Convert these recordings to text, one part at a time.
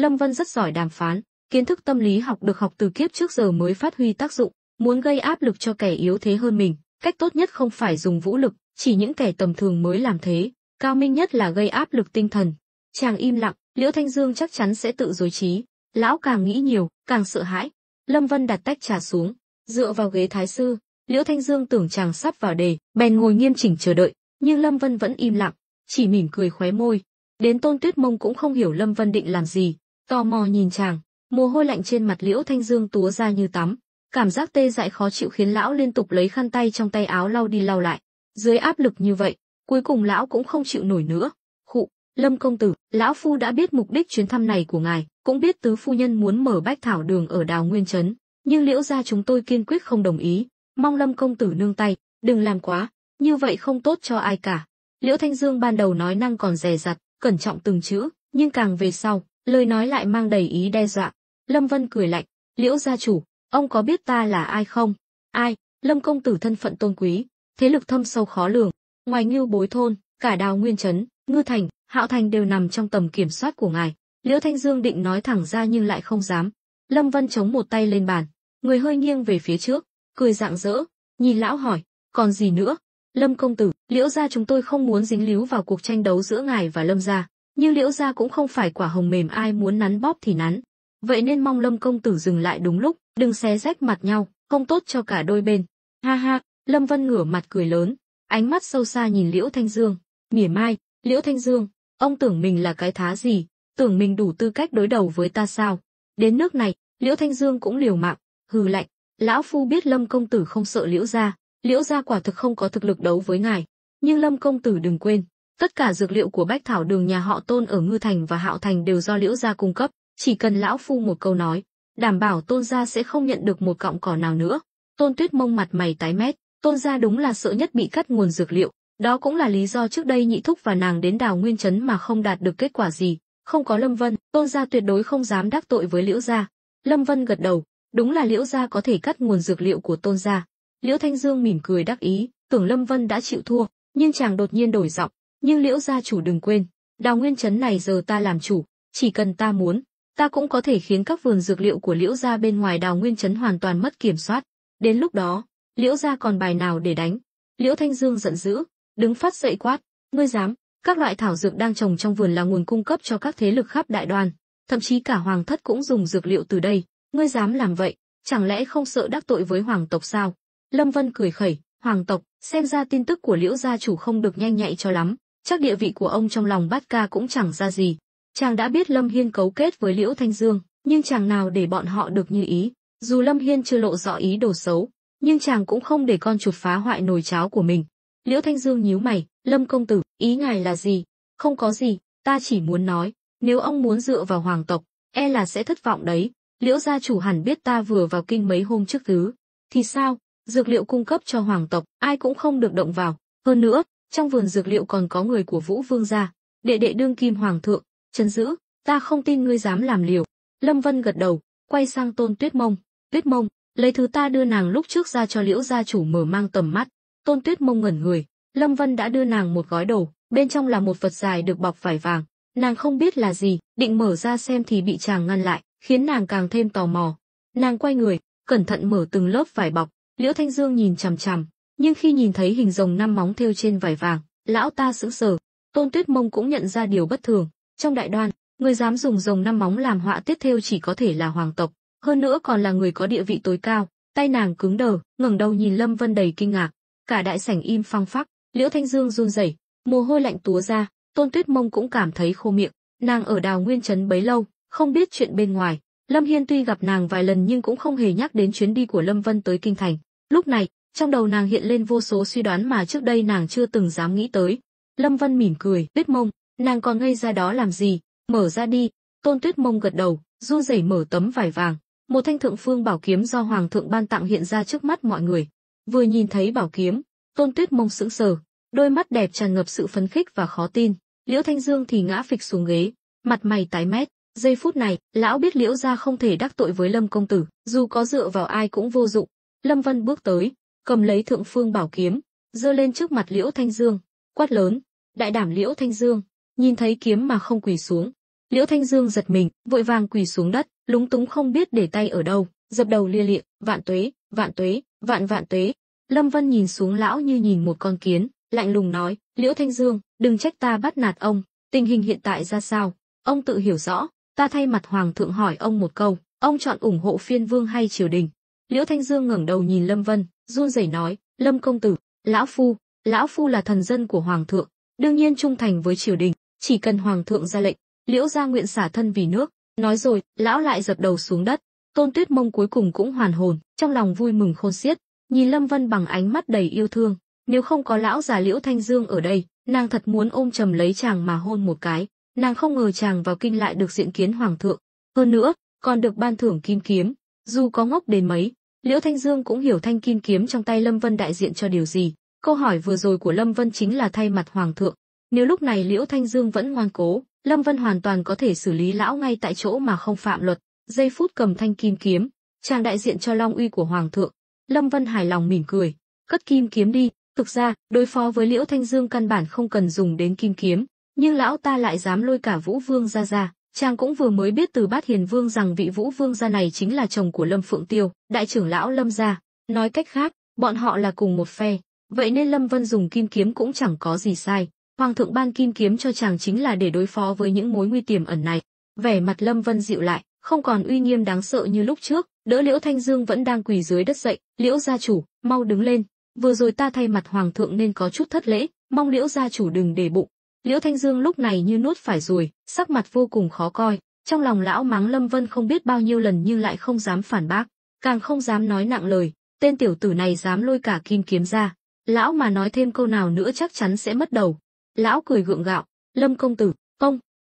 Lâm Vân rất giỏi đàm phán, kiến thức tâm lý học được học từ kiếp trước giờ mới phát huy tác dụng, muốn gây áp lực cho kẻ yếu thế hơn mình, cách tốt nhất không phải dùng vũ lực, chỉ những kẻ tầm thường mới làm thế, cao minh nhất là gây áp lực tinh thần. Chàng im lặng, Liễu Thanh Dương chắc chắn sẽ tự dối trí, lão càng nghĩ nhiều, càng sợ hãi. Lâm Vân đặt tách trà xuống, dựa vào ghế thái sư, Liễu Thanh Dương tưởng chàng sắp vào đề, bèn ngồi nghiêm chỉnh chờ đợi, nhưng Lâm Vân vẫn im lặng, chỉ mỉm cười khóe môi. Đến Tôn Tuyết Mông cũng không hiểu Lâm Vân định làm gì, tò mò nhìn chàng, mồ hôi lạnh trên mặt Liễu Thanh Dương túa ra như tắm, cảm giác tê dại khó chịu khiến lão liên tục lấy khăn tay trong tay áo lau đi lau lại. Dưới áp lực như vậy, cuối cùng lão cũng không chịu nổi nữa. Khụ, Lâm công tử, lão phu đã biết mục đích chuyến thăm này của ngài, cũng biết tứ phu nhân muốn mở bách thảo đường ở Đào Nguyên trấn, nhưng Liễu gia chúng tôi kiên quyết không đồng ý, mong Lâm công tử nương tay, đừng làm quá, như vậy không tốt cho ai cả. Liễu Thanh Dương ban đầu nói năng còn dè dặt, cẩn trọng từng chữ, nhưng càng về sau, lời nói lại mang đầy ý đe dọa. Lâm Vân cười lạnh, Liễu gia chủ, ông có biết ta là ai không? Ai? Lâm công tử thân phận tôn quý, thế lực thâm sâu khó lường, ngoài Ngưu Bối thôn, cả Đào Nguyên trấn, Ngư thành, Hạo thành đều nằm trong tầm kiểm soát của ngài. Liễu Thanh Dương định nói thẳng ra nhưng lại không dám. Lâm Vân chống một tay lên bàn, người hơi nghiêng về phía trước, cười rạng rỡ, nhìn lão hỏi, còn gì nữa? Lâm công tử, Liễu gia chúng tôi không muốn dính líu vào cuộc tranh đấu giữa ngài và Lâm gia, nhưng Liễu gia cũng không phải quả hồng mềm ai muốn nắn bóp thì nắn. Vậy nên mong Lâm công tử dừng lại đúng lúc, đừng xé rách mặt nhau, không tốt cho cả đôi bên. Ha ha, Lâm Vân ngửa mặt cười lớn, ánh mắt sâu xa nhìn Liễu Thanh Dương, mỉa mai, Liễu Thanh Dương, ông tưởng mình là cái thá gì, tưởng mình đủ tư cách đối đầu với ta sao? Đến nước này, Liễu Thanh Dương cũng liều mạng, hừ lạnh, lão phu biết Lâm công tử không sợ Liễu gia, Liễu gia quả thực không có thực lực đấu với ngài, nhưng Lâm công tử đừng quên, tất cả dược liệu của Bách Thảo Đường nhà họ Tôn ở Ngư thành và Hạo thành đều do Liễu gia cung cấp, chỉ cần lão phu một câu nói, đảm bảo Tôn gia sẽ không nhận được một cọng cỏ nào nữa. Tôn Tuyết Mông mặt mày tái mét, Tôn gia đúng là sợ nhất bị cắt nguồn dược liệu, đó cũng là lý do trước đây Nhị thúc và nàng đến Đào Nguyên trấn mà không đạt được kết quả gì, không có Lâm Vân, Tôn gia tuyệt đối không dám đắc tội với Liễu gia. Lâm Vân gật đầu, đúng là Liễu gia có thể cắt nguồn dược liệu của Tôn gia. Liễu Thanh Dương mỉm cười đắc ý, tưởng Lâm Vân đã chịu thua, nhưng chàng đột nhiên đổi giọng, nhưng Liễu gia chủ đừng quên, Đào Nguyên trấn này giờ ta làm chủ, chỉ cần ta muốn, ta cũng có thể khiến các vườn dược liệu của Liễu gia bên ngoài Đào Nguyên trấn hoàn toàn mất kiểm soát. Đến lúc đó, Liễu gia còn bài nào để đánh? Liễu Thanh Dương giận dữ, đứng phát dậy quát, ngươi dám? Các loại thảo dược đang trồng trong vườn là nguồn cung cấp cho các thế lực khắp Đại Đoan, thậm chí cả hoàng thất cũng dùng dược liệu từ đây, ngươi dám làm vậy, chẳng lẽ không sợ đắc tội với hoàng tộc sao? Lâm Vân cười khẩy, hoàng tộc, xem ra tin tức của Liễu gia chủ không được nhanh nhạy cho lắm, chắc địa vị của ông trong lòng Bát Ca cũng chẳng ra gì. Chàng đã biết Lâm Hiên cấu kết với Liễu Thanh Dương, nhưng chàng nào để bọn họ được như ý, dù Lâm Hiên chưa lộ rõ ý đồ xấu, nhưng chàng cũng không để con chuột phá hoại nồi cháo của mình. Liễu Thanh Dương nhíu mày, Lâm công tử, ý ngài là gì? Không có gì, ta chỉ muốn nói, nếu ông muốn dựa vào hoàng tộc, e là sẽ thất vọng đấy. Liễu gia chủ hẳn biết ta vừa vào kinh mấy hôm trước thứ. Thì sao? Dược liệu cung cấp cho hoàng tộc, ai cũng không được động vào. Hơn nữa, trong vườn dược liệu còn có người của Vũ Vương gia, đệ đệ đương kim hoàng thượng, Trấn Dữ, ta không tin ngươi dám làm liều. Lâm Vân gật đầu, quay sang Tôn Tuyết Mông, Tuyết Mông, lấy thứ ta đưa nàng lúc trước ra cho Liễu gia chủ mở mang tầm mắt. Tôn Tuyết Mông ngẩn người, Lâm Vân đã đưa nàng một gói đồ, bên trong là một vật dài được bọc vải vàng, nàng không biết là gì, định mở ra xem thì bị chàng ngăn lại, khiến nàng càng thêm tò mò. Nàng quay người, cẩn thận mở từng lớp vải bọc, Liễu Thanh Dương nhìn chằm chằm, nhưng khi nhìn thấy hình rồng 5 móng thêu trên vải vàng, lão ta sững sờ. Tôn Tuyết Mông cũng nhận ra điều bất thường, trong Đại Đoan, người dám dùng rồng 5 móng làm họa tiết thêu chỉ có thể là hoàng tộc, hơn nữa còn là người có địa vị tối cao. Tay nàng cứng đờ, ngẩng đầu nhìn Lâm Vân đầy kinh ngạc. Cả đại sảnh im phăng phắc, Liễu Thanh Dương run rẩy, mồ hôi lạnh túa ra. Tôn Tuyết Mông cũng cảm thấy khô miệng, nàng ở Đào Nguyên trấn bấy lâu, không biết chuyện bên ngoài. Lâm Hiên tuy gặp nàng vài lần nhưng cũng không hề nhắc đến chuyến đi của Lâm Vân tới kinh thành. Lúc này, trong đầu nàng hiện lên vô số suy đoán mà trước đây nàng chưa từng dám nghĩ tới. Lâm Vân mỉm cười, Tuyết Mông, nàng còn ngây ra đó làm gì, mở ra đi. Tôn Tuyết Mông gật đầu, run rẩy mở tấm vải vàng. Một thanh thượng phương bảo kiếm do hoàng thượng ban tặng hiện ra trước mắt mọi người. Vừa nhìn thấy bảo kiếm, Tôn Tuyết Mông sững sờ, đôi mắt đẹp tràn ngập sự phấn khích và khó tin. Liễu Thanh Dương thì ngã phịch xuống ghế, mặt mày tái mét. Giây phút này, lão biết Liễu gia không thể đắc tội với Lâm công tử, dù có dựa vào ai cũng vô dụng. Lâm Vân bước tới, cầm lấy thượng phương bảo kiếm, giơ lên trước mặt Liễu Thanh Dương, quát lớn, đại đảm Liễu Thanh Dương, nhìn thấy kiếm mà không quỳ xuống. Liễu Thanh Dương giật mình, vội vàng quỳ xuống đất, lúng túng không biết để tay ở đâu, dập đầu lia lịa, vạn tuế, vạn tuế, vạn vạn tuế. Lâm Vân nhìn xuống lão như nhìn một con kiến, lạnh lùng nói, Liễu Thanh Dương, đừng trách ta bắt nạt ông, tình hình hiện tại ra sao, ông tự hiểu rõ, ta thay mặt hoàng thượng hỏi ông một câu, ông chọn ủng hộ phiên vương hay triều đình? Liễu Thanh Dương ngẩng đầu nhìn Lâm Vân, run rẩy nói, Lâm công tử, lão phu là thần dân của hoàng thượng, đương nhiên trung thành với triều đình, chỉ cần hoàng thượng ra lệnh, Liễu gia nguyện xả thân vì nước. Nói rồi, lão lại dập đầu xuống đất. Tôn Tuyết Mông cuối cùng cũng hoàn hồn, trong lòng vui mừng khôn xiết, nhìn Lâm Vân bằng ánh mắt đầy yêu thương. Nếu không có lão già Liễu Thanh Dương ở đây, nàng thật muốn ôm chầm lấy chàng mà hôn một cái. Nàng không ngờ chàng vào kinh lại được diện kiến hoàng thượng, hơn nữa còn được ban thưởng kim kiếm. Dù có ngốc đến mấy, Liễu Thanh Dương cũng hiểu thanh kim kiếm trong tay Lâm Vân đại diện cho điều gì. Câu hỏi vừa rồi của Lâm Vân chính là thay mặt hoàng thượng. Nếu lúc này Liễu Thanh Dương vẫn ngoan cố, Lâm Vân hoàn toàn có thể xử lý lão ngay tại chỗ mà không phạm luật. Giây phút cầm thanh kim kiếm, chàng đại diện cho long uy của hoàng thượng. Lâm Vân hài lòng mỉm cười, cất kim kiếm đi. Thực ra, đối phó với Liễu Thanh Dương căn bản không cần dùng đến kim kiếm, nhưng lão ta lại dám lôi cả Vũ Vương ra. Chàng cũng vừa mới biết từ Bát Hiền Vương rằng vị Vũ Vương gia này chính là chồng của Lâm Phượng Tiêu, đại trưởng lão Lâm gia. Nói cách khác, bọn họ là cùng một phe. Vậy nên Lâm Vân dùng kim kiếm cũng chẳng có gì sai. Hoàng thượng ban kim kiếm cho chàng chính là để đối phó với những mối nguy tiềm ẩn này. Vẻ mặt Lâm Vân dịu lại, không còn uy nghiêm đáng sợ như lúc trước, đỡ Liễu Thanh Dương vẫn đang quỳ dưới đất dậy, Liễu gia chủ, mau đứng lên. Vừa rồi ta thay mặt hoàng thượng nên có chút thất lễ, mong Liễu gia chủ đừng để bụng. Liễu Thanh Dương lúc này như nuốt phải ruồi, sắc mặt vô cùng khó coi, trong lòng lão mắng Lâm Vân không biết bao nhiêu lần nhưng lại không dám phản bác, càng không dám nói nặng lời, tên tiểu tử này dám lôi cả kim kiếm ra, lão mà nói thêm câu nào nữa chắc chắn sẽ mất đầu. Lão cười gượng gạo, Lâm công tử,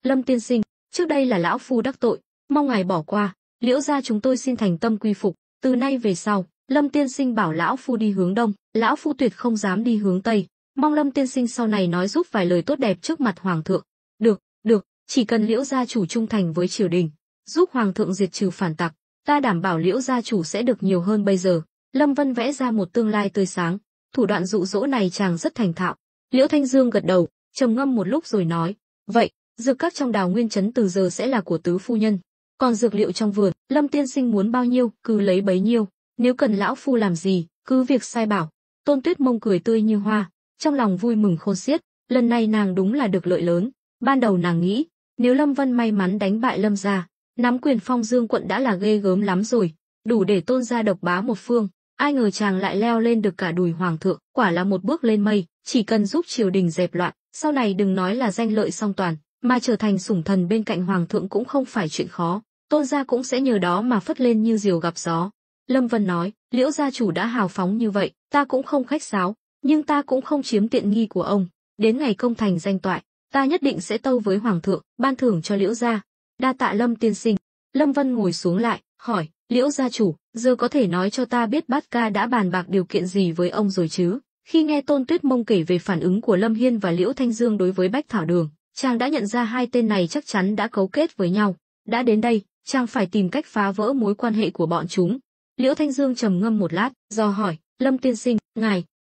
Lâm tiên sinh, trước đây là lão phu đắc tội, mong ngài bỏ qua, Liễu gia chúng tôi xin thành tâm quy phục, từ nay về sau, Lâm tiên sinh bảo lão phu đi hướng đông, lão phu tuyệt không dám đi hướng tây. Mong Lâm tiên sinh sau này nói giúp vài lời tốt đẹp trước mặt hoàng thượng. Được, chỉ cần Liễu gia chủ trung thành với triều đình, giúp hoàng thượng diệt trừ phản tặc, ta đảm bảo Liễu gia chủ sẽ được nhiều hơn bây giờ. Lâm Vân vẽ ra một tương lai tươi sáng, thủ đoạn dụ dỗ này chàng rất thành thạo. Liễu Thanh Dương gật đầu, trầm ngâm một lúc rồi nói, vậy, dược các trong Đào Nguyên trấn từ giờ sẽ là của tứ phu nhân. Còn dược liệu trong vườn, Lâm tiên sinh muốn bao nhiêu, cứ lấy bấy nhiêu, nếu cần lão phu làm gì, cứ việc sai bảo. Tôn Tuyết Mông cười tươi như hoa, trong lòng vui mừng khôn xiết, lần này nàng đúng là được lợi lớn. Ban đầu nàng nghĩ, nếu Lâm Vân may mắn đánh bại Lâm gia, nắm quyền Phong Dương quận đã là ghê gớm lắm rồi, đủ để Tôn gia độc bá một phương. Ai ngờ chàng lại leo lên được cả đùi hoàng thượng, quả là một bước lên mây, chỉ cần giúp triều đình dẹp loạn, sau này đừng nói là danh lợi song toàn, mà trở thành sủng thần bên cạnh hoàng thượng cũng không phải chuyện khó. Tôn gia cũng sẽ nhờ đó mà phất lên như diều gặp gió. Lâm Vân nói, Liễu gia chủ đã hào phóng như vậy, ta cũng không khách sáo, nhưng ta cũng không chiếm tiện nghi của ông. Đến ngày công thành danh toại, ta nhất định sẽ tâu với hoàng thượng, ban thưởng cho Liễu gia. Đa tạ Lâm tiên sinh. Lâm Vân ngồi xuống lại, hỏi, Liễu gia chủ, giờ có thể nói cho ta biết Bát Ca đã bàn bạc điều kiện gì với ông rồi chứ? Khi nghe Tôn Tuyết Mông kể về phản ứng của Lâm Hiên và Liễu Thanh Dương đối với Bách Thảo Đường, chàng đã nhận ra hai tên này chắc chắn đã cấu kết với nhau. Đã đến đây, chàng phải tìm cách phá vỡ mối quan hệ của bọn chúng. Liễu Thanh Dương trầm ngâm một lát, do hỏi, Lâm tiên sinh,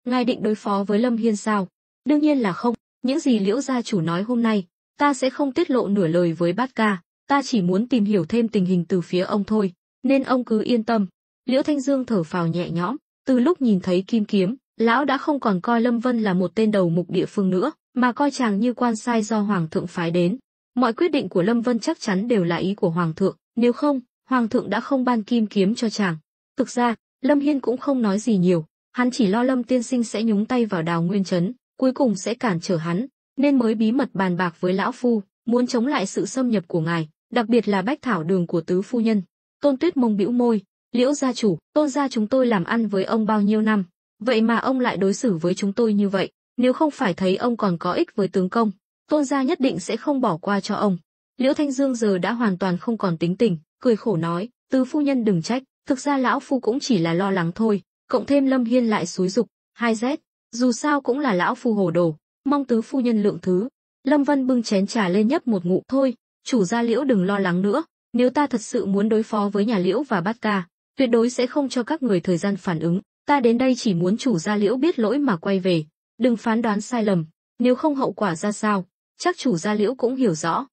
ngài định đối phó với Lâm Hiên sao? Đương nhiên là không, những gì Liễu gia chủ nói hôm nay, ta sẽ không tiết lộ nửa lời với Bát Ca, ta chỉ muốn tìm hiểu thêm tình hình từ phía ông thôi, nên ông cứ yên tâm. Liễu Thanh Dương thở phào nhẹ nhõm, từ lúc nhìn thấy kim kiếm, lão đã không còn coi Lâm Vân là một tên đầu mục địa phương nữa, mà coi chàng như quan sai do hoàng thượng phái đến. Mọi quyết định của Lâm Vân chắc chắn đều là ý của hoàng thượng, nếu không, hoàng thượng đã không ban kim kiếm cho chàng. Thực ra, Lâm Hiên cũng không nói gì nhiều, hắn chỉ lo Lâm tiên sinh sẽ nhúng tay vào Đào Nguyên trấn, cuối cùng sẽ cản trở hắn, nên mới bí mật bàn bạc với lão phu, muốn chống lại sự xâm nhập của ngài, đặc biệt là Bách Thảo Đường của tứ phu nhân. Tôn Tuyết Mông bĩu môi, Liễu gia chủ, Tôn gia chúng tôi làm ăn với ông bao nhiêu năm, vậy mà ông lại đối xử với chúng tôi như vậy, nếu không phải thấy ông còn có ích với tướng công, Tôn gia nhất định sẽ không bỏ qua cho ông. Liễu Thanh Dương giờ đã hoàn toàn không còn tính tình, cười khổ nói, tứ phu nhân đừng trách, thực ra lão phu cũng chỉ là lo lắng thôi, cộng thêm Lâm Hiên lại xúi giục, hai Z, dù sao cũng là lão phu hồ đồ, mong tứ phu nhân lượng thứ. Lâm Vân bưng chén trà lên nhấp một ngụm, thôi, chủ gia Liễu đừng lo lắng nữa, nếu ta thật sự muốn đối phó với nhà Liễu và Bát Ca, tuyệt đối sẽ không cho các người thời gian phản ứng, ta đến đây chỉ muốn chủ gia Liễu biết lỗi mà quay về, đừng phán đoán sai lầm, nếu không hậu quả ra sao, chắc chủ gia Liễu cũng hiểu rõ.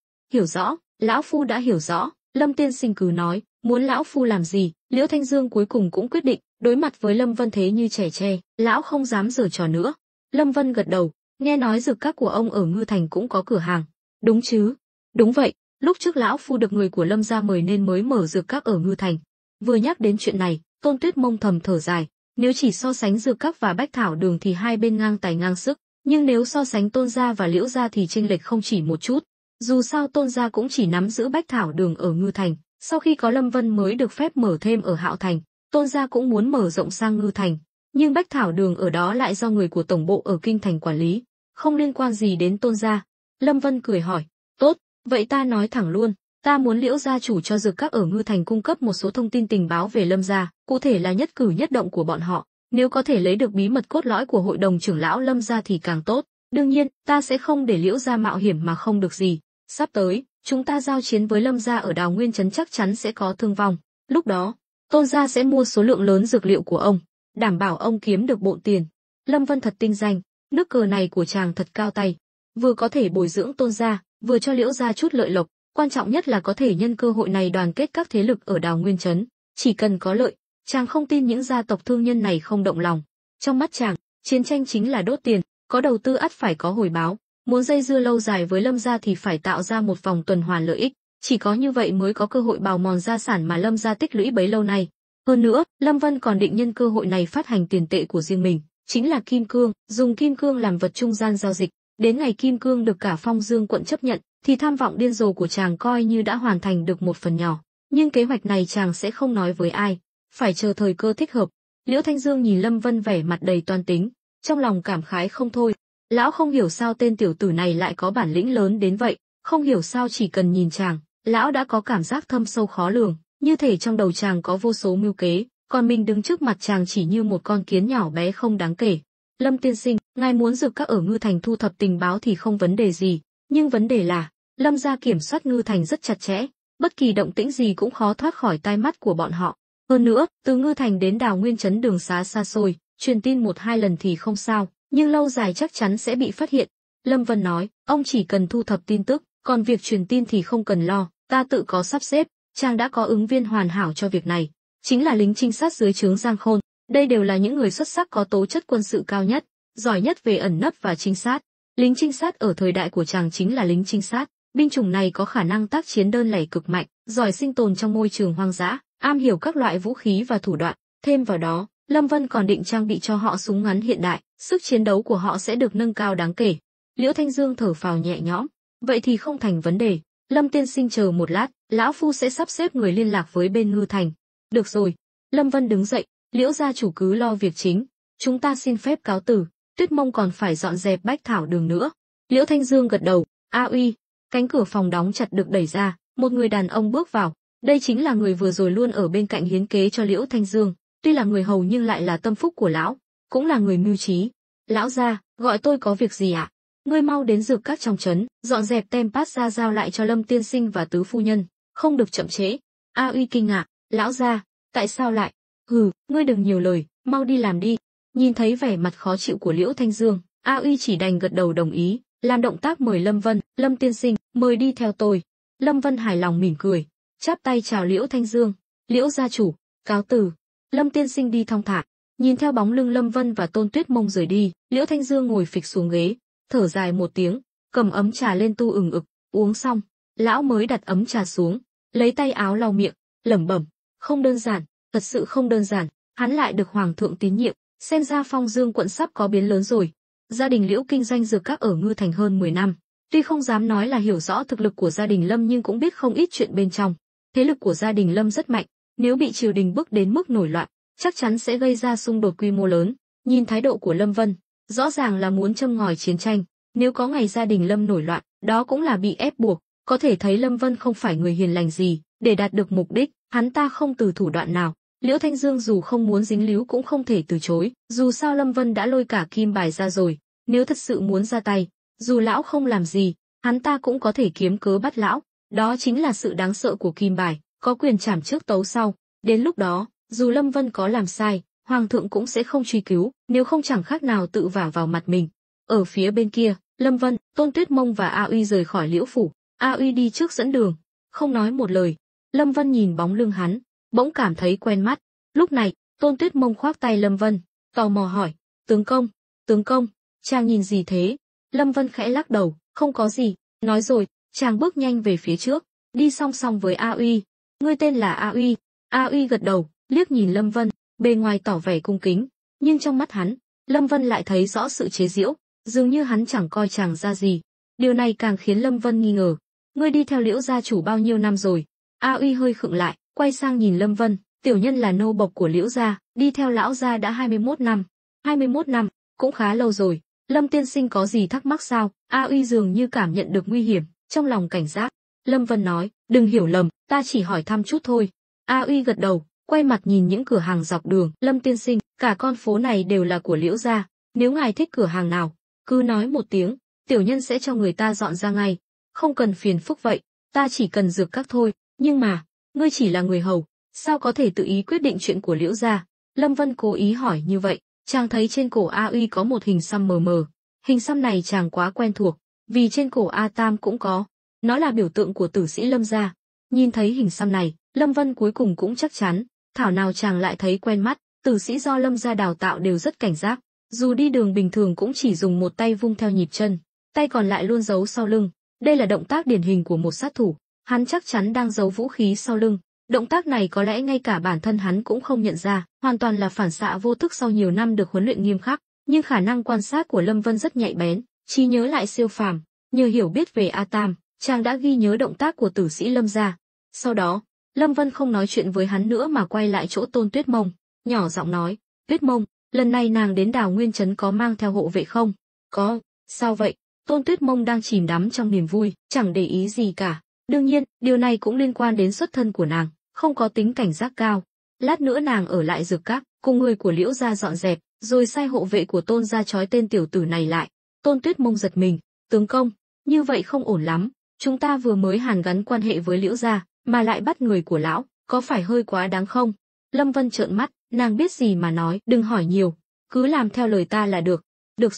Lão phu đã hiểu rõ, Lâm tiên sinh cứ nói, muốn lão phu làm gì? Liễu Thanh Dương cuối cùng cũng quyết định, đối mặt với Lâm Vân thế như trẻ tre, lão không dám giở trò nữa. Lâm Vân gật đầu, nghe nói dược các của ông ở Ngư Thành cũng có cửa hàng, đúng chứ? Đúng vậy, lúc trước lão phu được người của Lâm gia mời nên mới mở dược các ở Ngư Thành. Vừa nhắc đến chuyện này, Tôn Tuyết Mông thầm thở dài, nếu chỉ so sánh dược các và Bách Thảo Đường thì hai bên ngang tài ngang sức, nhưng nếu so sánh Tôn gia và Liễu gia thì chênh lệch không chỉ một chút. Dù sao Tôn gia cũng chỉ nắm giữ Bách Thảo Đường ở Ngư Thành, sau khi có Lâm Vân mới được phép mở thêm ở Hạo Thành, Tôn gia cũng muốn mở rộng sang Ngư Thành, nhưng Bách Thảo Đường ở đó lại do người của tổng bộ ở Kinh Thành quản lý, không liên quan gì đến Tôn gia. Lâm Vân cười hỏi, tốt, vậy ta nói thẳng luôn, ta muốn Liễu gia chủ cho dược các ở Ngư Thành cung cấp một số thông tin tình báo về Lâm gia, cụ thể là nhất cử nhất động của bọn họ, nếu có thể lấy được bí mật cốt lõi của hội đồng trưởng lão Lâm gia thì càng tốt. Đương nhiên, ta sẽ không để Liễu gia mạo hiểm mà không được gì. Sắp tới, chúng ta giao chiến với Lâm gia ở Đào Nguyên trấn chắc chắn sẽ có thương vong. Lúc đó, Tôn gia sẽ mua số lượng lớn dược liệu của ông, đảm bảo ông kiếm được bộn tiền. Lâm Vân thật tinh danh, nước cờ này của chàng thật cao tay, vừa có thể bồi dưỡng Tôn gia, vừa cho Liễu gia chút lợi lộc, quan trọng nhất là có thể nhân cơ hội này đoàn kết các thế lực ở Đào Nguyên trấn. Chỉ cần có lợi, chàng không tin những gia tộc thương nhân này không động lòng. Trong mắt chàng, chiến tranh chính là đốt tiền, có đầu tư ắt phải có hồi báo. Muốn dây dưa lâu dài với Lâm gia thì phải tạo ra một vòng tuần hoàn lợi ích, chỉ có như vậy mới có cơ hội bào mòn gia sản mà Lâm gia tích lũy bấy lâu nay. Hơn nữa, Lâm Vân còn định nhân cơ hội này phát hành tiền tệ của riêng mình, chính là kim cương, dùng kim cương làm vật trung gian giao dịch. Đến ngày kim cương được cả Phong Dương quận chấp nhận, thì tham vọng điên rồ của chàng coi như đã hoàn thành được một phần nhỏ. Nhưng kế hoạch này chàng sẽ không nói với ai, phải chờ thời cơ thích hợp. Liễu Thanh Dương nhìn Lâm Vân vẻ mặt đầy toan tính, trong lòng cảm khái không thôi. Lão không hiểu sao tên tiểu tử này lại có bản lĩnh lớn đến vậy, không hiểu sao chỉ cần nhìn chàng, lão đã có cảm giác thâm sâu khó lường, như thể trong đầu chàng có vô số mưu kế, còn mình đứng trước mặt chàng chỉ như một con kiến nhỏ bé không đáng kể. Lâm tiên sinh, ngài muốn dược các ở Ngư Thành thu thập tình báo thì không vấn đề gì, nhưng vấn đề là, Lâm gia kiểm soát Ngư Thành rất chặt chẽ, bất kỳ động tĩnh gì cũng khó thoát khỏi tai mắt của bọn họ. Hơn nữa, từ Ngư Thành đến Đào Nguyên trấn đường xá xa xôi, truyền tin một hai lần thì không sao, nhưng lâu dài chắc chắn sẽ bị phát hiện. Lâm Vân nói, ông chỉ cần thu thập tin tức, còn việc truyền tin thì không cần lo, ta tự có sắp xếp, chàng đã có ứng viên hoàn hảo cho việc này, chính là lính trinh sát dưới trướng Giang Khôn. Đây đều là những người xuất sắc có tố chất quân sự cao nhất, giỏi nhất về ẩn nấp và trinh sát. Lính trinh sát ở thời đại của chàng chính là lính trinh sát, binh chủng này có khả năng tác chiến đơn lẻ cực mạnh, giỏi sinh tồn trong môi trường hoang dã, am hiểu các loại vũ khí và thủ đoạn. Thêm vào đó, Lâm Vân còn định trang bị cho họ súng ngắn hiện đại, sức chiến đấu của họ sẽ được nâng cao đáng kể. Liễu Thanh Dương thở phào nhẹ nhõm, vậy thì không thành vấn đề. Lâm tiên sinh chờ một lát, lão phu sẽ sắp xếp người liên lạc với bên Ngư Thành. Được rồi. Lâm Vân đứng dậy, Liễu gia chủ cứ lo việc chính, chúng ta xin phép cáo từ. Tuyết Mông còn phải dọn dẹp Bách Thảo Đường nữa. Liễu Thanh Dương gật đầu. A uy, cánh cửa phòng đóng chặt được đẩy ra, một người đàn ông bước vào. Đây chính là người vừa rồi luôn ở bên cạnh hiến kế cho Liễu Thanh Dương. Tuy là người hầu nhưng lại là tâm phúc của lão, cũng là người mưu trí. Lão gia, gọi tôi có việc gì ạ? Ngươi mau đến dược các trong trấn, dọn dẹp tem pass ra giao lại cho Lâm tiên sinh và tứ phu nhân, không được chậm trễ. A uy kinh ngạc, lão gia, tại sao lại? Hừ, ngươi đừng nhiều lời, mau đi làm đi. Nhìn thấy vẻ mặt khó chịu của Liễu Thanh Dương, A uy chỉ đành gật đầu đồng ý, làm động tác mời Lâm Vân. Lâm tiên sinh, mời đi theo tôi. Lâm Vân hài lòng mỉm cười, chắp tay chào Liễu Thanh Dương. Liễu gia chủ, cáo từ. Lâm tiên sinh đi thong thả. Nhìn theo bóng lưng Lâm Vân và Tôn Tuyết Mông rời đi, Liễu Thanh Dương ngồi phịch xuống ghế, thở dài một tiếng, cầm ấm trà lên tu ừng ực, uống xong, lão mới đặt ấm trà xuống, lấy tay áo lau miệng, lẩm bẩm, không đơn giản, thật sự không đơn giản, hắn lại được hoàng thượng tín nhiệm, xem ra Phong Dương quận sắp có biến lớn rồi. Gia đình Liễu kinh doanh dược các ở Ngư Thành hơn 10 năm, tuy không dám nói là hiểu rõ thực lực của gia đình Lâm nhưng cũng biết không ít chuyện bên trong. Thế lực của gia đình Lâm rất mạnh, nếu bị triều đình bức đến mức nổi loạn, chắc chắn sẽ gây ra xung đột quy mô lớn. Nhìn thái độ của Lâm Vân, rõ ràng là muốn châm ngòi chiến tranh, nếu có ngày gia đình Lâm nổi loạn, đó cũng là bị ép buộc, có thể thấy Lâm Vân không phải người hiền lành gì, để đạt được mục đích, hắn ta không từ thủ đoạn nào. Liễu Thanh Dương dù không muốn dính líu cũng không thể từ chối, dù sao Lâm Vân đã lôi cả kim bài ra rồi, nếu thật sự muốn ra tay, dù lão không làm gì, hắn ta cũng có thể kiếm cớ bắt lão, đó chính là sự đáng sợ của kim bài, có quyền trảm trước tấu sau. Đến lúc đó, dù Lâm Vân có làm sai, hoàng thượng cũng sẽ không truy cứu, nếu không chẳng khác nào tự vả vào mặt mình. Ở phía bên kia, Lâm Vân, Tôn Tuyết Mông và A Uy rời khỏi Liễu phủ. A Uy đi trước dẫn đường, không nói một lời. Lâm Vân nhìn bóng lưng hắn, bỗng cảm thấy quen mắt. Lúc này, Tôn Tuyết Mông khoác tay Lâm Vân, tò mò hỏi, tướng công, chàng nhìn gì thế? Lâm Vân khẽ lắc đầu, không có gì, nói rồi, chàng bước nhanh về phía trước, đi song song với A Uy. Ngươi tên là A Uy? A Uy gật đầu, liếc nhìn Lâm Vân, bề ngoài tỏ vẻ cung kính, nhưng trong mắt hắn, Lâm Vân lại thấy rõ sự chế giễu, dường như hắn chẳng coi chàng ra gì. Điều này càng khiến Lâm Vân nghi ngờ. Ngươi đi theo Liễu gia chủ bao nhiêu năm rồi? A Uy hơi khựng lại, quay sang nhìn Lâm Vân, tiểu nhân là nô bộc của Liễu gia, đi theo lão gia đã 21 năm. 21 năm, cũng khá lâu rồi. Lâm tiên sinh có gì thắc mắc sao? A Uy dường như cảm nhận được nguy hiểm, trong lòng cảnh giác. Lâm Vân nói, đừng hiểu lầm, ta chỉ hỏi thăm chút thôi. A Uy gật đầu, quay mặt nhìn những cửa hàng dọc đường. Lâm tiên sinh, cả con phố này đều là của Liễu gia, nếu ngài thích cửa hàng nào, cứ nói một tiếng, tiểu nhân sẽ cho người ta dọn ra ngay. Không cần phiền phức vậy, ta chỉ cần dược các thôi. Nhưng mà, ngươi chỉ là người hầu, sao có thể tự ý quyết định chuyện của Liễu gia? Lâm Vân cố ý hỏi như vậy. Chàng thấy trên cổ A Uy có một hình xăm mờ mờ. Hình xăm này chàng quá quen thuộc, vì trên cổ A Tam cũng có. Nó là biểu tượng của tử sĩ Lâm gia. Nhìn thấy hình xăm này, Lâm Vân cuối cùng cũng chắc chắn, thảo nào chàng lại thấy quen mắt. Tử sĩ do Lâm gia đào tạo đều rất cảnh giác, dù đi đường bình thường cũng chỉ dùng một tay vung theo nhịp chân, tay còn lại luôn giấu sau lưng. Đây là động tác điển hình của một sát thủ, hắn chắc chắn đang giấu vũ khí sau lưng. Động tác này có lẽ ngay cả bản thân hắn cũng không nhận ra, hoàn toàn là phản xạ vô thức sau nhiều năm được huấn luyện nghiêm khắc, nhưng khả năng quan sát của Lâm Vân rất nhạy bén, trí nhớ lại siêu phàm, nhờ hiểu biết về A Tam, chàng đã ghi nhớ động tác của tử sĩ Lâm gia. Sau đó, Lâm Vân không nói chuyện với hắn nữa mà quay lại chỗ Tôn Tuyết Mông, nhỏ giọng nói, Tuyết Mông, lần này nàng đến Đào Nguyên trấn có mang theo hộ vệ không? Có. Sao vậy? Tôn Tuyết Mông đang chìm đắm trong niềm vui, chẳng để ý gì cả. Đương nhiên, điều này cũng liên quan đến xuất thân của nàng, không có tính cảnh giác cao. Lát nữa nàng ở lại dược các, cùng người của Liễu gia dọn dẹp, rồi sai hộ vệ của Tôn gia trói tên tiểu tử này lại. Tôn Tuyết Mông giật mình, tướng công, như vậy không ổn lắm. Chúng ta vừa mới hàn gắn quan hệ với Liễu gia, mà lại bắt người của lão, có phải hơi quá đáng không? Lâm Vân trợn mắt, nàng biết gì mà nói, đừng hỏi nhiều, cứ làm theo lời ta là được. Được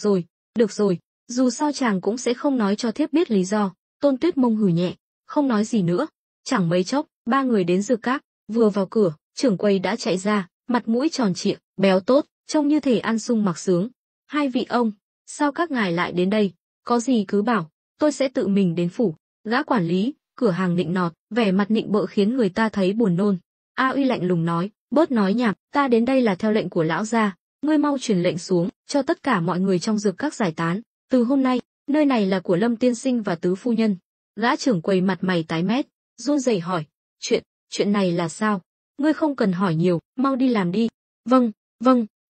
rồi, dù sao chàng cũng sẽ không nói cho thiếp biết lý do. Tôn Tuyết Mông hừ nhẹ, không nói gì nữa. Chẳng mấy chốc, ba người đến dược các, vừa vào cửa, trưởng quầy đã chạy ra, mặt mũi tròn trịa, béo tốt, trông như thể ăn sung mặc sướng. Hai vị ông, sao các ngài lại đến đây? Có gì cứ bảo, tôi sẽ tự mình đến phủ. Gã quản lý, cửa hàng nịnh nọt, vẻ mặt nịnh bợ khiến người ta thấy buồn nôn. A Uy lạnh lùng nói, bớt nói nhảm, ta đến đây là theo lệnh của lão gia, ngươi mau truyền lệnh xuống, cho tất cả mọi người trong dược các giải tán. Từ hôm nay, nơi này là của Lâm tiên sinh và tứ phu nhân. Gã trưởng quầy mặt mày tái mét, run rẩy hỏi, chuyện này là sao? Ngươi không cần hỏi nhiều, mau đi làm đi. Vâng.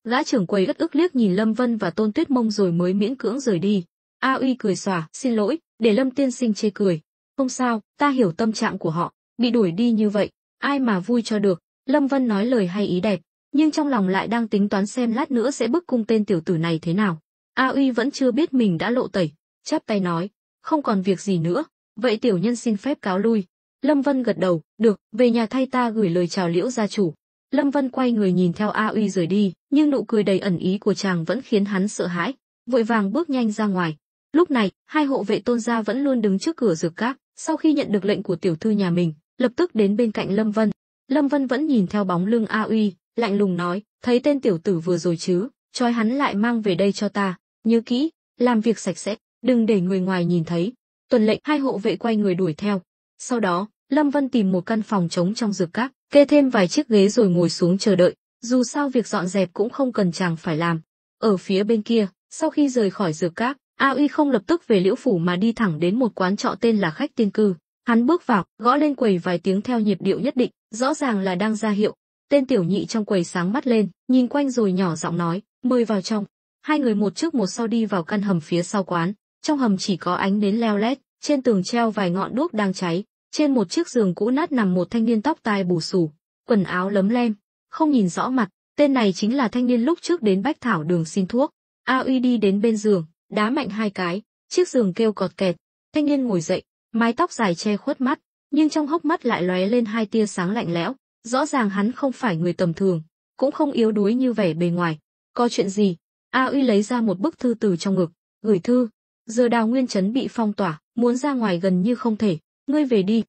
Gã trưởng quầy ất ức liếc nhìn Lâm Vân và Tôn Tuyết Mông rồi mới miễn cưỡng rời đi. A Uy cười xòa, xin lỗi, để Lâm tiên sinh chê cười. Không sao, ta hiểu tâm trạng của họ, bị đuổi đi như vậy, ai mà vui cho được. Lâm Vân nói lời hay ý đẹp, nhưng trong lòng lại đang tính toán xem lát nữa sẽ bức cung tên tiểu tử này thế nào. A Uy vẫn chưa biết mình đã lộ tẩy, chắp tay nói, không còn việc gì nữa, vậy tiểu nhân xin phép cáo lui. Lâm Vân gật đầu, được, về nhà thay ta gửi lời chào Liễu gia chủ. Lâm Vân quay người nhìn theo A Uy rời đi, nhưng nụ cười đầy ẩn ý của chàng vẫn khiến hắn sợ hãi, vội vàng bước nhanh ra ngoài. Lúc này, hai hộ vệ Tôn gia vẫn luôn đứng trước cửa dược các, sau khi nhận được lệnh của tiểu thư nhà mình, lập tức đến bên cạnh Lâm Vân. Lâm Vân vẫn nhìn theo bóng lưng A Uy, lạnh lùng nói, thấy tên tiểu tử vừa rồi chứ, trói hắn lại mang về đây cho ta, nhớ kỹ, làm việc sạch sẽ, đừng để người ngoài nhìn thấy. Tuần lệnh, hai hộ vệ quay người đuổi theo. Sau đó, Lâm Vân tìm một căn phòng trống trong dược các, kê thêm vài chiếc ghế rồi ngồi xuống chờ đợi, dù sao việc dọn dẹp cũng không cần chàng phải làm. Ở phía bên kia, sau khi rời khỏi dược các, A Uy không lập tức về Liễu phủ mà đi thẳng đến một quán trọ tên là Khách Tiên Cư. Hắn bước vào, gõ lên quầy vài tiếng theo nhịp điệu nhất định, rõ ràng là đang ra hiệu. Tên tiểu nhị trong quầy sáng mắt lên, nhìn quanh rồi nhỏ giọng nói, mời vào trong. Hai người một trước một sau đi vào căn hầm phía sau quán. Trong hầm chỉ có ánh nến leo lét, trên tường treo vài ngọn đuốc đang cháy. Trên một chiếc giường cũ nát nằm một thanh niên tóc tai bù xù, quần áo lấm lem, không nhìn rõ mặt. Tên này chính là thanh niên lúc trước đến Bách Thảo Đường xin thuốc. A Uy đi đến bên giường, đá mạnh hai cái, chiếc giường kêu cọt kẹt. Thanh niên ngồi dậy, mái tóc dài che khuất mắt, nhưng trong hốc mắt lại lóe lên hai tia sáng lạnh lẽo. Rõ ràng hắn không phải người tầm thường, cũng không yếu đuối như vẻ bề ngoài. Có chuyện gì? A Uy lấy ra một bức thư từ trong ngực, gửi thư. Giờ Đào Nguyên trấn bị phong tỏa, muốn ra ngoài gần như không thể. Ngươi về đi.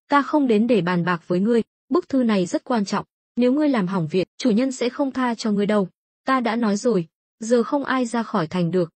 Ta không đến để bàn bạc với ngươi, bức thư này rất quan trọng, nếu ngươi làm hỏng việc, chủ nhân sẽ không tha cho ngươi đâu. Ta đã nói rồi, giờ không ai ra khỏi thành được.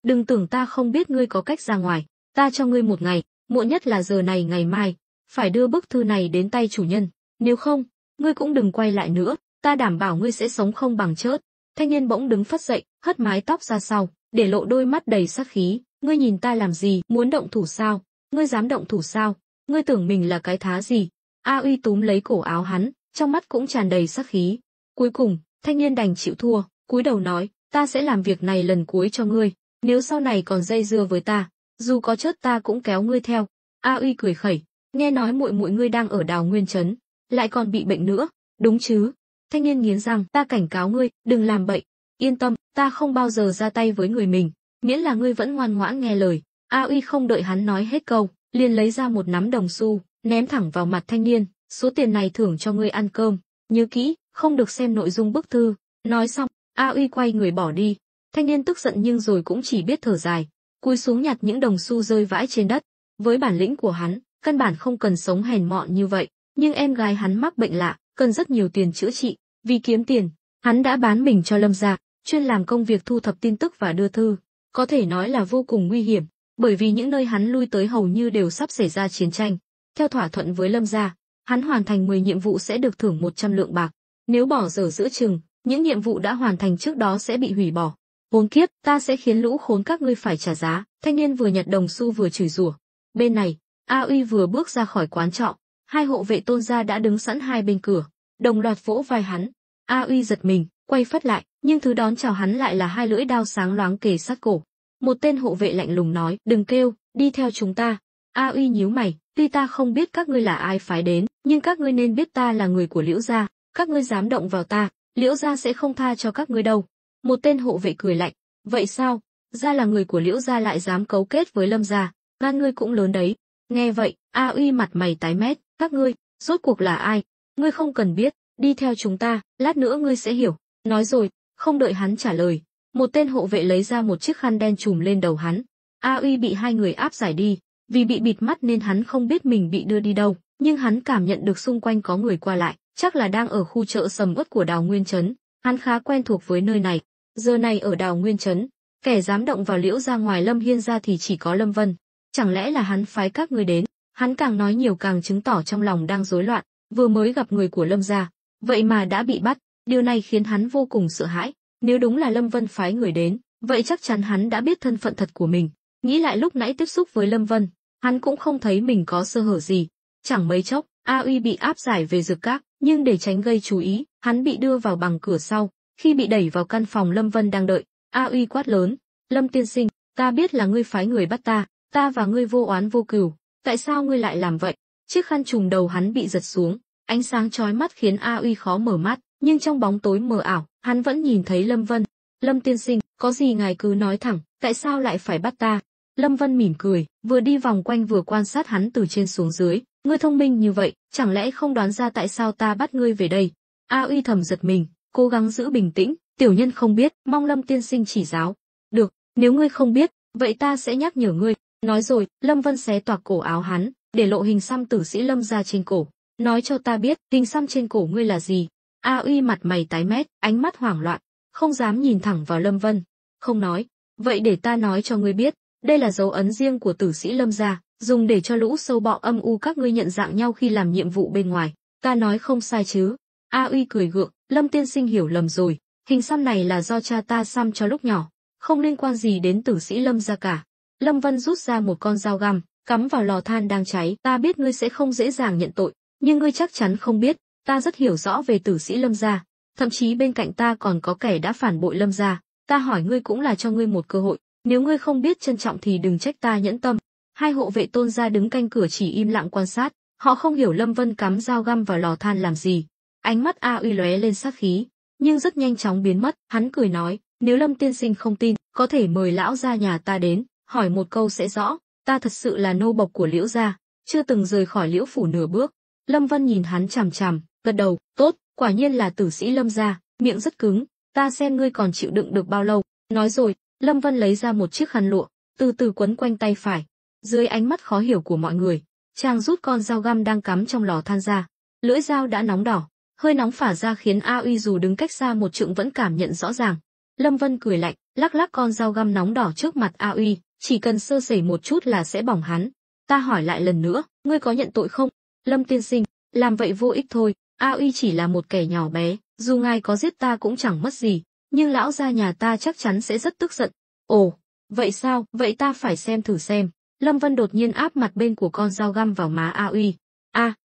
Đừng tưởng ta không biết ngươi có cách ra ngoài, ta cho ngươi 1 ngày, muộn nhất là giờ này ngày mai, phải đưa bức thư này đến tay chủ nhân, nếu không, ngươi cũng đừng quay lại nữa, ta đảm bảo ngươi sẽ sống không bằng chết. Thanh niên bỗng đứng phất dậy, hất mái tóc ra sau, để lộ đôi mắt đầy sát khí. Ngươi nhìn ta làm gì, muốn động thủ sao? Ngươi dám động thủ sao? Ngươi tưởng mình là cái thá gì? A Uy túm lấy cổ áo hắn, trong mắt cũng tràn đầy sát khí. Cuối cùng, thanh niên đành chịu thua, cúi đầu nói, ta sẽ làm việc này lần cuối cho ngươi, nếu sau này còn dây dưa với ta, dù có chết ta cũng kéo ngươi theo. A Uy cười khẩy, nghe nói muội muội ngươi đang ở Đào Nguyên trấn, lại còn bị bệnh nữa, đúng chứ? Thanh niên nghiến răng, ta cảnh cáo ngươi, đừng làm bậy. Yên tâm, ta không bao giờ ra tay với người mình, miễn là ngươi vẫn ngoan ngoãn nghe lời. A Uy không đợi hắn nói hết câu, liền lấy ra một nắm đồng xu, ném thẳng vào mặt thanh niên, số tiền này thưởng cho ngươi ăn cơm, nhớ kỹ, không được xem nội dung bức thư. Nói xong, A Uy quay người bỏ đi. Thanh niên tức giận nhưng rồi cũng chỉ biết thở dài, cúi xuống nhặt những đồng xu rơi vãi trên đất. Với bản lĩnh của hắn, căn bản không cần sống hèn mọn như vậy, nhưng em gái hắn mắc bệnh lạ, cần rất nhiều tiền chữa trị, vì kiếm tiền, hắn đã bán mình cho Lâm gia, chuyên làm công việc thu thập tin tức và đưa thư, có thể nói là vô cùng nguy hiểm, bởi vì những nơi hắn lui tới hầu như đều sắp xảy ra chiến tranh. Theo thỏa thuận với Lâm gia, hắn hoàn thành 10 nhiệm vụ sẽ được thưởng 100 lượng bạc, nếu bỏ dở giữa chừng, những nhiệm vụ đã hoàn thành trước đó sẽ bị hủy bỏ. Khốn kiếp, ta sẽ khiến lũ khốn các ngươi phải trả giá. Thanh niên vừa nhặt đồng xu vừa chửi rủa. Bên này, A Uy vừa bước ra khỏi quán trọ, 2 hộ vệ Tôn gia đã đứng sẵn hai bên cửa, đồng loạt vỗ vai hắn. A Uy giật mình, quay phắt lại, nhưng thứ đón chào hắn lại là 2 lưỡi đao sáng loáng kề sát cổ. Một tên hộ vệ lạnh lùng nói, đừng kêu, đi theo chúng ta. A Uy nhíu mày, tuy ta không biết các ngươi là ai phái đến, nhưng các ngươi nên biết ta là người của Liễu gia, các ngươi dám động vào ta, Liễu gia sẽ không tha cho các ngươi đâu. Một tên hộ vệ cười lạnh, vậy sao? Ra là người của Liễu gia lại dám cấu kết với Lâm gia, gan ngươi cũng lớn đấy. Nghe vậy, A Uy mặt mày tái mét, các ngươi, rốt cuộc là ai? Ngươi không cần biết, đi theo chúng ta, lát nữa ngươi sẽ hiểu. Nói rồi, không đợi hắn trả lời, một tên hộ vệ lấy ra một chiếc khăn đen trùm lên đầu hắn. A Uy bị 2 người áp giải đi, vì bị bịt mắt nên hắn không biết mình bị đưa đi đâu, nhưng hắn cảm nhận được xung quanh có người qua lại, chắc là đang ở khu chợ sầm uất của Đào Nguyên trấn. Hắn khá quen thuộc với nơi này. Giờ này ở Đào Nguyên trấn, kẻ dám động vào Liễu gia ngoài Lâm Hiên gia thì chỉ có Lâm Vân. Chẳng lẽ là hắn phái các ngươi đến? Hắn càng nói nhiều càng chứng tỏ trong lòng đang rối loạn, vừa mới gặp người của Lâm gia, vậy mà đã bị bắt, điều này khiến hắn vô cùng sợ hãi. Nếu đúng là Lâm Vân phái người đến, vậy chắc chắn hắn đã biết thân phận thật của mình. Nghĩ lại lúc nãy tiếp xúc với Lâm Vân, hắn cũng không thấy mình có sơ hở gì. Chẳng mấy chốc, A Uy bị áp giải về Dược Các, nhưng để tránh gây chú ý, hắn bị đưa vào bằng cửa sau. Khi bị đẩy vào căn phòng Lâm Vân đang đợi, A Uy quát lớn, Lâm tiên sinh, ta biết là ngươi phái người bắt ta và ngươi vô oán vô cừu, tại sao ngươi lại làm vậy? Chiếc khăn trùm đầu hắn bị giật xuống, ánh sáng chói mắt khiến A Uy khó mở mắt, nhưng trong bóng tối mờ ảo, hắn vẫn nhìn thấy Lâm Vân. Lâm tiên sinh, có gì ngài cứ nói thẳng, tại sao lại phải bắt ta? Lâm Vân mỉm cười, vừa đi vòng quanh vừa quan sát hắn từ trên xuống dưới. Ngươi thông minh như vậy, chẳng lẽ không đoán ra tại sao ta bắt ngươi về đây? A Uy thầm giật mình, cố gắng giữ bình tĩnh, tiểu nhân không biết, mong Lâm tiên sinh chỉ giáo. Được, nếu ngươi không biết, vậy ta sẽ nhắc nhở ngươi. Nói rồi, Lâm Vân xé toạc cổ áo hắn, để lộ hình xăm tử sĩ Lâm gia trên cổ. Nói cho ta biết, hình xăm trên cổ ngươi là gì? A Uy mặt mày tái mét, ánh mắt hoảng loạn, không dám nhìn thẳng vào Lâm Vân. Không nói, vậy để ta nói cho ngươi biết, đây là dấu ấn riêng của tử sĩ Lâm gia, dùng để cho lũ sâu bọ âm u các ngươi nhận dạng nhau khi làm nhiệm vụ bên ngoài. Ta nói không sai chứ? A Uy cười gượng, Lâm tiên sinh hiểu lầm rồi, hình xăm này là do cha ta xăm cho lúc nhỏ, không liên quan gì đến tử sĩ Lâm gia cả. Lâm Vân rút ra một con dao găm, cắm vào lò than đang cháy. Ta biết ngươi sẽ không dễ dàng nhận tội, nhưng ngươi chắc chắn không biết, ta rất hiểu rõ về tử sĩ Lâm gia, thậm chí bên cạnh ta còn có kẻ đã phản bội Lâm gia. Ta hỏi ngươi cũng là cho ngươi một cơ hội, nếu ngươi không biết trân trọng thì đừng trách ta nhẫn tâm. 2 hộ vệ Tôn gia đứng canh cửa chỉ im lặng quan sát, họ không hiểu Lâm Vân cắm dao găm vào lò than làm gì. Ánh mắt A Uy lóe lên sát khí, nhưng rất nhanh chóng biến mất. Hắn cười nói, nếu Lâm tiên sinh không tin, có thể mời lão gia nhà ta đến, hỏi một câu sẽ rõ. Ta thật sự là nô bộc của Liễu gia, chưa từng rời khỏi Liễu phủ nửa bước. Lâm Vân nhìn hắn chằm chằm, gật đầu, tốt, quả nhiên là tử sĩ Lâm gia, miệng rất cứng, ta xem ngươi còn chịu đựng được bao lâu. Nói rồi, Lâm Vân lấy ra một chiếc khăn lụa, từ từ quấn quanh tay phải. Dưới ánh mắt khó hiểu của mọi người, Chàng rút con dao găm đang cắm trong lò than ra. Lưỡi dao đã nóng đỏ, hơi nóng phả ra khiến A Uy dù đứng cách xa một trượng vẫn cảm nhận rõ ràng. Lâm Vân cười lạnh, lắc lắc con dao găm nóng đỏ trước mặt A Uy, chỉ cần sơ sẩy một chút là sẽ bỏng hắn. Ta hỏi lại lần nữa, ngươi có nhận tội không? Lâm tiên sinh, làm vậy vô ích thôi, A Uy chỉ là một kẻ nhỏ bé, dù ngài có giết ta cũng chẳng mất gì, nhưng lão gia nhà ta chắc chắn sẽ rất tức giận. Ồ, vậy sao? Vậy ta phải xem thử xem. Lâm Vân đột nhiên áp mặt bên của con dao găm vào má A Uy.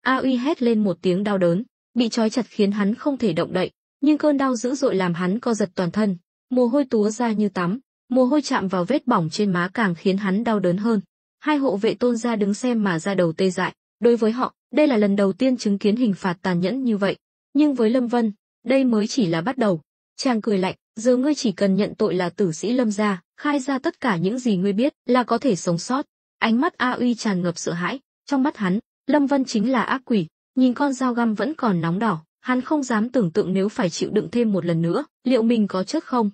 A Uy hét lên một tiếng đau đớn, bị trói chặt khiến hắn không thể động đậy, nhưng cơn đau dữ dội làm hắn co giật toàn thân, mồ hôi túa ra như tắm, mồ hôi chạm vào vết bỏng trên má càng khiến hắn đau đớn hơn. Hai hộ vệ Tôn gia đứng xem mà da đầu tê dại, đối với họ, đây là lần đầu tiên chứng kiến hình phạt tàn nhẫn như vậy, nhưng với Lâm Vân, đây mới chỉ là bắt đầu. Chàng cười lạnh, giờ ngươi chỉ cần nhận tội là tử sĩ Lâm gia, khai ra tất cả những gì ngươi biết là có thể sống sót. Ánh mắt A Uy tràn ngập sợ hãi, trong mắt hắn, Lâm Vân chính là ác quỷ, nhìn con dao găm vẫn còn nóng đỏ, hắn không dám tưởng tượng nếu phải chịu đựng thêm một lần nữa, liệu mình có chết không?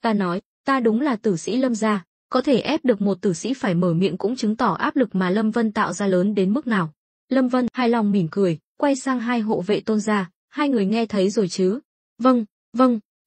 Ta nói, ta đúng là tử sĩ Lâm gia, có thể ép được một tử sĩ phải mở miệng cũng chứng tỏ áp lực mà Lâm Vân tạo ra lớn đến mức nào. Lâm Vân hài lòng mỉm cười, quay sang hai hộ vệ Tôn gia, hai người nghe thấy rồi chứ? Vâng,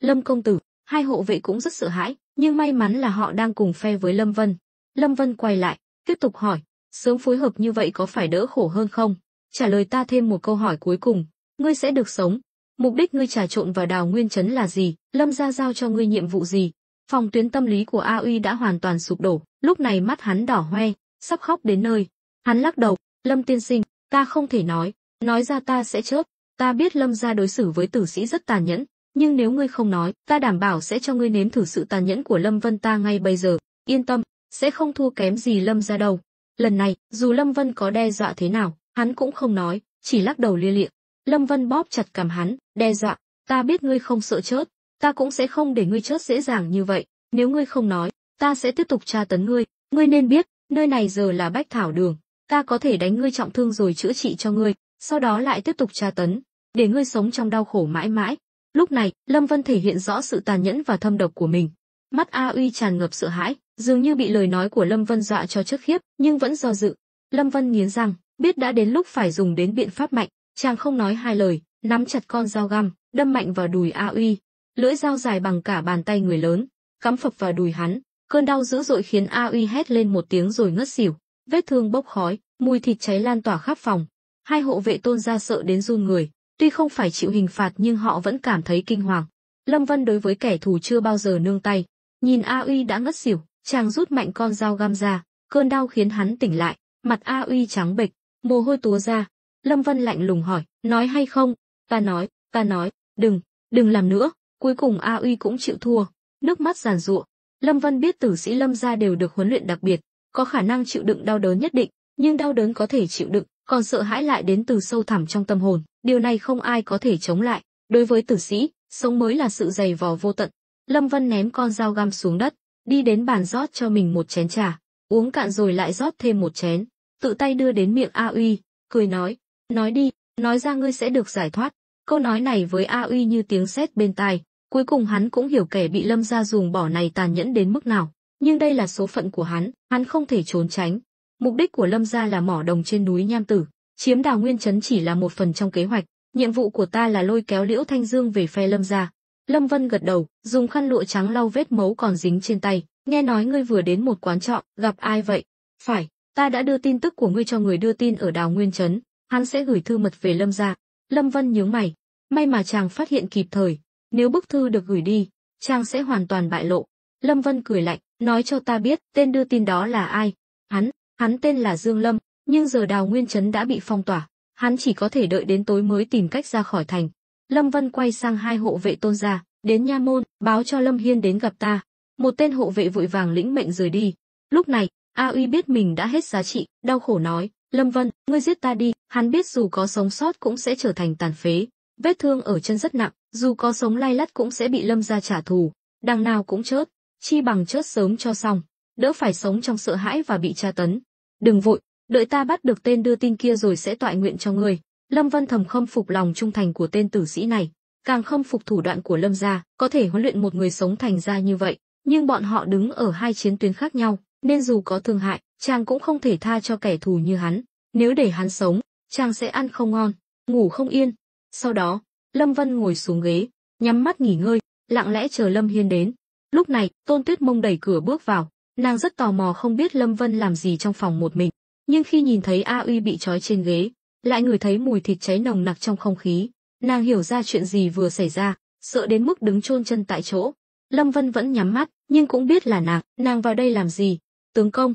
Lâm công tử. Hai hộ vệ cũng rất sợ hãi, nhưng may mắn là họ đang cùng phe với Lâm Vân. Lâm Vân quay lại, tiếp tục hỏi, sớm phối hợp như vậy có phải đỡ khổ hơn không? Trả lời ta thêm một câu hỏi cuối cùng, ngươi sẽ được sống. Mục đích ngươi trà trộn vào Đào Nguyên Trấn là gì? Lâm gia giao cho ngươi nhiệm vụ gì? Phòng tuyến tâm lý của A Uy đã hoàn toàn sụp đổ, lúc này mắt hắn đỏ hoe, sắp khóc đến nơi. Hắn lắc đầu, Lâm tiên sinh, ta không thể nói ra ta sẽ chết. Ta biết Lâm gia đối xử với tử sĩ rất tàn nhẫn, nhưng nếu ngươi không nói, ta đảm bảo sẽ cho ngươi nếm thử sự tàn nhẫn của Lâm Vân ta ngay bây giờ. Yên tâm, sẽ không thua kém gì Lâm gia đâu. Lần này, dù Lâm Vân có đe dọa thế nào, hắn cũng không nói, chỉ lắc đầu lia lịa. Lâm Vân bóp chặt cằm hắn, đe dọa, ta biết ngươi không sợ chết, ta cũng sẽ không để ngươi chết dễ dàng như vậy, nếu ngươi không nói, ta sẽ tiếp tục tra tấn ngươi, ngươi nên biết, nơi này giờ là Bách Thảo Đường, ta có thể đánh ngươi trọng thương rồi chữa trị cho ngươi, sau đó lại tiếp tục tra tấn, để ngươi sống trong đau khổ mãi mãi. Lúc này, Lâm Vân thể hiện rõ sự tàn nhẫn và thâm độc của mình. Mắt A Uy tràn ngập sợ hãi, dường như bị lời nói của Lâm Vân dọa cho chết khiếp, nhưng vẫn do dự. Lâm Vân nghiến răng, biết đã đến lúc phải dùng đến biện pháp mạnh, chàng không nói hai lời, nắm chặt con dao găm, đâm mạnh vào đùi A Uy. Lưỡi dao dài bằng cả bàn tay người lớn, cắm phập vào đùi hắn. Cơn đau dữ dội khiến A Uy hét lên một tiếng rồi ngất xỉu. Vết thương bốc khói, mùi thịt cháy lan tỏa khắp phòng. Hai hộ vệ Tôn gia sợ đến run người. Tuy không phải chịu hình phạt nhưng họ vẫn cảm thấy kinh hoàng. Lâm Vân đối với kẻ thù chưa bao giờ nương tay. Nhìn A Uy đã ngất xỉu, chàng rút mạnh con dao găm ra, cơn đau khiến hắn tỉnh lại, mặt A Uy trắng bệch, mồ hôi túa ra. Lâm Vân lạnh lùng hỏi, nói hay không? Ta nói, đừng làm nữa. Cuối cùng A Uy cũng chịu thua, nước mắt giàn giụa. Lâm Vân biết tử sĩ Lâm gia đều được huấn luyện đặc biệt, có khả năng chịu đựng đau đớn nhất định, nhưng đau đớn có thể chịu đựng, còn sợ hãi lại đến từ sâu thẳm trong tâm hồn, điều này không ai có thể chống lại. Đối với tử sĩ, sống mới là sự dày vò vô tận. Lâm Vân ném con dao găm xuống đất, đi đến bàn rót cho mình một chén trà, uống cạn rồi lại rót thêm một chén, tự tay đưa đến miệng A Uy, cười nói đi, nói ra ngươi sẽ được giải thoát. Câu nói này với A Uy như tiếng sét bên tai, cuối cùng hắn cũng hiểu kẻ bị Lâm gia ruồng bỏ này tàn nhẫn đến mức nào, nhưng đây là số phận của hắn không thể trốn tránh. Mục đích của Lâm gia là mỏ đồng trên núi Nham Tử, chiếm Đào Nguyên Trấn chỉ là một phần trong kế hoạch, nhiệm vụ của ta là lôi kéo Liễu Thanh Dương về phe Lâm gia. Lâm Vân gật đầu, dùng khăn lụa trắng lau vết máu còn dính trên tay, nghe nói ngươi vừa đến một quán trọ, gặp ai vậy? Phải, ta đã đưa tin tức của ngươi cho người đưa tin ở Đào Nguyên Trấn, hắn sẽ gửi thư mật về Lâm gia. Lâm Vân nhướng mày, may mà chàng phát hiện kịp thời, nếu bức thư được gửi đi, chàng sẽ hoàn toàn bại lộ. Lâm Vân cười lạnh, nói cho ta biết, tên đưa tin đó là ai? Hắn tên là Dương Lâm, nhưng giờ Đào Nguyên Trấn đã bị phong tỏa, hắn chỉ có thể đợi đến tối mới tìm cách ra khỏi thành. Lâm Vân quay sang hai hộ vệ Tôn gia, đến nha môn, báo cho Lâm Hiên đến gặp ta. Một tên hộ vệ vội vàng lĩnh mệnh rời đi. Lúc này, A Uy biết mình đã hết giá trị, đau khổ nói, Lâm Vân, ngươi giết ta đi. Hắn biết dù có sống sót cũng sẽ trở thành tàn phế, vết thương ở chân rất nặng, dù có sống lay lắt cũng sẽ bị Lâm gia trả thù, đằng nào cũng chết, chi bằng chết sớm cho xong, đỡ phải sống trong sợ hãi và bị tra tấn. Đừng vội, đợi ta bắt được tên đưa tin kia rồi sẽ toại nguyện cho ngươi. Lâm Vân thầm khâm phục lòng trung thành của tên tử sĩ này, càng khâm phục thủ đoạn của Lâm gia, có thể huấn luyện một người sống thành ra như vậy, nhưng bọn họ đứng ở hai chiến tuyến khác nhau, nên dù có thương hại, chàng cũng không thể tha cho kẻ thù như hắn. Nếu để hắn sống, chàng sẽ ăn không ngon, ngủ không yên. Sau đó, Lâm Vân ngồi xuống ghế, nhắm mắt nghỉ ngơi, lặng lẽ chờ Lâm Hiên đến. Lúc này, Tôn Tuyết Mông đẩy cửa bước vào, nàng rất tò mò không biết Lâm Vân làm gì trong phòng một mình. Nhưng khi nhìn thấy A Uy bị trói trên ghế, lại ngửi thấy mùi thịt cháy nồng nặc trong không khí, nàng hiểu ra chuyện gì vừa xảy ra, sợ đến mức đứng chôn chân tại chỗ. Lâm Vân vẫn nhắm mắt, nhưng cũng biết là nàng vào đây làm gì. Tướng công,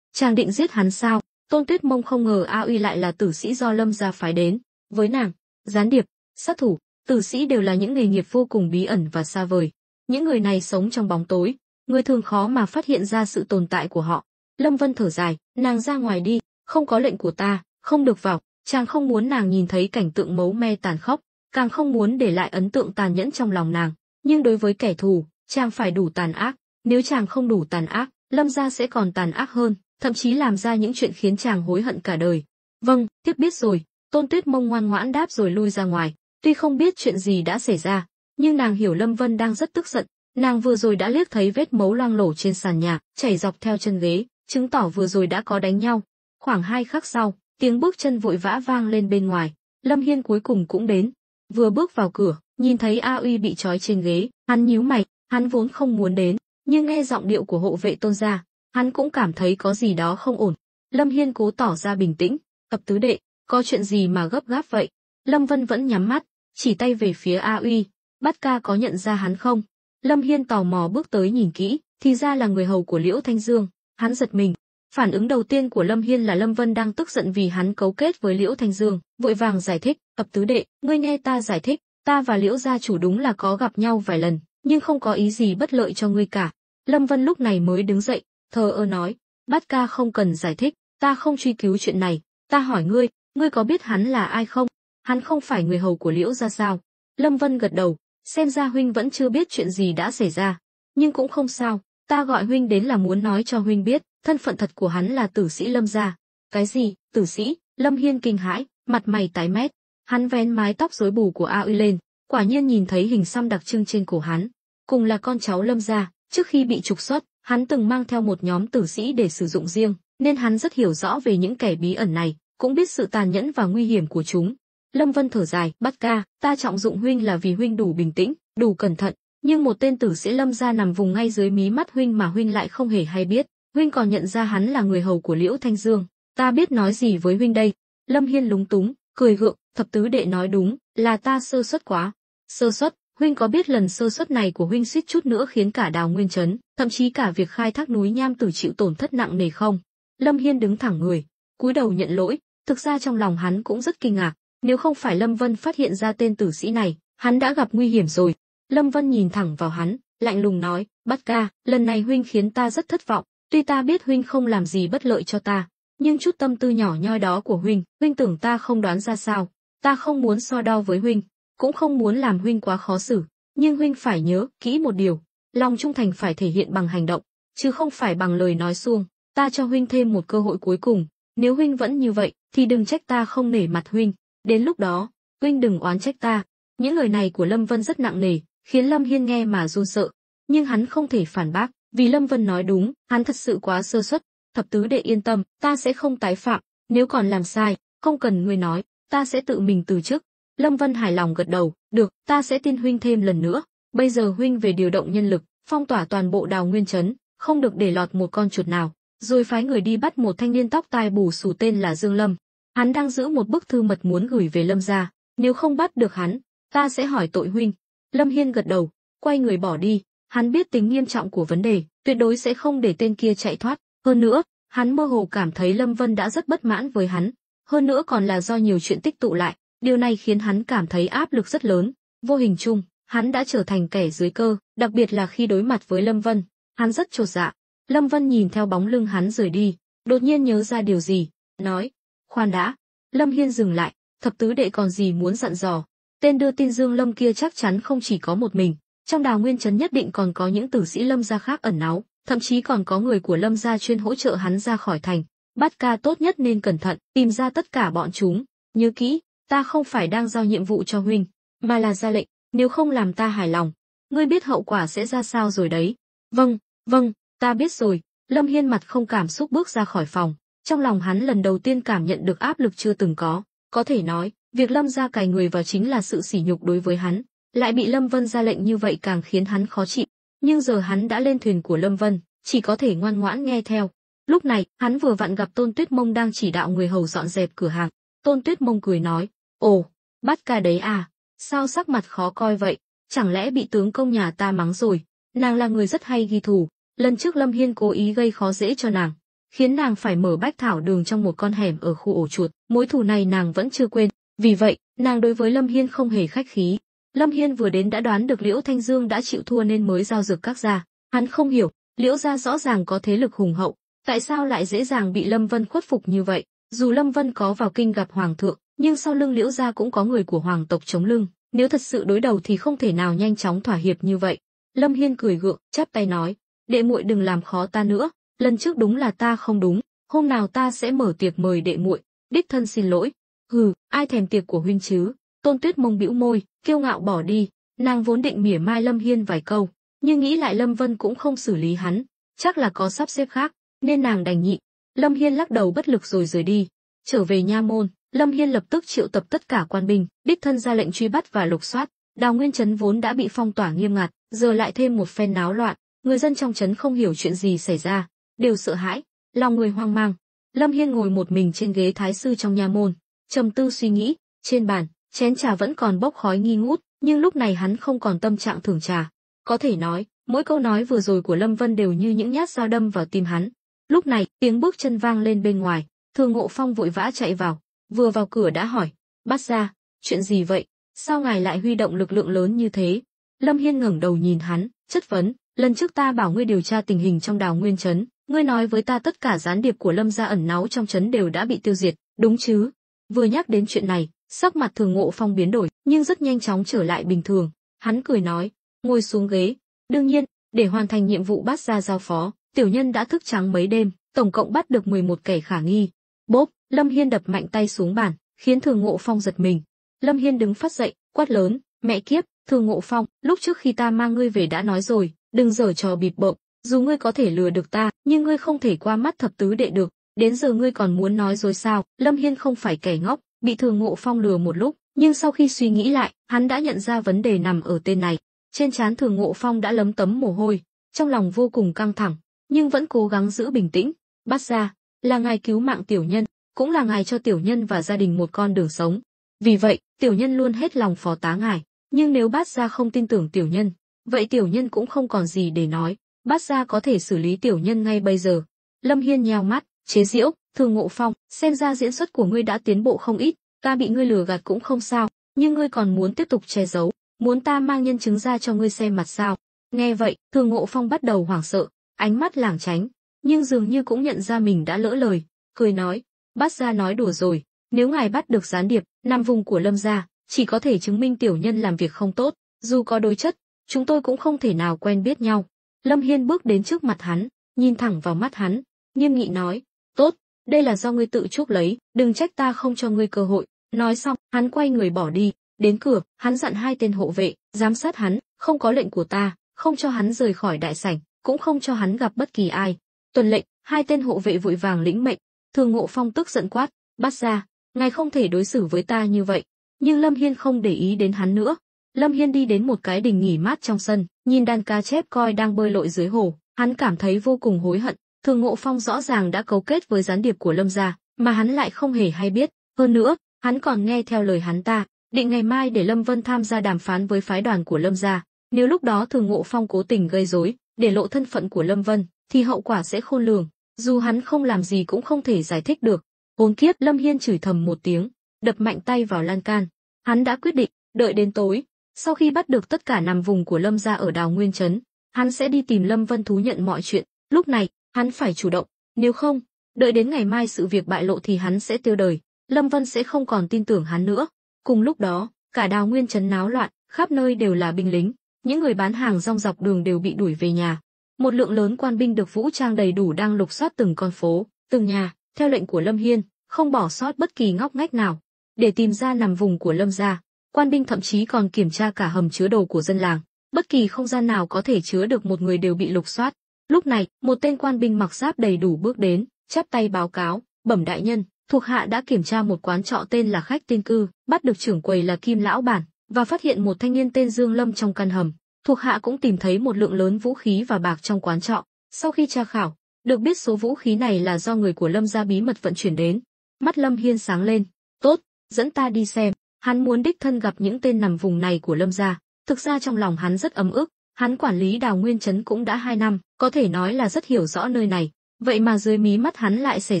chàng định giết hắn sao? Tôn Tuyết Mông không ngờ A Uy lại là tử sĩ do Lâm gia phái đến. Với nàng, gián điệp, sát thủ, tử sĩ đều là những nghề nghiệp vô cùng bí ẩn và xa vời. Những người này sống trong bóng tối, người thường khó mà phát hiện ra sự tồn tại của họ. Lâm Vân thở dài, nàng ra ngoài đi, không có lệnh của ta, không được vào. Chàng không muốn nàng nhìn thấy cảnh tượng máu me tàn khốc, càng không muốn để lại ấn tượng tàn nhẫn trong lòng nàng. Nhưng đối với kẻ thù, chàng phải đủ tàn ác. Nếu chàng không đủ tàn ác, Lâm gia sẽ còn tàn ác hơn, thậm chí làm ra những chuyện khiến chàng hối hận cả đời. Vâng, tiếp biết rồi. Tôn Tuyết Mông ngoan ngoãn đáp rồi lui ra ngoài. Tuy không biết chuyện gì đã xảy ra, nhưng nàng hiểu Lâm Vân đang rất tức giận. Nàng vừa rồi đã liếc thấy vết máu loang lổ trên sàn nhà, chảy dọc theo chân ghế, chứng tỏ vừa rồi đã có đánh nhau. Khoảng 2 khắc sau, tiếng bước chân vội vã vang lên bên ngoài. Lâm Hiên cuối cùng cũng đến. Vừa bước vào cửa, nhìn thấy A Uy bị trói trên ghế, hắn nhíu mày. Hắn vốn không muốn đến, nhưng nghe giọng điệu của hộ vệ Tôn gia, hắn cũng cảm thấy có gì đó không ổn. Lâm Hiên cố tỏ ra bình tĩnh, "Thập tứ đệ, có chuyện gì mà gấp gáp vậy?" Lâm Vân vẫn nhắm mắt, chỉ tay về phía A Uy, "Bát ca có nhận ra hắn không?" Lâm Hiên tò mò bước tới nhìn kỹ, thì ra là người hầu của Liễu Thanh Dương. Hắn giật mình. Phản ứng đầu tiên của Lâm Hiên là Lâm Vân đang tức giận vì hắn cấu kết với Liễu Thanh Dương, vội vàng giải thích, "Thập tứ đệ, ngươi nghe ta giải thích, ta và Liễu gia chủ đúng là có gặp nhau vài lần, nhưng không có ý gì bất lợi cho ngươi cả." Lâm Vân lúc này mới đứng dậy, thờ ơ nói, "Bát ca không cần giải thích, ta không truy cứu chuyện này, ta hỏi ngươi, ngươi có biết hắn là ai không? Hắn không phải người hầu của Liễu gia sao?" Lâm Vân gật đầu, xem ra huynh vẫn chưa biết chuyện gì đã xảy ra, nhưng cũng không sao, ta gọi huynh đến là muốn nói cho huynh biết, thân phận thật của hắn là tử sĩ Lâm gia. Cái gì? Tử sĩ? Lâm Hiên kinh hãi, mặt mày tái mét, hắn vén mái tóc rối bù của A Uy lên, quả nhiên nhìn thấy hình xăm đặc trưng trên cổ hắn, cùng là con cháu Lâm gia. Trước khi bị trục xuất, hắn từng mang theo một nhóm tử sĩ để sử dụng riêng, nên hắn rất hiểu rõ về những kẻ bí ẩn này, cũng biết sự tàn nhẫn và nguy hiểm của chúng. Lâm Vân thở dài, "Bát ca, ta trọng dụng huynh là vì huynh đủ bình tĩnh, đủ cẩn thận, nhưng một tên tử sĩ Lâm gia nằm vùng ngay dưới mí mắt huynh mà huynh lại không hề hay biết, huynh còn nhận ra hắn là người hầu của Liễu Thanh Dương, ta biết nói gì với huynh đây?" Lâm Hiên lúng túng, cười gượng, "Thập tứ đệ nói đúng, là ta sơ suất quá." "Sơ suất? Huynh có biết lần sơ suất này của huynh suýt chút nữa khiến cả Đào Nguyên trấn, thậm chí cả việc khai thác núi Nham Tử chịu tổn thất nặng nề không?" Lâm Hiên đứng thẳng người, cúi đầu nhận lỗi, thực ra trong lòng hắn cũng rất kinh ngạc, nếu không phải Lâm Vân phát hiện ra tên tử sĩ này, hắn đã gặp nguy hiểm rồi. Lâm Vân nhìn thẳng vào hắn, lạnh lùng nói, "Bát ca, lần này huynh khiến ta rất thất vọng, tuy ta biết huynh không làm gì bất lợi cho ta, nhưng chút tâm tư nhỏ nhoi đó của huynh tưởng ta không đoán ra sao? Ta không muốn so đo với huynh, cũng không muốn làm huynh quá khó xử, nhưng huynh phải nhớ kỹ một điều, lòng trung thành phải thể hiện bằng hành động, chứ không phải bằng lời nói suông. Ta cho huynh thêm một cơ hội cuối cùng, nếu huynh vẫn như vậy, thì đừng trách ta không nể mặt huynh, đến lúc đó, huynh đừng oán trách ta." Những lời này của Lâm Vân rất nặng nề, khiến Lâm Hiên nghe mà run sợ, nhưng hắn không thể phản bác, vì Lâm Vân nói đúng, hắn thật sự quá sơ suất. "Thập tứ đệ yên tâm, ta sẽ không tái phạm, nếu còn làm sai, không cần ngươi nói, ta sẽ tự mình từ chức." Lâm Vân hài lòng gật đầu, "Được, ta sẽ tin huynh thêm lần nữa. Bây giờ huynh về điều động nhân lực, phong tỏa toàn bộ Đào Nguyên trấn, không được để lọt một con chuột nào, rồi phái người đi bắt một thanh niên tóc tai bù xù tên là Dương Lâm. Hắn đang giữ một bức thư mật muốn gửi về Lâm gia, nếu không bắt được hắn, ta sẽ hỏi tội huynh." Lâm Hiên gật đầu, quay người bỏ đi, hắn biết tính nghiêm trọng của vấn đề, tuyệt đối sẽ không để tên kia chạy thoát, hơn nữa, hắn mơ hồ cảm thấy Lâm Vân đã rất bất mãn với hắn, hơn nữa còn là do nhiều chuyện tích tụ lại, điều này khiến hắn cảm thấy áp lực rất lớn, vô hình chung, hắn đã trở thành kẻ dưới cơ, đặc biệt là khi đối mặt với Lâm Vân, hắn rất chột dạ. Lâm Vân nhìn theo bóng lưng hắn rời đi, đột nhiên nhớ ra điều gì, nói, "Khoan đã." Lâm Hiên dừng lại, "Thập tứ đệ còn gì muốn dặn dò?" Tên đưa tin Dương Lâm kia chắc chắn không chỉ có một mình, trong Đào Nguyên trấn nhất định còn có những tử sĩ Lâm gia khác ẩn náu, thậm chí còn có người của Lâm gia chuyên hỗ trợ hắn ra khỏi thành. Bát ca tốt nhất nên cẩn thận, tìm ra tất cả bọn chúng. Nhớ kỹ, ta không phải đang giao nhiệm vụ cho huynh, mà là ra lệnh, nếu không làm ta hài lòng, ngươi biết hậu quả sẽ ra sao rồi đấy. "Vâng, vâng, ta biết rồi." Lâm Hiên mặt không cảm xúc bước ra khỏi phòng. Trong lòng hắn lần đầu tiên cảm nhận được áp lực chưa từng có thể nói, việc Lâm gia cài người vào chính là sự sỉ nhục đối với hắn, lại bị Lâm Vân ra lệnh như vậy càng khiến hắn khó chịu, nhưng giờ hắn đã lên thuyền của Lâm Vân, chỉ có thể ngoan ngoãn nghe theo. Lúc này, hắn vừa vặn gặp Tôn Tuyết Mông đang chỉ đạo người hầu dọn dẹp cửa hàng. Tôn Tuyết Mông cười nói, "Ồ, Bát ca đấy à, sao sắc mặt khó coi vậy, chẳng lẽ bị tướng công nhà ta mắng rồi?" Nàng là người rất hay ghi thù, lần trước Lâm Hiên cố ý gây khó dễ cho nàng, khiến nàng phải mở bách thảo đường trong một con hẻm ở khu ổ chuột, mối thù này nàng vẫn chưa quên, vì vậy, nàng đối với Lâm Hiên không hề khách khí. Lâm Hiên vừa đến đã đoán được Liễu Thanh Dương đã chịu thua nên mới giao dược các gia, hắn không hiểu, Liễu gia rõ ràng có thế lực hùng hậu, tại sao lại dễ dàng bị Lâm Vân khuất phục như vậy? Dù Lâm Vân có vào kinh gặp hoàng thượng, nhưng sau lưng Liễu gia cũng có người của hoàng tộc chống lưng, nếu thật sự đối đầu thì không thể nào nhanh chóng thỏa hiệp như vậy. Lâm Hiên cười gượng, chắp tay nói, đệ muội đừng làm khó ta nữa, lần trước đúng là ta không đúng, hôm nào ta sẽ mở tiệc mời đệ muội, đích thân xin lỗi. Hừ, ai thèm tiệc của huynh chứ? Tôn Tuyết Mông bĩu môi, kiêu ngạo bỏ đi. Nàng vốn định mỉa mai Lâm Hiên vài câu, nhưng nghĩ lại Lâm Vân cũng không xử lý hắn, chắc là có sắp xếp khác, nên nàng đành nhịn. Lâm Hiên lắc đầu bất lực rồi rời đi. Trở về nha môn, Lâm Hiên lập tức triệu tập tất cả quan binh, đích thân ra lệnh truy bắt và lục soát. Đào Nguyên trấn vốn đã bị phong tỏa nghiêm ngặt, giờ lại thêm một phen náo loạn, người dân trong trấn không hiểu chuyện gì xảy ra, đều sợ hãi, lòng người hoang mang. Lâm Hiên ngồi một mình trên ghế thái sư trong nha môn, trầm tư suy nghĩ. Trên bàn, chén trà vẫn còn bốc khói nghi ngút, nhưng lúc này hắn không còn tâm trạng thưởng trà. Có thể nói, mỗi câu nói vừa rồi của Lâm Vân đều như những nhát dao đâm vào tim hắn. Lúc này, tiếng bước chân vang lên bên ngoài, Thường Ngộ Phong vội vã chạy vào, vừa vào cửa đã hỏi, "Bát gia, chuyện gì vậy? Sao ngài lại huy động lực lượng lớn như thế?" Lâm Hiên ngẩng đầu nhìn hắn, chất vấn, "Lần trước ta bảo ngươi điều tra tình hình trong Đào Nguyên trấn, ngươi nói với ta tất cả gián điệp của Lâm gia ẩn náu trong trấn đều đã bị tiêu diệt, đúng chứ?" Vừa nhắc đến chuyện này, sắc mặt Thường Ngộ Phong biến đổi, nhưng rất nhanh chóng trở lại bình thường. Hắn cười nói, ngồi xuống ghế. "Đương nhiên, để hoàn thành nhiệm vụ Bát gia giao phó, tiểu nhân đã thức trắng mấy đêm, tổng cộng bắt được 11 kẻ khả nghi." Bốp, Lâm Hiên đập mạnh tay xuống bàn, khiến Thường Ngộ Phong giật mình. Lâm Hiên đứng phát dậy, quát lớn, "Mẹ kiếp, Thường Ngộ Phong, lúc trước khi ta mang ngươi về đã nói rồi, đừng giở trò bịp bợm, dù ngươi có thể lừa được ta, nhưng ngươi không thể qua mắt thập tứ đệ được, đến giờ ngươi còn muốn nói dối sao?" Lâm Hiên không phải kẻ ngốc, bị Thường Ngộ Phong lừa một lúc, nhưng sau khi suy nghĩ lại, hắn đã nhận ra vấn đề nằm ở tên này. Trên trán Thường Ngộ Phong đã lấm tấm mồ hôi, trong lòng vô cùng căng thẳng, nhưng vẫn cố gắng giữ bình tĩnh. "Bát gia, là ngài cứu mạng tiểu nhân, cũng là ngài cho tiểu nhân và gia đình một con đường sống. Vì vậy, tiểu nhân luôn hết lòng phó tá ngài, nhưng nếu Bát gia không tin tưởng tiểu nhân, vậy tiểu nhân cũng không còn gì để nói, Bát gia có thể xử lý tiểu nhân ngay bây giờ." Lâm Hiên nheo mắt, chế giễu, "Thường Ngộ Phong, xem ra diễn xuất của ngươi đã tiến bộ không ít, ta bị ngươi lừa gạt cũng không sao, nhưng ngươi còn muốn tiếp tục che giấu, muốn ta mang nhân chứng ra cho ngươi xem mặt sao?" Nghe vậy, Thường Ngộ Phong bắt đầu hoảng sợ, ánh mắt lảng tránh, nhưng dường như cũng nhận ra mình đã lỡ lời, cười nói, "Bát gia nói đùa rồi, nếu ngài bắt được gián điệp, nằm vùng của Lâm gia, chỉ có thể chứng minh tiểu nhân làm việc không tốt, dù có đối chất, chúng tôi cũng không thể nào quen biết nhau." Lâm Hiên bước đến trước mặt hắn, nhìn thẳng vào mắt hắn, nghiêm nghị nói, "Tốt, đây là do ngươi tự chuốc lấy, đừng trách ta không cho ngươi cơ hội." Nói xong, hắn quay người bỏ đi, đến cửa, hắn dặn 2 tên hộ vệ, giám sát hắn, không có lệnh của ta, không cho hắn rời khỏi đại sảnh, cũng không cho hắn gặp bất kỳ ai. Tuân lệnh, 2 tên hộ vệ vội vàng lĩnh mệnh. Thường Ngộ Phong tức giận quát, "Bát gia, ngài không thể đối xử với ta như vậy." Nhưng Lâm Hiên không để ý đến hắn nữa. Lâm Hiên đi đến một cái đình nghỉ mát trong sân, nhìn đàn cá chép coi đang bơi lội dưới hồ, hắn cảm thấy vô cùng hối hận. Thường Ngộ Phong rõ ràng đã cấu kết với gián điệp của Lâm gia, mà hắn lại không hề hay biết. Hơn nữa, hắn còn nghe theo lời hắn ta, định ngày mai để Lâm Vân tham gia đàm phán với phái đoàn của Lâm gia. Nếu lúc đó Thường Ngộ Phong cố tình gây rối, để lộ thân phận của Lâm Vân, thì hậu quả sẽ khôn lường. Dù hắn không làm gì cũng không thể giải thích được. Khốn kiếp, Lâm Hiên chửi thầm một tiếng, đập mạnh tay vào lan can. Hắn đã quyết định, đợi đến tối, sau khi bắt được tất cả nằm vùng của Lâm gia ở Đào Nguyên trấn, hắn sẽ đi tìm Lâm Vân thú nhận mọi chuyện. Lúc này, hắn phải chủ động, nếu không, đợi đến ngày mai sự việc bại lộ thì hắn sẽ tiêu đời, Lâm Vân sẽ không còn tin tưởng hắn nữa. Cùng lúc đó, cả Đào Nguyên trấn náo loạn, khắp nơi đều là binh lính, những người bán hàng rong dọc đường đều bị đuổi về nhà. Một lượng lớn quan binh được vũ trang đầy đủ đang lục soát từng con phố, từng nhà, theo lệnh của Lâm Hiên, không bỏ sót bất kỳ ngóc ngách nào, để tìm ra nằm vùng của Lâm gia. Quan binh thậm chí còn kiểm tra cả hầm chứa đồ của dân làng, bất kỳ không gian nào có thể chứa được một người đều bị lục soát. Lúc này, một tên quan binh mặc giáp đầy đủ bước đến, chắp tay báo cáo, Bẩm đại nhân, thuộc hạ đã kiểm tra một quán trọ tên là Khách Tiên Cư, bắt được trưởng quầy là Kim lão bản và phát hiện một thanh niên tên Dương Lâm trong căn hầm. Thuộc hạ cũng tìm thấy một lượng lớn vũ khí và bạc trong quán trọ. Sau khi tra khảo, được biết số vũ khí này là do người của Lâm gia bí mật vận chuyển đến. Mắt Lâm Hiên sáng lên. Tốt, dẫn ta đi xem. Hắn muốn đích thân gặp những tên nằm vùng này của Lâm gia. Thực ra trong lòng hắn rất ấm ức. Hắn quản lý Đào Nguyên Trấn cũng đã 2 năm, có thể nói là rất hiểu rõ nơi này. Vậy mà dưới mí mắt hắn lại xảy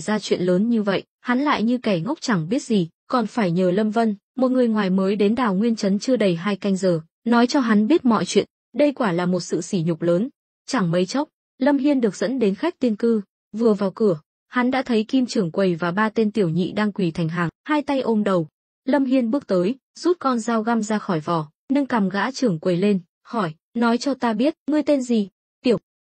ra chuyện lớn như vậy, hắn lại như kẻ ngốc chẳng biết gì, còn phải nhờ Lâm Vân, một người ngoài mới đến Đào Nguyên Trấn chưa đầy 2 canh giờ, nói cho hắn biết mọi chuyện. Đây quả là một sự sỉ nhục lớn. Chẳng mấy chốc, Lâm Hiên được dẫn đến Khách Tiên Cư. Vừa vào cửa, hắn đã thấy Kim trưởng quầy và 3 tên tiểu nhị đang quỳ thành hàng, hai tay ôm đầu. Lâm Hiên bước tới, rút con dao găm ra khỏi vỏ, nâng cằm gã trưởng quầy lên, hỏi, nói cho ta biết, ngươi tên gì?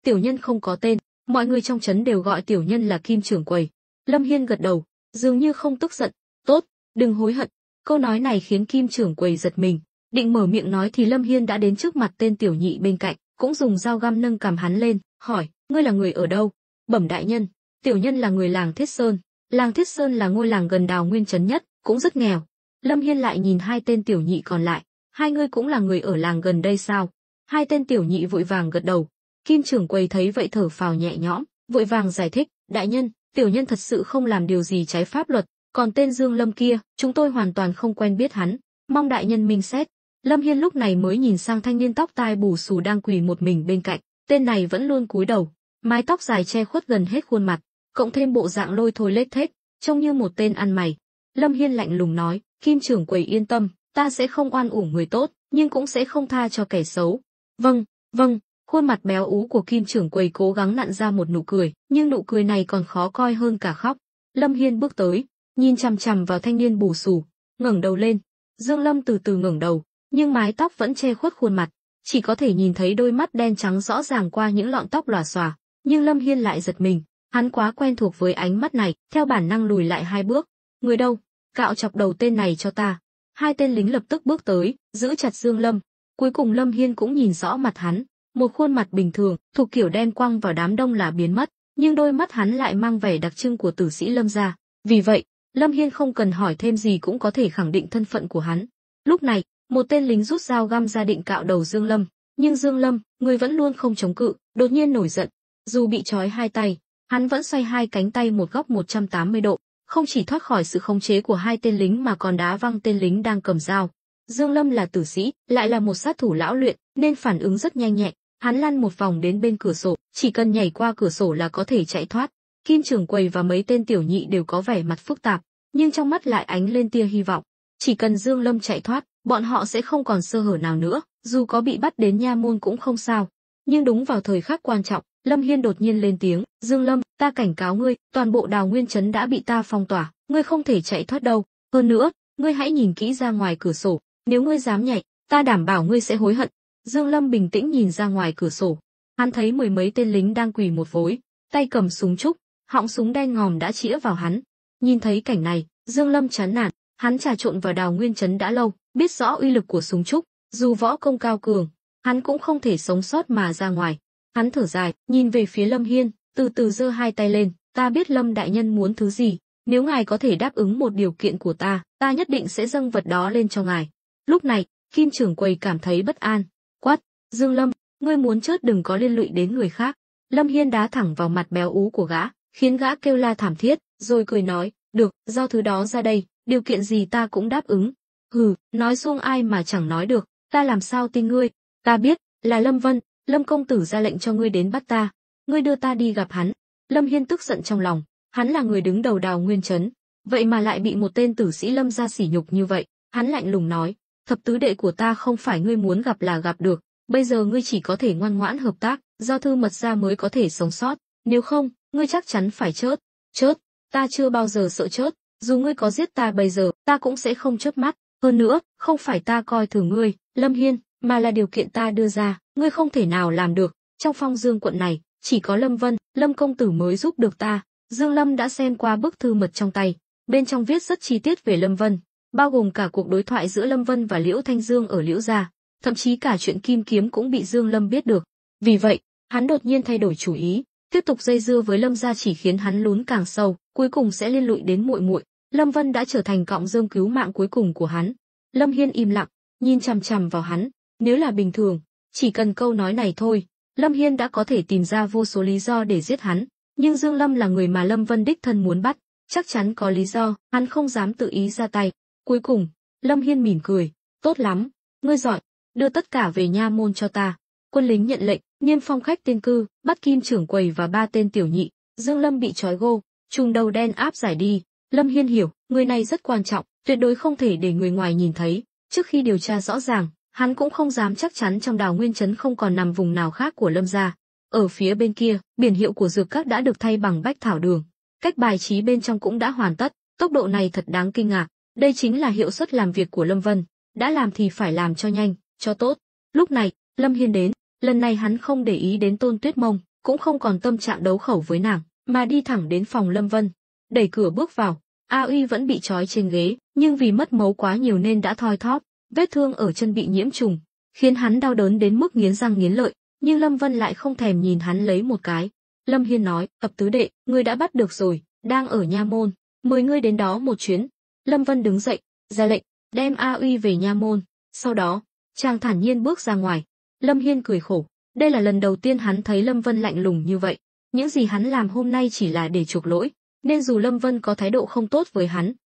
Tiểu nhân không có tên, mọi người trong trấn đều gọi tiểu nhân là Kim trưởng quầy. Lâm Hiên gật đầu, dường như không tức giận. Tốt, đừng hối hận. Câu nói này khiến Kim trưởng quầy giật mình, định mở miệng nói thì Lâm Hiên đã đến trước mặt tên tiểu nhị bên cạnh, cũng dùng dao găm nâng cằm hắn lên, hỏi, ngươi là người ở đâu? Bẩm đại nhân, tiểu nhân là người làng Thiết Sơn. Làng Thiết Sơn là ngôi làng gần Đào Nguyên Trấn nhất, cũng rất nghèo. Lâm Hiên lại nhìn hai tên tiểu nhị còn lại, hai ngươi cũng là người ở làng gần đây sao? Hai tên tiểu nhị vội vàng gật đầu. Kim trưởng quầy thấy vậy thở phào nhẹ nhõm, vội vàng giải thích, đại nhân, tiểu nhân thật sự không làm điều gì trái pháp luật, còn tên Dương Lâm kia, chúng tôi hoàn toàn không quen biết hắn, mong đại nhân minh xét. Lâm Hiên lúc này mới nhìn sang thanh niên tóc tai bù xù đang quỳ một mình bên cạnh, tên này vẫn luôn cúi đầu, mái tóc dài che khuất gần hết khuôn mặt, cộng thêm bộ dạng lôi thôi lết thết, trông như một tên ăn mày. Lâm Hiên lạnh lùng nói, Kim trưởng quầy yên tâm, ta sẽ không oan uổng người tốt, nhưng cũng sẽ không tha cho kẻ xấu. Vâng, vâng. Khuôn mặt béo ú của Kim trưởng quầy cố gắng nặn ra một nụ cười, nhưng nụ cười này còn khó coi hơn cả khóc. Lâm Hiên bước tới, nhìn chằm chằm vào thanh niên bù xù, ngẩng đầu lên. Dương Lâm từ từ ngẩng đầu, nhưng mái tóc vẫn che khuất khuôn mặt, chỉ có thể nhìn thấy đôi mắt đen trắng rõ ràng qua những lọn tóc lòa xòa. Nhưng Lâm Hiên lại giật mình, hắn quá quen thuộc với ánh mắt này, theo bản năng lùi lại 2 bước. Người đâu? Cạo chọc đầu tên này cho ta. Hai tên lính lập tức bước tới, giữ chặt Dương Lâm. Cuối cùng Lâm Hiên cũng nhìn rõ mặt hắn. Một khuôn mặt bình thường, thuộc kiểu đen quăng vào đám đông là biến mất, nhưng đôi mắt hắn lại mang vẻ đặc trưng của tử sĩ Lâm gia. Vì vậy, Lâm Hiên không cần hỏi thêm gì cũng có thể khẳng định thân phận của hắn. Lúc này, một tên lính rút dao găm ra định cạo đầu Dương Lâm, nhưng Dương Lâm, người vẫn luôn không chống cự, đột nhiên nổi giận. Dù bị trói 2 tay, hắn vẫn xoay 2 cánh tay một góc 180 độ, không chỉ thoát khỏi sự khống chế của 2 tên lính mà còn đá văng tên lính đang cầm dao. Dương Lâm là tử sĩ, lại là một sát thủ lão luyện, nên phản ứng rất nhanh nhẹn. Hắn lăn một vòng đến bên cửa sổ, chỉ cần nhảy qua cửa sổ là có thể chạy thoát. Kim trưởng quầy và mấy tên tiểu nhị đều có vẻ mặt phức tạp, nhưng trong mắt lại ánh lên tia hy vọng. Chỉ cần Dương Lâm chạy thoát, bọn họ sẽ không còn sơ hở nào nữa, dù có bị bắt đến nha môn cũng không sao. Nhưng đúng vào thời khắc quan trọng, Lâm Hiên đột nhiên lên tiếng, Dương Lâm, ta cảnh cáo ngươi, toàn bộ Đào Nguyên Trấn đã bị ta phong tỏa, ngươi không thể chạy thoát đâu. Hơn nữa, ngươi hãy nhìn kỹ ra ngoài cửa sổ, nếu ngươi dám nhảy, ta đảm bảo ngươi sẽ hối hận. Dương Lâm bình tĩnh nhìn ra ngoài cửa sổ. Hắn thấy 10 mấy tên lính đang quỳ một vối, tay cầm súng trúc, họng súng đen ngòm đã chĩa vào hắn. Nhìn thấy cảnh này, Dương Lâm chán nản, hắn trà trộn vào Đào Nguyên Trấn đã lâu, biết rõ uy lực của súng trúc, dù võ công cao cường, hắn cũng không thể sống sót mà ra ngoài. Hắn thở dài, nhìn về phía Lâm Hiên, từ từ giơ 2 tay lên, ta biết Lâm đại nhân muốn thứ gì, nếu ngài có thể đáp ứng một điều kiện của ta, ta nhất định sẽ dâng vật đó lên cho ngài. Lúc này, Kim trưởng quầy cảm thấy bất an, quát, Dương Lâm, ngươi muốn chết đừng có liên lụy đến người khác. Lâm Hiên đá thẳng vào mặt béo ú của gã, khiến gã kêu la thảm thiết, rồi cười nói, được, giao thứ đó ra đây, điều kiện gì ta cũng đáp ứng. Hừ, nói xuông ai mà chẳng nói được, ta làm sao tin ngươi, ta biết, là Lâm Vân, Lâm công tử ra lệnh cho ngươi đến bắt ta, ngươi đưa ta đi gặp hắn. Lâm Hiên tức giận trong lòng, hắn là người đứng đầu Đào Nguyên Trấn, vậy mà lại bị một tên tử sĩ Lâm gia sỉ nhục như vậy. Hắn lạnh lùng nói, thập tứ đệ của ta không phải ngươi muốn gặp là gặp được, bây giờ ngươi chỉ có thể ngoan ngoãn hợp tác, giao thư mật ra mới có thể sống sót, nếu không, ngươi chắc chắn phải chết. Chết? Ta chưa bao giờ sợ chết, dù ngươi có giết ta bây giờ, ta cũng sẽ không chớp mắt, hơn nữa, không phải ta coi thường ngươi, Lâm Hiên, mà là điều kiện ta đưa ra, ngươi không thể nào làm được. Trong Phong Dương quận này, chỉ có Lâm Vân, Lâm công tử mới giúp được ta. Dương Lâm đã xem qua bức thư mật trong tay, bên trong viết rất chi tiết về Lâm Vân, bao gồm cả cuộc đối thoại giữa Lâm Vân và Liễu Thanh Dương ở Liễu gia, thậm chí cả chuyện kim kiếm cũng bị Dương Lâm biết được. Vì vậy, hắn đột nhiên thay đổi chủ ý, Tiếp tục dây dưa với Lâm gia chỉ khiến hắn lún càng sâu, cuối cùng sẽ liên lụy đến muội muội. Lâm Vân đã trở thành cọng rơm cứu mạng cuối cùng của hắn. Lâm Hiên im lặng, nhìn chằm chằm vào hắn. Nếu là bình thường, chỉ cần câu nói này thôi, Lâm Hiên đã có thể tìm ra vô số lý do để giết hắn. Nhưng Dương Lâm là người mà Lâm Vân đích thân muốn bắt, chắc chắn có lý do, hắn không dám tự ý ra tay. Cuối cùng, Lâm Hiên mỉm cười, tốt lắm, ngươi giỏi, đưa tất cả về nha môn cho ta. Quân lính nhận lệnh, niêm phong khách tiên cư, bắt Kim trưởng quầy và 3 tên tiểu nhị. Dương Lâm bị trói gô, trùm đầu đen áp giải đi. Lâm Hiên hiểu, người này rất quan trọng, tuyệt đối không thể để người ngoài nhìn thấy. Trước khi điều tra rõ ràng, hắn cũng không dám chắc chắn trong Đào Nguyên trấn không còn nằm vùng nào khác của Lâm gia. Ở phía bên kia, biển hiệu của dược các đã được thay bằng bách thảo đường. Cách bài trí bên trong cũng đã hoàn tất, tốc độ này thật đáng kinh ngạc. Đây chính là hiệu suất làm việc của Lâm Vân, đã làm thì phải làm cho nhanh, cho tốt. Lúc này, Lâm Hiên đến, lần này hắn không để ý đến Tôn Tuyết Mông, cũng không còn tâm trạng đấu khẩu với nàng, mà đi thẳng đến phòng Lâm Vân. Đẩy cửa bước vào, A Uy vẫn bị trói trên ghế, nhưng vì mất máu quá nhiều nên đã thoi thóp, vết thương ở chân bị nhiễm trùng, khiến hắn đau đớn đến mức nghiến răng nghiến lợi, nhưng Lâm Vân lại không thèm nhìn hắn lấy một cái. Lâm Hiên nói, Ập tứ đệ, ngươi đã bắt được rồi, đang ở nha môn, mời ngươi đến đó một chuyến. Lâm Vân đứng dậy, ra lệnh, đem A Uy về nha môn. Sau đó, chàng thản nhiên bước ra ngoài. Lâm Hiên cười khổ, đây là lần đầu tiên hắn thấy Lâm Vân lạnh lùng như vậy. Những gì hắn làm hôm nay chỉ là để chuộc lỗi, nên dù Lâm Vân có thái độ không tốt với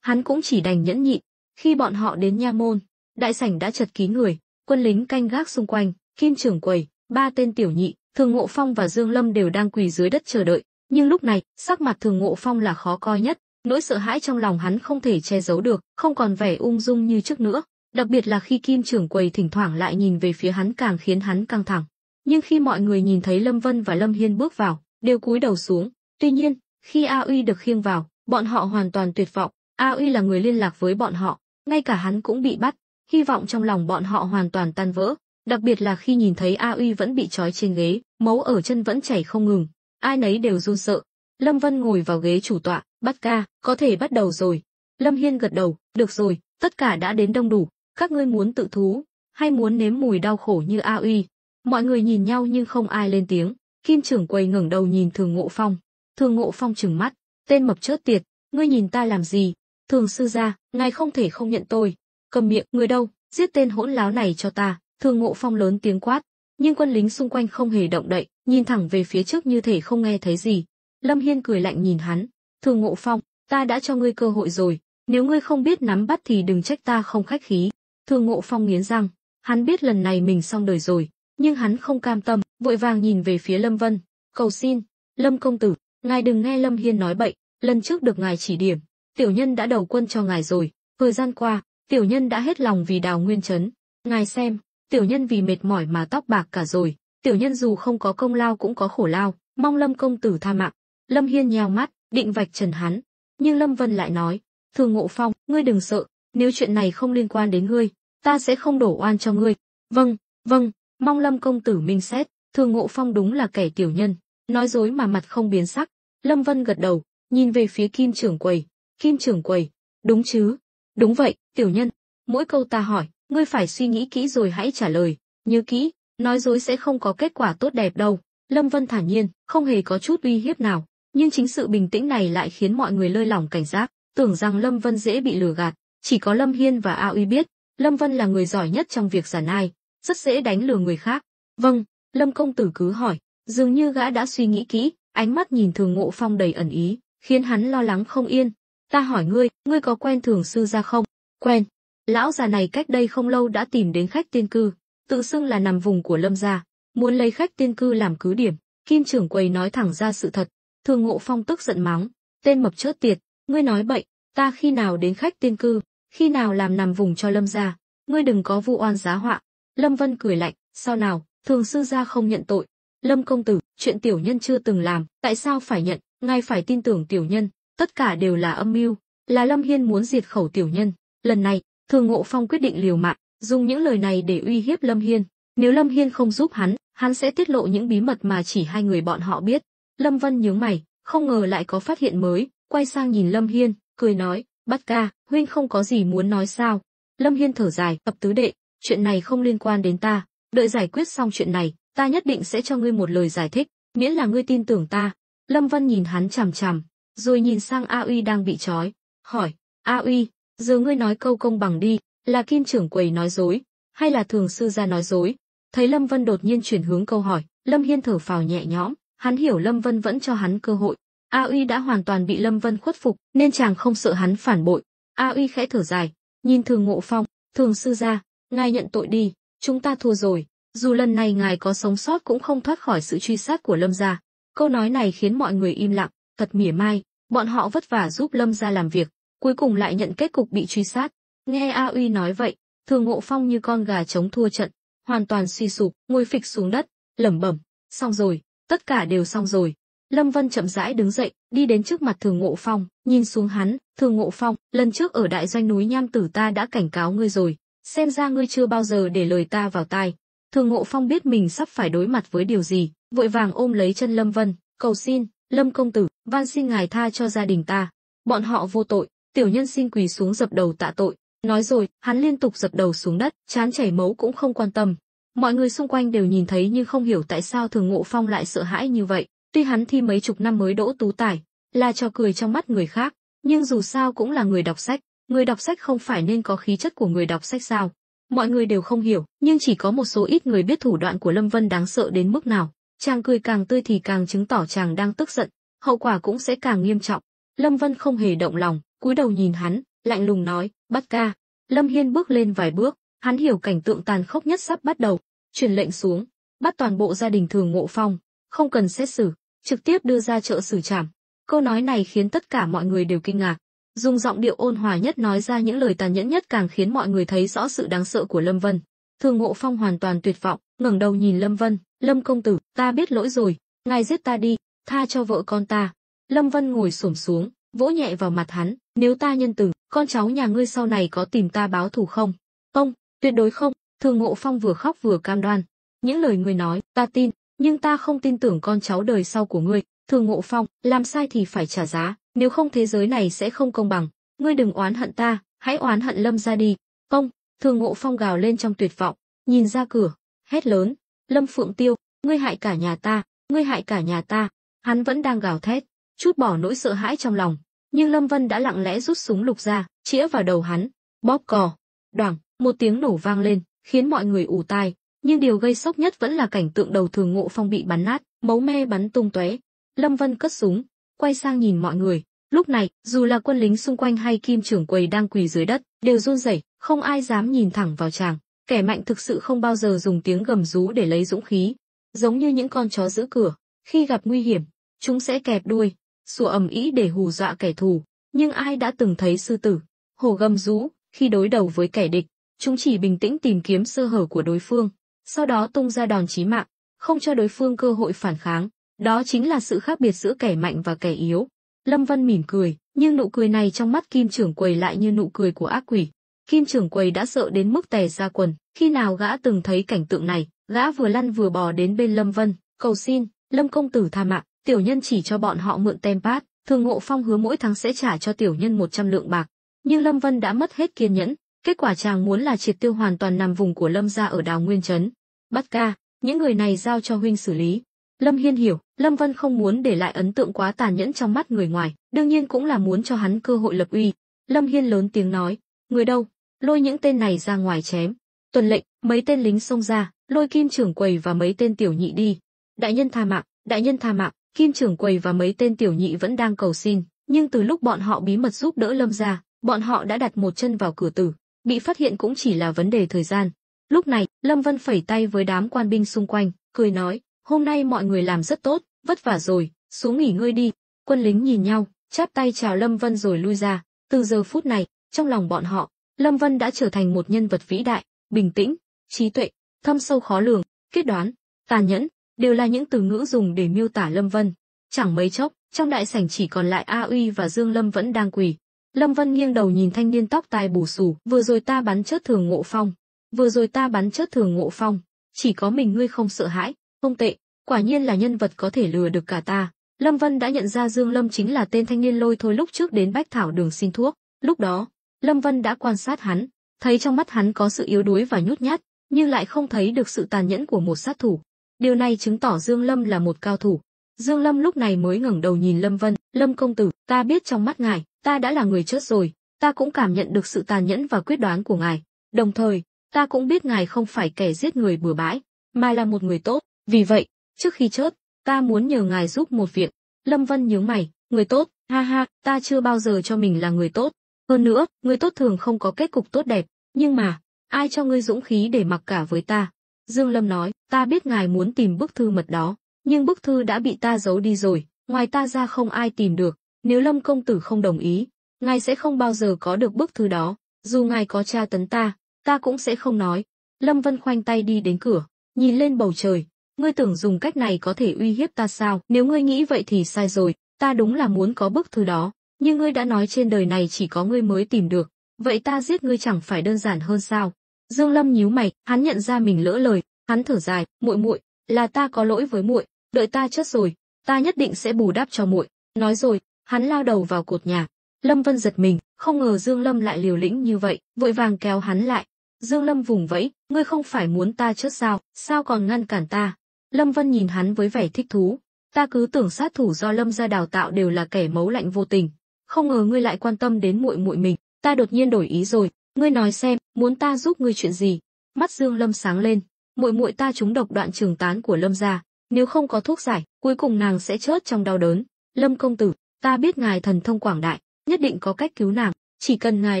hắn cũng chỉ đành nhẫn nhịn. Khi bọn họ đến nha môn, đại sảnh đã chật kín người, quân lính canh gác xung quanh, Kim trưởng quầy, 3 tên tiểu nhị, Thường Ngộ Phong và Dương Lâm đều đang quỳ dưới đất chờ đợi. Nhưng lúc này, sắc mặt Thường Ngộ Phong là khó coi nhất, nỗi sợ hãi trong lòng hắn không thể che giấu được, không còn vẻ ung dung như trước nữa. Đặc biệt là khi Kim trưởng quầy thỉnh thoảng lại nhìn về phía hắn càng khiến hắn căng thẳng. Nhưng khi mọi người nhìn thấy Lâm Vân và Lâm Hiên bước vào, đều cúi đầu xuống. Tuy nhiên, khi A Uy được khiêng vào, bọn họ hoàn toàn tuyệt vọng. A Uy là người liên lạc với bọn họ, ngay cả hắn cũng bị bắt. Hy vọng trong lòng bọn họ hoàn toàn tan vỡ. Đặc biệt là khi nhìn thấy A Uy vẫn bị trói trên ghế, máu ở chân vẫn chảy không ngừng, ai nấy đều run sợ. Lâm Vân ngồi vào ghế chủ tọa, bắt ca, có thể bắt đầu rồi. Lâm Hiên gật đầu, được rồi, tất cả đã đến đông đủ. Các ngươi muốn tự thú, hay muốn nếm mùi đau khổ như A Uy? Mọi người nhìn nhau nhưng không ai lên tiếng. Kim trưởng quầy ngẩng đầu nhìn Thường Ngộ Phong. Thường Ngộ Phong trừng mắt, tên mập chớt tiệt, ngươi nhìn ta làm gì? Thường sư gia, ngài không thể không nhận tôi. Cầm miệng, người đâu, giết tên hỗn láo này cho ta. Thường Ngộ Phong lớn tiếng quát, nhưng quân lính xung quanh không hề động đậy, nhìn thẳng về phía trước như thể không nghe thấy gì. Lâm Hiên cười lạnh nhìn hắn, Thường Ngộ Phong, ta đã cho ngươi cơ hội rồi, nếu ngươi không biết nắm bắt thì đừng trách ta không khách khí. Thường Ngộ Phong nghiến răng, hắn biết lần này mình xong đời rồi, nhưng hắn không cam tâm, vội vàng nhìn về phía Lâm Vân, cầu xin, Lâm công tử, ngài đừng nghe Lâm Hiên nói bậy, lần trước được ngài chỉ điểm, tiểu nhân đã đầu quân cho ngài rồi, thời gian qua, tiểu nhân đã hết lòng vì Đào Nguyên trấn, ngài xem, tiểu nhân vì mệt mỏi mà tóc bạc cả rồi, tiểu nhân dù không có công lao cũng có khổ lao, mong Lâm công tử tha mạng. Lâm Hiên nheo mắt, định vạch trần hắn, nhưng Lâm Vân lại nói, Thường Ngộ Phong, ngươi đừng sợ, nếu chuyện này không liên quan đến ngươi, ta sẽ không đổ oan cho ngươi. Vâng, vâng, mong Lâm công tử minh xét. Thường Ngộ Phong đúng là kẻ tiểu nhân, nói dối mà mặt không biến sắc. Lâm Vân gật đầu, nhìn về phía Kim trưởng quầy. Kim trưởng quầy, đúng chứ? Đúng vậy, tiểu nhân. Mỗi câu ta hỏi, ngươi phải suy nghĩ kỹ rồi hãy trả lời. Nhớ kỹ, nói dối sẽ không có kết quả tốt đẹp đâu. Lâm Vân thản nhiên, không hề có chút uy hiếp nào. Nhưng chính sự bình tĩnh này lại khiến mọi người lơi lỏng cảnh giác, tưởng rằng Lâm Vân dễ bị lừa gạt. Chỉ có Lâm Hiên và A Uy biết, Lâm Vân là người giỏi nhất trong việc giả nai, rất dễ đánh lừa người khác. Vâng, Lâm công tử cứ hỏi. Dường như gã đã suy nghĩ kỹ, ánh mắt nhìn Thường Ngộ Phong đầy ẩn ý, khiến hắn lo lắng không yên. Ta hỏi ngươi, ngươi có quen Thường sư gia không? Quen. Lão già này cách đây không lâu đã tìm đến khách tiên cư, tự xưng là nằm vùng của Lâm gia, muốn lấy khách tiên cư làm cứ điểm. Kim trưởng quầy nói thẳng ra sự thật. Thường Ngộ Phong tức giận mắng, tên mập chớt tiệt, ngươi nói bậy, ta khi nào đến khách tiên cư, khi nào làm nằm vùng cho Lâm gia, ngươi đừng có vu oan giá họa. Lâm Vân cười lạnh, sao nào, Thường sư gia không nhận tội. Lâm công tử, chuyện tiểu nhân chưa từng làm, tại sao phải nhận, ngài phải tin tưởng tiểu nhân, tất cả đều là âm mưu, là Lâm Hiên muốn diệt khẩu tiểu nhân. Lần này, Thường Ngộ Phong quyết định liều mạng, dùng những lời này để uy hiếp Lâm Hiên. Nếu Lâm Hiên không giúp hắn sẽ tiết lộ những bí mật mà chỉ hai người bọn họ biết. Lâm Vân nhướng mày, không ngờ lại có phát hiện mới, quay sang nhìn Lâm Hiên, cười nói, Bát ca, huynh không có gì muốn nói sao? Lâm Hiên thở dài, Ập tứ đệ, chuyện này không liên quan đến ta, đợi giải quyết xong chuyện này, ta nhất định sẽ cho ngươi một lời giải thích. miễn là ngươi tin tưởng ta. Lâm Vân nhìn hắn chằm chằm, rồi nhìn sang A Uy đang bị trói, hỏi, A Uy, giờ ngươi nói câu công bằng đi, là Kim trưởng quầy nói dối, hay là Thường sư gia nói dối? Thấy Lâm Vân đột nhiên chuyển hướng câu hỏi, Lâm Hiên thở phào nhẹ nhõm, hắn hiểu Lâm Vân vẫn cho hắn cơ hội. A Uy đã hoàn toàn bị Lâm Vân khuất phục, nên chàng không sợ hắn phản bội. A Uy khẽ thở dài, nhìn Thường Ngộ Phong, Thường sư gia, ngài nhận tội đi, chúng ta thua rồi, dù lần này ngài có sống sót cũng không thoát khỏi sự truy sát của Lâm gia. Câu nói này khiến mọi người im lặng, thật mỉa mai, bọn họ vất vả giúp Lâm gia làm việc, cuối cùng lại nhận kết cục bị truy sát. Nghe A Uy nói vậy, Thường Ngộ Phong như con gà trống thua trận, hoàn toàn suy sụp, ngồi phịch xuống đất, lẩm bẩm, xong rồi, tất cả đều xong rồi. Lâm Vân chậm rãi đứng dậy, đi đến trước mặt Thường Ngộ Phong, nhìn xuống hắn, Thường Ngộ Phong, lần trước ở đại doanh núi Nham Tử ta đã cảnh cáo ngươi rồi, xem ra ngươi chưa bao giờ để lời ta vào tai. Thường Ngộ Phong biết mình sắp phải đối mặt với điều gì, vội vàng ôm lấy chân Lâm Vân, cầu xin, Lâm công tử, van xin ngài tha cho gia đình ta, bọn họ vô tội. Tiểu nhân xin quỳ xuống dập đầu tạ tội. Nói rồi, hắn liên tục dập đầu xuống đất, trán chảy máu cũng không quan tâm. Mọi người xung quanh đều nhìn thấy nhưng không hiểu tại sao Thường Ngộ Phong lại sợ hãi như vậy. Tuy hắn thi mấy chục năm mới đỗ tú tài, là trò cười trong mắt người khác, nhưng dù sao cũng là người đọc sách. Người đọc sách không phải nên có khí chất của người đọc sách sao? Mọi người đều không hiểu, nhưng chỉ có một số ít người biết thủ đoạn của Lâm Vân đáng sợ đến mức nào. Chàng cười càng tươi thì càng chứng tỏ chàng đang tức giận, hậu quả cũng sẽ càng nghiêm trọng. Lâm Vân không hề động lòng, cúi đầu nhìn hắn, lạnh lùng nói, bắt ca. Lâm Hiên bước lên vài bước, hắn hiểu cảnh tượng tàn khốc nhất sắp bắt đầu, truyền lệnh xuống, bắt toàn bộ gia đình Thường Ngộ Phong, không cần xét xử, trực tiếp đưa ra chợ xử trảm. Câu nói này khiến tất cả mọi người đều kinh ngạc. Dùng giọng điệu ôn hòa nhất nói ra những lời tàn nhẫn nhất càng khiến mọi người thấy rõ sự đáng sợ của Lâm Vân. Thường Ngộ Phong hoàn toàn tuyệt vọng, ngẩng đầu nhìn Lâm Vân, Lâm công tử, ta biết lỗi rồi, ngài giết ta đi, tha cho vợ con ta. Lâm Vân ngồi xổm xuống, vỗ nhẹ vào mặt hắn, nếu ta nhân từ, con cháu nhà ngươi sau này có tìm ta báo thù không? Không, tuyệt đối không. Thường Ngộ Phong vừa khóc vừa cam đoan. Những lời ngươi nói, ta tin, nhưng ta không tin tưởng con cháu đời sau của ngươi. Thường Ngộ Phong, làm sai thì phải trả giá, nếu không thế giới này sẽ không công bằng. Ngươi đừng oán hận ta, hãy oán hận Lâm gia đi. Không, Thường Ngộ Phong gào lên trong tuyệt vọng, nhìn ra cửa, hét lớn, Lâm Phượng Tiêu, ngươi hại cả nhà ta, ngươi hại cả nhà ta. Hắn vẫn đang gào thét, trút bỏ nỗi sợ hãi trong lòng, nhưng Lâm Vân đã lặng lẽ rút súng lục ra, chĩa vào đầu hắn, bóp cò. Đoảng, một tiếng nổ vang lên, khiến mọi người ù tai, nhưng điều gây sốc nhất vẫn là cảnh tượng đầu Thường Ngộ Phong bị bắn nát, máu me bắn tung tóe. Lâm Vân cất súng, quay sang nhìn mọi người, lúc này, dù là quân lính xung quanh hay Kim trưởng quầy đang quỳ dưới đất, đều run rẩy, không ai dám nhìn thẳng vào chàng. Kẻ mạnh thực sự không bao giờ dùng tiếng gầm rú để lấy dũng khí, giống như những con chó giữ cửa, khi gặp nguy hiểm, chúng sẽ kẹp đuôi, sủa ầm ĩ để hù dọa kẻ thù. Nhưng ai đã từng thấy sư tử, hổ gầm rú, khi đối đầu với kẻ địch, chúng chỉ bình tĩnh tìm kiếm sơ hở của đối phương, sau đó tung ra đòn chí mạng, không cho đối phương cơ hội phản kháng. Đó chính là sự khác biệt giữa kẻ mạnh và kẻ yếu. Lâm Vân mỉm cười, nhưng nụ cười này trong mắt Kim trưởng quầy lại như nụ cười của ác quỷ. Kim trưởng quầy đã sợ đến mức tè ra quần, khi nào gã từng thấy cảnh tượng này, gã vừa lăn vừa bò đến bên Lâm Vân, cầu xin, Lâm công tử tha mạng, tiểu nhân chỉ cho bọn họ mượn tem pad, Thường Ngộ Phong hứa mỗi tháng sẽ trả cho tiểu nhân 100 lượng bạc. Nhưng Lâm Vân đã mất hết kiên nhẫn, kết quả chàng muốn là triệt tiêu hoàn toàn nằm vùng của Lâm gia ở Đào Nguyên trấn. Bắt ca, những người này giao cho huynh xử lý. Lâm Hiên hiểu, Lâm Vân không muốn để lại ấn tượng quá tàn nhẫn trong mắt người ngoài, đương nhiên cũng là muốn cho hắn cơ hội lập uy. Lâm Hiên lớn tiếng nói, người đâu, lôi những tên này ra ngoài chém. Tuần lệnh, mấy tên lính xông ra, lôi Kim trưởng quầy và mấy tên tiểu nhị đi. Đại nhân tha mạng, đại nhân tha mạng. Kim trưởng quầy và mấy tên tiểu nhị vẫn đang cầu xin, nhưng từ lúc bọn họ bí mật giúp đỡ Lâm gia, bọn họ đã đặt một chân vào cửa tử, bị phát hiện cũng chỉ là vấn đề thời gian. Lúc này, Lâm Vân phẩy tay với đám quan binh xung quanh, cười nói, hôm nay mọi người làm rất tốt, vất vả rồi, xuống nghỉ ngơi đi. Quân lính nhìn nhau, chắp tay chào Lâm Vân rồi lui ra. Từ giờ phút này, trong lòng bọn họ, Lâm Vân đã trở thành một nhân vật vĩ đại, bình tĩnh, trí tuệ, thâm sâu khó lường, quyết đoán, tàn nhẫn, đều là những từ ngữ dùng để miêu tả Lâm Vân. Chẳng mấy chốc, trong đại sảnh chỉ còn lại A Uy và Dương Lâm vẫn đang quỳ. Lâm Vân nghiêng đầu nhìn thanh niên tóc tai bù xù, vừa rồi ta bắn chết Thường Ngộ Phong, vừa rồi ta bắn chết Thường Ngộ Phong, chỉ có mình ngươi không sợ hãi, không tệ, quả nhiên là nhân vật có thể lừa được cả ta. Lâm Vân đã nhận ra Dương Lâm chính là tên thanh niên lôi thôi lúc trước đến Bách Thảo Đường xin thuốc. Lúc đó, Lâm Vân đã quan sát hắn, thấy trong mắt hắn có sự yếu đuối và nhút nhát, nhưng lại không thấy được sự tàn nhẫn của một sát thủ. Điều này chứng tỏ Dương Lâm là một cao thủ. Dương Lâm lúc này mới ngẩng đầu nhìn Lâm Vân, "Lâm công tử, ta biết trong mắt ngài, ta đã là người chết rồi, ta cũng cảm nhận được sự tàn nhẫn và quyết đoán của ngài. Đồng thời, ta cũng biết ngài không phải kẻ giết người bừa bãi, mà là một người tốt. Vì vậy, trước khi chết, ta muốn nhờ ngài giúp một việc." Lâm Vân nhướng mày, "Người tốt? Ha ha, ta chưa bao giờ cho mình là người tốt. Hơn nữa, người tốt thường không có kết cục tốt đẹp. Nhưng mà, ai cho ngươi dũng khí để mặc cả với ta?" Dương Lâm nói, "Ta biết ngài muốn tìm bức thư mật đó, nhưng bức thư đã bị ta giấu đi rồi, ngoài ta ra không ai tìm được. Nếu Lâm công tử không đồng ý, ngài sẽ không bao giờ có được bức thư đó. Dù ngài có tra tấn ta cũng sẽ không nói." Lâm Vân khoanh tay đi đến cửa, nhìn lên bầu trời, "Ngươi tưởng dùng cách này có thể uy hiếp ta sao? Nếu ngươi nghĩ vậy thì sai rồi, ta đúng là muốn có bức thư đó, nhưng ngươi đã nói trên đời này chỉ có ngươi mới tìm được, vậy ta giết ngươi chẳng phải đơn giản hơn sao?" Dương Lâm nhíu mày, hắn nhận ra mình lỡ lời, hắn thở dài, "Muội muội, là ta có lỗi với muội, đợi ta chết rồi, ta nhất định sẽ bù đắp cho muội." Nói rồi, hắn lao đầu vào cột nhà. Lâm Vân giật mình, không ngờ Dương Lâm lại liều lĩnh như vậy, vội vàng kéo hắn lại. Dương Lâm vùng vẫy, "Ngươi không phải muốn ta chết sao, sao còn ngăn cản ta?" Lâm Vân nhìn hắn với vẻ thích thú, "Ta cứ tưởng sát thủ do Lâm gia đào tạo đều là kẻ máu lạnh vô tình, không ngờ ngươi lại quan tâm đến muội muội mình, ta đột nhiên đổi ý rồi, ngươi nói xem, muốn ta giúp ngươi chuyện gì?" Mắt Dương Lâm sáng lên, "Muội muội ta trúng độc đoạn trường tán của Lâm gia, nếu không có thuốc giải, cuối cùng nàng sẽ chết trong đau đớn. Lâm công tử, ta biết ngài thần thông quảng đại, nhất định có cách cứu nàng, chỉ cần ngài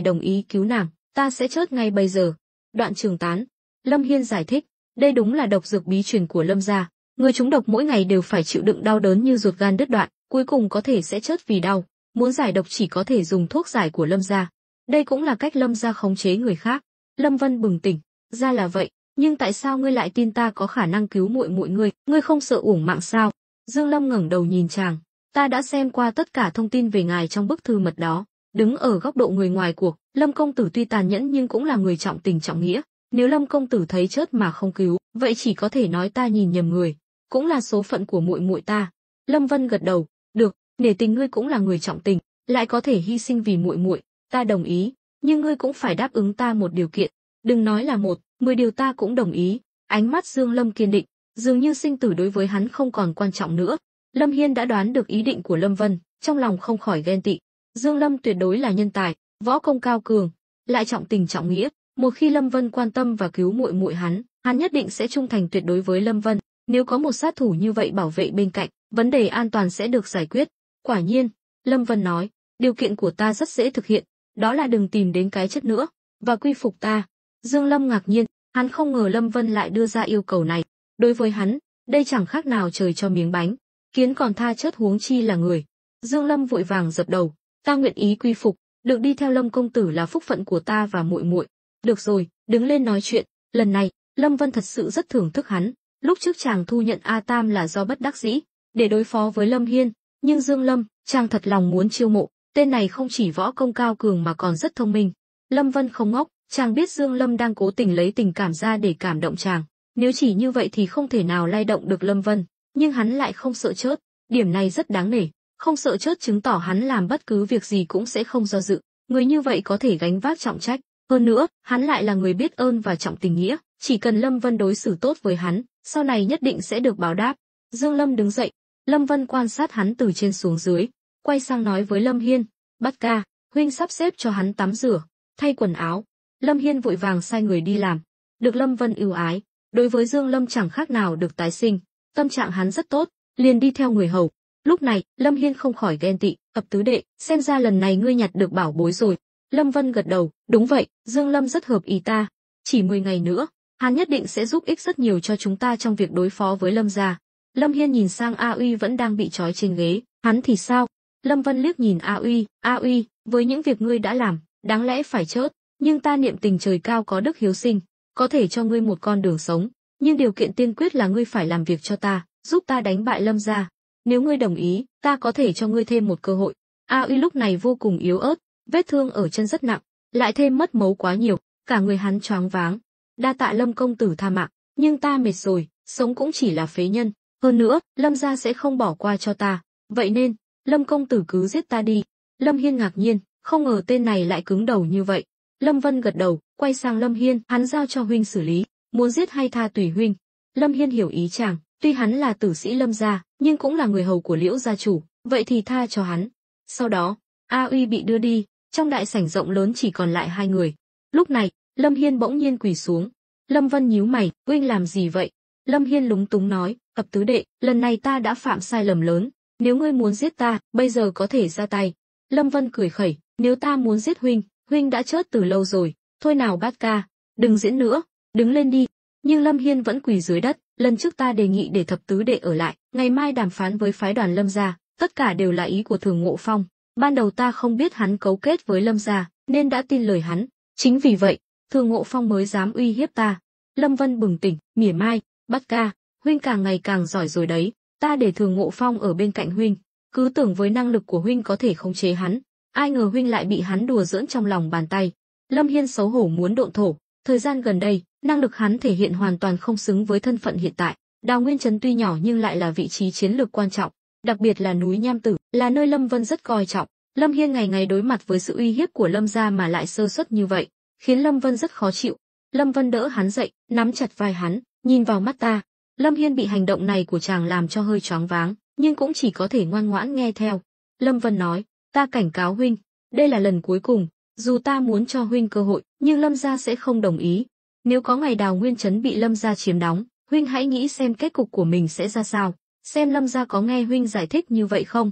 đồng ý cứu nàng, ta sẽ chết ngay bây giờ." Đoạn trường tán, Lâm Hiên giải thích, đây đúng là độc dược bí truyền của Lâm gia, người trúng độc mỗi ngày đều phải chịu đựng đau đớn như ruột gan đứt đoạn, cuối cùng có thể sẽ chết vì đau, muốn giải độc chỉ có thể dùng thuốc giải của Lâm gia. Đây cũng là cách Lâm gia khống chế người khác. Lâm Vân bừng tỉnh, "Ra là vậy, nhưng tại sao ngươi lại tin ta có khả năng cứu muội muội ngươi không sợ uổng mạng sao?" Dương Lâm ngẩng đầu nhìn chàng, "Ta đã xem qua tất cả thông tin về ngài trong bức thư mật đó, đứng ở góc độ người ngoài cuộc, Lâm công tử tuy tàn nhẫn nhưng cũng là người trọng tình trọng nghĩa. Nếu Lâm công tử thấy chết mà không cứu, vậy chỉ có thể nói ta nhìn nhầm người, cũng là số phận của muội muội ta." Lâm Vân gật đầu, "Được, nể tình ngươi cũng là người trọng tình, lại có thể hy sinh vì muội muội, ta đồng ý, nhưng ngươi cũng phải đáp ứng ta một điều kiện, đừng nói là 1, 10 điều ta cũng đồng ý." Ánh mắt Dương Lâm kiên định, dường như sinh tử đối với hắn không còn quan trọng nữa. Lâm Hiên đã đoán được ý định của Lâm Vân, trong lòng không khỏi ghen tị. Dương Lâm tuyệt đối là nhân tài, võ công cao cường, lại trọng tình trọng nghĩa, một khi Lâm Vân quan tâm và cứu muội muội hắn nhất định sẽ trung thành tuyệt đối với Lâm Vân. Nếu có một sát thủ như vậy bảo vệ bên cạnh, vấn đề an toàn sẽ được giải quyết. Quả nhiên, Lâm Vân nói, "Điều kiện của ta rất dễ thực hiện, đó là đừng tìm đến cái chết nữa và quy phục ta." Dương Lâm ngạc nhiên, hắn không ngờ Lâm Vân lại đưa ra yêu cầu này. Đối với hắn, đây chẳng khác nào trời cho miếng bánh, kiến còn tha chết huống chi là người. Dương Lâm vội vàng dập đầu, "Ta nguyện ý quy phục, được đi theo Lâm công tử là phúc phận của ta và muội muội." "Được rồi, đứng lên nói chuyện." Lần này, Lâm Vân thật sự rất thưởng thức hắn. Lúc trước chàng thu nhận A Tam là do bất đắc dĩ, để đối phó với Lâm Hiên, nhưng Dương Lâm, chàng thật lòng muốn chiêu mộ, tên này không chỉ võ công cao cường mà còn rất thông minh. Lâm Vân không ngốc, chàng biết Dương Lâm đang cố tình lấy tình cảm ra để cảm động chàng. Nếu chỉ như vậy thì không thể nào lay động được Lâm Vân, nhưng hắn lại không sợ chết, điểm này rất đáng nể. Không sợ chết chứng tỏ hắn làm bất cứ việc gì cũng sẽ không do dự. Người như vậy có thể gánh vác trọng trách. Hơn nữa, hắn lại là người biết ơn và trọng tình nghĩa. Chỉ cần Lâm Vân đối xử tốt với hắn, sau này nhất định sẽ được báo đáp. Dương Lâm đứng dậy. Lâm Vân quan sát hắn từ trên xuống dưới, quay sang nói với Lâm Hiên, "Bát ca, huynh sắp xếp cho hắn tắm rửa, thay quần áo." Lâm Hiên vội vàng sai người đi làm. Được Lâm Vân ưu ái, đối với Dương Lâm chẳng khác nào được tái sinh. Tâm trạng hắn rất tốt, liền đi theo người hầu. Lúc này, Lâm Hiên không khỏi ghen tị, "Ập tứ đệ, xem ra lần này ngươi nhặt được bảo bối rồi." Lâm Vân gật đầu, "Đúng vậy, Dương Lâm rất hợp ý ta. Chỉ 10 ngày nữa, hắn nhất định sẽ giúp ích rất nhiều cho chúng ta trong việc đối phó với Lâm gia." Lâm Hiên nhìn sang A Uy vẫn đang bị trói trên ghế, "Hắn thì sao?" Lâm Vân liếc nhìn A Uy, với những việc ngươi đã làm, đáng lẽ phải chết, nhưng ta niệm tình trời cao có đức hiếu sinh, có thể cho ngươi một con đường sống, nhưng điều kiện tiên quyết là ngươi phải làm việc cho ta, giúp ta đánh bại Lâm gia. Nếu ngươi đồng ý, ta có thể cho ngươi thêm một cơ hội." A Uy lúc này vô cùng yếu ớt, vết thương ở chân rất nặng, lại thêm mất máu quá nhiều, cả người hắn choáng váng. "Đa tạ Lâm công tử tha mạng, nhưng ta mệt rồi, sống cũng chỉ là phế nhân, hơn nữa, Lâm gia sẽ không bỏ qua cho ta, vậy nên, Lâm công tử cứ giết ta đi." Lâm Hiên ngạc nhiên, không ngờ tên này lại cứng đầu như vậy. Lâm Vân gật đầu, quay sang Lâm Hiên, "Hắn giao cho huynh xử lý, muốn giết hay tha tùy huynh." Lâm Hiên hiểu ý chàng, Tuy hắn là tử sĩ Lâm gia, nhưng cũng là người hầu của Liễu gia chủ, vậy thì tha cho hắn. Sau đó, A Uy bị đưa đi, trong đại sảnh rộng lớn chỉ còn lại hai người. Lúc này, Lâm Hiên bỗng nhiên quỳ xuống. Lâm Vân nhíu mày, huynh làm gì vậy? Lâm Hiên lúng túng nói, Ập tứ đệ, lần này ta đã phạm sai lầm lớn, nếu ngươi muốn giết ta, bây giờ có thể ra tay. Lâm Vân cười khẩy, nếu ta muốn giết huynh, huynh đã chết từ lâu rồi, thôi nào Bát ca, đừng diễn nữa, đứng lên đi. Nhưng Lâm Hiên vẫn quỳ dưới đất, lần trước ta đề nghị để thập tứ đệ ở lại, ngày mai đàm phán với phái đoàn Lâm gia, tất cả đều là ý của Thường Ngộ Phong, ban đầu ta không biết hắn cấu kết với Lâm gia, nên đã tin lời hắn, chính vì vậy, Thường Ngộ Phong mới dám uy hiếp ta. Lâm Vân bừng tỉnh, mỉa mai, Bát ca, huynh càng ngày càng giỏi rồi đấy, ta để Thường Ngộ Phong ở bên cạnh huynh, cứ tưởng với năng lực của huynh có thể khống chế hắn, ai ngờ huynh lại bị hắn đùa giỡn trong lòng bàn tay. Lâm Hiên xấu hổ muốn độn thổ, thời gian gần đây, năng lực hắn thể hiện hoàn toàn không xứng với thân phận hiện tại. Đào Nguyên Trấn tuy nhỏ nhưng lại là vị trí chiến lược quan trọng, đặc biệt là núi Nham Tử, là nơi Lâm Vân rất coi trọng. Lâm Hiên ngày ngày đối mặt với sự uy hiếp của Lâm gia mà lại sơ suất như vậy, khiến Lâm Vân rất khó chịu. Lâm Vân đỡ hắn dậy, nắm chặt vai hắn, nhìn vào mắt ta. Lâm Hiên bị hành động này của chàng làm cho hơi choáng váng, nhưng cũng chỉ có thể ngoan ngoãn nghe theo. Lâm Vân nói, ta cảnh cáo huynh, đây là lần cuối cùng, dù ta muốn cho huynh cơ hội, nhưng Lâm gia sẽ không đồng ý. Nếu có ngày Đào Nguyên Trấn bị Lâm gia chiếm đóng, huynh hãy nghĩ xem kết cục của mình sẽ ra sao, xem Lâm gia có nghe huynh giải thích như vậy không.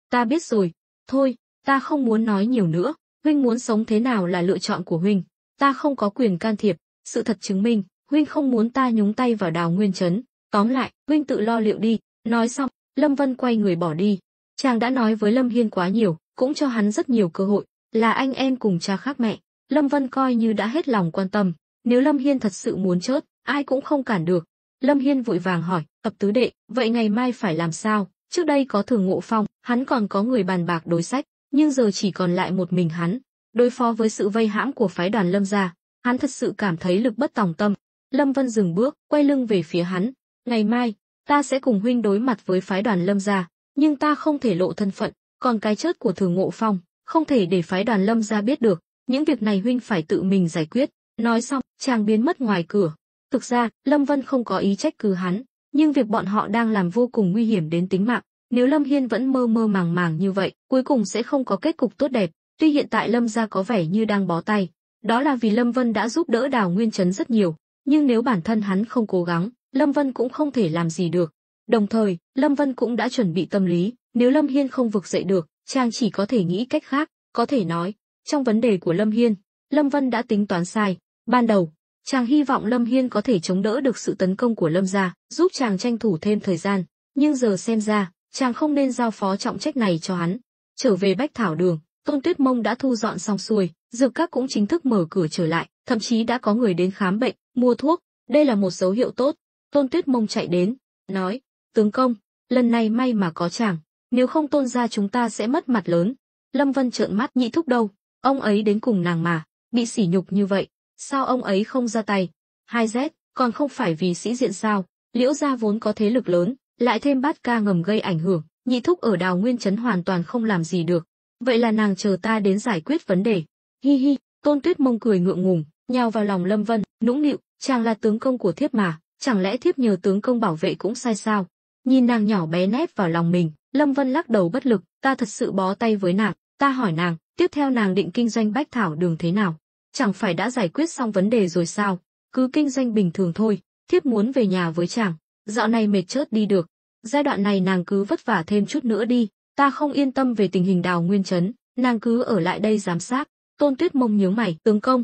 Ta biết rồi, thôi, ta không muốn nói nhiều nữa, huynh muốn sống thế nào là lựa chọn của huynh, ta không có quyền can thiệp, sự thật chứng minh, huynh không muốn ta nhúng tay vào Đào Nguyên Trấn, tóm lại, huynh tự lo liệu đi. Nói xong, Lâm Vân quay người bỏ đi. Chàng đã nói với Lâm Hiên quá nhiều, cũng cho hắn rất nhiều cơ hội, là anh em cùng cha khác mẹ, Lâm Vân coi như đã hết lòng quan tâm, nếu Lâm Hiên thật sự muốn chết, ai cũng không cản được. Lâm Hiên vội vàng hỏi, Ập tứ đệ, vậy ngày mai phải làm sao? Trước đây có Thường Ngộ Phong, hắn còn có người bàn bạc đối sách, nhưng giờ chỉ còn lại một mình hắn, đối phó với sự vây hãm của phái đoàn Lâm gia, hắn thật sự cảm thấy lực bất tòng tâm. Lâm Vân dừng bước, quay lưng về phía hắn, ngày mai, ta sẽ cùng huynh đối mặt với phái đoàn Lâm gia, nhưng ta không thể lộ thân phận, còn cái chết của Thường Ngộ Phong, không thể để phái đoàn Lâm gia biết được, những việc này huynh phải tự mình giải quyết. Nói xong, chàng biến mất ngoài cửa. Thực ra, Lâm Vân không có ý trách cứ hắn, nhưng việc bọn họ đang làm vô cùng nguy hiểm đến tính mạng, nếu Lâm Hiên vẫn mơ mơ màng màng như vậy, cuối cùng sẽ không có kết cục tốt đẹp. Tuy hiện tại Lâm gia có vẻ như đang bó tay, đó là vì Lâm Vân đã giúp đỡ Đào Nguyên Trấn rất nhiều, nhưng nếu bản thân hắn không cố gắng, Lâm Vân cũng không thể làm gì được. Đồng thời, Lâm Vân cũng đã chuẩn bị tâm lý, nếu Lâm Hiên không vực dậy được, chàng chỉ có thể nghĩ cách khác, có thể nói, trong vấn đề của Lâm Hiên, Lâm Vân đã tính toán sai. Ban đầu, chàng hy vọng Lâm Hiên có thể chống đỡ được sự tấn công của Lâm gia, giúp chàng tranh thủ thêm thời gian, nhưng giờ xem ra, chàng không nên giao phó trọng trách này cho hắn. Trở về Bách Thảo Đường, Tôn Tuyết Mông đã thu dọn xong xuôi, dược các cũng chính thức mở cửa trở lại, thậm chí đã có người đến khám bệnh, mua thuốc, đây là một dấu hiệu tốt. Tôn Tuyết Mông chạy đến, nói, tướng công, lần này may mà có chàng, nếu không Tôn gia chúng ta sẽ mất mặt lớn. Lâm Vân trợn mắt, Nhị thúc đâu, ông ấy đến cùng nàng mà, bị sỉ nhục như vậy, sao ông ấy không ra tay? 2Z, còn không phải vì sĩ diện sao? Liễu gia vốn có thế lực lớn, lại thêm Bát ca ngầm gây ảnh hưởng, Nhị thúc ở Đào Nguyên Trấn hoàn toàn không làm gì được. Vậy là nàng chờ ta đến giải quyết vấn đề. Hi hi, Tôn Tuyết Mông cười ngượng ngùng, nhào vào lòng Lâm Vân, nũng nịu, chàng là tướng công của thiếp mà, chẳng lẽ thiếp nhờ tướng công bảo vệ cũng sai sao? Nhìn nàng nhỏ bé nép vào lòng mình, Lâm Vân lắc đầu bất lực, ta thật sự bó tay với nàng, ta hỏi nàng, tiếp theo nàng định kinh doanh Bách Thảo Đường thế nào? Chẳng phải đã giải quyết xong vấn đề rồi sao? Cứ kinh doanh bình thường thôi, thiếp muốn về nhà với chàng, dạo này mệt chớt đi được. Giai đoạn này nàng cứ vất vả thêm chút nữa đi, ta không yên tâm về tình hình Đào Nguyên Trấn, nàng cứ ở lại đây giám sát. Tôn Tuyết Mông nhướng mày, tướng công,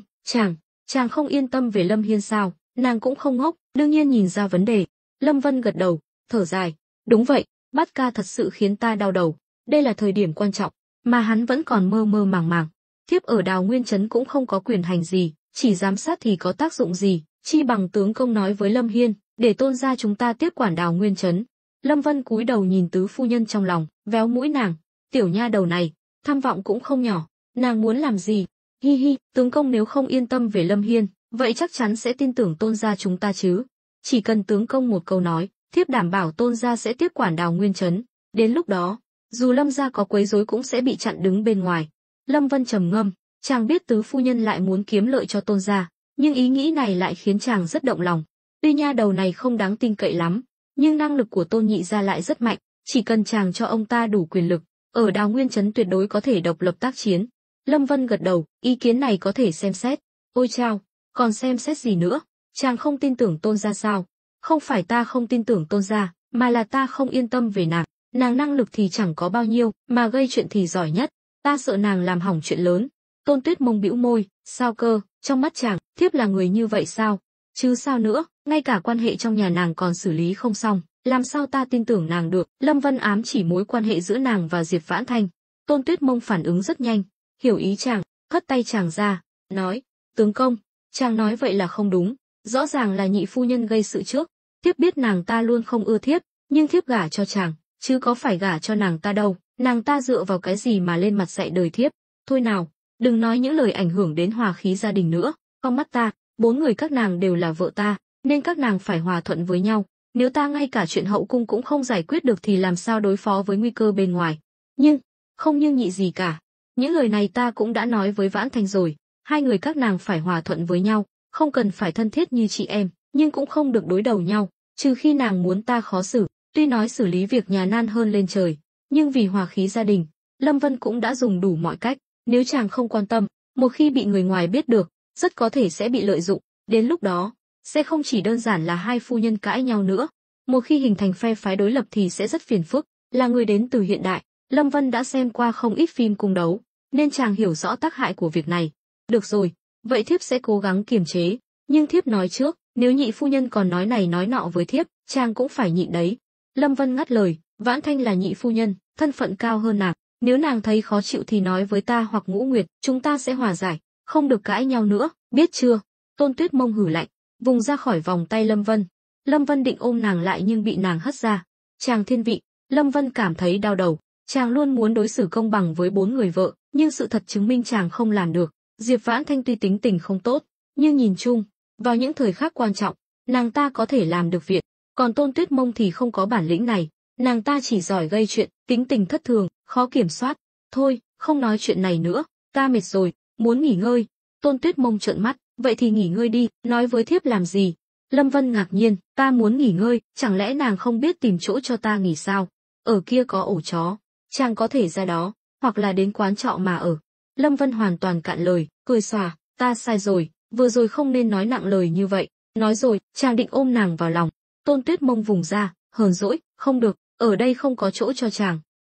chàng không yên tâm về Lâm Hiên sao? Nàng cũng không ngốc, đương nhiên nhìn ra vấn đề. Lâm Vân gật đầu, thở dài, đúng vậy, Bát ca thật sự khiến ta đau đầu, đây là thời điểm quan trọng, mà hắn vẫn còn mơ mơ màng màng. Thiếp ở Đào Nguyên Trấn cũng không có quyền hành gì, chỉ giám sát thì có tác dụng gì, chi bằng tướng công nói với Lâm Hiên, để Tôn gia chúng ta tiếp quản Đào Nguyên Trấn. Lâm Vân cúi đầu nhìn tứ phu nhân trong lòng, véo mũi nàng, tiểu nha đầu này, tham vọng cũng không nhỏ, nàng muốn làm gì? Hi hi, tướng công nếu không yên tâm về Lâm Hiên, vậy chắc chắn sẽ tin tưởng Tôn gia chúng ta chứ. Chỉ cần tướng công một câu nói, thiếp đảm bảo Tôn gia sẽ tiếp quản Đào Nguyên Trấn. Đến lúc đó, dù Lâm gia có quấy rối cũng sẽ bị chặn đứng bên ngoài. Lâm Vân trầm ngâm, chàng biết tứ phu nhân lại muốn kiếm lợi cho Tôn gia, nhưng ý nghĩ này lại khiến chàng rất động lòng. Tuy nha đầu này không đáng tin cậy lắm, nhưng năng lực của Tôn nhị gia lại rất mạnh, chỉ cần chàng cho ông ta đủ quyền lực, ở Đào Nguyên trấn tuyệt đối có thể độc lập tác chiến. Lâm Vân gật đầu, ý kiến này có thể xem xét. Ôi chao, còn xem xét gì nữa? Chàng không tin tưởng Tôn gia sao? Không phải ta không tin tưởng Tôn gia, mà là ta không yên tâm về nàng. Nàng năng lực thì chẳng có bao nhiêu, mà gây chuyện thì giỏi nhất. Ta sợ nàng làm hỏng chuyện lớn. Tôn Tuyết Mông bĩu môi, sao cơ? Trong mắt chàng, thiếp là người như vậy sao? Chứ sao nữa, ngay cả quan hệ trong nhà nàng còn xử lý không xong, làm sao ta tin tưởng nàng được? Lâm Vân ám chỉ mối quan hệ giữa nàng và Diệp Vãn Thanh. Tôn Tuyết Mông phản ứng rất nhanh, hiểu ý chàng, hất tay chàng ra, nói, tướng công, chàng nói vậy là không đúng, rõ ràng là nhị phu nhân gây sự trước, thiếp biết nàng ta luôn không ưa thiếp, nhưng thiếp gả cho chàng, chứ có phải gả cho nàng ta đâu, nàng ta dựa vào cái gì mà lên mặt dạy đời thiếp? Thôi nào, đừng nói những lời ảnh hưởng đến hòa khí gia đình nữa, trong mắt ta, 4 người các nàng đều là vợ ta, nên các nàng phải hòa thuận với nhau, nếu ta ngay cả chuyện hậu cung cũng không giải quyết được thì làm sao đối phó với nguy cơ bên ngoài. Nhưng, không nhưng nhị gì cả. Những lời này ta cũng đã nói với Vãn Thanh rồi, 2 người các nàng phải hòa thuận với nhau, không cần phải thân thiết như chị em, nhưng cũng không được đối đầu nhau, trừ khi nàng muốn ta khó xử. Tuy nói xử lý việc nhà nan hơn lên trời, nhưng vì hòa khí gia đình, Lâm Vân cũng đã dùng đủ mọi cách, nếu chàng không quan tâm, một khi bị người ngoài biết được, rất có thể sẽ bị lợi dụng, đến lúc đó, sẽ không chỉ đơn giản là 2 phu nhân cãi nhau nữa, một khi hình thành phe phái đối lập thì sẽ rất phiền phức. Là người đến từ hiện đại, Lâm Vân đã xem qua không ít phim cung đấu, nên chàng hiểu rõ tác hại của việc này. Được rồi, vậy thiếp sẽ cố gắng kiềm chế, nhưng thiếp nói trước, nếu nhị phu nhân còn nói này nói nọ với thiếp, chàng cũng phải nhịn đấy. Lâm Vân ngắt lời, Vãn Thanh là nhị phu nhân, thân phận cao hơn nàng, nếu nàng thấy khó chịu thì nói với ta hoặc Ngũ Nguyệt, chúng ta sẽ hòa giải, không được cãi nhau nữa, biết chưa? Tôn Tuyết Mông hử lạnh, vùng ra khỏi vòng tay Lâm Vân. Lâm Vân định ôm nàng lại nhưng bị nàng hất ra. Chàng thiên vị, Lâm Vân cảm thấy đau đầu, chàng luôn muốn đối xử công bằng với 4 người vợ, nhưng sự thật chứng minh chàng không làm được. Diệp Vãn Thanh tuy tính tình không tốt, nhưng nhìn chung, vào những thời khắc quan trọng, nàng ta có thể làm được việc, còn Tôn Tuyết Mông thì không có bản lĩnh này, nàng ta chỉ giỏi gây chuyện, tính tình thất thường, khó kiểm soát. Thôi, không nói chuyện này nữa, ta mệt rồi, muốn nghỉ ngơi. Tôn Tuyết Mông trợn mắt, vậy thì nghỉ ngơi đi, nói với thiếp làm gì? Lâm Vân ngạc nhiên, ta muốn nghỉ ngơi, chẳng lẽ nàng không biết tìm chỗ cho ta nghỉ sao? Ở kia có ổ chó, chàng có thể ra đó, hoặc là đến quán trọ mà ở. Lâm Vân hoàn toàn cạn lời, cười xòa, ta sai rồi, vừa rồi không nên nói nặng lời như vậy. Nói rồi, chàng định ôm nàng vào lòng. Tôn Tuyết Mông vùng ra, hờn dỗi, không được, ở đây không có chỗ cho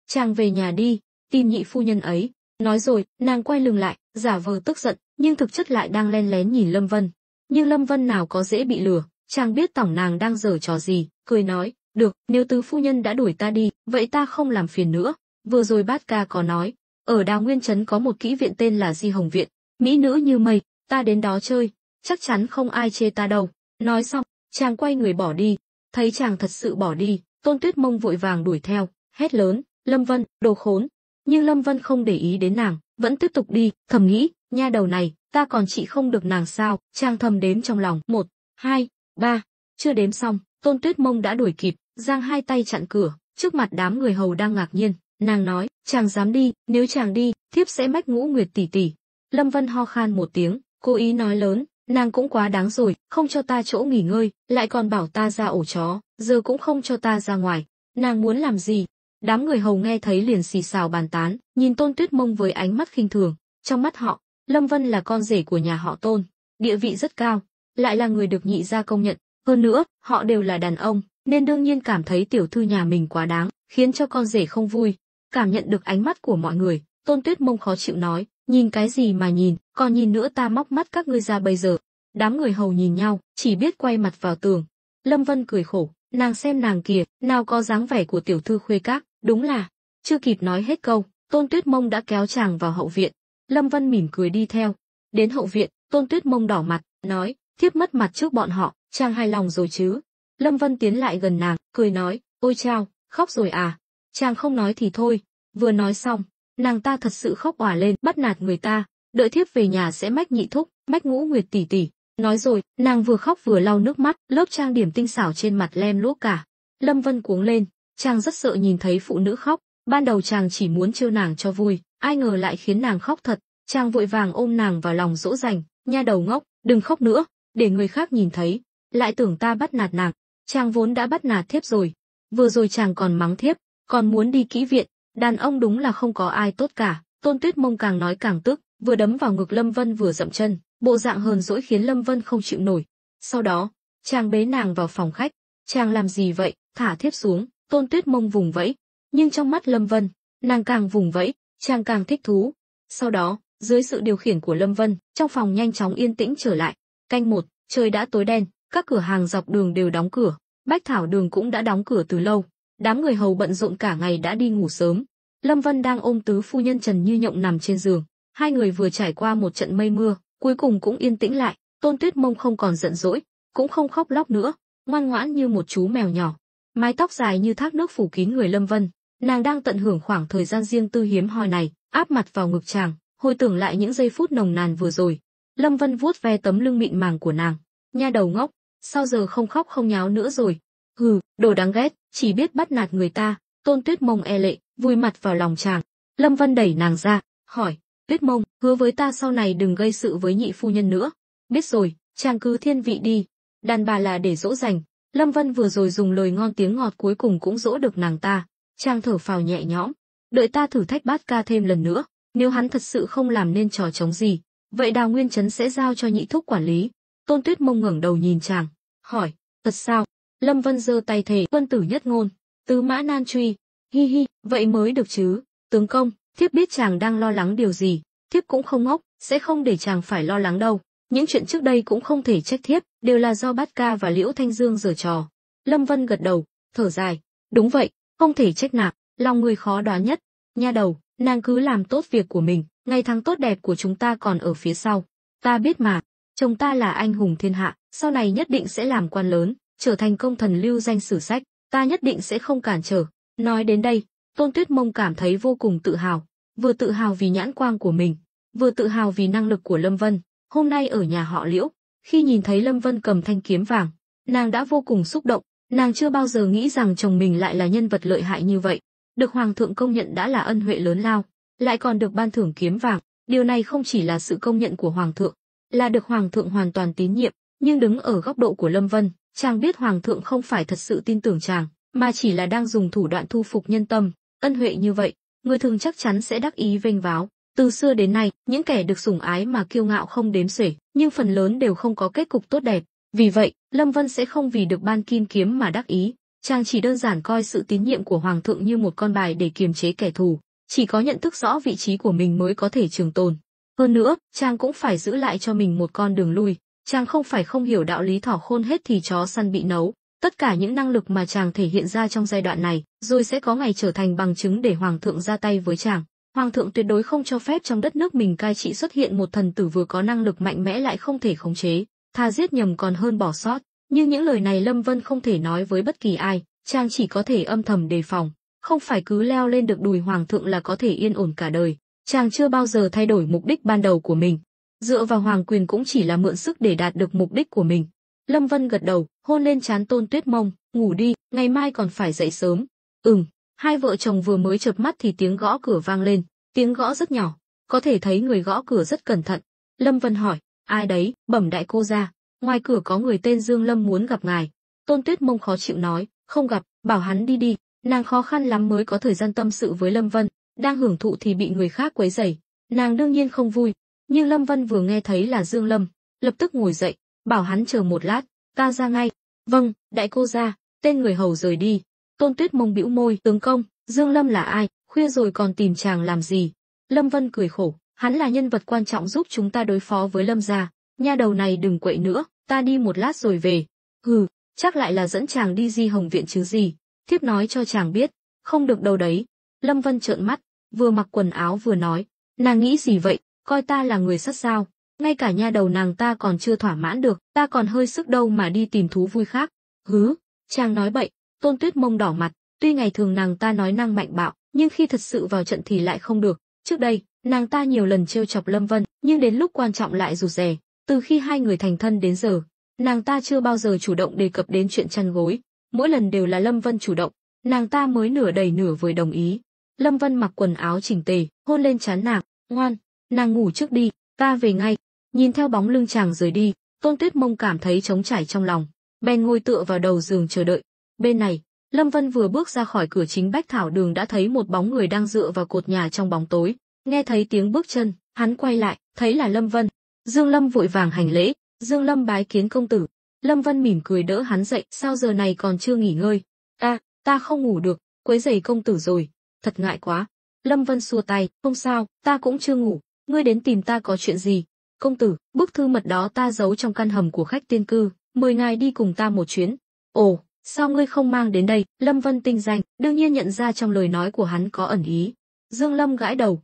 chàng về nhà đi, tìm nhị phu nhân ấy. Nói rồi, nàng quay lưng lại, giả vờ tức giận, nhưng thực chất lại đang len lén nhìn Lâm Vân. Nhưng Lâm Vân nào có dễ bị lừa, chàng biết tỏng nàng đang giở trò gì, cười nói, được, nếu tứ phu nhân đã đuổi ta đi, vậy ta không làm phiền nữa. Vừa rồi Bát ca có nói, ở Đào Nguyên trấn có một kỹ viện tên là Di Hồng Viện, mỹ nữ như mây, ta đến đó chơi, chắc chắn không ai chê ta đâu. Nói xong, chàng quay người bỏ đi. Thấy chàng thật sự bỏ đi, Tôn Tuyết Mông vội vàng đuổi theo, hét lớn, Lâm Vân, đồ khốn. Nhưng Lâm Vân không để ý đến nàng, vẫn tiếp tục đi, thầm nghĩ, nha đầu này, ta còn trị không được nàng sao? Chàng thầm đếm trong lòng, 1, 2, 3, chưa đếm xong, Tôn Tuyết Mông đã đuổi kịp, giang hai tay chặn cửa, trước mặt đám người hầu đang ngạc nhiên, nàng nói, chàng dám đi, nếu chàng đi, thiếp sẽ mách Ngũ Nguyệt tỷ tỷ. Lâm Vân ho khan một tiếng, cố ý nói lớn, nàng cũng quá đáng rồi, không cho ta chỗ nghỉ ngơi, lại còn bảo ta ra ổ chó, giờ cũng không cho ta ra ngoài, nàng muốn làm gì? Đám người hầu nghe thấy liền xì xào bàn tán, nhìn Tôn Tuyết Mông với ánh mắt khinh thường. Trong mắt họ, Lâm Vân là con rể của nhà họ Tôn, địa vị rất cao, lại là người được nhị gia công nhận. Hơn nữa, họ đều là đàn ông, nên đương nhiên cảm thấy tiểu thư nhà mình quá đáng, khiến cho con rể không vui. Cảm nhận được ánh mắt của mọi người, Tôn Tuyết Mông khó chịu nói, nhìn cái gì mà nhìn, còn nhìn nữa ta móc mắt các ngươi ra bây giờ. Đám người hầu nhìn nhau, chỉ biết quay mặt vào tường. Lâm Vân cười khổ, nàng xem nàng kìa, nào có dáng vẻ của tiểu thư khuê các, đúng là. Chưa kịp nói hết câu, Tôn Tuyết Mông đã kéo chàng vào hậu viện. Lâm Vân mỉm cười đi theo. Đến hậu viện, Tôn Tuyết Mông đỏ mặt, nói, thiếp mất mặt trước bọn họ, chàng hài lòng rồi chứ? Lâm Vân tiến lại gần nàng, cười nói, ôi chao, khóc rồi à? Chàng không nói thì thôi. Vừa nói xong, nàng ta thật sự khóc òa lên, bắt nạt người ta, đợi thiếp về nhà sẽ mách nhị thúc, mách Ngũ Nguyệt tỷ tỷ. Nói rồi, nàng vừa khóc vừa lau nước mắt, lớp trang điểm tinh xảo trên mặt lem luốc cả. Lâm Vân cuống lên, chàng rất sợ nhìn thấy phụ nữ khóc, ban đầu chàng chỉ muốn trêu nàng cho vui, ai ngờ lại khiến nàng khóc thật. Chàng vội vàng ôm nàng vào lòng dỗ dành, nha đầu ngốc, đừng khóc nữa, để người khác nhìn thấy, lại tưởng ta bắt nạt nàng. Chàng vốn đã bắt nạt thiếp rồi, vừa rồi chàng còn mắng thiếp, còn muốn đi kỹ viện, đàn ông đúng là không có ai tốt cả. Tôn Tuyết Mông càng nói càng tức, vừa đấm vào ngực Lâm Vân vừa dậm chân, bộ dạng hờn dỗi khiến Lâm Vân không chịu nổi. Sau đó, chàng bế nàng vào phòng khách. Chàng làm gì vậy? Thả thiếp xuống. Tôn Tuyết Mông vùng vẫy, nhưng trong mắt Lâm Vân, nàng càng vùng vẫy, chàng càng thích thú. Sau đó, dưới sự điều khiển của Lâm Vân, trong phòng nhanh chóng yên tĩnh trở lại. Canh 1, trời đã tối đen, các cửa hàng dọc đường đều đóng cửa, Bách Thảo Đường cũng đã đóng cửa từ lâu. Đám người hầu bận rộn cả ngày đã đi ngủ sớm. Lâm Vân đang ôm tứ phu nhân Trần Như Nhộng nằm trên giường. Hai người vừa trải qua một trận mây mưa, cuối cùng cũng yên tĩnh lại. Tôn Tuyết Mông không còn giận dỗi, cũng không khóc lóc nữa, ngoan ngoãn như một chú mèo nhỏ. Mái tóc dài như thác nước phủ kín người Lâm Vân. Nàng đang tận hưởng khoảng thời gian riêng tư hiếm hoi này, áp mặt vào ngực chàng, hồi tưởng lại những giây phút nồng nàn vừa rồi. Lâm Vân vuốt ve tấm lưng mịn màng của nàng. Nha đầu ngốc, sao giờ không khóc không nháo nữa rồi? Hừ, đồ đáng ghét, chỉ biết bắt nạt người ta. Tôn Tuyết Mông e lệ, vùi mặt vào lòng chàng. Lâm Vân đẩy nàng ra, hỏi, Tuyết Mông, hứa với ta sau này đừng gây sự với nhị phu nhân nữa. Biết rồi, chàng cứ thiên vị đi. Đàn bà là để dỗ dành. Lâm Vân vừa rồi dùng lời ngon tiếng ngọt cuối cùng cũng dỗ được nàng ta. Chàng thở phào nhẹ nhõm. Đợi ta thử thách Bát Ca thêm lần nữa. Nếu hắn thật sự không làm nên trò trống gì, vậy Đào Nguyên Trấn sẽ giao cho nhị thúc quản lý. Tôn Tuyết Mông ngẩng đầu nhìn chàng, hỏi, thật sao? Lâm Vân giơ tay thề, quân tử nhất ngôn, tứ mã nan truy. Hi hi, vậy mới được chứ. Tướng công, thiếp biết chàng đang lo lắng điều gì, thiếp cũng không ngốc, sẽ không để chàng phải lo lắng đâu. Những chuyện trước đây cũng không thể trách thiếp, đều là do Bát Ca và Liễu Thanh Dương giở trò. Lâm Vân gật đầu, thở dài, đúng vậy, không thể trách nàng, lòng người khó đoán nhất. Nha đầu, nàng cứ làm tốt việc của mình, ngày tháng tốt đẹp của chúng ta còn ở phía sau. Ta biết mà, chồng ta là anh hùng thiên hạ, sau này nhất định sẽ làm quan lớn, trở thành công thần lưu danh sử sách, ta nhất định sẽ không cản trở. Nói đến đây, Tôn Tuyết Mông cảm thấy vô cùng tự hào, vừa tự hào vì nhãn quang của mình, vừa tự hào vì năng lực của Lâm Vân. Hôm nay ở nhà họ Liễu, khi nhìn thấy Lâm Vân cầm thanh kiếm vàng, nàng đã vô cùng xúc động, nàng chưa bao giờ nghĩ rằng chồng mình lại là nhân vật lợi hại như vậy. Được hoàng thượng công nhận đã là ân huệ lớn lao, lại còn được ban thưởng kiếm vàng, điều này không chỉ là sự công nhận của hoàng thượng, là được hoàng thượng hoàn toàn tín nhiệm, nhưng đứng ở góc độ của Lâm Vân, chàng biết hoàng thượng không phải thật sự tin tưởng chàng, mà chỉ là đang dùng thủ đoạn thu phục nhân tâm. Ân huệ như vậy, người thường chắc chắn sẽ đắc ý vênh váo. Từ xưa đến nay, những kẻ được sủng ái mà kiêu ngạo không đếm xuể, nhưng phần lớn đều không có kết cục tốt đẹp. Vì vậy, Lâm Vân sẽ không vì được ban kim kiếm mà đắc ý. Chàng chỉ đơn giản coi sự tín nhiệm của hoàng thượng như một con bài để kiềm chế kẻ thù. Chỉ có nhận thức rõ vị trí của mình mới có thể trường tồn. Hơn nữa, chàng cũng phải giữ lại cho mình một con đường lui. Chàng không phải không hiểu đạo lý thỏ khôn hết thì chó săn bị nấu. Tất cả những năng lực mà chàng thể hiện ra trong giai đoạn này, rồi sẽ có ngày trở thành bằng chứng để hoàng thượng ra tay với chàng. Hoàng thượng tuyệt đối không cho phép trong đất nước mình cai trị xuất hiện một thần tử vừa có năng lực mạnh mẽ lại không thể khống chế, tha giết nhầm còn hơn bỏ sót. Nhưng những lời này Lâm Vân không thể nói với bất kỳ ai, chàng chỉ có thể âm thầm đề phòng, không phải cứ leo lên được đùi hoàng thượng là có thể yên ổn cả đời. Chàng chưa bao giờ thay đổi mục đích ban đầu của mình, dựa vào hoàng quyền cũng chỉ là mượn sức để đạt được mục đích của mình. Lâm Vân gật đầu, hôn lên trán Tôn Tuyết Mông, ngủ đi, ngày mai còn phải dậy sớm. Hai vợ chồng vừa mới chợp mắt thì tiếng gõ cửa vang lên, tiếng gõ rất nhỏ, có thể thấy người gõ cửa rất cẩn thận. Lâm Vân hỏi, ai đấy? Bẩm đại cô gia, ngoài cửa có người tên Dương Lâm muốn gặp ngài. Tôn Tuyết Mông khó chịu nói, không gặp, bảo hắn đi đi. Nàng khó khăn lắm mới có thời gian tâm sự với Lâm Vân, đang hưởng thụ thì bị người khác quấy rầy, nàng đương nhiên không vui. Nhưng Lâm Vân vừa nghe thấy là Dương Lâm, lập tức ngồi dậy, bảo hắn chờ một lát, ta ra ngay. Vâng, đại cô gia. Tên người hầu rời đi. Tôn Tuyết Mông bĩu môi, tướng công, Dương Lâm là ai, khuya rồi còn tìm chàng làm gì? Lâm Vân cười khổ, hắn là nhân vật quan trọng giúp chúng ta đối phó với Lâm gia. Nha đầu này đừng quậy nữa, ta đi một lát rồi về. Hừ, chắc lại là dẫn chàng đi Di Hồng viện chứ gì. Thiếp nói cho chàng biết, không được đâu đấy. Lâm Vân trợn mắt, vừa mặc quần áo vừa nói, nàng nghĩ gì vậy, coi ta là người sắt sao? Ngay cả nha đầu nàng ta còn chưa thỏa mãn được, ta còn hơi sức đâu mà đi tìm thú vui khác. Hứ, chàng nói bậy. Tôn Tuyết Mông đỏ mặt, tuy ngày thường nàng ta nói năng mạnh bạo, nhưng khi thật sự vào trận thì lại không được. Trước đây, nàng ta nhiều lần trêu chọc Lâm Vân, nhưng đến lúc quan trọng lại rụt rè. Từ khi hai người thành thân đến giờ, nàng ta chưa bao giờ chủ động đề cập đến chuyện chăn gối, mỗi lần đều là Lâm Vân chủ động, nàng ta mới nửa đầy nửa vời đồng ý. Lâm Vân mặc quần áo chỉnh tề, hôn lên trán nàng, ngoan, nàng ngủ trước đi, ta về ngay. Nhìn theo bóng lưng chàng rời đi, Tôn Tuyết Mông cảm thấy trống trải trong lòng. bèn ngồi tựa vào đầu giường chờ đợi. Bên này, Lâm Vân vừa bước ra khỏi cửa chính Bách Thảo Đường đã thấy một bóng người đang dựa vào cột nhà trong bóng tối. Nghe thấy tiếng bước chân, hắn quay lại, thấy là Lâm Vân. Dương Lâm vội vàng hành lễ, Dương Lâm bái kiến công tử. Lâm Vân mỉm cười đỡ hắn dậy, sao giờ này còn chưa nghỉ ngơi? Ta không ngủ được, quấy rầy công tử rồi, thật ngại quá. Lâm Vân xua tay, không sao, ta cũng chưa ngủ, ngươi đến tìm ta có chuyện gì? Công tử, bức thư mật đó ta giấu trong căn hầm của khách tiên cư, mời ngài đi cùng ta một chuyến. Ồ, sao ngươi không mang đến đây? Lâm Vân tinh danh, đương nhiên nhận ra trong lời nói của hắn có ẩn ý. Dương Lâm gãi đầu,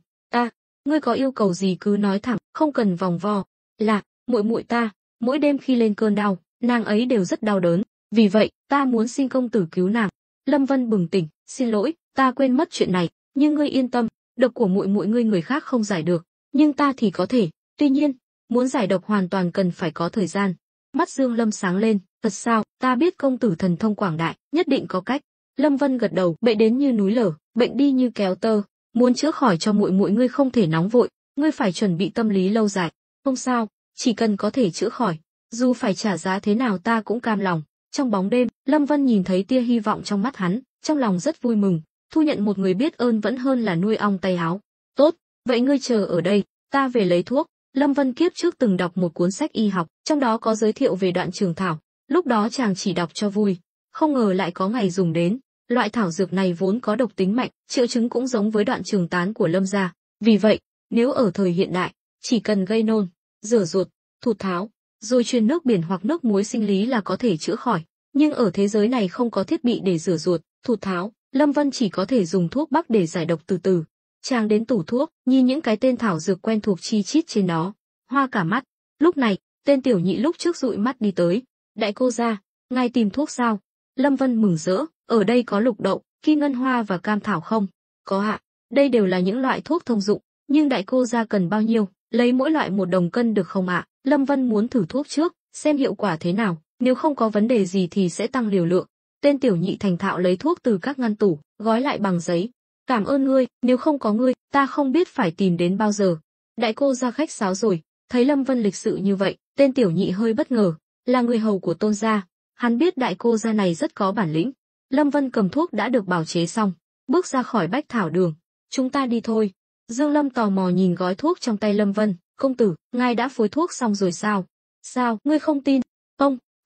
ngươi có yêu cầu gì cứ nói thẳng, không cần vòng vo. Là, muội muội ta, mỗi đêm khi lên cơn đau, nàng ấy đều rất đau đớn, vì vậy, ta muốn xin công tử cứu nàng. Lâm Vân bừng tỉnh, xin lỗi, ta quên mất chuyện này, nhưng ngươi yên tâm, độc của muội muội ngươi người khác không giải được, nhưng ta thì có thể, tuy nhiên, muốn giải độc hoàn toàn cần phải có thời gian. Mắt Dương Lâm sáng lên, thật sao, ta biết công tử thần thông quảng đại, nhất định có cách. Lâm Vân gật đầu, bệnh đến như núi lở, bệnh đi như kéo tơ, muốn chữa khỏi cho muội muội ngươi không thể nóng vội, ngươi phải chuẩn bị tâm lý lâu dài. Không sao, chỉ cần có thể chữa khỏi, dù phải trả giá thế nào ta cũng cam lòng. Trong bóng đêm, Lâm Vân nhìn thấy tia hy vọng trong mắt hắn, trong lòng rất vui mừng, thu nhận một người biết ơn vẫn hơn là nuôi ong tay áo. Tốt, vậy ngươi chờ ở đây, ta về lấy thuốc. Lâm Vân kiếp trước từng đọc một cuốn sách y học, trong đó có giới thiệu về đoạn trường thảo, lúc đó chàng chỉ đọc cho vui, không ngờ lại có ngày dùng đến. Loại thảo dược này vốn có độc tính mạnh, triệu chứng cũng giống với đoạn trường tán của Lâm gia, vì vậy, nếu ở thời hiện đại, chỉ cần gây nôn, rửa ruột, thụt tháo, rồi truyền nước biển hoặc nước muối sinh lý là có thể chữa khỏi, nhưng ở thế giới này không có thiết bị để rửa ruột, thụt tháo, Lâm Vân chỉ có thể dùng thuốc bắc để giải độc từ từ. Chàng đến tủ thuốc, nhìn những cái tên thảo dược quen thuộc chi chít trên đó, hoa cả mắt. Lúc này, tên tiểu nhị lúc trước dụi mắt đi tới. Đại cô gia, ngài tìm thuốc sao? Lâm Vân mừng rỡ, ở đây có lục đậu, kim ngân hoa và cam thảo không? Có ạ, đây đều là những loại thuốc thông dụng, nhưng đại cô gia cần bao nhiêu? Lấy mỗi loại 1 đồng cân được không ạ? Lâm Vân muốn thử thuốc trước, xem hiệu quả thế nào, nếu không có vấn đề gì thì sẽ tăng liều lượng. Tên tiểu nhị thành thạo lấy thuốc từ các ngăn tủ, gói lại bằng giấy. Cảm ơn ngươi, nếu không có ngươi, ta không biết phải tìm đến bao giờ. Đại cô gia khách sáo rồi, thấy Lâm Vân lịch sự như vậy, tên tiểu nhị hơi bất ngờ, là người hầu của Tôn gia, hắn biết đại cô gia này rất có bản lĩnh. Lâm Vân cầm thuốc đã được bào chế xong, bước ra khỏi Bách Thảo Đường. Chúng ta đi thôi. Dương Lâm tò mò nhìn gói thuốc trong tay Lâm Vân, công tử, ngài đã phối thuốc xong rồi sao? Sao, ngươi không tin?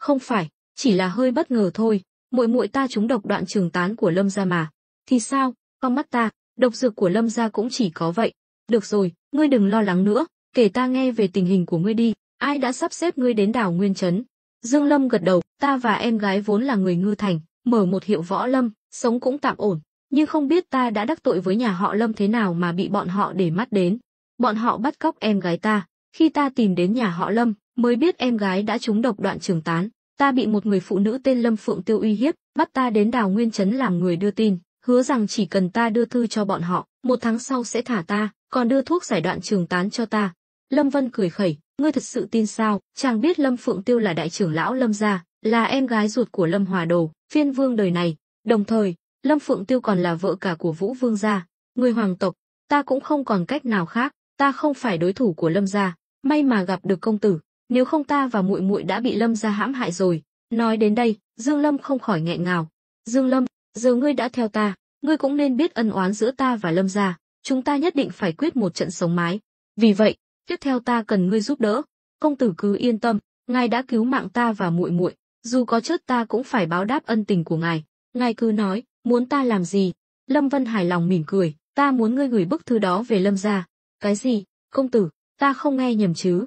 Không phải, chỉ là hơi bất ngờ thôi, muội muội ta trúng độc đoạn trường tán của Lâm gia mà. Thì sao? Con mắt ta, độc dược của Lâm gia cũng chỉ có vậy. Được rồi, ngươi đừng lo lắng nữa, kể ta nghe về tình hình của ngươi đi, ai đã sắp xếp ngươi đến đảo Nguyên Trấn? Dương Lâm gật đầu, ta và em gái vốn là người Ngư Thành, mở một hiệu võ lâm, sống cũng tạm ổn, nhưng không biết ta đã đắc tội với nhà họ Lâm thế nào mà bị bọn họ để mắt đến. Bọn họ bắt cóc em gái ta, khi ta tìm đến nhà họ Lâm, mới biết em gái đã trúng độc đoạn trường tán, ta bị một người phụ nữ tên Lâm Phượng Tiêu uy hiếp, bắt ta đến đảo Nguyên Trấn làm người đưa tin, hứa rằng chỉ cần ta đưa thư cho bọn họ, 1 tháng sau sẽ thả ta, còn đưa thuốc giải đoạn trường tán cho ta. Lâm Vân cười khẩy, ngươi thật sự tin sao? Chàng biết Lâm Phượng Tiêu là đại trưởng lão Lâm gia, là em gái ruột của Lâm Hòa Đồ, phiên vương đời này, đồng thời, Lâm Phượng Tiêu còn là vợ cả của Vũ Vương gia, người hoàng tộc, ta cũng không còn cách nào khác, ta không phải đối thủ của Lâm gia, may mà gặp được công tử, nếu không ta và muội muội đã bị Lâm gia hãm hại rồi. Nói đến đây, Dương Lâm không khỏi nghẹn ngào. Dương Lâm, giờ ngươi đã theo ta, ngươi cũng nên biết ân oán giữa ta và Lâm gia, chúng ta nhất định phải quyết một trận sống mái. Vì vậy, tiếp theo ta cần ngươi giúp đỡ. Công tử cứ yên tâm, ngài đã cứu mạng ta và muội muội, dù có chết ta cũng phải báo đáp ân tình của ngài. Ngài cứ nói, muốn ta làm gì? Lâm Vân hài lòng mỉm cười, ta muốn ngươi gửi bức thư đó về Lâm gia. Cái gì? Công tử, ta không nghe nhầm chứ?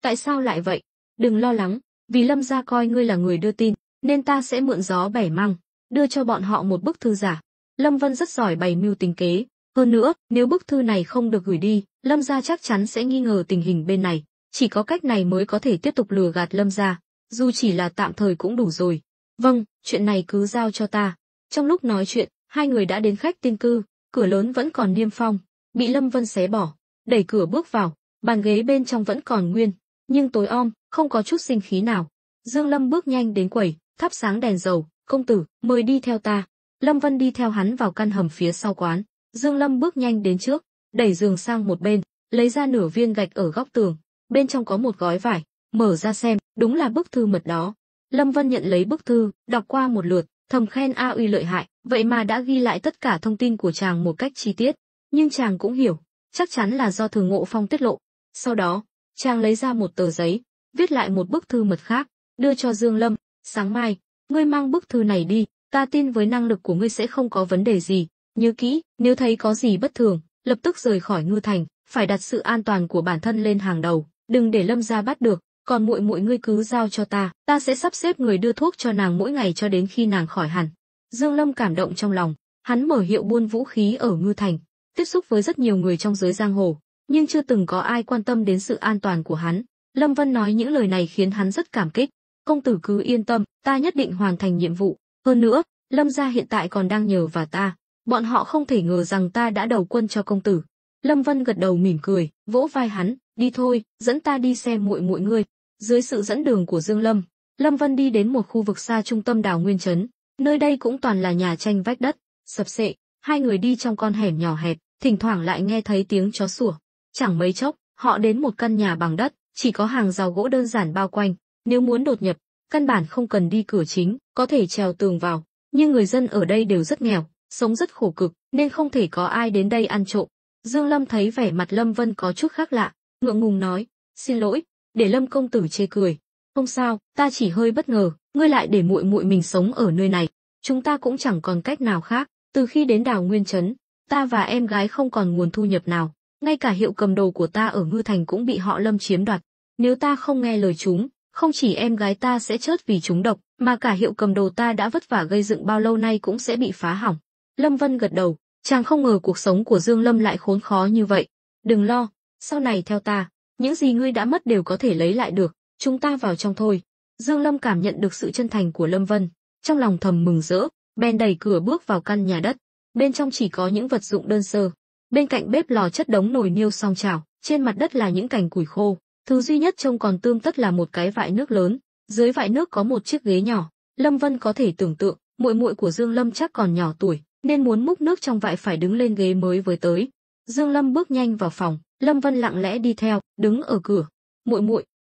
Tại sao lại vậy? Đừng lo lắng, vì Lâm gia coi ngươi là người đưa tin, nên ta sẽ mượn gió bẻ măng, đưa cho bọn họ một bức thư giả. Lâm Vân rất giỏi bày mưu tính kế, hơn nữa, nếu bức thư này không được gửi đi, Lâm gia chắc chắn sẽ nghi ngờ tình hình bên này, chỉ có cách này mới có thể tiếp tục lừa gạt Lâm gia, dù chỉ là tạm thời cũng đủ rồi. Vâng, chuyện này cứ giao cho ta. Trong lúc nói chuyện, hai người đã đến khách tiên cư, cửa lớn vẫn còn niêm phong, bị Lâm Vân xé bỏ, đẩy cửa bước vào, bàn ghế bên trong vẫn còn nguyên, nhưng tối om, không có chút sinh khí nào. Dương Lâm bước nhanh đến quầy, thắp sáng đèn dầu, công tử, mời đi theo ta. Lâm Vân đi theo hắn vào căn hầm phía sau quán. Dương Lâm bước nhanh đến trước, đẩy giường sang một bên, lấy ra nửa viên gạch ở góc tường, bên trong có một gói vải, mở ra xem, đúng là bức thư mật đó. Lâm Vân nhận lấy bức thư, đọc qua một lượt, thầm khen A Uy lợi hại, vậy mà đã ghi lại tất cả thông tin của chàng một cách chi tiết. Nhưng chàng cũng hiểu, chắc chắn là do Thường Ngộ Phong tiết lộ. Sau đó, chàng lấy ra một tờ giấy, viết lại một bức thư mật khác, đưa cho Dương Lâm. Sáng mai, ngươi mang bức thư này đi, ta tin với năng lực của ngươi sẽ không có vấn đề gì. Nhớ kỹ, nếu thấy có gì bất thường, lập tức rời khỏi Ngư Thành, phải đặt sự an toàn của bản thân lên hàng đầu, đừng để Lâm gia bắt được. Còn muội muội ngươi cứ giao cho ta sẽ sắp xếp người đưa thuốc cho nàng mỗi ngày cho đến khi nàng khỏi hẳn. Dương Lâm cảm động trong lòng, hắn mở hiệu buôn vũ khí ở Ngư Thành, tiếp xúc với rất nhiều người trong giới giang hồ, nhưng chưa từng có ai quan tâm đến sự an toàn của hắn. Lâm Vân nói những lời này khiến hắn rất cảm kích. Công tử cứ yên tâm, ta nhất định hoàn thành nhiệm vụ. Hơn nữa, Lâm gia hiện tại còn đang nhờ vào ta, bọn họ không thể ngờ rằng ta đã đầu quân cho công tử. Lâm Vân gật đầu mỉm cười, vỗ vai hắn, đi thôi, dẫn ta đi xem muội muội ngươi. Dưới sự dẫn đường của Dương Lâm, Lâm Vân đi đến một khu vực xa trung tâm Đào Nguyên trấn. Nơi đây cũng toàn là nhà tranh vách đất, sập xệ. Hai người đi trong con hẻm nhỏ hẹp, thỉnh thoảng lại nghe thấy tiếng chó sủa. Chẳng mấy chốc, họ đến một căn nhà bằng đất, chỉ có hàng rào gỗ đơn giản bao quanh. Nếu muốn đột nhập, căn bản không cần đi cửa chính, có thể trèo tường vào. Nhưng người dân ở đây đều rất nghèo, sống rất khổ cực, nên không thể có ai đến đây ăn trộm. Dương Lâm thấy vẻ mặt Lâm Vân có chút khác lạ, ngượng ngùng nói, xin lỗi, để Lâm công tử chê cười. Không sao, ta chỉ hơi bất ngờ, ngươi lại để muội muội mình sống ở nơi này. Chúng ta cũng chẳng còn cách nào khác, từ khi đến Đào Nguyên trấn, ta và em gái không còn nguồn thu nhập nào, ngay cả hiệu cầm đồ của ta ở Ngư Thành cũng bị họ Lâm chiếm đoạt. Nếu ta không nghe lời chúng, không chỉ em gái ta sẽ chết vì trúng độc, mà cả hiệu cầm đồ ta đã vất vả gây dựng bao lâu nay cũng sẽ bị phá hỏng. Lâm Vân gật đầu, chàng không ngờ cuộc sống của Dương Lâm lại khốn khó như vậy. Đừng lo, sau này theo ta, những gì ngươi đã mất đều có thể lấy lại được, chúng ta vào trong thôi. Dương Lâm cảm nhận được sự chân thành của Lâm Vân, trong lòng thầm mừng rỡ, bèn đẩy cửa bước vào căn nhà đất. Bên trong chỉ có những vật dụng đơn sơ. Bên cạnh bếp lò chất đống nồi niêu song chảo, trên mặt đất là những cành củi khô. Thứ duy nhất trông còn tươm tất là một cái vại nước lớn, dưới vại nước có một chiếc ghế nhỏ. Lâm Vân có thể tưởng tượng, muội muội của Dương Lâm chắc còn nhỏ tuổi, nên muốn múc nước trong vại phải đứng lên ghế mới với tới. Dương Lâm bước nhanh vào phòng, Lâm Vân lặng lẽ đi theo, đứng ở cửa. Muội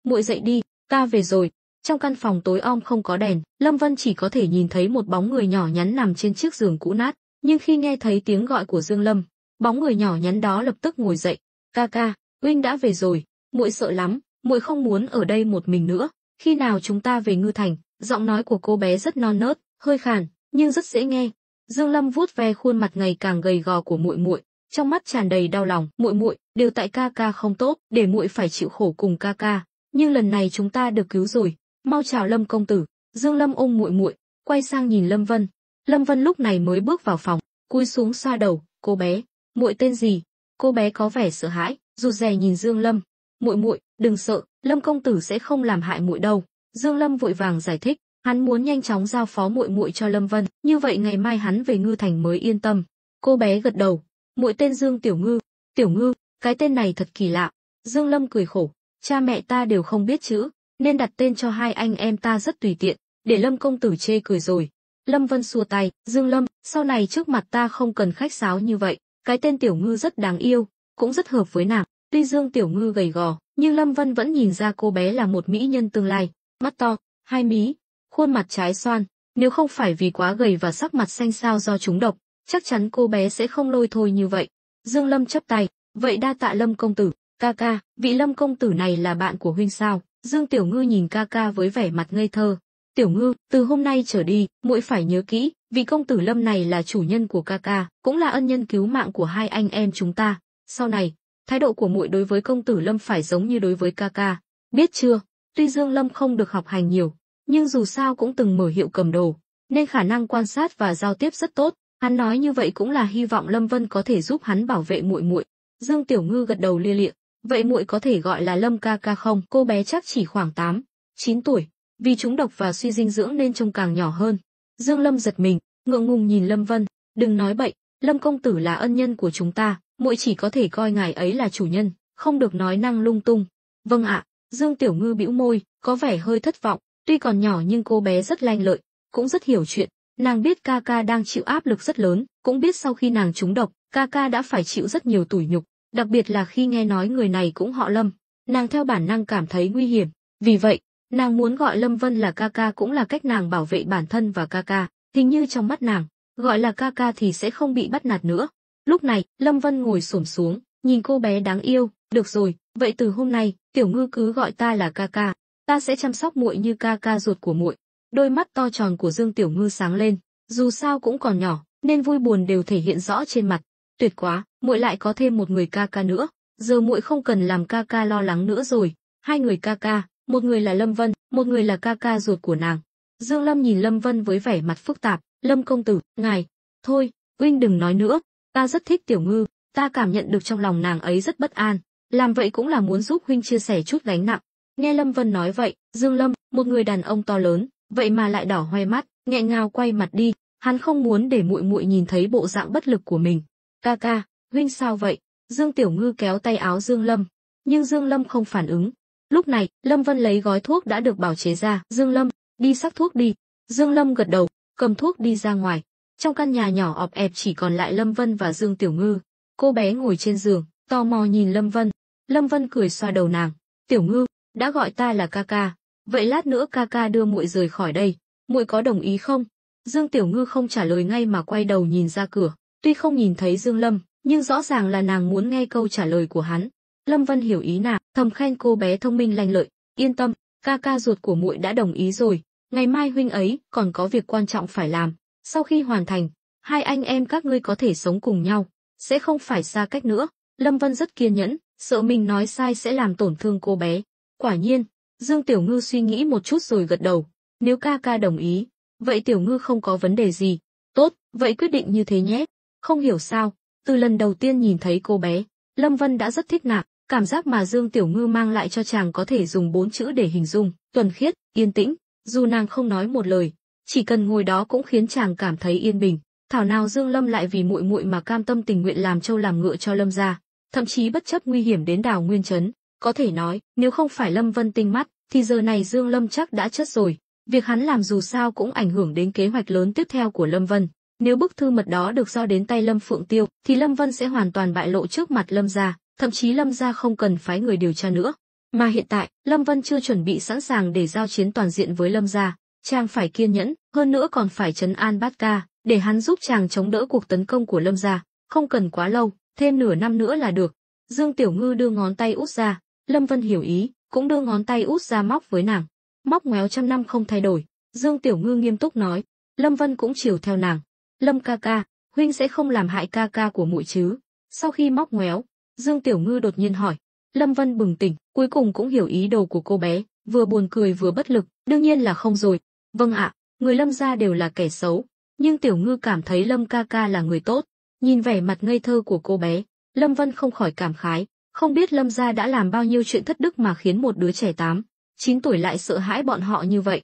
muội dậy đi, ta về rồi. Trong căn phòng tối om không có đèn, Lâm Vân chỉ có thể nhìn thấy một bóng người nhỏ nhắn nằm trên chiếc giường cũ nát. Nhưng khi nghe thấy tiếng gọi của Dương Lâm, bóng người nhỏ nhắn đó lập tức ngồi dậy. Ca, huynh đã về rồi, muội sợ lắm, muội không muốn ở đây một mình nữa. Khi nào chúng ta về Ngư Thành? Giọng nói của cô bé rất non nớt, hơi khàn, nhưng rất dễ nghe. Dương Lâm vuốt ve khuôn mặt ngày càng gầy gò của muội muội, trong mắt tràn đầy đau lòng. Muội, đều tại ca không tốt, để muội phải chịu khổ cùng ca. Nhưng lần này chúng ta được cứu rồi, mau chào Lâm công tử. Dương Lâm ôm muội, quay sang nhìn Lâm Vân. Lâm Vân lúc này mới bước vào phòng, cúi xuống xoa đầu. Cô bé, muội tên gì? Cô bé có vẻ sợ hãi, rụt rè nhìn Dương Lâm. Muội, đừng sợ, Lâm công tử sẽ không làm hại muội đâu. Dương Lâm vội vàng giải thích, hắn muốn nhanh chóng giao phó muội cho Lâm Vân, như vậy ngày mai hắn về Ngư Thành mới yên tâm. Cô bé gật đầu, muội tên Dương Tiểu Ngư. Tiểu Ngư, cái tên này thật kỳ lạ. Dương Lâm cười khổ, cha mẹ ta đều không biết chữ, nên đặt tên cho hai anh em ta rất tùy tiện, để Lâm công tử chê cười rồi. Lâm Vân xua tay, Dương Lâm, sau này trước mặt ta không cần khách sáo như vậy, cái tên Tiểu Ngư rất đáng yêu, cũng rất hợp với nàng. Tuy Dương Tiểu Ngư gầy gò, nhưng Lâm Vân vẫn nhìn ra cô bé là một mỹ nhân tương lai, mắt to, hai mí, khuôn mặt trái xoan, nếu không phải vì quá gầy và sắc mặt xanh xao do trúng độc, chắc chắn cô bé sẽ không lôi thôi như vậy. Dương Lâm chắp tay, vậy đa tạ Lâm công tử. Ca, vị Lâm công tử này là bạn của huynh sao? Dương Tiểu Ngư nhìn ca với vẻ mặt ngây thơ. Tiểu Ngư, từ hôm nay trở đi, muội phải nhớ kỹ, vị công tử Lâm này là chủ nhân của ca, cũng là ân nhân cứu mạng của hai anh em chúng ta. Sau này, thái độ của muội đối với công tử Lâm phải giống như đối với ca, biết chưa? Tuy Dương Lâm không được học hành nhiều, nhưng dù sao cũng từng mở hiệu cầm đồ, nên khả năng quan sát và giao tiếp rất tốt. Hắn nói như vậy cũng là hy vọng Lâm Vân có thể giúp hắn bảo vệ muội. Dương Tiểu Ngư gật đầu lia lịa. Vậy muội có thể gọi là Lâm ca không? Cô bé chắc chỉ khoảng 8, 9 tuổi, vì trúng độc và suy dinh dưỡng nên trông càng nhỏ hơn. Dương Lâm giật mình, ngượng ngùng nhìn Lâm Vân, đừng nói bậy, Lâm công tử là ân nhân của chúng ta, muội chỉ có thể coi ngài ấy là chủ nhân, không được nói năng lung tung. Vâng ạ. Dương Tiểu Ngư bĩu môi, có vẻ hơi thất vọng, tuy còn nhỏ nhưng cô bé rất lanh lợi, cũng rất hiểu chuyện. Nàng biết ca đang chịu áp lực rất lớn, cũng biết sau khi nàng trúng độc, ca đã phải chịu rất nhiều tủi nhục, đặc biệt là khi nghe nói người này cũng họ Lâm, nàng theo bản năng cảm thấy nguy hiểm. Vì vậy, Nàng muốn gọi Lâm Vân là ca ca cũng là cách nàng bảo vệ bản thân và ca ca, hình như trong mắt nàng, gọi là ca ca thì sẽ không bị bắt nạt nữa. Lúc này, Lâm Vân ngồi xổm xuống, nhìn cô bé đáng yêu, "Được rồi, vậy từ hôm nay, Tiểu Ngư cứ gọi ta là ca ca, ta sẽ chăm sóc muội như ca ca ruột của muội." Đôi mắt to tròn của Dương Tiểu Ngư sáng lên, dù sao cũng còn nhỏ, nên vui buồn đều thể hiện rõ trên mặt. Tuyệt quá, muội lại có thêm một người ca ca nữa, giờ muội không cần làm ca ca lo lắng nữa rồi. Hai người ca ca, một người là Lâm Vân, một người là ca ca ruột của nàng. Dương Lâm nhìn Lâm Vân với vẻ mặt phức tạp, "Lâm công tử, ngài, thôi, huynh đừng nói nữa, ta rất thích Tiểu Ngư, ta cảm nhận được trong lòng nàng ấy rất bất an, làm vậy cũng là muốn giúp huynh chia sẻ chút gánh nặng." Nghe Lâm Vân nói vậy, Dương Lâm, một người đàn ông to lớn, vậy mà lại đỏ hoe mắt, nghẹn ngào quay mặt đi, hắn không muốn để muội muội nhìn thấy bộ dạng bất lực của mình. "Ca ca, huynh sao vậy?" Dương Tiểu Ngư kéo tay áo Dương Lâm, nhưng Dương Lâm không phản ứng. Lúc này, Lâm Vân lấy gói thuốc đã được bào chế ra, "Dương Lâm, đi sắc thuốc đi." Dương Lâm gật đầu, cầm thuốc đi ra ngoài. Trong căn nhà nhỏ ọp ẹp chỉ còn lại Lâm Vân và Dương Tiểu Ngư. Cô bé ngồi trên giường, tò mò nhìn Lâm Vân. Lâm Vân cười xoa đầu nàng, "Tiểu Ngư, đã gọi ta là ca ca, vậy lát nữa ca ca đưa muội rời khỏi đây, muội có đồng ý không?" Dương Tiểu Ngư không trả lời ngay mà quay đầu nhìn ra cửa, tuy không nhìn thấy Dương Lâm, nhưng rõ ràng là nàng muốn nghe câu trả lời của hắn. Lâm Vân hiểu ý nàng, thầm khen cô bé thông minh lanh lợi, "Yên tâm, ca ca ruột của muội đã đồng ý rồi, ngày mai huynh ấy còn có việc quan trọng phải làm, sau khi hoàn thành, hai anh em các ngươi có thể sống cùng nhau, sẽ không phải xa cách nữa." Lâm Vân rất kiên nhẫn, sợ mình nói sai sẽ làm tổn thương cô bé. Quả nhiên, Dương Tiểu Ngư suy nghĩ một chút rồi gật đầu, "Nếu ca ca đồng ý, vậy Tiểu Ngư không có vấn đề gì." "Tốt, vậy quyết định như thế nhé." Không hiểu sao, từ lần đầu tiên nhìn thấy cô bé, Lâm Vân đã rất thích nàng, cảm giác mà Dương Tiểu Ngư mang lại cho chàng có thể dùng 4 chữ để hình dung, thuần khiết, yên tĩnh, dù nàng không nói một lời, chỉ cần ngồi đó cũng khiến chàng cảm thấy yên bình. Thảo nào Dương Lâm lại vì muội muội mà cam tâm tình nguyện làm trâu làm ngựa cho Lâm gia, thậm chí bất chấp nguy hiểm đến Đào Nguyên trấn. Có thể nói, nếu không phải Lâm Vân tinh mắt, thì giờ này Dương Lâm chắc đã chết rồi. Việc hắn làm dù sao cũng ảnh hưởng đến kế hoạch lớn tiếp theo của Lâm Vân. Nếu bức thư mật đó được giao đến tay Lâm Phượng Tiêu, thì Lâm Vân sẽ hoàn toàn bại lộ trước mặt Lâm gia, thậm chí Lâm gia không cần phái người điều tra nữa. Mà hiện tại, Lâm Vân chưa chuẩn bị sẵn sàng để giao chiến toàn diện với Lâm gia, chàng phải kiên nhẫn, hơn nữa còn phải trấn an Bát Ca, để hắn giúp chàng chống đỡ cuộc tấn công của Lâm gia, không cần quá lâu, thêm nửa năm nữa là được. Dương Tiểu Ngư đưa ngón tay út ra, Lâm Vân hiểu ý, cũng đưa ngón tay út ra móc với nàng. "Móc ngoéo trăm năm không thay đổi." Dương Tiểu Ngư nghiêm túc nói. Lâm Vân cũng chiều theo nàng. "Lâm ca ca, huynh sẽ không làm hại ca ca của muội chứ?" Sau khi móc ngoéo, Dương Tiểu Ngư đột nhiên hỏi. Lâm Vân bừng tỉnh, cuối cùng cũng hiểu ý đồ của cô bé, vừa buồn cười vừa bất lực, "Đương nhiên là không rồi." "Vâng ạ, người Lâm gia đều là kẻ xấu, nhưng Tiểu Ngư cảm thấy Lâm ca ca là người tốt." Nhìn vẻ mặt ngây thơ của cô bé, Lâm Vân không khỏi cảm khái, không biết Lâm gia đã làm bao nhiêu chuyện thất đức mà khiến một đứa trẻ 8, 9 tuổi lại sợ hãi bọn họ như vậy.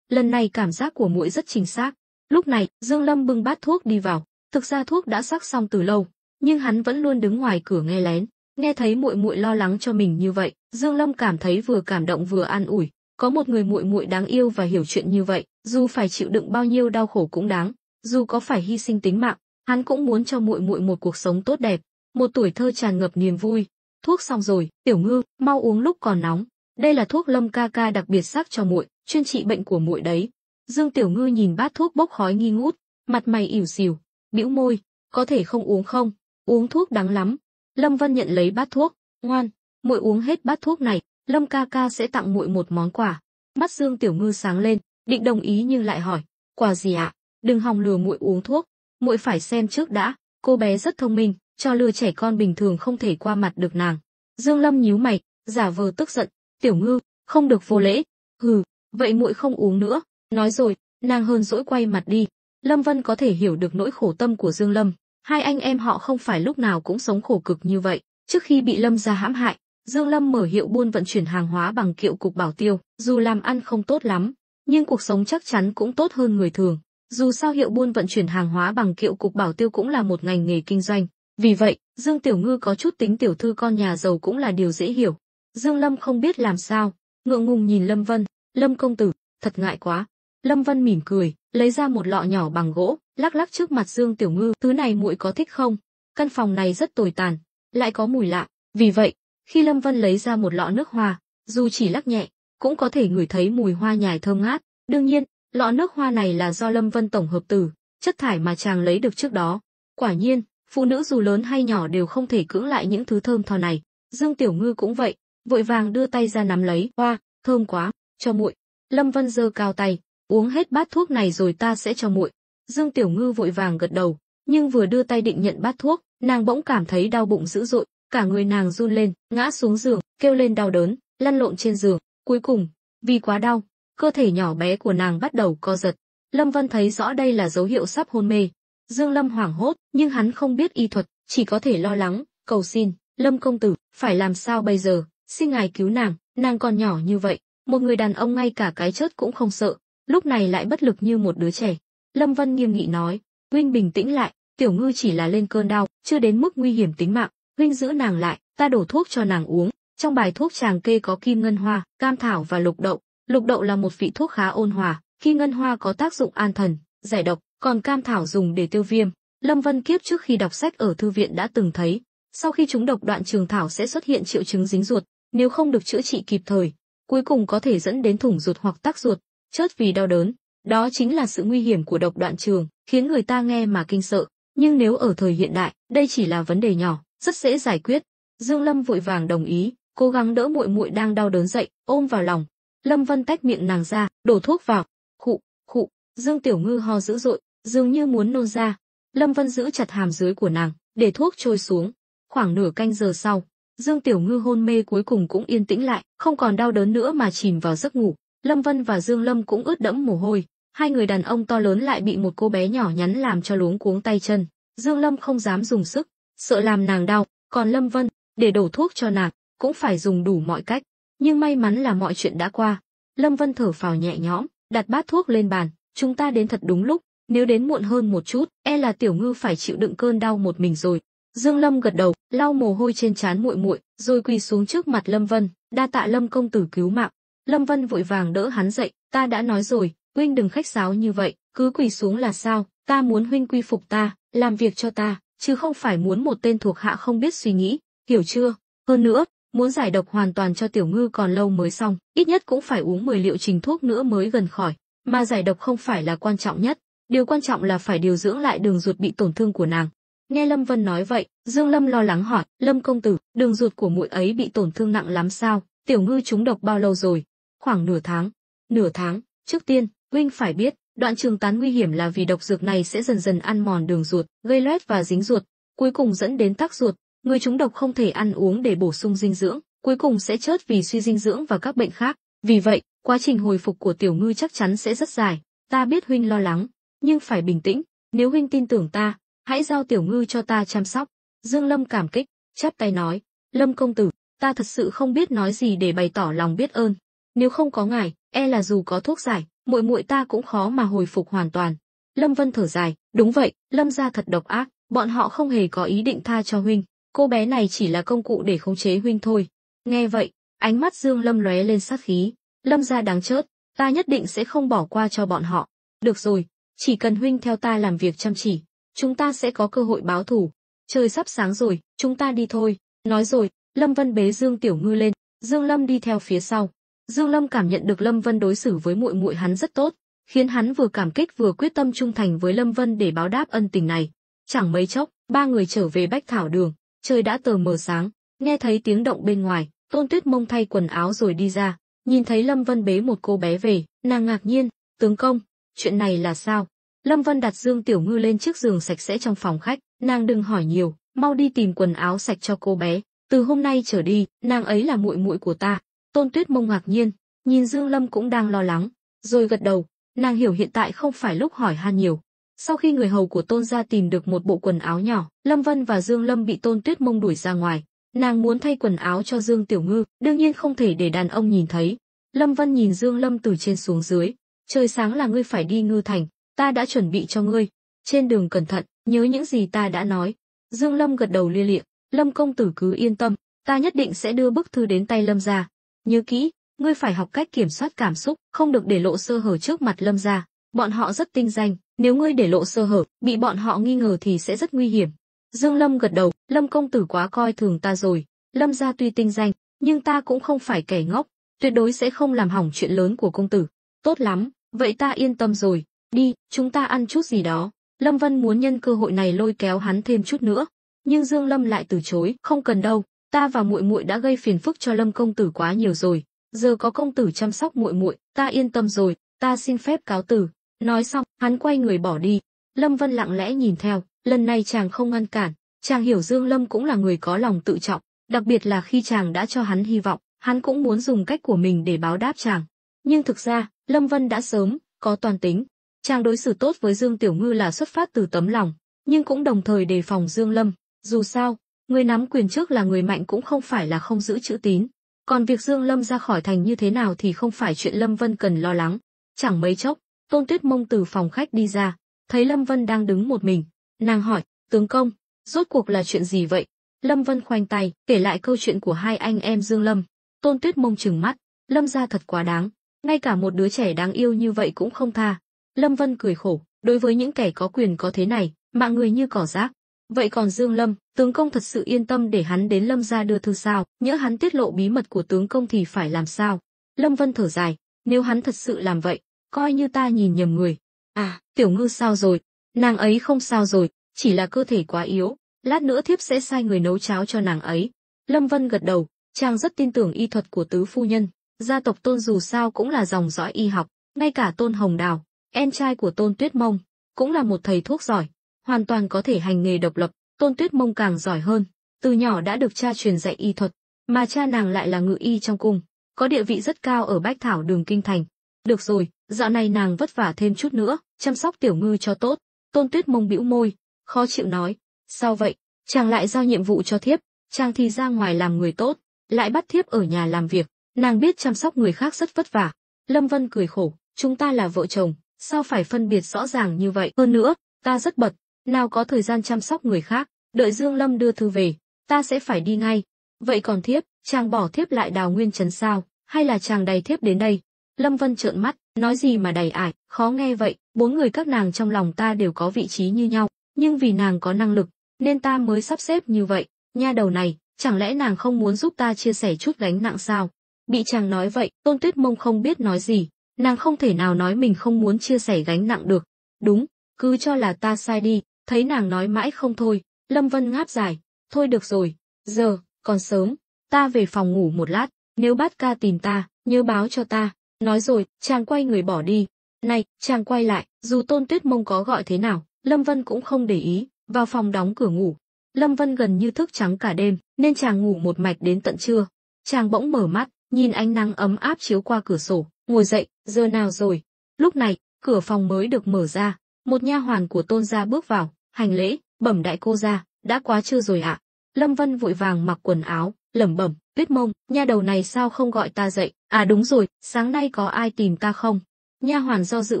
Lần này cảm giác của muội rất chính xác. Lúc này, Dương Lâm bưng bát thuốc đi vào, thực ra thuốc đã sắc xong từ lâu, nhưng hắn vẫn luôn đứng ngoài cửa nghe lén. Nghe thấy muội muội lo lắng cho mình như vậy, Dương Lâm cảm thấy vừa cảm động vừa an ủi, có một người muội muội đáng yêu và hiểu chuyện như vậy, dù phải chịu đựng bao nhiêu đau khổ cũng đáng, dù có phải hy sinh tính mạng, hắn cũng muốn cho muội muội một cuộc sống tốt đẹp, một tuổi thơ tràn ngập niềm vui. "Thuốc xong rồi, Tiểu Ngư, mau uống lúc còn nóng. Đây là thuốc Lâm ca ca đặc biệt sắc cho muội, chuyên trị bệnh của muội đấy." Dương Tiểu Ngư nhìn bát thuốc bốc khói nghi ngút, mặt mày ỉu xìu, bĩu môi, "Có thể không uống không? Uống thuốc đắng lắm." Lâm Vân nhận lấy bát thuốc, "Ngoan, muội uống hết bát thuốc này, Lâm ca ca sẽ tặng muội một món quà." Mắt Dương Tiểu Ngư sáng lên, định đồng ý nhưng lại hỏi, "Quà gì ạ?" "Đừng hòng lừa muội uống thuốc, muội phải xem trước đã." Cô bé rất thông minh, cho lừa trẻ con bình thường không thể qua mặt được nàng. Dương Lâm nhíu mày, giả vờ tức giận, "Tiểu Ngư, không được vô lễ." "Hừ, vậy muội không uống nữa." Nói rồi, nàng hờn dỗi quay mặt đi. Lâm Vân có thể hiểu được nỗi khổ tâm của Dương Lâm, hai anh em họ không phải lúc nào cũng sống khổ cực như vậy. Trước khi bị Lâm gia hãm hại, Dương Lâm mở hiệu buôn vận chuyển hàng hóa bằng kiệu cục bảo tiêu, dù làm ăn không tốt lắm, nhưng cuộc sống chắc chắn cũng tốt hơn người thường. Dù sao hiệu buôn vận chuyển hàng hóa bằng kiệu cục bảo tiêu cũng là một ngành nghề kinh doanh. Vì vậy, Dương Tiểu Ngư có chút tính tiểu thư con nhà giàu cũng là điều dễ hiểu. Dương Lâm không biết làm sao, ngượng ngùng nhìn Lâm Vân, "Lâm công tử, thật ngại quá." Lâm Vân mỉm cười, lấy ra một lọ nhỏ bằng gỗ, lắc lắc trước mặt Dương Tiểu Ngư, "Thứ này muội có thích không? Căn phòng này rất tồi tàn, lại có mùi lạ." Vì vậy, khi Lâm Vân lấy ra một lọ nước hoa, dù chỉ lắc nhẹ, cũng có thể ngửi thấy mùi hoa nhài thơm ngát. Đương nhiên, lọ nước hoa này là do Lâm Vân tổng hợp từ chất thải mà chàng lấy được trước đó. Quả nhiên, phụ nữ dù lớn hay nhỏ đều không thể cưỡng lại những thứ thơm tho này. Dương Tiểu Ngư cũng vậy, vội vàng đưa tay ra nắm lấy. Hoa, thơm quá, cho muội. Lâm Vân giơ cao tay, uống hết bát thuốc này rồi ta sẽ cho muội. Dương Tiểu Ngư vội vàng gật đầu, nhưng vừa đưa tay định nhận bát thuốc, nàng bỗng cảm thấy đau bụng dữ dội, cả người nàng run lên, ngã xuống giường, kêu lên đau đớn, lăn lộn trên giường. Cuối cùng, vì quá đau, cơ thể nhỏ bé của nàng bắt đầu co giật. Lâm Vân thấy rõ đây là dấu hiệu sắp hôn mê. Dương Lâm hoảng hốt, nhưng hắn không biết y thuật, chỉ có thể lo lắng, cầu xin, Lâm công tử, phải làm sao bây giờ, xin ngài cứu nàng còn nhỏ như vậy, một người đàn ông ngay cả cái chết cũng không sợ, lúc này lại bất lực như một đứa trẻ. Lâm Vân nghiêm nghị nói, huynh bình tĩnh lại, Tiểu Ngư chỉ là lên cơn đau, chưa đến mức nguy hiểm tính mạng, huynh giữ nàng lại, ta đổ thuốc cho nàng uống. Trong bài thuốc chàng kê có kim ngân hoa, cam thảo và lục đậu. Lục đậu là một vị thuốc khá ôn hòa, kim ngân hoa có tác dụng an thần, giải độc, còn cam thảo dùng để tiêu viêm. Lâm Vân kiếp trước khi đọc sách ở thư viện đã từng thấy, sau khi trúng độc đoạn trường thảo sẽ xuất hiện triệu chứng dính ruột, nếu không được chữa trị kịp thời, cuối cùng có thể dẫn đến thủng ruột hoặc tắc ruột, chết vì đau đớn. Đó chính là sự nguy hiểm của độc đoạn trường, khiến người ta nghe mà kinh sợ. Nhưng nếu ở thời hiện đại, đây chỉ là vấn đề nhỏ, rất dễ giải quyết. Dương Lâm vội vàng đồng ý, cố gắng đỡ muội muội đang đau đớn dậy, ôm vào lòng. Lâm Vân tách miệng nàng ra, đổ thuốc vào. Khụ, khụ, Dương Tiểu Ngư ho dữ dội, dường như muốn nôn ra. Lâm Vân giữ chặt hàm dưới của nàng, để thuốc trôi xuống. Khoảng nửa canh giờ sau, Dương Tiểu Ngư hôn mê cuối cùng cũng yên tĩnh lại, không còn đau đớn nữa mà chìm vào giấc ngủ. Lâm Vân và Dương Lâm cũng ướt đẫm mồ hôi, hai người đàn ông to lớn lại bị một cô bé nhỏ nhắn làm cho luống cuống tay chân. Dương Lâm không dám dùng sức, sợ làm nàng đau, còn Lâm Vân, để đổ thuốc cho nàng, cũng phải dùng đủ mọi cách. Nhưng may mắn là mọi chuyện đã qua. Lâm Vân thở phào nhẹ nhõm, đặt bát thuốc lên bàn, chúng ta đến thật đúng lúc, nếu đến muộn hơn một chút, e là Tiểu Ngư phải chịu đựng cơn đau một mình rồi. Dương Lâm gật đầu, lau mồ hôi trên trán muội muội, rồi quỳ xuống trước mặt Lâm Vân, đa tạ Lâm công tử cứu mạng. Lâm Vân vội vàng đỡ hắn dậy, ta đã nói rồi, huynh đừng khách sáo như vậy, cứ quỳ xuống là sao, ta muốn huynh quy phục ta, làm việc cho ta, chứ không phải muốn một tên thuộc hạ không biết suy nghĩ, hiểu chưa? Hơn nữa, muốn giải độc hoàn toàn cho Tiểu Ngư còn lâu mới xong, ít nhất cũng phải uống 10 liệu trình thuốc nữa mới gần khỏi, mà giải độc không phải là quan trọng nhất, điều quan trọng là phải điều dưỡng lại đường ruột bị tổn thương của nàng. Nghe Lâm Vân nói vậy, Dương Lâm lo lắng hỏi, Lâm công tử, đường ruột của muội ấy bị tổn thương nặng lắm sao? Tiểu Ngư trúng độc bao lâu rồi? Khoảng nửa tháng. Nửa tháng? Trước tiên, huynh phải biết, đoạn trường tán nguy hiểm là vì độc dược này sẽ dần dần ăn mòn đường ruột, gây loét và dính ruột, cuối cùng dẫn đến tắc ruột. Người trúng độc không thể ăn uống để bổ sung dinh dưỡng, cuối cùng sẽ chết vì suy dinh dưỡng và các bệnh khác. Vì vậy, quá trình hồi phục của Tiểu Ngư chắc chắn sẽ rất dài. Ta biết huynh lo lắng, nhưng phải bình tĩnh. Nếu huynh tin tưởng ta, hãy giao Tiểu Ngư cho ta chăm sóc. Dương Lâm cảm kích, chắp tay nói, Lâm công tử, ta thật sự không biết nói gì để bày tỏ lòng biết ơn. Nếu không có ngài, e là dù có thuốc giải, muội muội ta cũng khó mà hồi phục hoàn toàn. Lâm Vân thở dài, đúng vậy, Lâm gia thật độc ác, bọn họ không hề có ý định tha cho huynh. Cô bé này chỉ là công cụ để khống chế huynh thôi. Nghe vậy, ánh mắt Dương Lâm lóe lên sát khí. Lâm gia đáng chết, ta nhất định sẽ không bỏ qua cho bọn họ. Được rồi, chỉ cần huynh theo ta làm việc chăm chỉ, chúng ta sẽ có cơ hội báo thù. Trời sắp sáng rồi, chúng ta đi thôi. Nói rồi, Lâm Vân bế Dương Tiểu Ngư lên, Dương Lâm đi theo phía sau. Dương Lâm cảm nhận được Lâm Vân đối xử với muội muội hắn rất tốt, khiến hắn vừa cảm kích vừa quyết tâm trung thành với Lâm Vân để báo đáp ân tình này. Chẳng mấy chốc, ba người trở về Bách Thảo Đường. Trời đã tờ mờ sáng, nghe thấy tiếng động bên ngoài, Tôn Tuyết Mông thay quần áo rồi đi ra, nhìn thấy Lâm Vân bế một cô bé về, nàng ngạc nhiên, tướng công, chuyện này là sao? Lâm Vân đặt Dương Tiểu Ngư lên chiếc giường sạch sẽ trong phòng khách, nàng đừng hỏi nhiều, mau đi tìm quần áo sạch cho cô bé, từ hôm nay trở đi, nàng ấy là muội muội của ta. Tôn Tuyết Mông ngạc nhiên, nhìn Dương Lâm cũng đang lo lắng, rồi gật đầu, nàng hiểu hiện tại không phải lúc hỏi han nhiều. Sau khi người hầu của Tôn gia tìm được một bộ quần áo nhỏ, Lâm Vân và Dương Lâm bị Tôn Tuyết Mông đuổi ra ngoài. Nàng muốn thay quần áo cho Dương Tiểu Ngư, đương nhiên không thể để đàn ông nhìn thấy. Lâm Vân nhìn Dương Lâm từ trên xuống dưới, trời sáng là ngươi phải đi Ngư Thành, ta đã chuẩn bị cho ngươi. Trên đường cẩn thận, nhớ những gì ta đã nói. Dương Lâm gật đầu lia lịa, Lâm công tử cứ yên tâm, ta nhất định sẽ đưa bức thư đến tay Lâm gia. Nhớ kỹ, ngươi phải học cách kiểm soát cảm xúc, không được để lộ sơ hở trước mặt Lâm gia. Bọn họ rất tinh danh, nếu ngươi để lộ sơ hở, bị bọn họ nghi ngờ thì sẽ rất nguy hiểm. Dương Lâm gật đầu, Lâm công tử quá coi thường ta rồi. Lâm gia tuy tinh danh, nhưng ta cũng không phải kẻ ngốc. tuyệt đối sẽ không làm hỏng chuyện lớn của công tử. Tốt lắm, vậy ta yên tâm rồi, đi, chúng ta ăn chút gì đó. Lâm Vân muốn nhân cơ hội này lôi kéo hắn thêm chút nữa, nhưng Dương Lâm lại từ chối, không cần đâu, ta và muội muội đã gây phiền phức cho Lâm công tử quá nhiều rồi, giờ có công tử chăm sóc muội muội, ta yên tâm rồi, ta xin phép cáo từ. Nói xong, hắn quay người bỏ đi. Lâm Vân lặng lẽ nhìn theo, lần này chàng không ngăn cản, chàng hiểu Dương Lâm cũng là người có lòng tự trọng, đặc biệt là khi chàng đã cho hắn hy vọng, hắn cũng muốn dùng cách của mình để báo đáp chàng. Nhưng thực ra, Lâm Vân đã sớm có toan tính. Chàng đối xử tốt với Dương Tiểu Ngư là xuất phát từ tấm lòng, nhưng cũng đồng thời đề phòng Dương Lâm. Dù sao, người nắm quyền trước là người mạnh cũng không phải là không giữ chữ tín. Còn việc Dương Lâm ra khỏi thành như thế nào thì không phải chuyện Lâm Vân cần lo lắng. Chẳng mấy chốc, Tôn Tuyết Mông từ phòng khách đi ra, thấy Lâm Vân đang đứng một mình. Nàng hỏi, tướng công, rốt cuộc là chuyện gì vậy? Lâm Vân khoanh tay, kể lại câu chuyện của hai anh em Dương Lâm. Tôn Tuyết Mông trừng mắt, Lâm gia thật quá đáng, ngay cả một đứa trẻ đáng yêu như vậy cũng không tha. Lâm Vân cười khổ, đối với những kẻ có quyền có thế này, mạng người như cỏ rác. Vậy còn Dương Lâm, tướng công thật sự yên tâm để hắn đến Lâm gia đưa thư sao? Nhỡ hắn tiết lộ bí mật của tướng công thì phải làm sao? Lâm Vân thở dài, nếu hắn thật sự làm vậy, coi như ta nhìn nhầm người. À, Tiểu Ngư sao rồi? Nàng ấy không sao rồi, chỉ là cơ thể quá yếu, lát nữa thiếp sẽ sai người nấu cháo cho nàng ấy. Lâm Vân gật đầu, chàng rất tin tưởng y thuật của tứ phu nhân, gia tộc Tôn dù sao cũng là dòng dõi y học, ngay cả Tôn Hồng Đào, em trai của Tôn Tuyết Mông, cũng là một thầy thuốc giỏi, hoàn toàn có thể hành nghề độc lập. Tôn Tuyết Mông càng giỏi hơn, từ nhỏ đã được cha truyền dạy y thuật, mà cha nàng lại là ngự y trong cung, có địa vị rất cao ở Bách Thảo Đường kinh thành. Được rồi, dạo này nàng vất vả thêm chút nữa, chăm sóc Tiểu Ngư cho tốt. Tôn Tuyết Mông bĩu môi, khó chịu nói, sao vậy? Chàng lại giao nhiệm vụ cho thiếp, chàng thì ra ngoài làm người tốt, lại bắt thiếp ở nhà làm việc. Nàng biết chăm sóc người khác rất vất vả. Lâm Vân cười khổ, chúng ta là vợ chồng, sao phải phân biệt rõ ràng như vậy? Hơn nữa, ta rất bận, nào có thời gian chăm sóc người khác. Đợi Dương Lâm đưa thư về, ta sẽ phải đi ngay. Vậy còn thiếp, chàng bỏ thiếp lại Đào Nguyên Trấn sao? Hay là chàng đày thiếp đến đây? Lâm Vân trợn mắt, nói gì mà đày ải, khó nghe vậy. Bốn người các nàng trong lòng ta đều có vị trí như nhau, nhưng vì nàng có năng lực, nên ta mới sắp xếp như vậy. Nha đầu này, chẳng lẽ nàng không muốn giúp ta chia sẻ chút gánh nặng sao? Bị chàng nói vậy, Tôn Tuyết Mông không biết nói gì. Nàng không thể nào nói mình không muốn chia sẻ gánh nặng được. Đúng, cứ cho là ta sai đi. Thấy nàng nói mãi không thôi, Lâm Vân ngáp dài, thôi được rồi, giờ, còn sớm, ta về phòng ngủ một lát, nếu Bát ca tìm ta, nhớ báo cho ta. Nói rồi, chàng quay người bỏ đi. Này, chàng quay lại, dù Tôn Tuyết Mông có gọi thế nào, Lâm Vân cũng không để ý, vào phòng đóng cửa ngủ. Lâm Vân gần như thức trắng cả đêm, nên chàng ngủ một mạch đến tận trưa. Chàng bỗng mở mắt, nhìn ánh nắng ấm áp chiếu qua cửa sổ, ngồi dậy, giờ nào rồi? Lúc này, cửa phòng mới được mở ra, một nha hoàn của Tôn gia bước vào, hành lễ, bẩm đại cô gia, đã quá trưa rồi ạ. Lâm Vân vội vàng mặc quần áo, lẩm bẩm, Tuyết Mông, nha đầu này sao không gọi ta dậy? À đúng rồi, sáng nay có ai tìm ta không? Nha hoàn do dự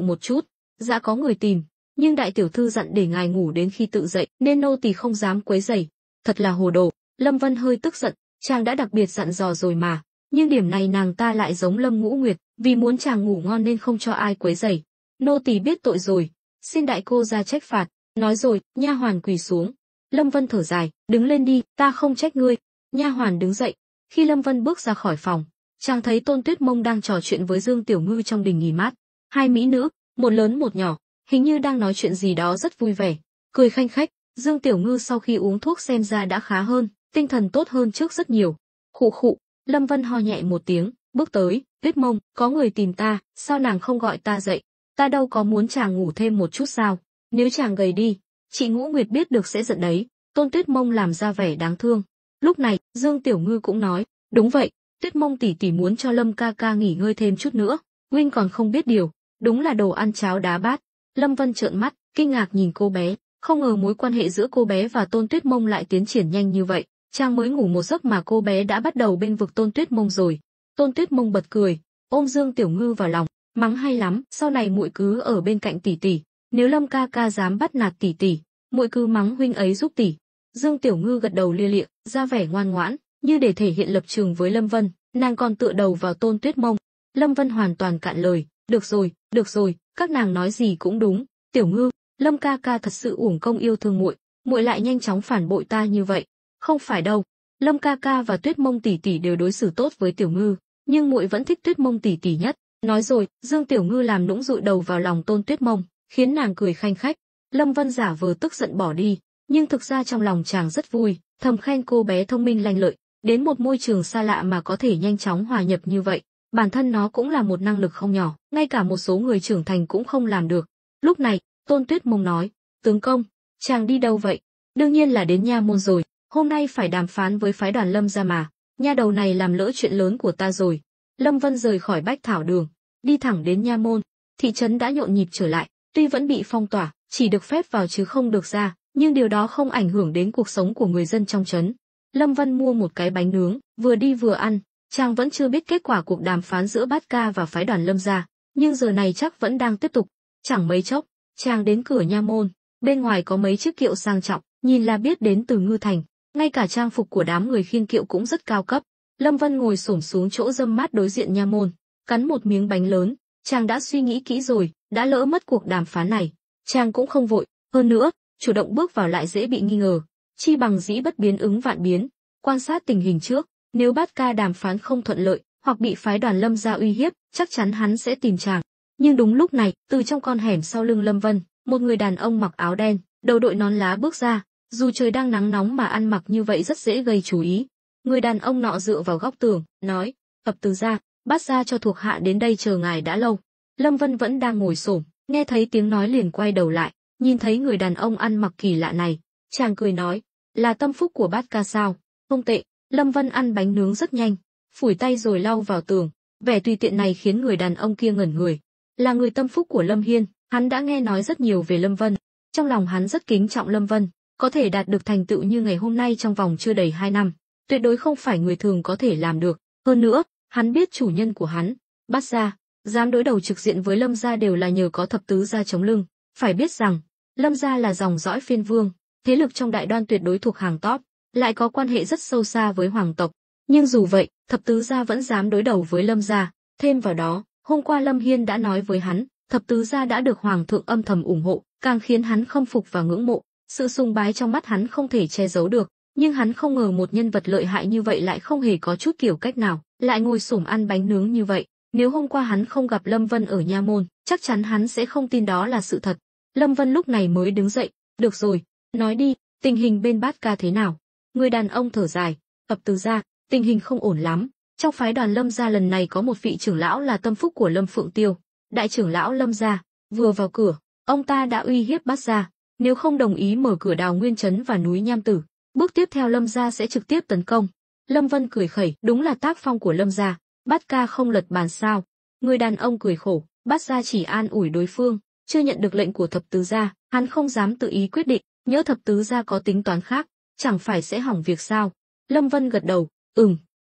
một chút, dạ có người tìm, nhưng đại tiểu thư dặn để ngài ngủ đến khi tự dậy, nên nô tỳ không dám quấy rầy. Thật là hồ đồ. Lâm Vân hơi tức giận, chàng đã đặc biệt dặn dò rồi mà, nhưng điểm này nàng ta lại giống Lâm Ngũ Nguyệt, vì muốn chàng ngủ ngon nên không cho ai quấy rầy. Nô tỳ biết tội rồi, xin đại cô gia trách phạt. Nói rồi, nha hoàn quỳ xuống. Lâm Vân thở dài, đứng lên đi, ta không trách ngươi. Nha hoàn đứng dậy. Khi Lâm Vân bước ra khỏi phòng, chàng thấy Tôn Tuyết Mông đang trò chuyện với Dương Tiểu Ngư trong đình nghỉ mát. Hai mỹ nữ, một lớn một nhỏ, hình như đang nói chuyện gì đó rất vui vẻ, cười khanh khách. Dương Tiểu Ngư sau khi uống thuốc xem ra đã khá hơn, tinh thần tốt hơn trước rất nhiều. Khụ khụ, Lâm Vân ho nhẹ một tiếng, bước tới, Tuyết Mông, có người tìm ta, sao nàng không gọi ta dậy? Ta đâu có muốn chàng ngủ thêm một chút sao? Nếu chàng gầy đi, chị Ngũ Nguyệt biết được sẽ giận đấy. Tôn Tuyết Mông làm ra vẻ đáng thương. Lúc này, Dương Tiểu Ngư cũng nói, đúng vậy, Tuyết Mông tỷ tỷ muốn cho Lâm ca ca nghỉ ngơi thêm chút nữa. Huynh còn không biết điều, đúng là đồ ăn cháo đá bát. Lâm Vân trợn mắt, kinh ngạc nhìn cô bé, không ngờ mối quan hệ giữa cô bé và Tôn Tuyết Mông lại tiến triển nhanh như vậy. Chàng mới ngủ một giấc mà cô bé đã bắt đầu bênh vực Tôn Tuyết Mông rồi. Tôn Tuyết Mông bật cười, ôm Dương Tiểu Ngư vào lòng, mắng hay lắm, sau này muội cứ ở bên cạnh tỷ tỷ. Nếu Lâm ca ca dám bắt nạt tỷ tỷ, muội cứ mắng huynh ấy giúp tỷ. Dương Tiểu Ngư gật đầu lia lịa, ra vẻ ngoan ngoãn, như để thể hiện lập trường với Lâm Vân. Nàng còn tựa đầu vào Tôn Tuyết Mông. Lâm Vân hoàn toàn cạn lời, được rồi, các nàng nói gì cũng đúng. Tiểu Ngư, Lâm ca ca thật sự uổng công yêu thương muội, muội lại nhanh chóng phản bội ta như vậy. Không phải đâu, Lâm ca ca và Tuyết Mông tỷ tỷ đều đối xử tốt với Tiểu Ngư, nhưng muội vẫn thích Tuyết Mông tỷ tỷ nhất. Nói rồi, Dương Tiểu Ngư làm nũng dụi đầu vào lòng Tôn Tuyết Mông, khiến nàng cười khanh khách. Lâm Vân giả vờ tức giận bỏ đi, nhưng thực ra trong lòng chàng rất vui, thầm khen cô bé thông minh lanh lợi, đến một môi trường xa lạ mà có thể nhanh chóng hòa nhập như vậy. Bản thân nó cũng là một năng lực không nhỏ, ngay cả một số người trưởng thành cũng không làm được. Lúc này, Tôn Tuyết Mông nói, tướng công, chàng đi đâu vậy? Đương nhiên là đến nha môn rồi, hôm nay phải đàm phán với phái đoàn Lâm gia mà, nha đầu này làm lỡ chuyện lớn của ta rồi. Lâm Vân rời khỏi Bách Thảo Đường, đi thẳng đến nha môn. Thị trấn đã nhộn nhịp trở lại, tuy vẫn bị phong tỏa, chỉ được phép vào chứ không được ra, nhưng điều đó không ảnh hưởng đến cuộc sống của người dân trong trấn. Lâm Vân mua một cái bánh nướng, vừa đi vừa ăn. Chàng vẫn chưa biết kết quả cuộc đàm phán giữa Bát Ca và phái đoàn Lâm gia, nhưng giờ này chắc vẫn đang tiếp tục. Chẳng mấy chốc, chàng đến cửa nha môn, bên ngoài có mấy chiếc kiệu sang trọng, nhìn là biết đến từ Ngư Thành, ngay cả trang phục của đám người khiêng kiệu cũng rất cao cấp. Lâm Vân ngồi xổm xuống chỗ râm mát đối diện nha môn, cắn một miếng bánh lớn, chàng đã suy nghĩ kỹ rồi, đã lỡ mất cuộc đàm phán này, chàng cũng không vội, hơn nữa, chủ động bước vào lại dễ bị nghi ngờ, chi bằng dĩ bất biến ứng vạn biến, quan sát tình hình trước. Nếu Bát Ca đàm phán không thuận lợi, hoặc bị phái đoàn Lâm gia uy hiếp, chắc chắn hắn sẽ tìm chàng. Nhưng đúng lúc này, từ trong con hẻm sau lưng Lâm Vân, một người đàn ông mặc áo đen, đầu đội nón lá bước ra. Dù trời đang nắng nóng mà ăn mặc như vậy rất dễ gây chú ý. Người đàn ông nọ dựa vào góc tường, nói: "Ập từ gia, Bát gia cho thuộc hạ đến đây chờ ngài đã lâu." Lâm Vân vẫn đang ngồi xổm, nghe thấy tiếng nói liền quay đầu lại, nhìn thấy người đàn ông ăn mặc kỳ lạ này, chàng cười nói: "Là tâm phúc của Bát Ca sao? Không tệ." Lâm Vân ăn bánh nướng rất nhanh, phủi tay rồi lau vào tường, vẻ tùy tiện này khiến người đàn ông kia ngẩn người. Là người tâm phúc của Lâm Hiên, hắn đã nghe nói rất nhiều về Lâm Vân, trong lòng hắn rất kính trọng Lâm Vân, có thể đạt được thành tựu như ngày hôm nay trong vòng chưa đầy 2 năm, tuyệt đối không phải người thường có thể làm được. Hơn nữa, hắn biết chủ nhân của hắn, Bát gia, dám đối đầu trực diện với Lâm gia đều là nhờ có thập tứ gia chống lưng. Phải biết rằng, Lâm gia là dòng dõi phiên vương, thế lực trong Đại Đoan tuyệt đối thuộc hàng top, lại có quan hệ rất sâu xa với hoàng tộc. Nhưng dù vậy, thập tứ gia vẫn dám đối đầu với Lâm gia. Thêm vào đó, hôm qua Lâm Hiên đã nói với hắn, thập tứ gia đã được hoàng thượng âm thầm ủng hộ, càng khiến hắn khâm phục và ngưỡng mộ. Sự sùng bái trong mắt hắn không thể che giấu được, nhưng hắn không ngờ một nhân vật lợi hại như vậy lại không hề có chút kiểu cách nào, lại ngồi xổm ăn bánh nướng như vậy. Nếu hôm qua hắn không gặp Lâm Vân ở nha môn, chắc chắn hắn sẽ không tin đó là sự thật. Lâm Vân lúc này mới đứng dậy, "Được rồi, nói đi, tình hình bên Bát Ca thế nào?" Người đàn ông thở dài, "Ập từ gia, tình hình không ổn lắm. Trong phái đoàn Lâm gia lần này có một vị trưởng lão là tâm phúc của Lâm Phượng Tiêu, đại trưởng lão Lâm gia. Vừa vào cửa, ông ta đã uy hiếp Bát gia, nếu không đồng ý mở cửa Đào Nguyên trấn và núi Nham Tử, bước tiếp theo Lâm gia sẽ trực tiếp tấn công." Lâm Vân cười khẩy, đúng là tác phong của Lâm gia, Bát Ca không lật bàn sao? Người đàn ông cười khổ, Bát gia chỉ an ủi đối phương, chưa nhận được lệnh của thập tứ gia, hắn không dám tự ý quyết định, nhỡ thập tứ gia có tính toán khác, chẳng phải sẽ hỏng việc sao? Lâm Vân gật đầu,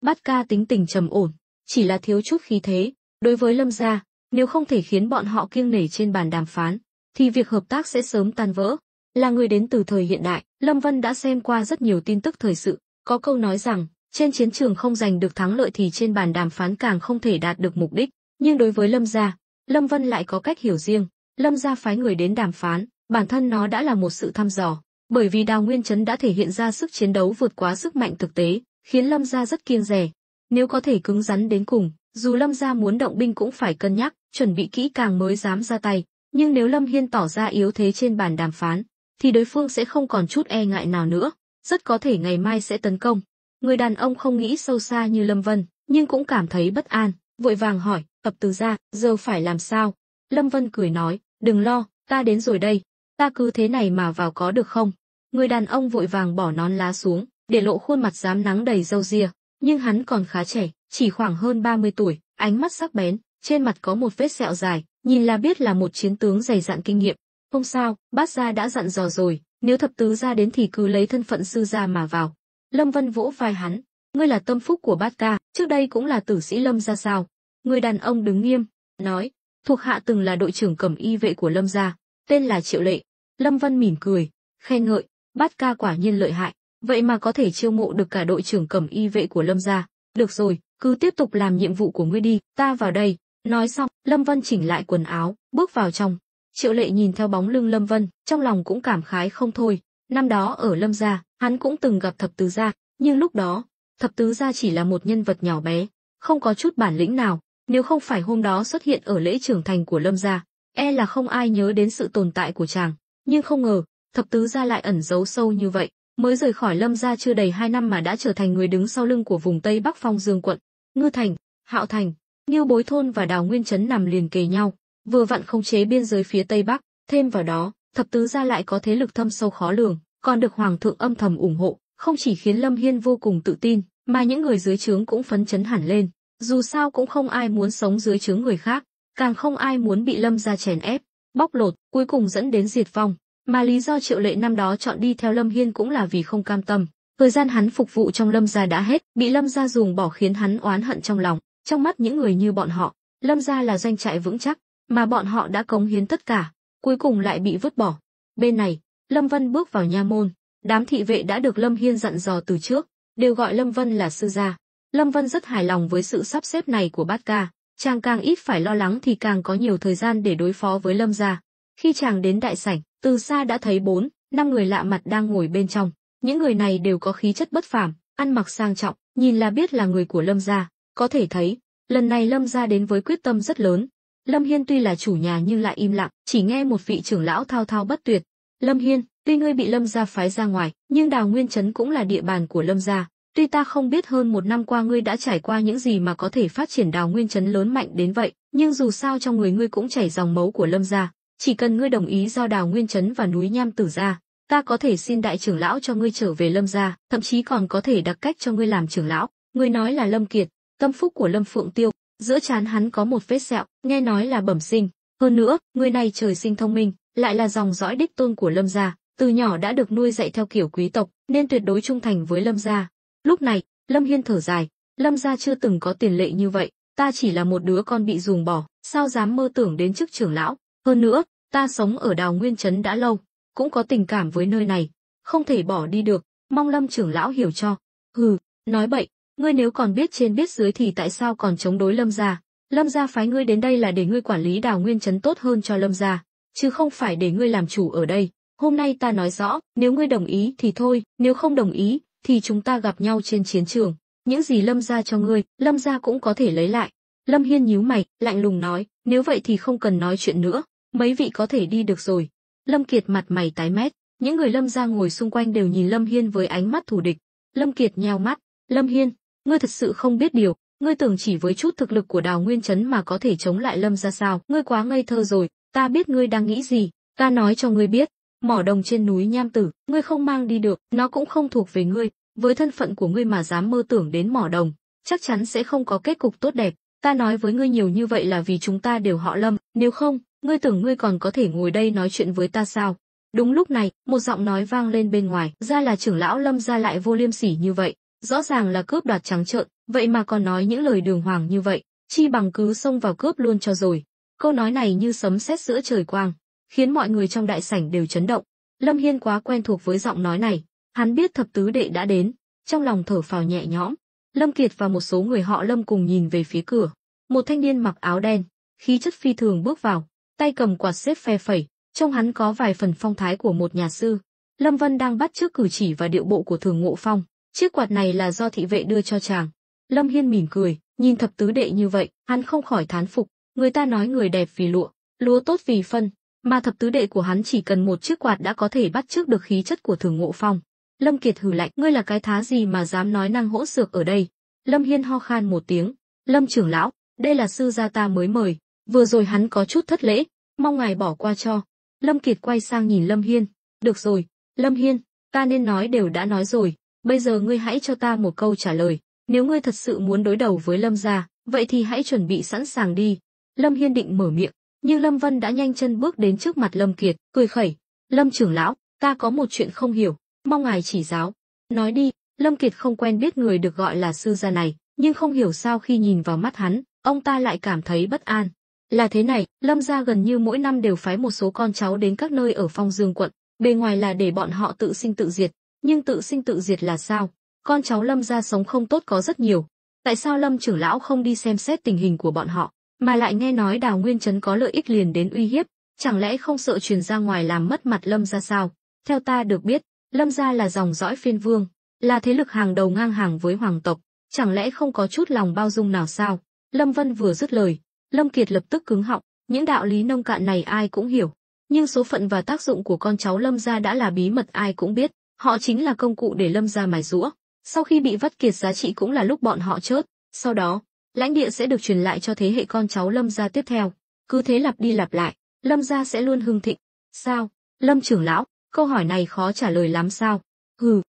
Bát Ca tính tình trầm ổn, chỉ là thiếu chút khí thế. Đối với Lâm gia, nếu không thể khiến bọn họ kiêng nể trên bàn đàm phán, thì việc hợp tác sẽ sớm tan vỡ. Là người đến từ thời hiện đại, Lâm Vân đã xem qua rất nhiều tin tức thời sự, có câu nói rằng, trên chiến trường không giành được thắng lợi thì trên bàn đàm phán càng không thể đạt được mục đích. Nhưng đối với Lâm gia, Lâm Vân lại có cách hiểu riêng. Lâm gia phái người đến đàm phán, bản thân nó đã là một sự thăm dò, bởi vì Đào Nguyên trấn đã thể hiện ra sức chiến đấu vượt quá sức mạnh thực tế, khiến Lâm gia rất kiêng dè. Nếu có thể cứng rắn đến cùng, dù Lâm gia muốn động binh cũng phải cân nhắc, chuẩn bị kỹ càng mới dám ra tay. Nhưng nếu Lâm Hiên tỏ ra yếu thế trên bàn đàm phán, thì đối phương sẽ không còn chút e ngại nào nữa, rất có thể ngày mai sẽ tấn công. Người đàn ông không nghĩ sâu xa như Lâm Vân, nhưng cũng cảm thấy bất an, vội vàng hỏi, "Ập từ gia, giờ phải làm sao?" Lâm Vân cười nói, "Đừng lo, ta đến rồi đây, ta cứ thế này mà vào có được không?" Người đàn ông vội vàng bỏ nón lá xuống, để lộ khuôn mặt rám nắng đầy râu ria, nhưng hắn còn khá trẻ, chỉ khoảng hơn 30 tuổi, ánh mắt sắc bén, trên mặt có một vết sẹo dài, nhìn là biết là một chiến tướng dày dạn kinh nghiệm. "Không sao, Bát gia đã dặn dò rồi, nếu thập tứ gia đến thì cứ lấy thân phận sư gia mà vào." Lâm Vân vỗ vai hắn, "Ngươi là tâm phúc của Bát Ca, trước đây cũng là tử sĩ Lâm gia sao?" Người đàn ông đứng nghiêm, nói, "Thuộc hạ từng là đội trưởng cẩm y vệ của Lâm gia, tên là Triệu Lệ." Lâm Vân mỉm cười, khen ngợi, "Bát Ca quả nhiên lợi hại, vậy mà có thể chiêu mộ được cả đội trưởng cẩm y vệ của Lâm gia. Được rồi, cứ tiếp tục làm nhiệm vụ của ngươi đi, ta vào đây." Nói xong, Lâm Vân chỉnh lại quần áo, bước vào trong. Triệu Lệ nhìn theo bóng lưng Lâm Vân, trong lòng cũng cảm khái không thôi. Năm đó ở Lâm gia, hắn cũng từng gặp thập tứ gia, nhưng lúc đó, thập tứ gia chỉ là một nhân vật nhỏ bé, không có chút bản lĩnh nào, nếu không phải hôm đó xuất hiện ở lễ trưởng thành của Lâm gia, e là không ai nhớ đến sự tồn tại của chàng, nhưng không ngờ, thập tứ gia lại ẩn giấu sâu như vậy, mới rời khỏi Lâm gia chưa đầy 2 năm mà đã trở thành người đứng sau lưng của vùng Tây Bắc Phong Dương quận. Ngư Thành, Hạo Thành, Nghiêu Bối thôn và Đào Nguyên trấn nằm liền kề nhau, vừa vặn khống chế biên giới phía Tây Bắc, thêm vào đó, thập tứ gia lại có thế lực thâm sâu khó lường, còn được hoàng thượng âm thầm ủng hộ, không chỉ khiến Lâm Hiên vô cùng tự tin, mà những người dưới trướng cũng phấn chấn hẳn lên. Dù sao cũng không ai muốn sống dưới trướng người khác, càng không ai muốn bị Lâm gia chèn ép, bóc lột, cuối cùng dẫn đến diệt vong. Mà lý do Triệu Lệ năm đó chọn đi theo Lâm Hiên cũng là vì không cam tâm. Thời gian hắn phục vụ trong Lâm gia đã hết, bị Lâm gia ruồng bỏ khiến hắn oán hận trong lòng. Trong mắt những người như bọn họ, Lâm gia là doanh trại vững chắc, mà bọn họ đã cống hiến tất cả, cuối cùng lại bị vứt bỏ. Bên này, Lâm Vân bước vào nha môn, đám thị vệ đã được Lâm Hiên dặn dò từ trước, đều gọi Lâm Vân là sư gia. Lâm Vân rất hài lòng với sự sắp xếp này của Bát Ca, chàng càng ít phải lo lắng thì càng có nhiều thời gian để đối phó với Lâm gia. Khi chàng đến đại sảnh, từ xa đã thấy 4-5 người lạ mặt đang ngồi bên trong. Những người này đều có khí chất bất phàm, ăn mặc sang trọng, nhìn là biết là người của Lâm gia. Có thể thấy, lần này Lâm gia đến với quyết tâm rất lớn. Lâm Hiên tuy là chủ nhà nhưng lại im lặng, chỉ nghe một vị trưởng lão thao thao bất tuyệt. Lâm Hiên, tuy ngươi bị Lâm gia phái ra ngoài, nhưng Đào Nguyên trấn cũng là địa bàn của Lâm gia. Tuy ta không biết hơn 1 năm qua ngươi đã trải qua những gì mà có thể phát triển Đào Nguyên trấn lớn mạnh đến vậy, nhưng dù sao trong người ngươi cũng chảy dòng máu của Lâm gia. Chỉ cần ngươi đồng ý giao Đào Nguyên trấn và núi Nham Tử ra, ta có thể xin đại trưởng lão cho ngươi trở về Lâm gia, thậm chí còn có thể đặc cách cho ngươi làm trưởng lão. Ngươi nói là Lâm Kiệt, tâm phúc của Lâm Phượng Tiêu, giữa trán hắn có một vết sẹo, nghe nói là bẩm sinh. Hơn nữa, người này trời sinh thông minh, lại là dòng dõi đích tôn của Lâm gia, từ nhỏ đã được nuôi dạy theo kiểu quý tộc, nên tuyệt đối trung thành với Lâm gia. Lúc này, Lâm Hiên thở dài, Lâm gia chưa từng có tiền lệ như vậy, ta chỉ là một đứa con bị ruồng bỏ, sao dám mơ tưởng đến chức trưởng lão. Hơn nữa, ta sống ở Đào Nguyên trấn đã lâu, cũng có tình cảm với nơi này, không thể bỏ đi được, mong Lâm trưởng lão hiểu cho. Hừ, nói bậy, ngươi nếu còn biết trên biết dưới thì tại sao còn chống đối Lâm gia? Lâm gia phái ngươi đến đây là để ngươi quản lý Đào Nguyên trấn tốt hơn cho Lâm gia, chứ không phải để ngươi làm chủ ở đây. Hôm nay ta nói rõ, nếu ngươi đồng ý thì thôi, nếu không đồng ý thì chúng ta gặp nhau trên chiến trường. Những gì Lâm gia cho ngươi, Lâm gia cũng có thể lấy lại. Lâm Hiên nhíu mày, lạnh lùng nói, nếu vậy thì không cần nói chuyện nữa, mấy vị có thể đi được rồi. Lâm Kiệt mặt mày tái mét, những người Lâm gia ngồi xung quanh đều nhìn Lâm Hiên với ánh mắt thù địch. Lâm Kiệt nheo mắt, Lâm Hiên, ngươi thật sự không biết điều, ngươi tưởng chỉ với chút thực lực của Đào Nguyên trấn mà có thể chống lại Lâm gia sao? Ngươi quá ngây thơ rồi, ta biết ngươi đang nghĩ gì, ta nói cho ngươi biết, mỏ đồng trên núi Nham Tử, ngươi không mang đi được, nó cũng không thuộc về ngươi, với thân phận của ngươi mà dám mơ tưởng đến mỏ đồng, chắc chắn sẽ không có kết cục tốt đẹp. Ta nói với ngươi nhiều như vậy là vì chúng ta đều họ Lâm, nếu không, ngươi tưởng ngươi còn có thể ngồi đây nói chuyện với ta sao? Đúng lúc này, một giọng nói vang lên bên ngoài, ra là trưởng lão Lâm gia lại vô liêm sỉ như vậy, rõ ràng là cướp đoạt trắng trợn, vậy mà còn nói những lời đường hoàng như vậy, chi bằng cứ xông vào cướp luôn cho rồi. Câu nói này như sấm sét giữa trời quang, khiến mọi người trong đại sảnh đều chấn động. Lâm Hiên quá quen thuộc với giọng nói này, hắn biết thập tứ đệ đã đến, trong lòng thở phào nhẹ nhõm. Lâm Kiệt và một số người họ Lâm cùng nhìn về phía cửa, một thanh niên mặc áo đen, khí chất phi thường bước vào, tay cầm quạt xếp phe phẩy, trông hắn có vài phần phong thái của một nhà sư. Lâm Vân đang bắt chước cử chỉ và điệu bộ của Thường Ngộ Phong, chiếc quạt này là do thị vệ đưa cho chàng. Lâm Hiên mỉm cười, nhìn thập tứ đệ như vậy, hắn không khỏi thán phục, người ta nói người đẹp vì lụa, lúa tốt vì phân, mà thập tứ đệ của hắn chỉ cần một chiếc quạt đã có thể bắt chước được khí chất của Thường Ngộ Phong. Lâm Kiệt hừ lạnh, ngươi là cái thá gì mà dám nói năng hỗn xược ở đây? Lâm Hiên ho khan một tiếng, Lâm trưởng lão, đây là sư gia ta mới mời, vừa rồi hắn có chút thất lễ, mong ngài bỏ qua cho. Lâm Kiệt quay sang nhìn Lâm Hiên, được rồi, Lâm Hiên, ta nên nói đều đã nói rồi, bây giờ ngươi hãy cho ta một câu trả lời, nếu ngươi thật sự muốn đối đầu với Lâm gia, vậy thì hãy chuẩn bị sẵn sàng đi. Lâm Hiên định mở miệng, nhưng Lâm Vân đã nhanh chân bước đến trước mặt Lâm Kiệt, cười khẩy, Lâm trưởng lão, ta có một chuyện không hiểu, mong ngài chỉ giáo. Nói đi. Lâm Kiệt không quen biết người được gọi là sư gia này, nhưng không hiểu sao khi nhìn vào mắt hắn, ông ta lại cảm thấy bất an. Là thế này, Lâm gia gần như mỗi năm đều phái một số con cháu đến các nơi ở Phong Dương quận, bề ngoài là để bọn họ tự sinh tự diệt, nhưng tự sinh tự diệt là sao? Con cháu Lâm gia sống không tốt có rất nhiều. Tại sao Lâm trưởng lão không đi xem xét tình hình của bọn họ, mà lại nghe nói Đào Nguyên trấn có lợi ích liền đến uy hiếp, chẳng lẽ không sợ truyền ra ngoài làm mất mặt Lâm gia sao? Theo ta được biết, Lâm gia là dòng dõi phiên vương, là thế lực hàng đầu ngang hàng với hoàng tộc, Chẳng lẽ không có chút lòng bao dung nào sao? Lâm Vân vừa dứt lời, Lâm Kiệt lập tức cứng họng, những đạo lý nông cạn này ai cũng hiểu, nhưng số phận và tác dụng của con cháu Lâm gia đã là bí mật ai cũng biết, họ chính là công cụ để Lâm gia mài giũa. Sau khi bị vắt kiệt giá trị cũng là lúc bọn họ chớt, sau đó, lãnh địa sẽ được truyền lại cho thế hệ con cháu Lâm gia tiếp theo. Cứ thế lặp đi lặp lại, Lâm gia sẽ luôn hưng thịnh. Sao? Lâm trưởng lão, câu hỏi này khó trả lời lắm sao?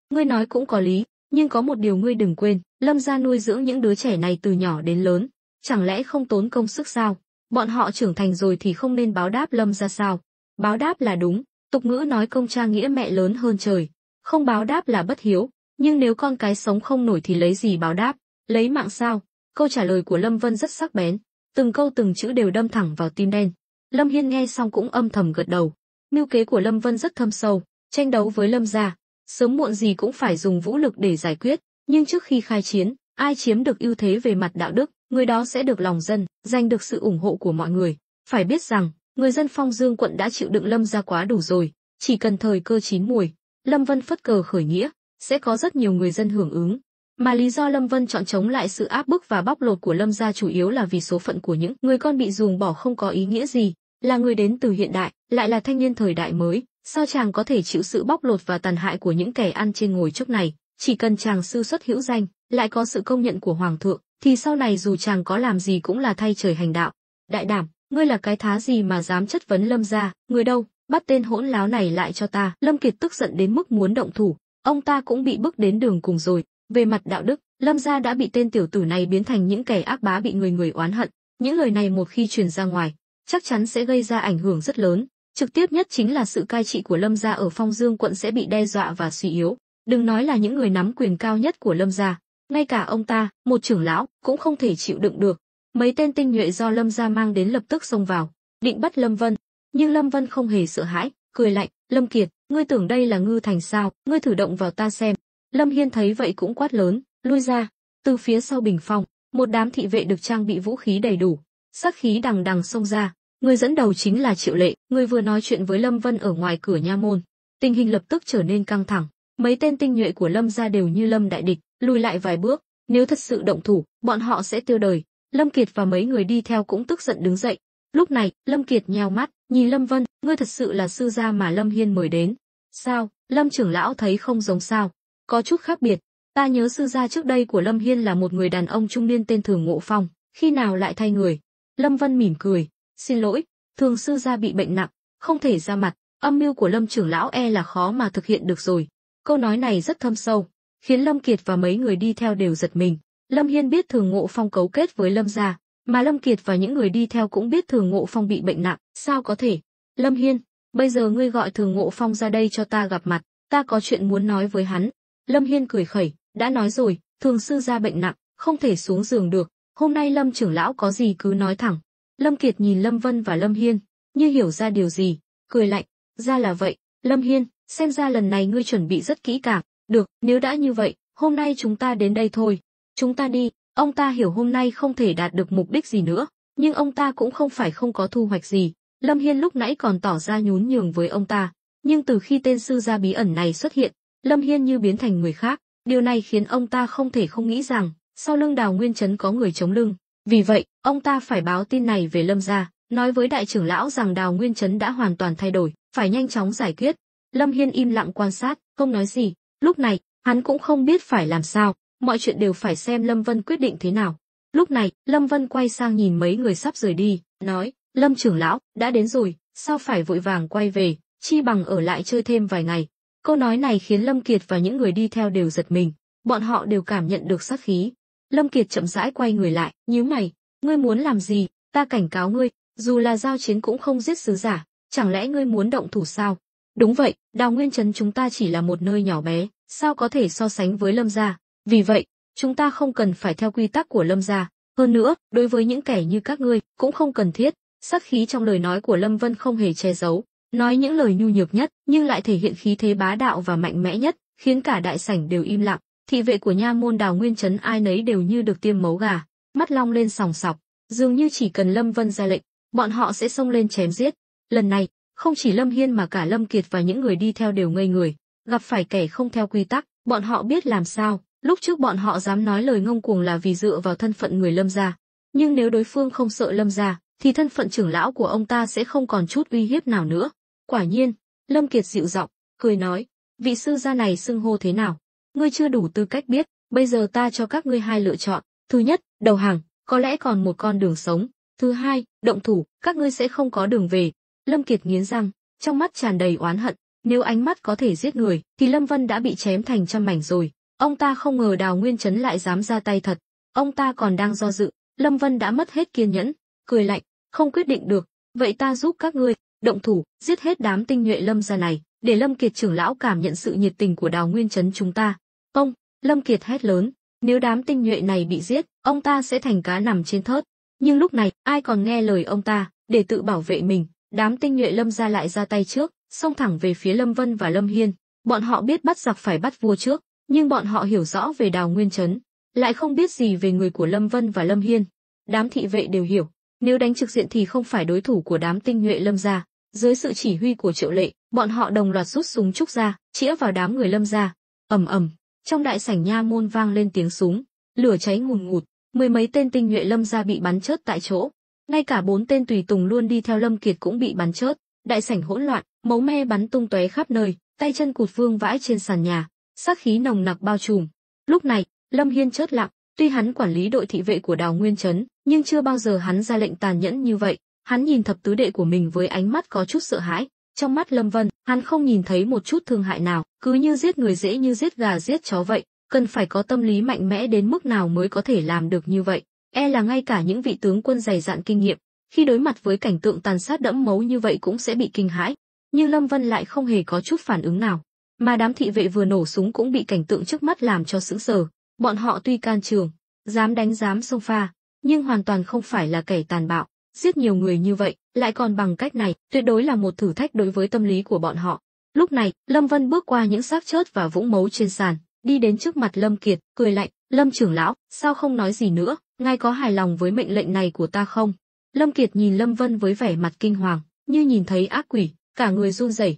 Ngươi nói cũng có lý, nhưng có một điều ngươi đừng quên, Lâm gia nuôi dưỡng những đứa trẻ này từ nhỏ đến lớn, chẳng lẽ không tốn công sức sao? Bọn họ trưởng thành rồi thì không nên báo đáp Lâm gia sao? Báo đáp là đúng, tục ngữ nói công cha nghĩa mẹ lớn hơn trời, không báo đáp là bất hiếu, nhưng nếu con cái sống không nổi thì lấy gì báo đáp? Lấy mạng sao? Câu trả lời của Lâm Vân rất sắc bén, từng câu từng chữ đều đâm thẳng vào tim đen. Lâm Hiên nghe xong cũng âm thầm gật đầu. Mưu kế của Lâm Vân rất thâm sâu, tranh đấu với Lâm gia, sớm muộn gì cũng phải dùng vũ lực để giải quyết, nhưng trước khi khai chiến, ai chiếm được ưu thế về mặt đạo đức, người đó sẽ được lòng dân, giành được sự ủng hộ của mọi người. Phải biết rằng, người dân Phong Dương quận đã chịu đựng Lâm gia quá đủ rồi, chỉ cần thời cơ chín muồi, Lâm Vân phất cờ khởi nghĩa, sẽ có rất nhiều người dân hưởng ứng. Mà lý do Lâm Vân chọn chống lại sự áp bức và bóc lột của Lâm gia chủ yếu là vì số phận của những người con bị ruồng bỏ không có ý nghĩa gì, là người đến từ hiện đại, lại là thanh niên thời đại mới, sao chàng có thể chịu sự bóc lột và tàn hại của những kẻ ăn trên ngồi chốc này? Chỉ cần chàng sư xuất hữu danh, lại có sự công nhận của hoàng thượng, thì sau này dù chàng có làm gì cũng là thay trời hành đạo. Đại đảm, ngươi là cái thá gì mà dám chất vấn Lâm gia? Người đâu? Bắt tên hỗn láo này lại cho ta. Lâm Kiệt tức giận đến mức muốn động thủ, ông ta cũng bị bức đến đường cùng rồi. Về mặt đạo đức, Lâm gia đã bị tên tiểu tử này biến thành những kẻ ác bá bị người người oán hận. Những lời này một khi truyền ra ngoài, chắc chắn sẽ gây ra ảnh hưởng rất lớn. Trực tiếp nhất chính là sự cai trị của Lâm gia ở Phong Dương quận sẽ bị đe dọa và suy yếu. Đừng nói là những người nắm quyền cao nhất của Lâm gia, ngay cả ông ta, một trưởng lão, cũng không thể chịu đựng được. Mấy tên tinh nhuệ do Lâm gia mang đến lập tức xông vào, định bắt Lâm Vân. Nhưng Lâm Vân không hề sợ hãi, cười lạnh, Lâm Kiệt, ngươi tưởng đây là ngư thành sao, ngươi thử động vào ta xem. Lâm Hiên thấy vậy cũng quát lớn, lui ra. Từ phía sau bình phong, một đám thị vệ được trang bị vũ khí đầy đủ, sát khí đằng đằng xông ra. Người dẫn đầu chính là Triệu Lệ, người vừa nói chuyện với Lâm Vân ở ngoài cửa nha môn. Tình hình lập tức trở nên căng thẳng, mấy tên tinh nhuệ của Lâm gia đều như lâm đại địch, lùi lại vài bước, nếu thật sự động thủ, bọn họ sẽ tiêu đời. Lâm Kiệt và mấy người đi theo cũng tức giận đứng dậy. Lúc này, Lâm Kiệt nheo mắt, nhìn Lâm Vân, ngươi thật sự là sư gia mà Lâm Hiên mời đến? Sao, Lâm trưởng lão thấy không giống sao? Có chút khác biệt. Ta nhớ sư gia trước đây của Lâm Hiên là một người đàn ông trung niên tên Thường Ngộ Phong, khi nào lại thay người? Lâm Vân mỉm cười, xin lỗi, Thường sư gia bị bệnh nặng, không thể ra mặt, âm mưu của Lâm trưởng lão e là khó mà thực hiện được rồi. Câu nói này rất thâm sâu, khiến Lâm Kiệt và mấy người đi theo đều giật mình. Lâm Hiên biết Thường Ngộ Phong cấu kết với Lâm gia, mà Lâm Kiệt và những người đi theo cũng biết Thường Ngộ Phong bị bệnh nặng, sao có thể? Lâm Hiên, bây giờ ngươi gọi Thường Ngộ Phong ra đây cho ta gặp mặt, ta có chuyện muốn nói với hắn. Lâm Hiên cười khẩy, đã nói rồi, Thường sư gia bệnh nặng, không thể xuống giường được, hôm nay Lâm trưởng lão có gì cứ nói thẳng. Lâm Kiệt nhìn Lâm Vân và Lâm Hiên, như hiểu ra điều gì, cười lạnh, ra là vậy, Lâm Hiên, xem ra lần này ngươi chuẩn bị rất kỹ càng, được, nếu đã như vậy, hôm nay chúng ta đến đây thôi. Chúng ta đi. Ông ta hiểu hôm nay không thể đạt được mục đích gì nữa, nhưng ông ta cũng không phải không có thu hoạch gì. Lâm Hiên lúc nãy còn tỏ ra nhún nhường với ông ta, nhưng từ khi tên sư gia bí ẩn này xuất hiện, Lâm Hiên như biến thành người khác, điều này khiến ông ta không thể không nghĩ rằng sau lưng Đào Nguyên Trấn có người chống lưng. Vì vậy, ông ta phải báo tin này về Lâm gia, nói với đại trưởng lão rằng Đào Nguyên Trấn đã hoàn toàn thay đổi, phải nhanh chóng giải quyết. Lâm Hiên im lặng quan sát, không nói gì. Lúc này, hắn cũng không biết phải làm sao, mọi chuyện đều phải xem Lâm Vân quyết định thế nào. Lúc này, Lâm Vân quay sang nhìn mấy người sắp rời đi, nói, Lâm trưởng lão, đã đến rồi, sao phải vội vàng quay về, chi bằng ở lại chơi thêm vài ngày. Câu nói này khiến Lâm Kiệt và những người đi theo đều giật mình, bọn họ đều cảm nhận được sát khí. Lâm Kiệt chậm rãi quay người lại, nhíu mày, ngươi muốn làm gì? Ta cảnh cáo ngươi, dù là giao chiến cũng không giết sứ giả, chẳng lẽ ngươi muốn động thủ sao? Đúng vậy, Đào Nguyên Trấn chúng ta chỉ là một nơi nhỏ bé, sao có thể so sánh với Lâm gia? Vì vậy, chúng ta không cần phải theo quy tắc của Lâm gia. Hơn nữa, đối với những kẻ như các ngươi, cũng không cần thiết. Sát khí trong lời nói của Lâm Vân không hề che giấu, nói những lời nhu nhược nhất, nhưng lại thể hiện khí thế bá đạo và mạnh mẽ nhất, khiến cả đại sảnh đều im lặng. Thị vệ của nha môn Đào Nguyên Trấn ai nấy đều như được tiêm máu gà, mắt long lên sòng sọc, dường như chỉ cần Lâm Vân ra lệnh, bọn họ sẽ xông lên chém giết. Lần này, không chỉ Lâm Hiên mà cả Lâm Kiệt và những người đi theo đều ngây người, gặp phải kẻ không theo quy tắc, bọn họ biết làm sao. Lúc trước bọn họ dám nói lời ngông cuồng là vì dựa vào thân phận người Lâm gia, nhưng nếu đối phương không sợ Lâm gia, thì thân phận trưởng lão của ông ta sẽ không còn chút uy hiếp nào nữa. Quả nhiên, Lâm Kiệt dịu giọng, cười nói, vị sư gia này xưng hô thế nào? Ngươi chưa đủ tư cách biết, bây giờ ta cho các ngươi hai lựa chọn. Thứ nhất, đầu hàng, có lẽ còn một con đường sống. Thứ hai, động thủ, các ngươi sẽ không có đường về. Lâm Kiệt nghiến răng, trong mắt tràn đầy oán hận. Nếu ánh mắt có thể giết người, thì Lâm Vân đã bị chém thành trăm mảnh rồi. Ông ta không ngờ Đào Nguyên Chấn lại dám ra tay thật. Ông ta còn đang do dự, Lâm Vân đã mất hết kiên nhẫn, cười lạnh, không quyết định được, vậy ta giúp các ngươi, động thủ, giết hết đám tinh nhuệ Lâm gia này, để Lâm Kiệt trưởng lão cảm nhận sự nhiệt tình của Đào Nguyên Chấn chúng ta. Ông, Lâm Kiệt hét lớn, nếu đám tinh nhuệ này bị giết, ông ta sẽ thành cá nằm trên thớt. Nhưng lúc này, ai còn nghe lời ông ta, để tự bảo vệ mình, đám tinh nhuệ Lâm gia lại ra tay trước, xông thẳng về phía Lâm Vân và Lâm Hiên. Bọn họ biết bắt giặc phải bắt vua trước, nhưng bọn họ hiểu rõ về Đào Nguyên Chấn, lại không biết gì về người của Lâm Vân và Lâm Hiên. Đám thị vệ đều hiểu, nếu đánh trực diện thì không phải đối thủ của đám tinh nhuệ Lâm gia. Dưới sự chỉ huy của Triệu Lệ, bọn họ đồng loạt rút súng trúc ra, chĩa vào đám người Lâm gia. Ầm ầm, trong đại sảnh nha môn vang lên tiếng súng, lửa cháy ngùn ngụt, mười mấy tên tinh nhuệ Lâm gia bị bắn chớt tại chỗ. Ngay cả 4 tên tùy tùng luôn đi theo Lâm Kiệt cũng bị bắn chớt, đại sảnh hỗn loạn, máu me bắn tung tóe khắp nơi, tay chân cụt vương vãi trên sàn nhà, sát khí nồng nặc bao trùm. Lúc này, Lâm Hiên chớt lặng, tuy hắn quản lý đội thị vệ của Đào Nguyên Chấn, nhưng chưa bao giờ hắn ra lệnh tàn nhẫn như vậy. Hắn nhìn thập tứ đệ của mình với ánh mắt có chút sợ hãi, trong mắt Lâm Vân, hắn không nhìn thấy một chút thương hại nào, cứ như giết người dễ như giết gà giết chó vậy, cần phải có tâm lý mạnh mẽ đến mức nào mới có thể làm được như vậy. E là ngay cả những vị tướng quân dày dạn kinh nghiệm, khi đối mặt với cảnh tượng tàn sát đẫm máu như vậy cũng sẽ bị kinh hãi, nhưng Lâm Vân lại không hề có chút phản ứng nào, mà đám thị vệ vừa nổ súng cũng bị cảnh tượng trước mắt làm cho sững sờ. Bọn họ tuy can trường, dám đánh dám xông pha, nhưng hoàn toàn không phải là kẻ tàn bạo. Giết nhiều người như vậy, lại còn bằng cách này, tuyệt đối là một thử thách đối với tâm lý của bọn họ. Lúc này, Lâm Vân bước qua những xác chết và vũng máu trên sàn, đi đến trước mặt Lâm Kiệt, cười lạnh, Lâm trưởng lão, sao không nói gì nữa, ngài có hài lòng với mệnh lệnh này của ta không? Lâm Kiệt nhìn Lâm Vân với vẻ mặt kinh hoàng, như nhìn thấy ác quỷ, cả người run rẩy.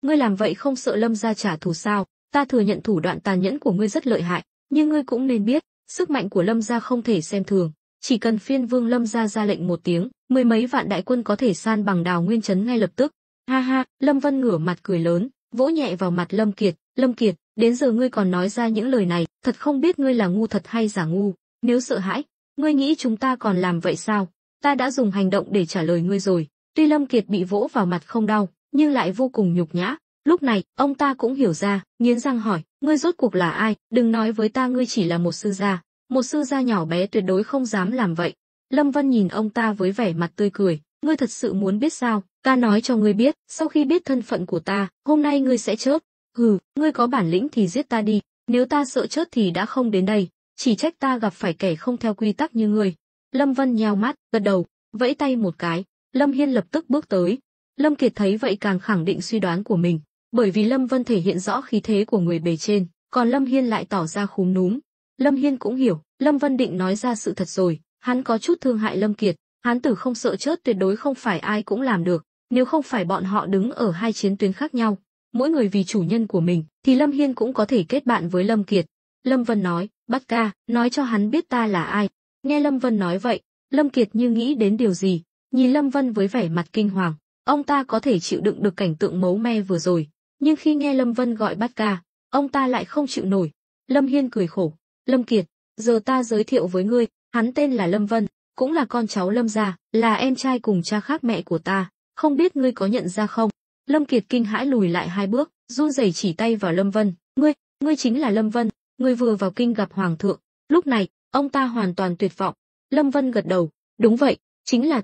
Ngươi làm vậy không sợ Lâm gia trả thù sao? Ta thừa nhận thủ đoạn tàn nhẫn của ngươi rất lợi hại, nhưng ngươi cũng nên biết, sức mạnh của Lâm gia không thể xem thường. Chỉ cần phiên vương Lâm gia ra lệnh một tiếng, mười mấy vạn đại quân có thể san bằng Đào Nguyên Chấn ngay lập tức. Ha ha, Lâm Vân ngửa mặt cười lớn, vỗ nhẹ vào mặt Lâm Kiệt. Lâm Kiệt, đến giờ ngươi còn nói ra những lời này, thật không biết ngươi là ngu thật hay giả ngu. Nếu sợ hãi, ngươi nghĩ chúng ta còn làm vậy sao? Ta đã dùng hành động để trả lời ngươi rồi. Tuy Lâm Kiệt bị vỗ vào mặt không đau, nhưng lại vô cùng nhục nhã. Lúc này, ông ta cũng hiểu ra, nghiến răng hỏi, ngươi rốt cuộc là ai? Đừng nói với ta ngươi chỉ là một sư gia. Một sư gia nhỏ bé tuyệt đối không dám làm vậy. Lâm Vân nhìn ông ta với vẻ mặt tươi cười, ngươi thật sự muốn biết sao? Ta nói cho ngươi biết, sau khi biết thân phận của ta, hôm nay ngươi sẽ chết. Hừ, ngươi có bản lĩnh thì giết ta đi, nếu ta sợ chết thì đã không đến đây, chỉ trách ta gặp phải kẻ không theo quy tắc như ngươi. Lâm Vân nheo mắt, gật đầu, vẫy tay một cái, Lâm Hiên lập tức bước tới. Lâm Kiệt thấy vậy càng khẳng định suy đoán của mình, bởi vì Lâm Vân thể hiện rõ khí thế của người bề trên, còn Lâm Hiên lại tỏ ra khúm núm. Lâm Hiên cũng hiểu, Lâm Vân định nói ra sự thật rồi, hắn có chút thương hại Lâm Kiệt, hắn tử không sợ chết tuyệt đối không phải ai cũng làm được, nếu không phải bọn họ đứng ở hai chiến tuyến khác nhau, mỗi người vì chủ nhân của mình, thì Lâm Hiên cũng có thể kết bạn với Lâm Kiệt. Lâm Vân nói, Bát ca, nói cho hắn biết ta là ai. Nghe Lâm Vân nói vậy, Lâm Kiệt như nghĩ đến điều gì, nhìn Lâm Vân với vẻ mặt kinh hoàng, ông ta có thể chịu đựng được cảnh tượng máu me vừa rồi, nhưng khi nghe Lâm Vân gọi Bát ca, ông ta lại không chịu nổi. Lâm Hiên cười khổ, Lâm Kiệt, giờ ta giới thiệu với ngươi, hắn tên là Lâm Vân, cũng là con cháu Lâm gia, là em trai cùng cha khác mẹ của ta, không biết ngươi có nhận ra không? Lâm Kiệt kinh hãi lùi lại 2 bước, run rẩy chỉ tay vào Lâm Vân, ngươi chính là Lâm Vân, ngươi vừa vào kinh gặp hoàng thượng. Lúc này, ông ta hoàn toàn tuyệt vọng. Lâm Vân gật đầu, đúng vậy, chính là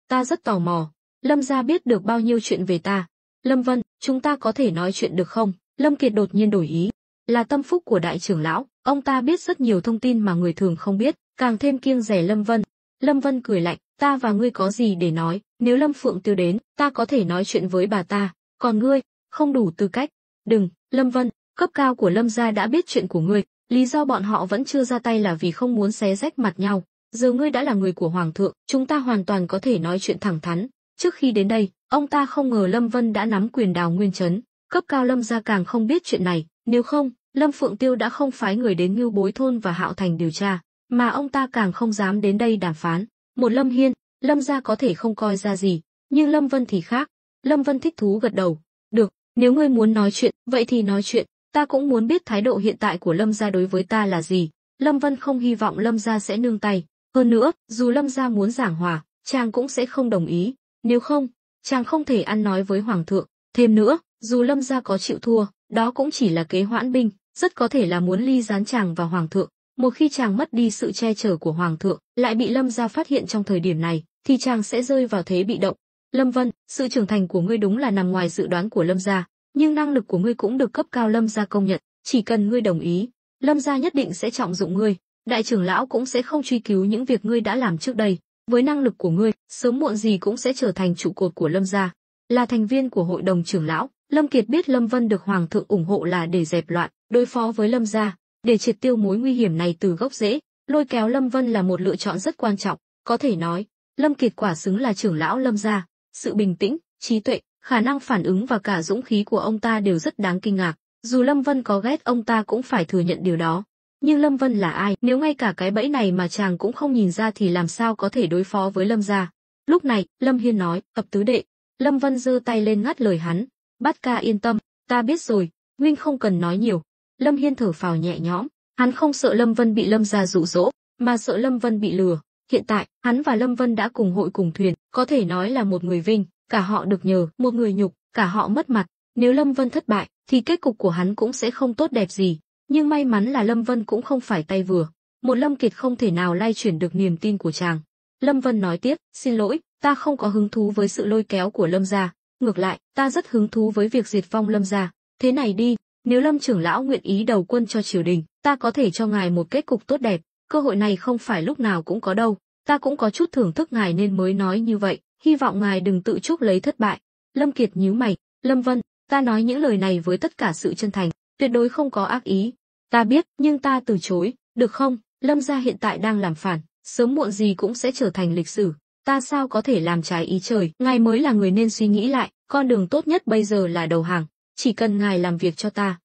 ta rất tò mò, Lâm gia biết được bao nhiêu chuyện về ta. Lâm Vân, chúng ta có thể nói chuyện được không? Lâm Kiệt đột nhiên đổi ý, là tâm phúc của đại trưởng lão, ông ta biết rất nhiều thông tin mà người thường không biết, càng thêm kiêng dè Lâm Vân. Lâm Vân cười lạnh, ta và ngươi có gì để nói, nếu Lâm Phượng Tiêu đến, ta có thể nói chuyện với bà ta, còn ngươi, không đủ tư cách. Đừng, Lâm Vân, cấp cao của Lâm gia đã biết chuyện của ngươi, lý do bọn họ vẫn chưa ra tay là vì không muốn xé rách mặt nhau. Giờ ngươi đã là người của hoàng thượng, chúng ta hoàn toàn có thể nói chuyện thẳng thắn. Trước khi đến đây, ông ta không ngờ Lâm Vân đã nắm quyền Đào Nguyên Chấn, cấp cao Lâm gia càng không biết chuyện này, nếu không, Lâm Phượng Tiêu đã không phái người đến Ngưu Bối thôn và Hạo Thành điều tra, mà ông ta càng không dám đến đây đàm phán. Một Lâm Hiên, Lâm gia có thể không coi ra gì, nhưng Lâm Vân thì khác. Lâm Vân thích thú gật đầu. Được, nếu ngươi muốn nói chuyện, vậy thì nói chuyện, ta cũng muốn biết thái độ hiện tại của Lâm gia đối với ta là gì. Lâm Vân không hy vọng Lâm gia sẽ nương tay. Hơn nữa, dù Lâm gia muốn giảng hòa, chàng cũng sẽ không đồng ý. Nếu không, chàng không thể ăn nói với Hoàng thượng. Thêm nữa, dù Lâm gia có chịu thua, đó cũng chỉ là kế hoãn binh, rất có thể là muốn ly gián chàng và Hoàng thượng. Một khi chàng mất đi sự che chở của Hoàng thượng, lại bị Lâm gia phát hiện trong thời điểm này, thì chàng sẽ rơi vào thế bị động. Lâm Vân, sự trưởng thành của ngươi đúng là nằm ngoài dự đoán của Lâm gia, nhưng năng lực của ngươi cũng được cấp cao Lâm gia công nhận, chỉ cần ngươi đồng ý, Lâm gia nhất định sẽ trọng dụng ngươi, đại trưởng lão cũng sẽ không truy cứu những việc ngươi đã làm trước đây, với năng lực của ngươi, sớm muộn gì cũng sẽ trở thành trụ cột của Lâm gia. Là thành viên của hội đồng trưởng lão, Lâm Kiệt biết Lâm Vân được Hoàng thượng ủng hộ là để dẹp loạn, đối phó với Lâm gia, để triệt tiêu mối nguy hiểm này từ gốc rễ, lôi kéo Lâm Vân là một lựa chọn rất quan trọng, có thể nói, Lâm Kiệt quả xứng là trưởng lão Lâm gia. Sự bình tĩnh, trí tuệ, khả năng phản ứng và cả dũng khí của ông ta đều rất đáng kinh ngạc. Dù Lâm Vân có ghét ông ta cũng phải thừa nhận điều đó. Nhưng Lâm Vân là ai? Nếu ngay cả cái bẫy này mà chàng cũng không nhìn ra thì làm sao có thể đối phó với Lâm gia? Lúc này, Lâm Hiên nói, "Ập tứ đệ." Lâm Vân giơ tay lên ngắt lời hắn. "Bát ca yên tâm, ta biết rồi, huynh không cần nói nhiều." Lâm Hiên thở phào nhẹ nhõm, hắn không sợ Lâm Vân bị Lâm gia dụ dỗ, mà sợ Lâm Vân bị lừa. Hiện tại, hắn và Lâm Vân đã cùng hội cùng thuyền, có thể nói là một người vinh, cả họ được nhờ, một người nhục, cả họ mất mặt. Nếu Lâm Vân thất bại, thì kết cục của hắn cũng sẽ không tốt đẹp gì. Nhưng may mắn là Lâm Vân cũng không phải tay vừa. Một Lâm Kiệt không thể nào lay chuyển được niềm tin của chàng. Lâm Vân nói tiếp, "Xin lỗi, ta không có hứng thú với sự lôi kéo của Lâm gia. Ngược lại, ta rất hứng thú với việc diệt vong Lâm gia. Thế này đi, nếu Lâm trưởng lão nguyện ý đầu quân cho triều đình, ta có thể cho ngài một kết cục tốt đẹp. Cơ hội này không phải lúc nào cũng có đâu. Ta cũng có chút thưởng thức ngài nên mới nói như vậy, hy vọng ngài đừng tự chuốc lấy thất bại." Lâm Kiệt nhíu mày, "Lâm Vân, ta nói những lời này với tất cả sự chân thành, tuyệt đối không có ác ý. Ta biết, nhưng ta từ chối, được không? Lâm gia hiện tại đang làm phản, sớm muộn gì cũng sẽ trở thành lịch sử. Ta sao có thể làm trái ý trời? Ngài mới là người nên suy nghĩ lại, con đường tốt nhất bây giờ là đầu hàng. Chỉ cần ngài làm việc cho ta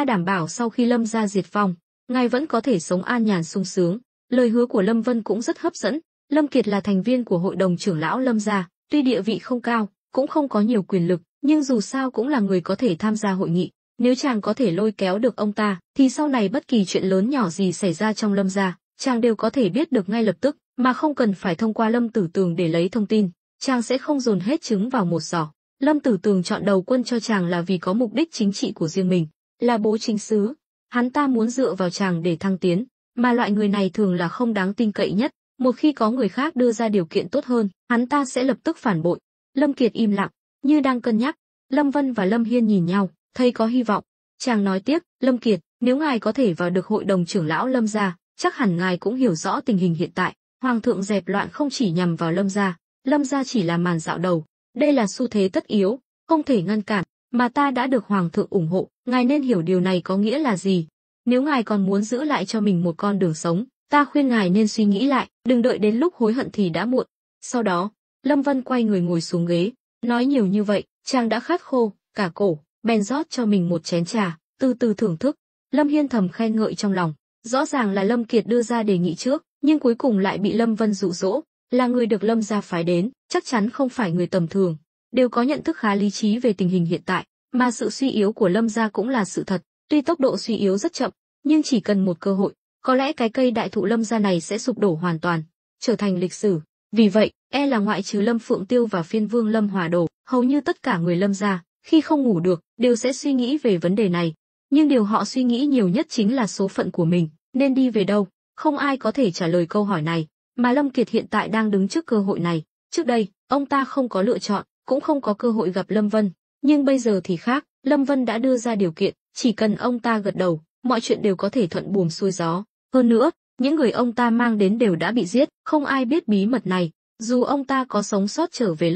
đảm bảo sau khi Lâm gia diệt vong, ngài vẫn có thể sống an nhàn sung sướng." Lời hứa của Lâm Vân cũng rất hấp dẫn. Lâm Kiệt là thành viên của hội đồng trưởng lão Lâm gia, tuy địa vị không cao, cũng không có nhiều quyền lực, nhưng dù sao cũng là người có thể tham gia hội nghị. Nếu chàng có thể lôi kéo được ông ta, thì sau này bất kỳ chuyện lớn nhỏ gì xảy ra trong Lâm gia, chàng đều có thể biết được ngay lập tức, mà không cần phải thông qua Lâm Tử Tường để lấy thông tin. Chàng sẽ không dồn hết trứng vào một giỏ. Lâm Tử Tường chọn đầu quân cho chàng là vì có mục đích chính trị của riêng mình, là bố chính sứ. Hắn ta muốn dựa vào chàng để thăng tiến, mà loại người này thường là không đáng tin cậy nhất. Một khi có người khác đưa ra điều kiện tốt hơn, hắn ta sẽ lập tức phản bội. Lâm Kiệt im lặng, như đang cân nhắc. Lâm Vân và Lâm Hiên nhìn nhau, thấy có hy vọng. Chàng nói tiếp, "Lâm Kiệt, nếu ngài có thể vào được hội đồng trưởng lão Lâm gia, chắc hẳn ngài cũng hiểu rõ tình hình hiện tại. Hoàng thượng dẹp loạn không chỉ nhằm vào Lâm gia chỉ là màn dạo đầu. Đây là xu thế tất yếu, không thể ngăn cản, mà ta đã được Hoàng thượng ủng hộ. Ngài nên hiểu điều này có nghĩa là gì. Nếu ngài còn muốn giữ lại cho mình một con đường sống, ta khuyên ngài nên suy nghĩ lại, đừng đợi đến lúc hối hận thì đã muộn." Sau đó, Lâm Vân quay người ngồi xuống ghế, nói nhiều như vậy, chàng đã khát khô cả cổ, bèn rót cho mình một chén trà, từ từ thưởng thức. Lâm Hiên thầm khen ngợi trong lòng, rõ ràng là Lâm Kiệt đưa ra đề nghị trước, nhưng cuối cùng lại bị Lâm Vân dụ dỗ, là người được Lâm gia phái đến, chắc chắn không phải người tầm thường, đều có nhận thức khá lý trí về tình hình hiện tại, mà sự suy yếu của Lâm gia cũng là sự thật, tuy tốc độ suy yếu rất chậm, nhưng chỉ cần một cơ hội, có lẽ cái cây đại thụ Lâm gia này sẽ sụp đổ hoàn toàn, trở thành lịch sử. Vì vậy, e là ngoại trừ Lâm Phượng Tiêu và phiên vương Lâm Hòa Đồ, hầu như tất cả người Lâm gia, khi không ngủ được, đều sẽ suy nghĩ về vấn đề này. Nhưng điều họ suy nghĩ nhiều nhất chính là số phận của mình, nên đi về đâu. Không ai có thể trả lời câu hỏi này, mà Lâm Kiệt hiện tại đang đứng trước cơ hội này. Trước đây, ông ta không có lựa chọn, cũng không có cơ hội gặp Lâm Vân. Nhưng bây giờ thì khác, Lâm Vân đã đưa ra điều kiện, chỉ cần ông ta gật đầu, mọi chuyện đều có thể thuận buồm xuôi gió. Hơn nữa, những người ông ta mang đến đều đã bị giết, không ai biết bí mật này. Dù ông ta có sống sót trở về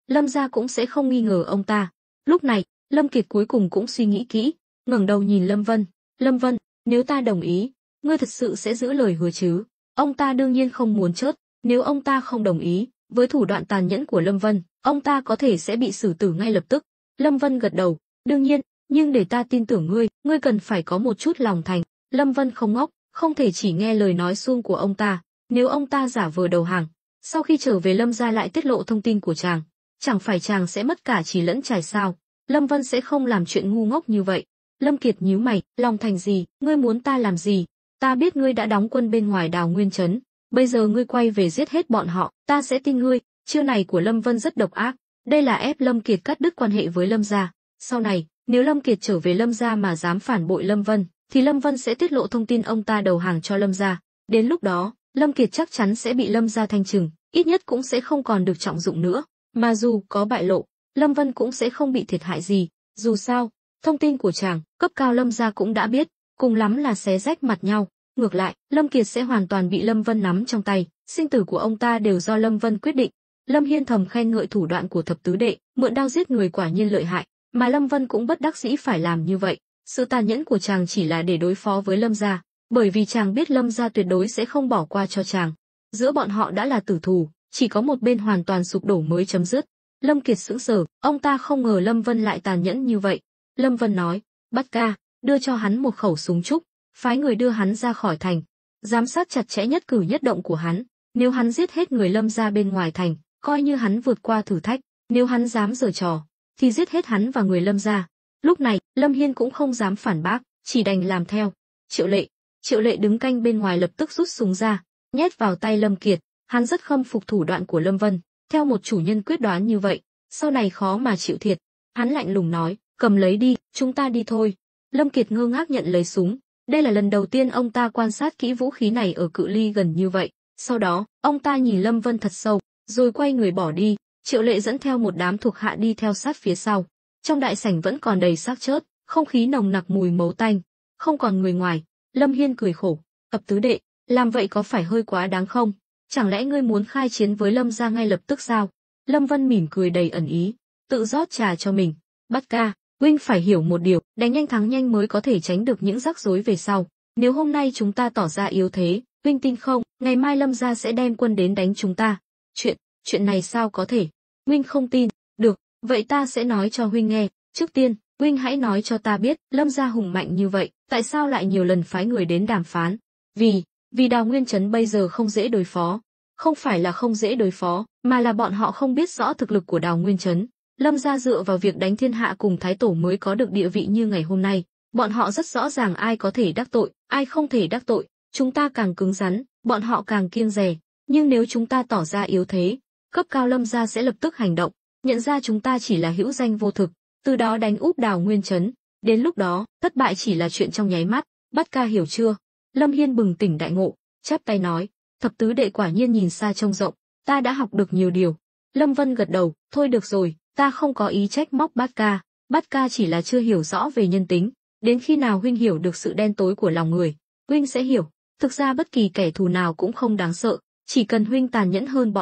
Lâm gia cũng sẽ không nghi ngờ ông ta. Lúc này, Lâm Kiệt cuối cùng cũng suy nghĩ kỹ, ngẩng đầu nhìn Lâm Vân. "Lâm Vân, nếu ta đồng ý, ngươi thật sự sẽ giữ lời hứa chứ?" Ông ta đương nhiên không muốn chớt, nếu ông ta không đồng ý, với thủ đoạn tàn nhẫn của Lâm Vân, ông ta có thể sẽ bị xử tử ngay lập tức. Lâm Vân gật đầu, "Đương nhiên, nhưng để ta tin tưởng ngươi, ngươi cần phải có một chút lòng thành. Lâm Vân không ngốc, không thể chỉ nghe lời nói suông của ông ta. Nếu ông ta giả vờ đầu hàng, sau khi trở về Lâm gia lại tiết lộ thông tin của chàng, chẳng phải chàng sẽ mất cả chỉ lẫn trải sao? Lâm Vân sẽ không làm chuyện ngu ngốc như vậy. Lâm Kiệt nhíu mày, lòng thành gì, ngươi muốn ta làm gì? Ta biết ngươi đã đóng quân bên ngoài Đào Nguyên trấn, bây giờ ngươi quay về giết hết bọn họ, ta sẽ tin ngươi. Chiêu này của Lâm Vân rất độc ác, đây là ép Lâm Kiệt cắt đứt quan hệ với Lâm gia. Sau này, nếu Lâm Kiệt trở về Lâm gia mà dám phản bội Lâm Vân, thì Lâm Vân sẽ tiết lộ thông tin ông ta đầu hàng cho Lâm gia. Đến lúc đó, Lâm Kiệt chắc chắn sẽ bị Lâm gia thanh trừng, ít nhất cũng sẽ không còn được trọng dụng nữa. Mà dù có bại lộ, Lâm Vân cũng sẽ không bị thiệt hại gì. Dù sao, thông tin của chàng, cấp cao Lâm gia cũng đã biết, cùng lắm là xé rách mặt nhau. Ngược lại, Lâm Kiệt sẽ hoàn toàn bị Lâm Vân nắm trong tay, sinh tử của ông ta đều do Lâm Vân quyết định. Lâm Hiên thầm khen ngợi thủ đoạn của thập tứ đệ, mượn đao giết người quả nhiên lợi hại, mà Lâm Vân cũng bất đắc dĩ phải làm như vậy. Sự tàn nhẫn của chàng chỉ là để đối phó với Lâm gia, bởi vì chàng biết Lâm gia tuyệt đối sẽ không bỏ qua cho chàng. Giữa bọn họ đã là tử thù, chỉ có một bên hoàn toàn sụp đổ mới chấm dứt. Lâm Kiệt sững sờ, ông ta không ngờ Lâm Vân lại tàn nhẫn như vậy. Lâm Vân nói, Bát Ca, đưa cho hắn một khẩu súng trúc, phái người đưa hắn ra khỏi thành, giám sát chặt chẽ nhất cử nhất động của hắn. Nếu hắn giết hết người Lâm gia bên ngoài thành, coi như hắn vượt qua thử thách. Nếu hắn dám giở trò, thì giết hết hắn và người Lâm gia. Lúc này, Lâm Hiên cũng không dám phản bác, chỉ đành làm theo. Triệu Lệ đứng canh bên ngoài lập tức rút súng ra, nhét vào tay Lâm Kiệt. Hắn rất khâm phục thủ đoạn của Lâm Vân, theo một chủ nhân quyết đoán như vậy, sau này khó mà chịu thiệt. Hắn lạnh lùng nói, cầm lấy đi, chúng ta đi thôi. Lâm Kiệt ngơ ngác nhận lấy súng. Đây là lần đầu tiên ông ta quan sát kỹ vũ khí này ở cự ly gần như vậy. Sau đó, ông ta nhìn Lâm Vân thật sâu, rồi quay người bỏ đi. Triệu Lệ dẫn theo một đám thuộc hạ đi theo sát phía sau. Trong đại sảnh vẫn còn đầy xác chết, không khí nồng nặc mùi máu tanh, không còn người ngoài. Lâm Hiên cười khổ, Thập tứ đệ, làm vậy có phải hơi quá đáng không? Chẳng lẽ ngươi muốn khai chiến với Lâm gia ngay lập tức sao? Lâm Vân mỉm cười đầy ẩn ý, tự rót trà cho mình. Bát Ca, huynh phải hiểu một điều, đánh nhanh thắng nhanh mới có thể tránh được những rắc rối về sau. Nếu hôm nay chúng ta tỏ ra yếu thế, huynh tin không, ngày mai Lâm gia sẽ đem quân đến đánh chúng ta. Chuyện này sao có thể? Huynh không tin, được, vậy ta sẽ nói cho huynh nghe. Trước tiên, huynh hãy nói cho ta biết, Lâm gia hùng mạnh như vậy, tại sao lại nhiều lần phái người đến đàm phán? Vì Đào Nguyên trấn bây giờ không dễ đối phó. Không phải là không dễ đối phó, mà là bọn họ không biết rõ thực lực của Đào Nguyên trấn. Lâm gia dựa vào việc đánh thiên hạ cùng thái tổ mới có được địa vị như ngày hôm nay. Bọn họ rất rõ ràng ai có thể đắc tội, ai không thể đắc tội. Chúng ta càng cứng rắn, bọn họ càng kiêng dè. Nhưng nếu chúng ta tỏ ra yếu thế, cấp cao Lâm gia sẽ lập tức hành động, nhận ra chúng ta chỉ là hữu danh vô thực, từ đó đánh úp Đào Nguyên trấn. Đến lúc đó, thất bại chỉ là chuyện trong nháy mắt. Bát Ca hiểu chưa? Lâm Hiên bừng tỉnh đại ngộ, chắp tay nói, thập tứ đệ quả nhiên nhìn xa trông rộng, ta đã học được nhiều điều. Lâm Vân gật đầu, thôi được rồi, ta không có ý trách móc Bát Ca chỉ là chưa hiểu rõ về nhân tính, đến khi nào huynh hiểu được sự đen tối của lòng người, huynh sẽ hiểu, thực ra bất kỳ kẻ thù nào cũng không đáng sợ, chỉ cần huynh tàn nhẫn hơn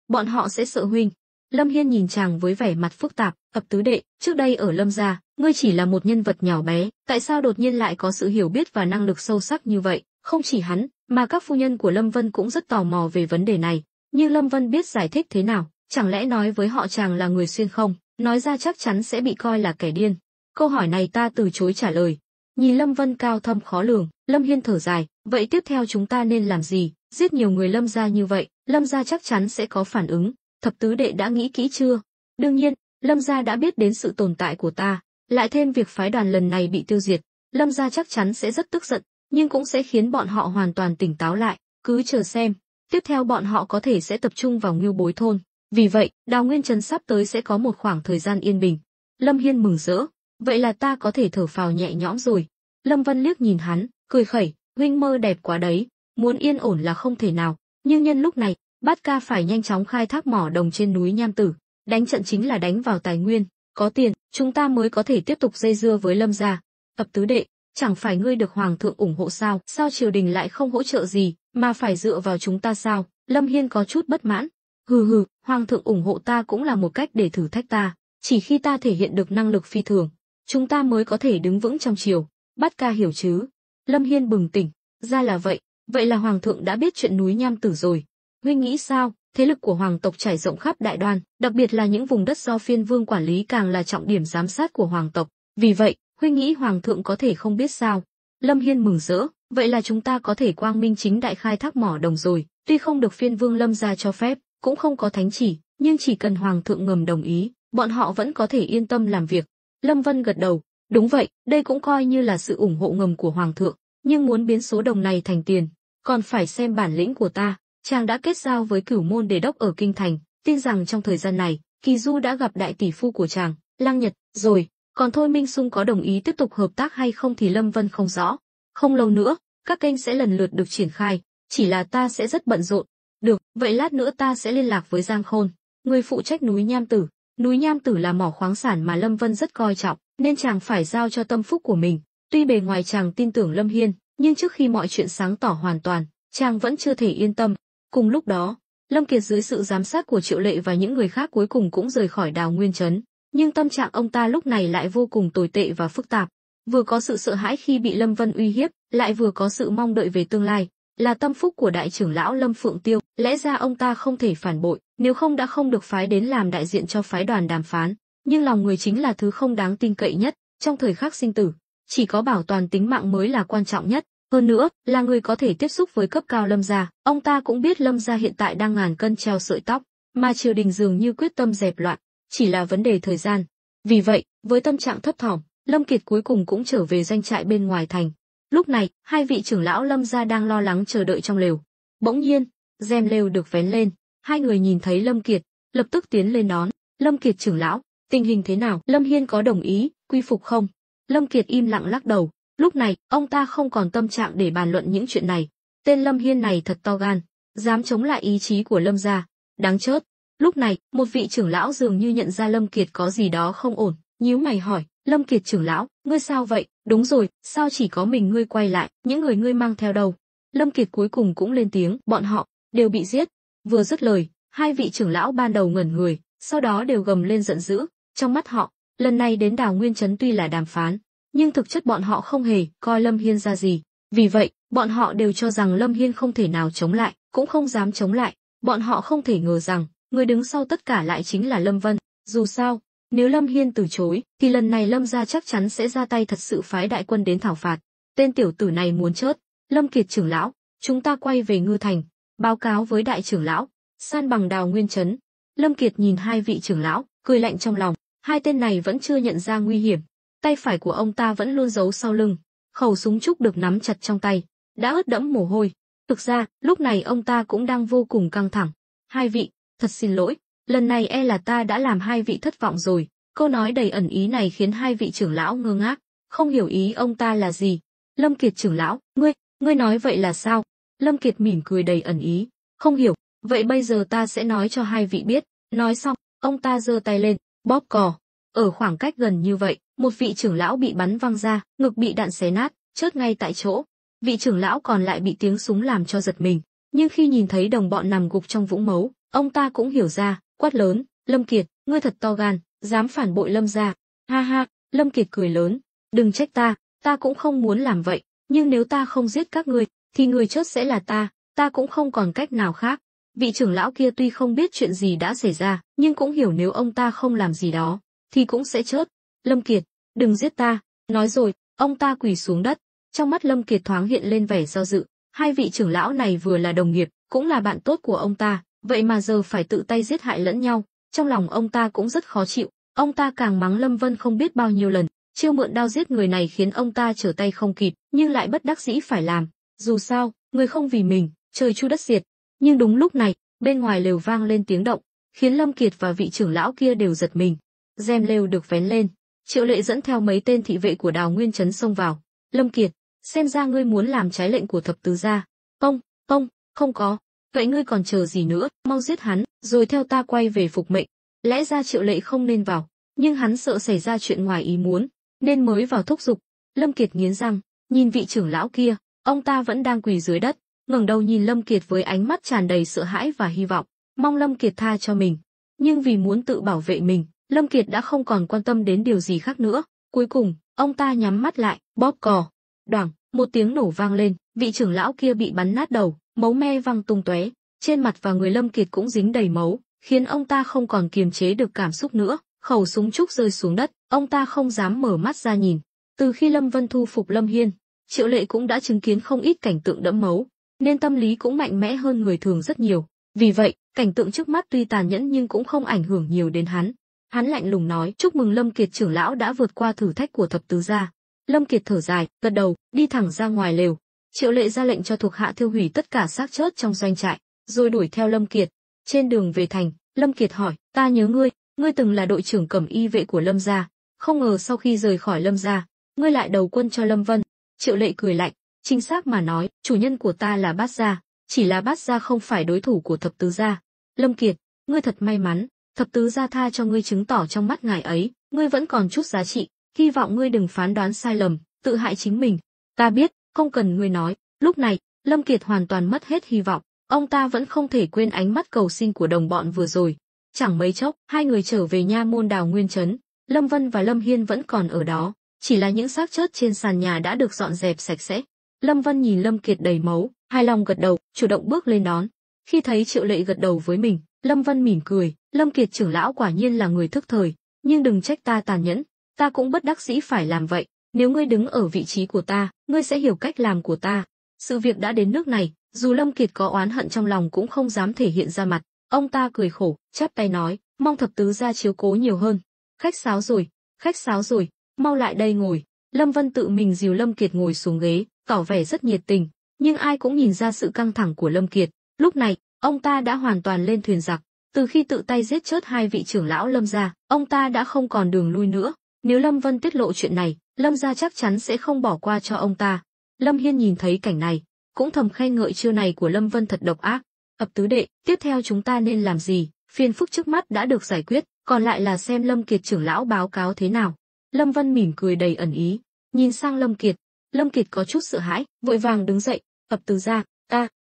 bọn họ sẽ sợ huynh. Lâm Hiên nhìn chàng với vẻ mặt phức tạp, thập tứ đệ, trước đây ở Lâm gia, ngươi chỉ là một nhân vật nhỏ bé, tại sao đột nhiên lại có sự hiểu biết và năng lực sâu sắc như vậy? Không chỉ hắn, mà các phu nhân của Lâm Vân cũng rất tò mò về vấn đề này, nhưng Lâm Vân biết giải thích thế nào? Chẳng lẽ nói với họ chàng là người xuyên không? Nói ra chắc chắn sẽ bị coi là kẻ điên. Câu hỏi này ta từ chối trả lời. Nhìn Lâm Vân cao thâm khó lường, Lâm Hiên thở dài, vậy tiếp theo chúng ta nên làm gì? Giết nhiều người Lâm gia như vậy, Lâm gia chắc chắn sẽ có phản ứng. Thập tứ đệ đã nghĩ kỹ chưa? Đương nhiên, Lâm gia đã biết đến sự tồn tại của ta, lại thêm việc phái đoàn lần này bị tiêu diệt, Lâm gia chắc chắn sẽ rất tức giận, nhưng cũng sẽ khiến bọn họ hoàn toàn tỉnh táo lại, cứ chờ xem. Tiếp theo bọn họ có thể sẽ tập trung vào Ngưu Bối thôn. Vì vậy, Đào Nguyên trấn sắp tới sẽ có một khoảng thời gian yên bình. Lâm Hiên mừng rỡ, vậy là ta có thể thở phào nhẹ nhõm rồi. Lâm Vân liếc nhìn hắn, cười khẩy, huynh mơ đẹp quá đấy, muốn yên ổn là không thể nào, nhưng nhân lúc này, Bát Ca phải nhanh chóng khai thác mỏ đồng trên núi Nham Tử, đánh trận chính là đánh vào tài nguyên, có tiền, chúng ta mới có thể tiếp tục dây dưa với Lâm gia. Thập tứ đệ, chẳng phải ngươi được hoàng thượng ủng hộ sao? Sao triều đình lại không hỗ trợ gì, mà phải dựa vào chúng ta sao? Lâm Hiên có chút bất mãn. Hừ, hoàng thượng ủng hộ ta cũng là một cách để thử thách ta, chỉ khi ta thể hiện được năng lực phi thường, chúng ta mới có thể đứng vững trong triều. Bát Ca hiểu chứ? Lâm Hiên bừng tỉnh, ra là vậy, vậy là hoàng thượng đã biết chuyện núi Nham Tử rồi. Huynh nghĩ sao? Thế lực của hoàng tộc trải rộng khắp Đại Đoan, đặc biệt là những vùng đất do phiên vương quản lý càng là trọng điểm giám sát của hoàng tộc. Vì vậy, huynh nghĩ hoàng thượng có thể không biết sao? Lâm Hiên mừng rỡ, vậy là chúng ta có thể quang minh chính đại khai thác mỏ đồng rồi, tuy không được phiên vương Lâm gia cho phép, cũng không có thánh chỉ, nhưng chỉ cần hoàng thượng ngầm đồng ý, bọn họ vẫn có thể yên tâm làm việc. Lâm Vân gật đầu, đúng vậy, đây cũng coi như là sự ủng hộ ngầm của hoàng thượng, nhưng muốn biến số đồng này thành tiền, còn phải xem bản lĩnh của ta. Chàng đã kết giao với Cửu môn đề đốc ở kinh thành, tin rằng trong thời gian này, Kỳ Du đã gặp đại tỷ phu của chàng, Lăng Nhật, rồi, còn Thôi Minh Sung có đồng ý tiếp tục hợp tác hay không thì Lâm Vân không rõ. Không lâu nữa, các kênh sẽ lần lượt được triển khai, chỉ là ta sẽ rất bận rộn. Được, vậy lát nữa ta sẽ liên lạc với Giang Khôn, người phụ trách núi Nham Tử. Núi Nham Tử là mỏ khoáng sản mà Lâm Vân rất coi trọng, nên chàng phải giao cho tâm phúc của mình. Tuy bề ngoài chàng tin tưởng Lâm Hiên, nhưng trước khi mọi chuyện sáng tỏ hoàn toàn, chàng vẫn chưa thể yên tâm. Cùng lúc đó, Lâm Kiệt dưới sự giám sát của Triệu Lệ và những người khác cuối cùng cũng rời khỏi Đào Nguyên Trấn, nhưng tâm trạng ông ta lúc này lại vô cùng tồi tệ và phức tạp. Vừa có sự sợ hãi khi bị Lâm Vân uy hiếp, lại vừa có sự mong đợi về tương lai. Là tâm phúc của đại trưởng lão Lâm Phượng Tiêu, lẽ ra ông ta không thể phản bội, nếu không đã không được phái đến làm đại diện cho phái đoàn đàm phán. Nhưng lòng người chính là thứ không đáng tin cậy nhất, trong thời khắc sinh tử, chỉ có bảo toàn tính mạng mới là quan trọng nhất. Hơn nữa, là người có thể tiếp xúc với cấp cao Lâm gia, ông ta cũng biết Lâm gia hiện tại đang ngàn cân treo sợi tóc, mà triều đình dường như quyết tâm dẹp loạn, chỉ là vấn đề thời gian. Vì vậy, với tâm trạng thấp thỏm, Lâm Kiệt cuối cùng cũng trở về doanh trại bên ngoài thành. Lúc này, hai vị trưởng lão Lâm gia đang lo lắng chờ đợi trong lều. Bỗng nhiên, rèm lều được vén lên, hai người nhìn thấy Lâm Kiệt, lập tức tiến lên đón. Lâm Kiệt trưởng lão, tình hình thế nào? Lâm Hiên có đồng ý quy phục không? Lâm Kiệt im lặng lắc đầu. Lúc này, ông ta không còn tâm trạng để bàn luận những chuyện này. Tên Lâm Hiên này thật to gan, dám chống lại ý chí của Lâm gia, đáng chớt. Lúc này, một vị trưởng lão dường như nhận ra Lâm Kiệt có gì đó không ổn, nhíu mày hỏi, Lâm Kiệt trưởng lão, ngươi sao vậy? Đúng rồi, sao chỉ có mình ngươi quay lại, những người ngươi mang theo đâu? Lâm Kiệt cuối cùng cũng lên tiếng, bọn họ đều bị giết. Vừa dứt lời, hai vị trưởng lão ban đầu ngẩn người, sau đó đều gầm lên giận dữ. Trong mắt họ, lần này đến Đào Nguyên Trấn tuy là đàm phán, nhưng thực chất bọn họ không hề coi Lâm Hiên ra gì. Vì vậy, bọn họ đều cho rằng Lâm Hiên không thể nào chống lại, cũng không dám chống lại. Bọn họ không thể ngờ rằng, người đứng sau tất cả lại chính là Lâm Vân. Dù sao, nếu Lâm Hiên từ chối, thì lần này Lâm gia chắc chắn sẽ ra tay thật sự phái đại quân đến thảo phạt. Tên tiểu tử này muốn chớt. Lâm Kiệt trưởng lão, chúng ta quay về Ngư Thành, báo cáo với đại trưởng lão, san bằng Đào Nguyên Trấn. Lâm Kiệt nhìn hai vị trưởng lão, cười lạnh trong lòng, hai tên này vẫn chưa nhận ra nguy hiểm. Tay phải của ông ta vẫn luôn giấu sau lưng, khẩu súng trúc được nắm chặt trong tay, đã ướt đẫm mồ hôi. Thực ra, lúc này ông ta cũng đang vô cùng căng thẳng. Hai vị, thật xin lỗi, lần này e là ta đã làm hai vị thất vọng rồi. Câu nói đầy ẩn ý này khiến hai vị trưởng lão ngơ ngác, không hiểu ý ông ta là gì. Lâm Kiệt trưởng lão, ngươi nói vậy là sao? Lâm Kiệt mỉm cười đầy ẩn ý, không hiểu, vậy bây giờ ta sẽ nói cho hai vị biết. Nói xong, ông ta giơ tay lên, bóp cò. Ở khoảng cách gần như vậy, một vị trưởng lão bị bắn văng ra, ngực bị đạn xé nát, chết ngay tại chỗ. Vị trưởng lão còn lại bị tiếng súng làm cho giật mình, nhưng khi nhìn thấy đồng bọn nằm gục trong vũng máu, ông ta cũng hiểu ra, quát lớn, Lâm Kiệt, ngươi thật to gan, dám phản bội Lâm gia. Ha ha, Lâm Kiệt cười lớn, đừng trách ta cũng không muốn làm vậy, nhưng nếu ta không giết các ngươi, thì người chết sẽ là ta cũng không còn cách nào khác. Vị trưởng lão kia tuy không biết chuyện gì đã xảy ra, nhưng cũng hiểu nếu ông ta không làm gì đó, thì cũng sẽ chết. Lâm Kiệt, đừng giết ta. Nói rồi, ông ta quỳ xuống đất. Trong mắt Lâm Kiệt thoáng hiện lên vẻ do dự. Hai vị trưởng lão này vừa là đồng nghiệp, cũng là bạn tốt của ông ta, vậy mà giờ phải tự tay giết hại lẫn nhau. Trong lòng ông ta cũng rất khó chịu. Ông ta càng mắng Lâm Vân không biết bao nhiêu lần. Chiêu mượn đao giết người này khiến ông ta trở tay không kịp, nhưng lại bất đắc dĩ phải làm. Dù sao, người không vì mình, trời chu đất diệt. Nhưng đúng lúc này, bên ngoài lều vang lên tiếng động, khiến Lâm Kiệt và vị trưởng lão kia đều giật mình. Rèm lều được vén lên, Triệu Lệ dẫn theo mấy tên thị vệ của Đào Nguyên Trấn xông vào. Lâm Kiệt, xem ra ngươi muốn làm trái lệnh của thập tứ gia. Không có. Vậy ngươi còn chờ gì nữa, mau giết hắn, rồi theo ta quay về phục mệnh. Lẽ ra Triệu Lệ không nên vào, nhưng hắn sợ xảy ra chuyện ngoài ý muốn, nên mới vào thúc giục. Lâm Kiệt nghiến răng, nhìn vị trưởng lão kia, ông ta vẫn đang quỳ dưới đất, ngẩng đầu nhìn Lâm Kiệt với ánh mắt tràn đầy sợ hãi và hy vọng, mong Lâm Kiệt tha cho mình. Nhưng vì muốn tự bảo vệ mình, Lâm Kiệt đã không còn quan tâm đến điều gì khác nữa. Cuối cùng, ông ta nhắm mắt lại, bóp cò. Đoảng, một tiếng nổ vang lên, vị trưởng lão kia bị bắn nát đầu, máu me văng tung tóe, trên mặt và người Lâm Kiệt cũng dính đầy máu, khiến ông ta không còn kiềm chế được cảm xúc nữa. Khẩu súng trúc rơi xuống đất, ông ta không dám mở mắt ra nhìn. Từ khi Lâm Vân thu phục Lâm Hiên, Triệu Lệ cũng đã chứng kiến không ít cảnh tượng đẫm máu, nên tâm lý cũng mạnh mẽ hơn người thường rất nhiều. Vì vậy, cảnh tượng trước mắt tuy tàn nhẫn nhưng cũng không ảnh hưởng nhiều đến hắn. Hắn lạnh lùng nói, chúc mừng Lâm Kiệt trưởng lão đã vượt qua thử thách của thập tứ gia. Lâm Kiệt thở dài, gật đầu, đi thẳng ra ngoài lều. Triệu Lệ ra lệnh cho thuộc hạ thiêu hủy tất cả xác chết trong doanh trại, rồi đuổi theo Lâm Kiệt. Trên đường về thành, Lâm Kiệt hỏi, ta nhớ ngươi từng là đội trưởng cẩm y vệ của Lâm gia, không ngờ sau khi rời khỏi Lâm gia, ngươi lại đầu quân cho Lâm Vân. Triệu Lệ cười lạnh, chính xác mà nói, chủ nhân của ta là Bát gia, chỉ là Bát gia không phải đối thủ của thập tứ gia. Lâm Kiệt, ngươi thật may mắn, thập tứ gia tha cho ngươi chứng tỏ trong mắt ngài ấy, ngươi vẫn còn chút giá trị, hy vọng ngươi đừng phán đoán sai lầm, tự hại chính mình. Ta biết, không cần ngươi nói. Lúc này, Lâm Kiệt hoàn toàn mất hết hy vọng, ông ta vẫn không thể quên ánh mắt cầu xin của đồng bọn vừa rồi. Chẳng mấy chốc, hai người trở về nha môn Đào Nguyên trấn, Lâm Vân và Lâm Hiên vẫn còn ở đó, chỉ là những xác chết trên sàn nhà đã được dọn dẹp sạch sẽ. Lâm Vân nhìn Lâm Kiệt đầy máu, hài lòng gật đầu, chủ động bước lên đón. Khi thấy Triệu Lệ gật đầu với mình, Lâm Vân mỉm cười, Lâm Kiệt trưởng lão quả nhiên là người thức thời, nhưng đừng trách ta tàn nhẫn, ta cũng bất đắc dĩ phải làm vậy, nếu ngươi đứng ở vị trí của ta, ngươi sẽ hiểu cách làm của ta. Sự việc đã đến nước này, dù Lâm Kiệt có oán hận trong lòng cũng không dám thể hiện ra mặt, ông ta cười khổ, chắp tay nói, mong thập tứ gia chiếu cố nhiều hơn. Khách sáo rồi, mau lại đây ngồi. Lâm Vân tự mình dìu Lâm Kiệt ngồi xuống ghế, tỏ vẻ rất nhiệt tình, nhưng ai cũng nhìn ra sự căng thẳng của Lâm Kiệt. Lúc này, ông ta đã hoàn toàn lên thuyền giặc, từ khi tự tay giết chết hai vị trưởng lão Lâm gia, ông ta đã không còn đường lui nữa. Nếu Lâm Vân tiết lộ chuyện này, Lâm gia chắc chắn sẽ không bỏ qua cho ông ta. Lâm Hiên nhìn thấy cảnh này, cũng thầm khen ngợi chiêu này của Lâm Vân thật độc ác. Ập tứ đệ, tiếp theo chúng ta nên làm gì? Phiền phức trước mắt đã được giải quyết, còn lại là xem Lâm Kiệt trưởng lão báo cáo thế nào. Lâm Vân mỉm cười đầy ẩn ý, nhìn sang Lâm Kiệt có chút sợ hãi, vội vàng đứng dậy, Ập tứ gia,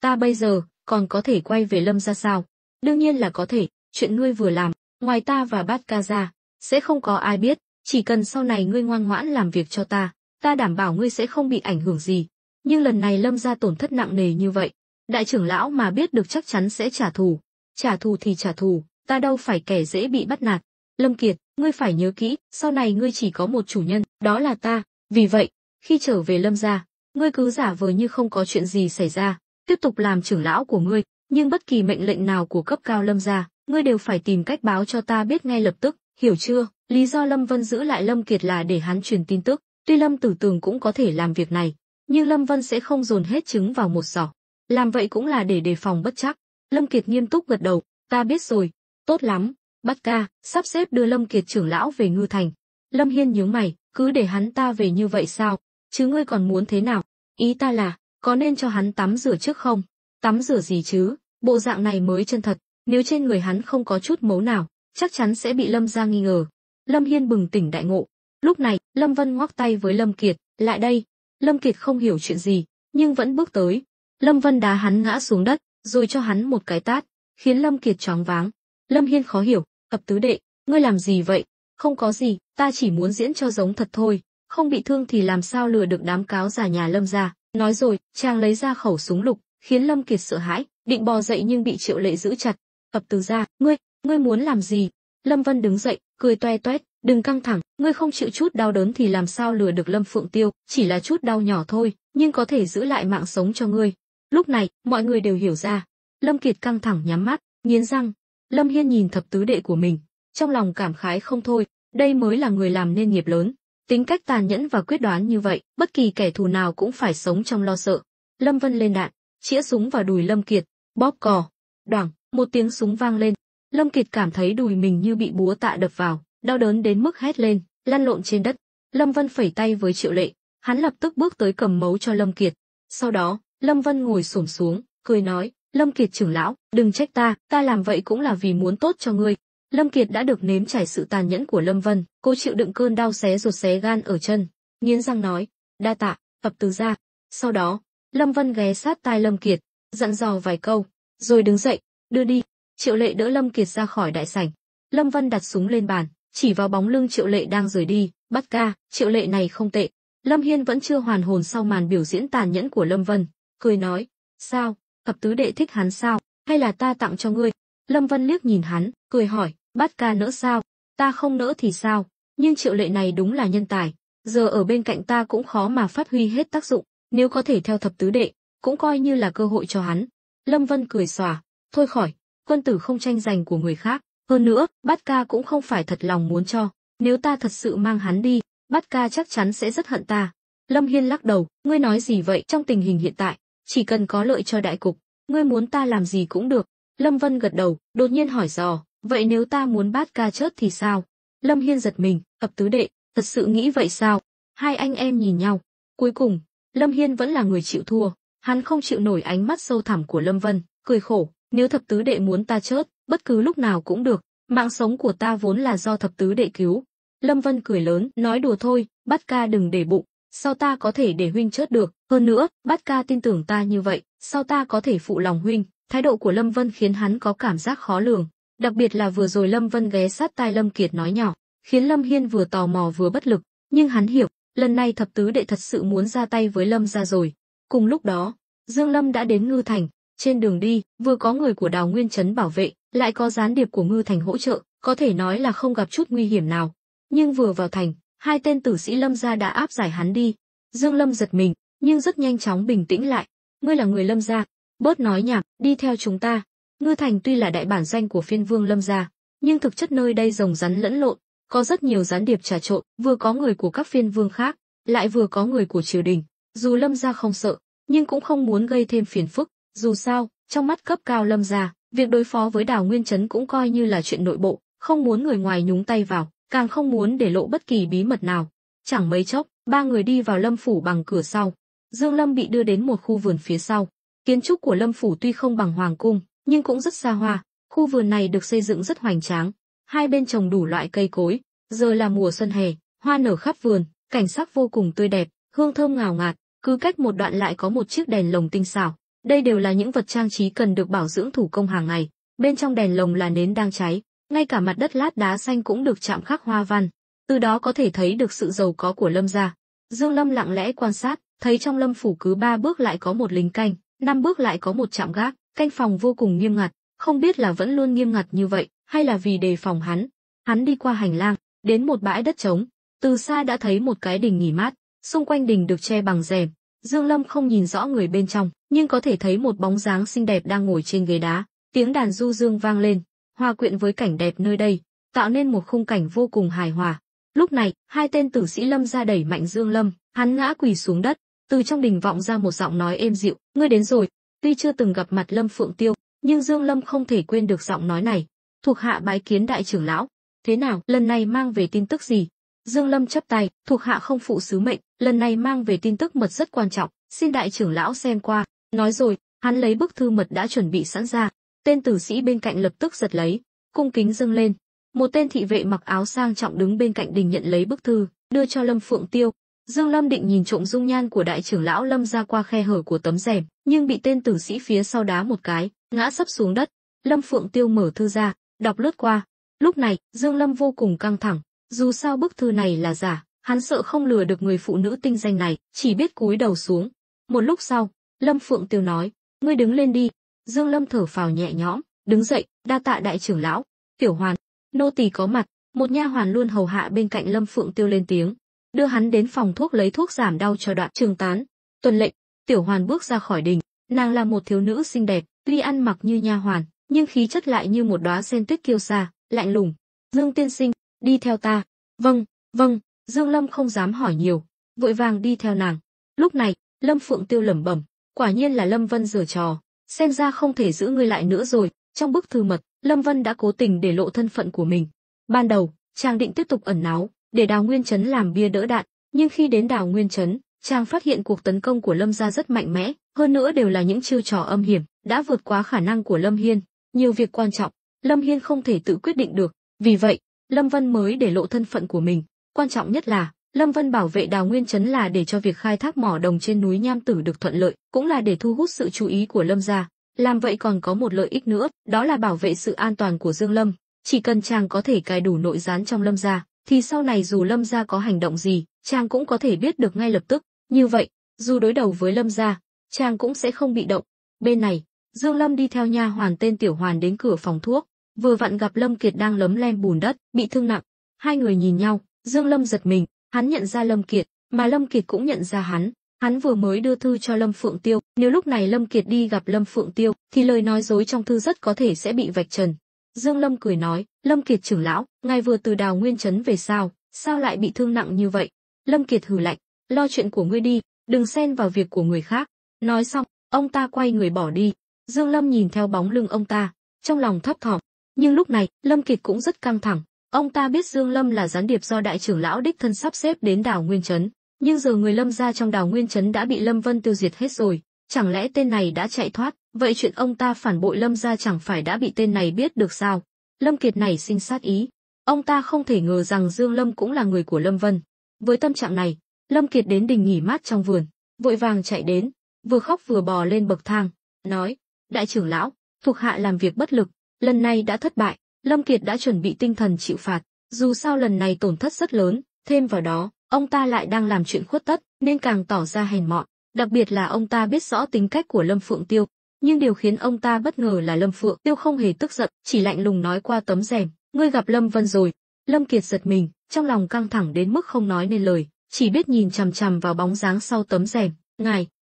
ta bây giờ còn có thể quay về Lâm gia sao? Đương nhiên là có thể, chuyện ngươi vừa làm, ngoài ta và Bát ca ra, sẽ không có ai biết, chỉ cần sau này ngươi ngoan ngoãn làm việc cho ta đảm bảo ngươi sẽ không bị ảnh hưởng gì. Nhưng lần này Lâm gia tổn thất nặng nề như vậy, đại trưởng lão mà biết được chắc chắn sẽ trả thù thì trả thù, ta đâu phải kẻ dễ bị bắt nạt. Lâm Kiệt, ngươi phải nhớ kỹ, sau này ngươi chỉ có một chủ nhân, đó là ta, vì vậy, khi trở về Lâm gia, ngươi cứ giả vờ như không có chuyện gì xảy ra, tiếp tục làm trưởng lão của ngươi, nhưng bất kỳ mệnh lệnh nào của cấp cao Lâm gia, ngươi đều phải tìm cách báo cho ta biết ngay lập tức, hiểu chưa? Lý do Lâm Vân giữ lại Lâm Kiệt là để hắn truyền tin tức, tuy Lâm Tử Tường cũng có thể làm việc này, nhưng Lâm Vân sẽ không dồn hết trứng vào một giỏ. Làm vậy cũng là để đề phòng bất trắc. Lâm Kiệt nghiêm túc gật đầu, ta biết rồi, tốt lắm, Bát ca, sắp xếp đưa Lâm Kiệt trưởng lão về Ngư Thành. Lâm Hiên nhướng mày, cứ để hắn ta về như vậy sao? Chứ ngươi còn muốn thế nào? Ý ta là, có nên cho hắn tắm rửa trước không? Tắm rửa gì chứ, bộ dạng này mới chân thật, nếu trên người hắn không có chút máu nào, chắc chắn sẽ bị Lâm gia nghi ngờ. Lâm Hiên bừng tỉnh đại ngộ. Lúc này, Lâm Vân ngoắc tay với Lâm Kiệt, lại đây. Lâm Kiệt không hiểu chuyện gì, nhưng vẫn bước tới. Lâm Vân đá hắn ngã xuống đất, rồi cho hắn một cái tát, khiến Lâm Kiệt choáng váng. Lâm Hiên khó hiểu, Ập tứ đệ, ngươi làm gì vậy? Không có gì, ta chỉ muốn diễn cho giống thật thôi, không bị thương thì làm sao lừa được đám cáo già nhà Lâm gia. Nói rồi, chàng lấy ra khẩu súng lục, khiến Lâm Kiệt sợ hãi, định bò dậy nhưng bị Triệu Lệ giữ chặt. Ập tứ gia, ngươi muốn làm gì? Lâm Vân đứng dậy, cười toe toét, đừng căng thẳng, ngươi không chịu chút đau đớn thì làm sao lừa được Lâm Phượng Tiêu, chỉ là chút đau nhỏ thôi, nhưng có thể giữ lại mạng sống cho ngươi. Lúc này, mọi người đều hiểu ra. Lâm Kiệt căng thẳng nhắm mắt, nghiến răng. Lâm Hiên nhìn thập tứ đệ của mình, trong lòng cảm khái không thôi, đây mới là người làm nên nghiệp lớn. Tính cách tàn nhẫn và quyết đoán như vậy, bất kỳ kẻ thù nào cũng phải sống trong lo sợ. Lâm Vân lên đạn, chĩa súng vào đùi Lâm Kiệt, bóp cò. Đoảng, một tiếng súng vang lên. Lâm Kiệt cảm thấy đùi mình như bị búa tạ đập vào, đau đớn đến mức hét lên, lăn lộn trên đất. Lâm Vân phẩy tay với Triệu Lệ, hắn lập tức bước tới cầm mấu cho Lâm Kiệt. Sau đó, Lâm Vân ngồi xổm xuống, cười nói, Lâm Kiệt trưởng lão, đừng trách ta làm vậy cũng là vì muốn tốt cho ngươi. Lâm Kiệt đã được nếm trải sự tàn nhẫn của Lâm Vân, cô chịu đựng cơn đau xé ruột xé gan ở chân, nghiến răng nói, đa tạ, Ập tứ gia. Sau đó, Lâm Vân ghé sát tai Lâm Kiệt, dặn dò vài câu, rồi đứng dậy, đưa đi. Triệu Lệ đỡ Lâm Kiệt ra khỏi đại sảnh. Lâm Vân đặt súng lên bàn, chỉ vào bóng lưng Triệu Lệ đang rời đi, Bát ca, Triệu Lệ này không tệ. Lâm Hiên vẫn chưa hoàn hồn sau màn biểu diễn tàn nhẫn của Lâm Vân, cười nói, sao, Ập tứ đệ thích hắn sao, hay là ta tặng cho ngươi? Lâm Vân liếc nhìn hắn, cười hỏi, Bát ca nỡ sao? Ta không nỡ thì sao? Nhưng Triệu Lệ này đúng là nhân tài. giờ ở bên cạnh ta cũng khó mà phát huy hết tác dụng, nếu có thể theo thập tứ đệ, cũng coi như là cơ hội cho hắn. Lâm Vân cười xòa, thôi khỏi, quân tử không tranh giành của người khác, hơn nữa, Bát Ca cũng không phải thật lòng muốn cho, nếu ta thật sự mang hắn đi, Bát Ca chắc chắn sẽ rất hận ta. Lâm Hiên lắc đầu, ngươi nói gì vậy, trong tình hình hiện tại, chỉ cần có lợi cho đại cục, ngươi muốn ta làm gì cũng được. Lâm Vân gật đầu, đột nhiên hỏi dò, vậy nếu ta muốn Bát Ca chết thì sao? Lâm Hiên giật mình, thập tứ đệ, thật sự nghĩ vậy sao? Hai anh em nhìn nhau. Cuối cùng, Lâm Hiên vẫn là người chịu thua, hắn không chịu nổi ánh mắt sâu thẳm của Lâm Vân, cười khổ, nếu thập tứ đệ muốn ta chết, bất cứ lúc nào cũng được, mạng sống của ta vốn là do thập tứ đệ cứu. Lâm Vân cười lớn, nói đùa thôi, Bát Ca đừng để bụng, sao ta có thể để huynh chết được, hơn nữa, Bát Ca tin tưởng ta như vậy, sao ta có thể phụ lòng huynh. Thái độ của Lâm Vân khiến hắn có cảm giác khó lường, đặc biệt là vừa rồi Lâm Vân ghé sát tai Lâm Kiệt nói nhỏ, khiến Lâm Hiên vừa tò mò vừa bất lực, nhưng hắn hiểu, lần này thập tứ đệ thật sự muốn ra tay với Lâm gia rồi. Cùng lúc đó, Dương Lâm đã đến Ngư Thành, trên đường đi, vừa có người của Đào Nguyên Trấn bảo vệ, lại có gián điệp của Ngư Thành hỗ trợ, có thể nói là không gặp chút nguy hiểm nào. Nhưng vừa vào thành, hai tên tử sĩ Lâm gia đã áp giải hắn đi. Dương Lâm giật mình, nhưng rất nhanh chóng bình tĩnh lại. Ngươi là người Lâm gia, bớt nói nhảm, đi theo chúng ta. Ngư Thành tuy là đại bản doanh của phiên vương Lâm gia, nhưng thực chất nơi đây rồng rắn lẫn lộn, có rất nhiều gián điệp trà trộn, vừa có người của các phiên vương khác, lại vừa có người của triều đình. Dù Lâm gia không sợ, nhưng cũng không muốn gây thêm phiền phức. Dù sao, trong mắt cấp cao Lâm gia, việc đối phó với Đào Nguyên Trấn cũng coi như là chuyện nội bộ, không muốn người ngoài nhúng tay vào, càng không muốn để lộ bất kỳ bí mật nào. Chẳng mấy chốc, ba người đi vào Lâm phủ bằng cửa sau. Dương Lâm bị đưa đến một khu vườn phía sau. Kiến trúc của Lâm phủ tuy không bằng hoàng cung, nhưng cũng rất xa hoa. Khu vườn này được xây dựng rất hoành tráng, hai bên trồng đủ loại cây cối. Giờ là mùa xuân hè, hoa nở khắp vườn, cảnh sắc vô cùng tươi đẹp, hương thơm ngào ngạt. Cứ cách một đoạn lại có một chiếc đèn lồng tinh xảo. Đây đều là những vật trang trí cần được bảo dưỡng thủ công hàng ngày. Bên trong đèn lồng là nến đang cháy, ngay cả mặt đất lát đá xanh cũng được chạm khắc hoa văn. Từ đó có thể thấy được sự giàu có của Lâm gia. Dương Lâm lặng lẽ quan sát, thấy trong Lâm phủ cứ 3 bước lại có một lính canh, 5 bước lại có một trạm gác, canh phòng vô cùng nghiêm ngặt, không biết là vẫn luôn nghiêm ngặt như vậy, hay là vì đề phòng hắn. Hắn đi qua hành lang, đến một bãi đất trống, từ xa đã thấy một cái đình nghỉ mát, xung quanh đình được che bằng rèm. Dương Lâm không nhìn rõ người bên trong, nhưng có thể thấy một bóng dáng xinh đẹp đang ngồi trên ghế đá, tiếng đàn du dương vang lên, hòa quyện với cảnh đẹp nơi đây, tạo nên một khung cảnh vô cùng hài hòa. Lúc này, hai tên tử sĩ Lâm gia đẩy mạnh Dương Lâm, hắn ngã quỳ xuống đất, từ trong đình vọng ra một giọng nói êm dịu, "Ngươi đến rồi." Tuy chưa từng gặp mặt Lâm Phượng Tiêu, nhưng Dương Lâm không thể quên được giọng nói này. "Thuộc hạ bái kiến đại trưởng lão." "Thế nào, lần này mang về tin tức gì?" Dương Lâm chắp tay, "Thuộc hạ không phụ sứ mệnh, lần này mang về tin tức mật rất quan trọng, xin đại trưởng lão xem qua." Nói rồi, hắn lấy bức thư mật đã chuẩn bị sẵn ra. Tên tử sĩ bên cạnh lập tức giật lấy, cung kính dâng lên. Một tên thị vệ mặc áo sang trọng đứng bên cạnh đình nhận lấy bức thư, đưa cho Lâm Phượng Tiêu. Dương Lâm định nhìn trộm dung nhan của đại trưởng lão Lâm ra qua khe hở của tấm rèm, nhưng bị tên tử sĩ phía sau đá một cái, ngã sấp xuống đất. Lâm Phượng Tiêu mở thư ra, đọc lướt qua. Lúc này, Dương Lâm vô cùng căng thẳng, dù sao bức thư này là giả, hắn sợ không lừa được người phụ nữ tinh danh này, chỉ biết cúi đầu xuống. Một lúc sau, Lâm Phượng Tiêu nói, "Ngươi đứng lên đi." Dương Lâm thở phào nhẹ nhõm, đứng dậy, "Đa tạ đại trưởng lão." "Tiểu Hoàn." Nô tỳ có mặt. Một nha hoàn luôn hầu hạ bên cạnh Lâm Phượng Tiêu lên tiếng, đưa hắn đến phòng thuốc lấy thuốc giảm đau cho Đoạn Trường Tán. Tuần lệnh. Tiểu Hoàn bước ra khỏi đình, nàng là một thiếu nữ xinh đẹp, tuy ăn mặc như nha hoàn, nhưng khí chất lại như một đóa sen tuyết kiêu sa, lạnh lùng. "Dương tiên sinh, đi theo ta." "Vâng, vâng." Dương Lâm không dám hỏi nhiều, vội vàng đi theo nàng. Lúc này, Lâm Phượng Tiêu lẩm bẩm, quả nhiên là Lâm Vân giở trò, xem ra không thể giữ ngươi lại nữa rồi. Trong bức thư mật, Lâm Vân đã cố tình để lộ thân phận của mình. Ban đầu, chàng định tiếp tục ẩn náu, để Đào Nguyên Trấn làm bia đỡ đạn, nhưng khi đến Đào Nguyên Trấn, chàng phát hiện cuộc tấn công của Lâm gia rất mạnh mẽ, hơn nữa đều là những chiêu trò âm hiểm, đã vượt quá khả năng của Lâm Hiên. Nhiều việc quan trọng, Lâm Hiên không thể tự quyết định được, vì vậy, Lâm Vân mới để lộ thân phận của mình. Quan trọng nhất là, Lâm Vân bảo vệ Đào Nguyên Trấn là để cho việc khai thác mỏ đồng trên núi Nham Tử được thuận lợi, cũng là để thu hút sự chú ý của Lâm gia. Làm vậy còn có một lợi ích nữa, đó là bảo vệ sự an toàn của Dương Lâm. Chỉ cần chàng có thể cài đủ nội gián trong Lâm gia, thì sau này dù Lâm gia có hành động gì, chàng cũng có thể biết được ngay lập tức. Như vậy, dù đối đầu với Lâm gia, chàng cũng sẽ không bị động. Bên này, Dương Lâm đi theo nha hoàn tên Tiểu Hoàn đến cửa phòng thuốc, vừa vặn gặp Lâm Kiệt đang lấm lem bùn đất, bị thương nặng. Hai người nhìn nhau, Dương Lâm giật mình, Hắn nhận ra Lâm Kiệt, mà Lâm Kiệt cũng nhận ra hắn. Hắn vừa mới đưa thư cho Lâm Phượng Tiêu, nếu lúc này Lâm Kiệt đi gặp Lâm Phượng Tiêu, thì lời nói dối trong thư rất có thể sẽ bị vạch trần. Dương Lâm cười nói, Lâm Kiệt trưởng lão, ngài vừa từ Đào Nguyên Trấn về sao lại bị thương nặng như vậy? Lâm Kiệt hừ lạnh, lo chuyện của ngươi đi, đừng xen vào việc của người khác. Nói xong, ông ta quay người bỏ đi. Dương Lâm nhìn theo bóng lưng ông ta, trong lòng thấp thỏm. Nhưng lúc này, Lâm Kiệt cũng rất căng thẳng. Ông ta biết Dương Lâm là gián điệp do đại trưởng lão đích thân sắp xếp đến Đào Nguyên Trấn, nhưng giờ người Lâm gia trong Đào Nguyên Trấn đã bị Lâm Vân tiêu diệt hết rồi, chẳng lẽ tên này đã chạy thoát? Vậy chuyện ông ta phản bội Lâm gia chẳng phải đã bị tên này biết được sao? Lâm Kiệt nảy sinh sát ý. Ông ta không thể ngờ rằng Dương Lâm cũng là người của Lâm Vân. Với tâm trạng này, Lâm Kiệt đến đình nghỉ mát trong vườn, vội vàng chạy đến, vừa khóc vừa bò lên bậc thang, nói: "Đại trưởng lão, thuộc hạ làm việc bất lực, lần này đã thất bại." Lâm Kiệt đã chuẩn bị tinh thần chịu phạt, dù sao lần này tổn thất rất lớn, thêm vào đó, ông ta lại đang làm chuyện khuất tất, nên càng tỏ ra hèn mọn, đặc biệt là ông ta biết rõ tính cách của Lâm Phượng Tiêu, nhưng điều khiến ông ta bất ngờ là Lâm Phượng Tiêu không hề tức giận, chỉ lạnh lùng nói qua tấm rèm: "Ngươi gặp Lâm Vân rồi." Lâm Kiệt giật mình, trong lòng căng thẳng đến mức không nói nên lời, chỉ biết nhìn chằm chằm vào bóng dáng sau tấm rèm.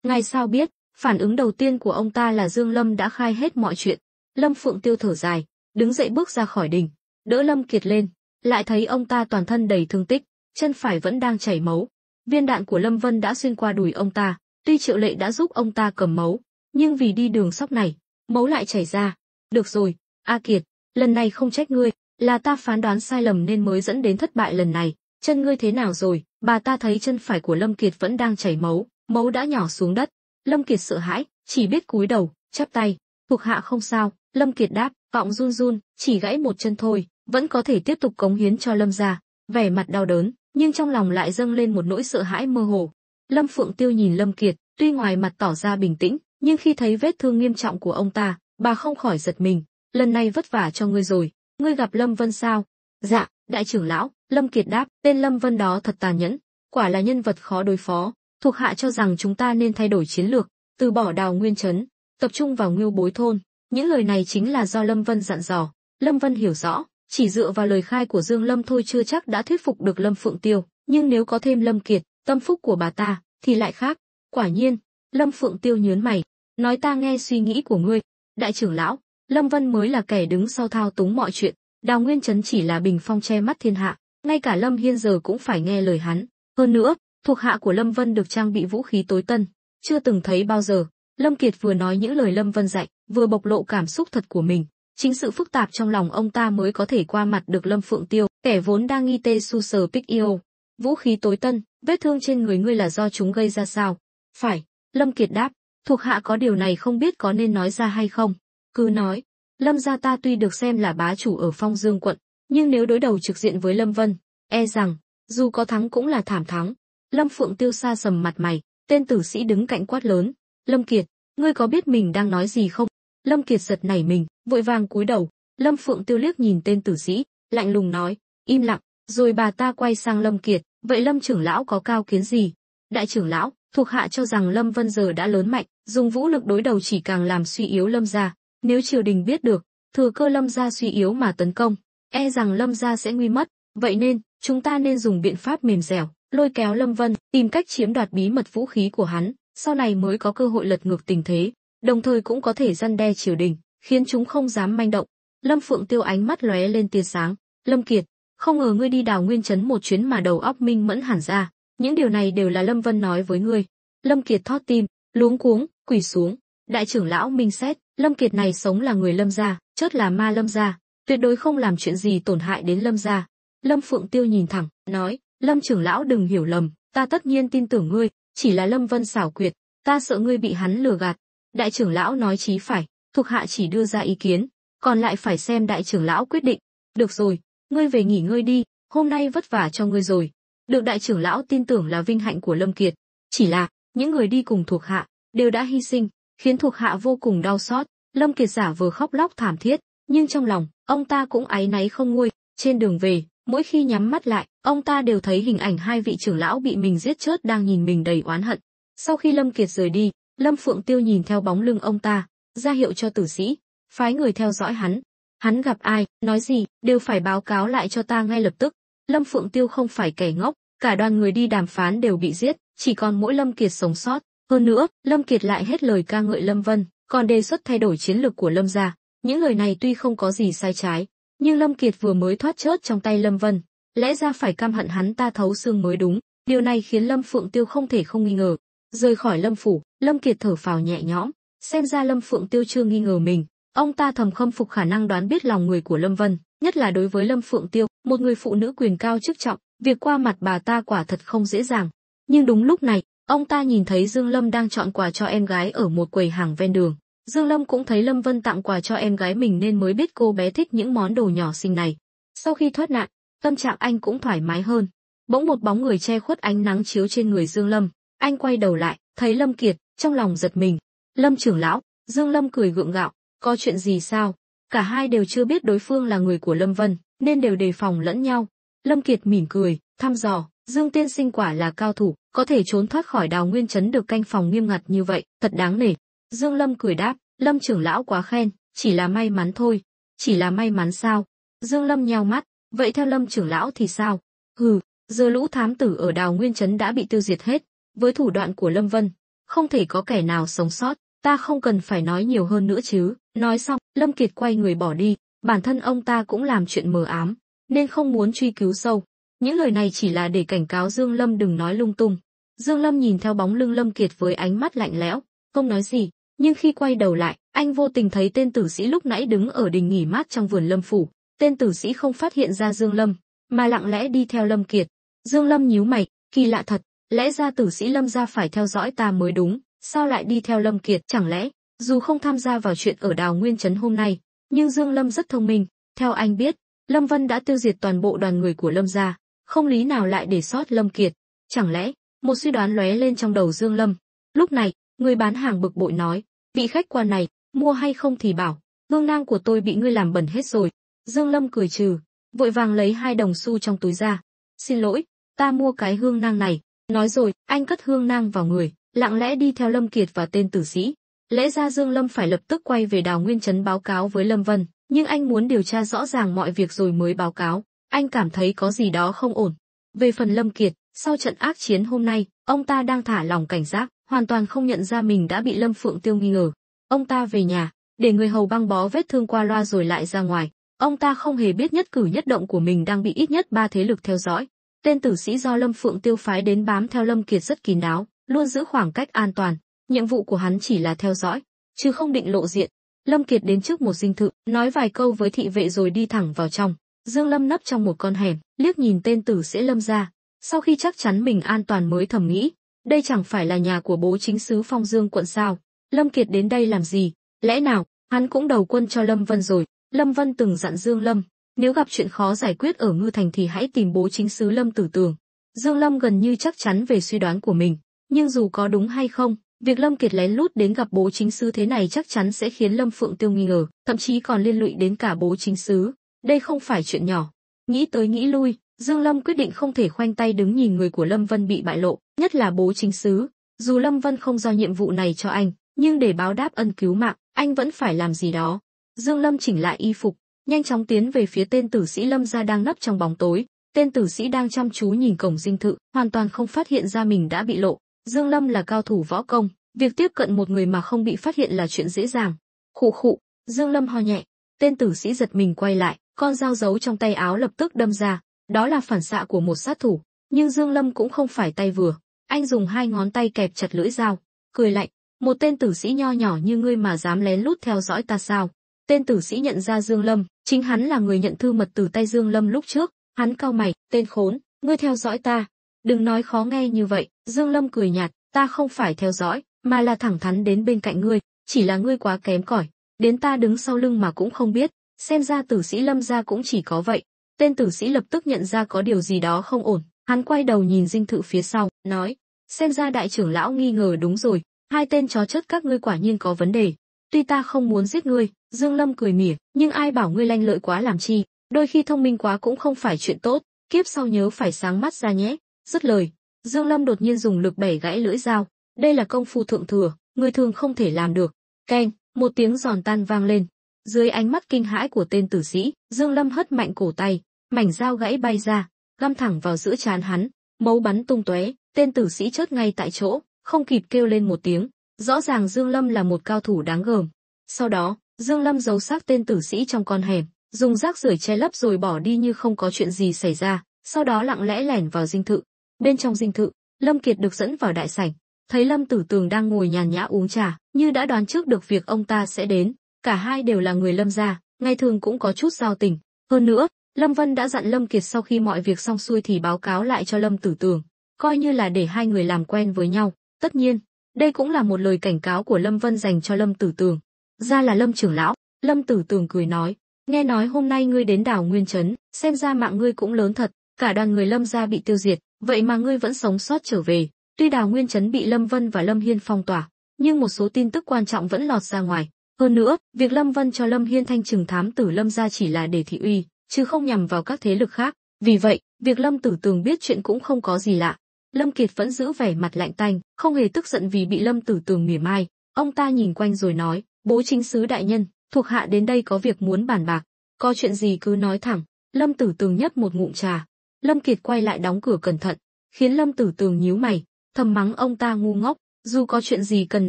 Ngài sao biết?" Phản ứng đầu tiên của ông ta là Dương Lâm đã khai hết mọi chuyện. Lâm Phượng Tiêu thở dài, đứng dậy bước ra khỏi đình, đỡ Lâm Kiệt lên, lại thấy ông ta toàn thân đầy thương tích, chân phải vẫn đang chảy máu. Viên đạn của Lâm Vân đã xuyên qua đùi ông ta, tuy Triệu Lệ đã giúp ông ta cầm máu, nhưng vì đi đường sóc này, máu lại chảy ra. "Được rồi, A Kiệt, lần này không trách ngươi, là ta phán đoán sai lầm nên mới dẫn đến thất bại lần này. Chân ngươi thế nào rồi?" Bà ta thấy chân phải của Lâm Kiệt vẫn đang chảy máu, máu đã nhỏ xuống đất. Lâm Kiệt sợ hãi, chỉ biết cúi đầu, chắp tay: "Thuộc hạ không sao." Lâm Kiệt đáp, giọng run run: "Chỉ gãy một chân thôi, vẫn có thể tiếp tục cống hiến cho Lâm gia." Vẻ mặt đau đớn, nhưng trong lòng lại dâng lên một nỗi sợ hãi mơ hồ. Lâm Phượng Tiêu nhìn Lâm Kiệt, tuy ngoài mặt tỏ ra bình tĩnh, nhưng khi thấy vết thương nghiêm trọng của ông ta, bà không khỏi giật mình. "Lần này vất vả cho ngươi rồi, ngươi gặp Lâm Vân sao?" "Dạ, đại trưởng lão." Lâm Kiệt đáp, "Tên Lâm Vân đó thật tàn nhẫn, quả là nhân vật khó đối phó. Thuộc hạ cho rằng chúng ta nên thay đổi chiến lược, từ bỏ Đào Nguyên Trấn, tập trung vào Ngưu Bối thôn." Những lời này chính là do Lâm Vân dặn dò. Lâm Vân hiểu rõ, chỉ dựa vào lời khai của Dương Lâm thôi chưa chắc đã thuyết phục được Lâm Phượng Tiêu, nhưng nếu có thêm Lâm Kiệt, tâm phúc của bà ta, thì lại khác. Quả nhiên, Lâm Phượng Tiêu nhướng mày, nói: "Ta nghe suy nghĩ của ngươi, đại trưởng lão, Lâm Vân mới là kẻ đứng sau thao túng mọi chuyện, Đào Nguyên Trấn chỉ là bình phong che mắt thiên hạ, ngay cả Lâm Hiên giờ cũng phải nghe lời hắn. Hơn nữa, thuộc hạ của Lâm Vân được trang bị vũ khí tối tân, chưa từng thấy bao giờ." Lâm Kiệt vừa nói những lời Lâm Vân dạy, vừa bộc lộ cảm xúc thật của mình. Chính sự phức tạp trong lòng ông ta mới có thể qua mặt được Lâm Phượng Tiêu, kẻ vốn đang nghi tê su sờ pick yêu. "Vũ khí tối tân, vết thương trên người ngươi là do chúng gây ra sao?" "Phải." Lâm Kiệt đáp, "Thuộc hạ có điều này không biết có nên nói ra hay không." "Cứ nói." "Lâm gia ta tuy được xem là bá chủ ở Phong Dương quận, nhưng nếu đối đầu trực diện với Lâm Vân, e rằng dù có thắng cũng là thảm thắng." Lâm Phượng Tiêu sa sầm mặt mày, tên tử sĩ đứng cạnh quát lớn: "Lâm Kiệt, ngươi có biết mình đang nói gì không?" Lâm Kiệt giật nảy mình, vội vàng cúi đầu. Lâm Phượng Tiêu liếc nhìn tên tử sĩ, lạnh lùng nói: "Im lặng." Rồi bà ta quay sang Lâm Kiệt: "Vậy Lâm trưởng lão có cao kiến gì?" "Đại trưởng lão, thuộc hạ cho rằng Lâm Vân giờ đã lớn mạnh, dùng vũ lực đối đầu chỉ càng làm suy yếu Lâm gia. Nếu triều đình biết được, thừa cơ Lâm gia suy yếu mà tấn công, e rằng Lâm gia sẽ nguy mất. Vậy nên, chúng ta nên dùng biện pháp mềm dẻo, lôi kéo Lâm Vân, tìm cách chiếm đoạt bí mật vũ khí của hắn, sau này mới có cơ hội lật ngược tình thế, đồng thời cũng có thể răn đe triều đình, khiến chúng không dám manh động." Lâm Phượng Tiêu ánh mắt lóe lên tia sáng: "Lâm Kiệt, không ngờ ngươi đi Đào Nguyên Trấn một chuyến mà đầu óc minh mẫn hẳn ra, những điều này đều là Lâm Vân nói với ngươi." Lâm Kiệt thót tim, luống cuống, quỳ xuống: "Đại trưởng lão minh xét, Lâm Kiệt này sống là người Lâm gia, chớt là ma Lâm gia, tuyệt đối không làm chuyện gì tổn hại đến Lâm gia." Lâm Phượng Tiêu nhìn thẳng, nói: "Lâm trưởng lão đừng hiểu lầm, ta tất nhiên tin tưởng ngươi, chỉ là Lâm Vân xảo quyệt, ta sợ ngươi bị hắn lừa gạt." Đại trưởng lão nói chí phải, thuộc hạ chỉ đưa ra ý kiến, còn lại phải xem đại trưởng lão quyết định. "Được rồi, ngươi về nghỉ ngơi đi, hôm nay vất vả cho ngươi rồi." Được đại trưởng lão tin tưởng là vinh hạnh của Lâm Kiệt, chỉ là những người đi cùng thuộc hạ đều đã hy sinh, khiến thuộc hạ vô cùng đau xót. Lâm Kiệt giả vờ khóc lóc thảm thiết, nhưng trong lòng ông ta cũng áy náy không nguôi. Trên đường về, mỗi khi nhắm mắt lại, ông ta đều thấy hình ảnh hai vị trưởng lão bị mình giết chết đang nhìn mình đầy oán hận. Sau khi Lâm Kiệt rời đi, Lâm Phượng Tiêu nhìn theo bóng lưng ông ta, ra hiệu cho tử sĩ, phái người theo dõi hắn. Hắn gặp ai, nói gì, đều phải báo cáo lại cho ta ngay lập tức. Lâm Phượng Tiêu không phải kẻ ngốc, Cả đoàn người đi đàm phán đều bị giết, chỉ còn mỗi Lâm Kiệt sống sót. Hơn nữa, Lâm Kiệt lại hết lời ca ngợi Lâm Vân, còn đề xuất thay đổi chiến lược của Lâm gia. Những lời này tuy không có gì sai trái, nhưng Lâm Kiệt vừa mới thoát chết trong tay Lâm Vân, lẽ ra phải căm hận hắn ta thấu xương mới đúng. Điều này khiến Lâm Phượng Tiêu không thể không nghi ngờ. Rời khỏi Lâm phủ, Lâm Kiệt thở phào nhẹ nhõm, xem ra Lâm Phượng Tiêu chưa nghi ngờ mình. Ông ta thầm khâm phục khả năng đoán biết lòng người của Lâm Vân, nhất là đối với Lâm Phượng Tiêu, một người phụ nữ quyền cao chức trọng, việc qua mặt bà ta quả thật không dễ dàng. Nhưng đúng lúc này, ông ta nhìn thấy Dương Lâm đang chọn quà cho em gái ở một quầy hàng ven đường. Dương Lâm cũng thấy Lâm Vân tặng quà cho em gái mình nên mới biết cô bé thích những món đồ nhỏ xinh này. Sau khi thoát nạn, tâm trạng anh cũng thoải mái hơn. Bỗng một bóng người che khuất ánh nắng chiếu trên người Dương Lâm. Anh quay đầu lại, thấy Lâm Kiệt, trong lòng giật mình. Lâm trưởng lão, Dương Lâm cười gượng gạo, có chuyện gì sao? Cả hai đều chưa biết đối phương là người của Lâm Vân, nên đều đề phòng lẫn nhau. Lâm Kiệt mỉm cười, thăm dò, Dương tiên sinh quả là cao thủ, có thể trốn thoát khỏi Đào Nguyên trấn được canh phòng nghiêm ngặt như vậy, thật đáng nể. Dương Lâm cười đáp, Lâm trưởng lão quá khen, chỉ là may mắn thôi. Chỉ là may mắn sao? Dương Lâm nheo mắt, vậy theo Lâm trưởng lão thì sao? Hừ, giờ lũ thám tử ở Đào Nguyên trấn đã bị tiêu diệt hết, với thủ đoạn của Lâm Vân, không thể có kẻ nào sống sót, ta không cần phải nói nhiều hơn nữa chứ. Nói xong, Lâm Kiệt quay người bỏ đi, bản thân ông ta cũng làm chuyện mờ ám, nên không muốn truy cứu sâu. Những lời này chỉ là để cảnh cáo Dương Lâm đừng nói lung tung. Dương Lâm nhìn theo bóng lưng Lâm Kiệt với ánh mắt lạnh lẽo, không nói gì, nhưng khi quay đầu lại, anh vô tình thấy tên tử sĩ lúc nãy đứng ở đình nghỉ mát trong vườn Lâm phủ. Tên tử sĩ không phát hiện ra Dương Lâm, mà lặng lẽ đi theo Lâm Kiệt. Dương Lâm nhíu mày, kỳ lạ thật, lẽ ra tử sĩ Lâm gia phải theo dõi ta mới đúng, sao lại đi theo Lâm Kiệt? Chẳng lẽ dù không tham gia vào chuyện ở Đào Nguyên trấn hôm nay, nhưng Dương Lâm rất thông minh, theo anh biết, Lâm Vân đã tiêu diệt toàn bộ đoàn người của Lâm gia, không lý nào lại để sót Lâm Kiệt. Chẳng lẽ, một suy đoán lóe lên trong đầu Dương Lâm. Lúc này, người bán hàng bực bội nói, vị khách quan này, mua hay không thì bảo, hương nang của tôi bị ngươi làm bẩn hết rồi. Dương Lâm cười trừ, vội vàng lấy 2 đồng xu trong túi ra. Xin lỗi, ta mua cái hương nang này. Nói rồi, anh cất hương nang vào người, lặng lẽ đi theo Lâm Kiệt và tên tử sĩ. Lẽ ra Dương Lâm phải lập tức quay về Đào Nguyên trấn báo cáo với Lâm Vân, nhưng anh muốn điều tra rõ ràng mọi việc rồi mới báo cáo. Anh cảm thấy có gì đó không ổn. Về phần Lâm Kiệt, sau trận ác chiến hôm nay, ông ta đang thả lỏng cảnh giác, hoàn toàn không nhận ra mình đã bị Lâm Phượng Tiêu nghi ngờ. Ông ta về nhà, để người hầu băng bó vết thương qua loa rồi lại ra ngoài. Ông ta không hề biết nhất cử nhất động của mình đang bị ít nhất 3 thế lực theo dõi. Tên tử sĩ do Lâm Phượng Tiêu phái đến bám theo Lâm Kiệt rất kín đáo, luôn giữ khoảng cách an toàn. Nhiệm vụ của hắn chỉ là theo dõi, chứ không định lộ diện. Lâm Kiệt đến trước một dinh thự, nói vài câu với thị vệ rồi đi thẳng vào trong. Dương Lâm nấp trong một con hẻm, liếc nhìn tên tử sĩ Lâm gia. Sau khi chắc chắn mình an toàn mới thầm nghĩ, đây chẳng phải là nhà của bố chính sứ Phong Dương quận sao? Lâm Kiệt đến đây làm gì? Lẽ nào hắn cũng đầu quân cho Lâm Vân rồi? Lâm Vân từng dặn Dương Lâm, nếu gặp chuyện khó giải quyết ở Ngư Thành thì hãy tìm bố chính sứ Lâm Tử Tường. Dương Lâm gần như chắc chắn về suy đoán của mình, nhưng dù có đúng hay không, việc Lâm Kiệt lén lút đến gặp bố chính sứ thế này chắc chắn sẽ khiến Lâm Phượng Tiêu nghi ngờ, thậm chí còn liên lụy đến cả bố chính sứ. Đây không phải chuyện nhỏ. Nghĩ tới nghĩ lui, Dương Lâm quyết định không thể khoanh tay đứng nhìn người của Lâm Vân bị bại lộ, nhất là bố chính sứ. Dù Lâm Vân không giao nhiệm vụ này cho anh, nhưng để báo đáp ân cứu mạng, anh vẫn phải làm gì đó. Dương Lâm chỉnh lại y phục, nhanh chóng tiến về phía tên tử sĩ Lâm gia đang nấp trong bóng tối. Tên tử sĩ đang chăm chú nhìn cổng dinh thự, hoàn toàn không phát hiện ra mình đã bị lộ. Dương Lâm là cao thủ võ công, việc tiếp cận một người mà không bị phát hiện là chuyện dễ dàng. Khụ khụ, Dương Lâm ho nhẹ. Tên tử sĩ giật mình quay lại, con dao giấu trong tay áo lập tức đâm ra. Đó là phản xạ của một sát thủ, nhưng Dương Lâm cũng không phải tay vừa. Anh dùng 2 ngón tay kẹp chặt lưỡi dao, cười lạnh, một tên tử sĩ nho nhỏ như ngươi mà dám lén lút theo dõi ta sao? Tên tử sĩ nhận ra Dương Lâm, chính hắn là người nhận thư mật từ tay Dương Lâm lúc trước. Hắn cau mày, tên khốn, ngươi theo dõi ta? Đừng nói khó nghe như vậy. Dương Lâm cười nhạt, ta không phải theo dõi, mà là thẳng thắn đến bên cạnh ngươi, chỉ là ngươi quá kém cỏi, đến ta đứng sau lưng mà cũng không biết, xem ra tử sĩ Lâm gia cũng chỉ có vậy. Tên tử sĩ lập tức nhận ra có điều gì đó không ổn, hắn quay đầu nhìn dinh thự phía sau, nói, xem ra đại trưởng lão nghi ngờ đúng rồi, 2 tên chó chết các ngươi quả nhiên có vấn đề. Tuy ta không muốn giết ngươi, Dương Lâm cười mỉa, nhưng ai bảo ngươi lanh lợi quá làm chi, đôi khi thông minh quá cũng không phải chuyện tốt, kiếp sau nhớ phải sáng mắt ra nhé. Dứt lời, Dương Lâm đột nhiên dùng lực bẻ gãy lưỡi dao, đây là công phu thượng thừa, người thường không thể làm được. Keng, một tiếng giòn tan vang lên. Dưới ánh mắt kinh hãi của tên tử sĩ, Dương Lâm hất mạnh cổ tay, mảnh dao gãy bay ra, găm thẳng vào giữa trán hắn. máu bắn tung tóe, tên tử sĩ chết ngay tại chỗ, không kịp kêu lên một tiếng. Rõ ràng Dương Lâm là một cao thủ đáng gờm. Sau đó, Dương Lâm giấu xác tên tử sĩ trong con hẻm, dùng rác rưởi che lấp rồi bỏ đi như không có chuyện gì xảy ra, sau đó lặng lẽ lẻn vào dinh thự. Bên trong dinh thự, Lâm Kiệt được dẫn vào đại sảnh, thấy Lâm Tử Tường đang ngồi nhàn nhã uống trà, như đã đoán trước được việc ông ta sẽ đến. Cả hai đều là người Lâm gia, ngày thường cũng có chút giao tình. Hơn nữa, Lâm Vân đã dặn Lâm Kiệt sau khi mọi việc xong xuôi thì báo cáo lại cho Lâm Tử Tường, coi như là để hai người làm quen với nhau. Tất nhiên, đây cũng là một lời cảnh cáo của Lâm Vân dành cho Lâm Tử Tường. Ra là Lâm trưởng lão. Lâm Tử Tường cười nói, nghe nói hôm nay ngươi đến đảo Nguyên Trấn, xem ra mạng ngươi cũng lớn thật, cả đoàn người Lâm gia bị tiêu diệt, vậy mà ngươi vẫn sống sót trở về. Tuy đảo Nguyên Trấn bị Lâm Vân và Lâm Hiên phong tỏa, nhưng một số tin tức quan trọng vẫn lọt ra ngoài. Hơn nữa, việc Lâm Vân cho Lâm Hiên thanh trừng thám tử Lâm gia chỉ là để thị uy, chứ không nhằm vào các thế lực khác. Vì vậy, việc Lâm Tử Tường biết chuyện cũng không có gì lạ. Lâm Kiệt vẫn giữ vẻ mặt lạnh tanh, không hề tức giận vì bị Lâm Tử Tường mỉa mai. Ông ta nhìn quanh rồi nói, bố chính sứ đại nhân, thuộc hạ đến đây có việc muốn bàn bạc. Có chuyện gì cứ nói thẳng. Lâm Tử Tường nhấp một ngụm trà. Lâm Kiệt quay lại đóng cửa cẩn thận, khiến Lâm Tử Tường nhíu mày, thầm mắng ông ta ngu ngốc. Dù có chuyện gì cần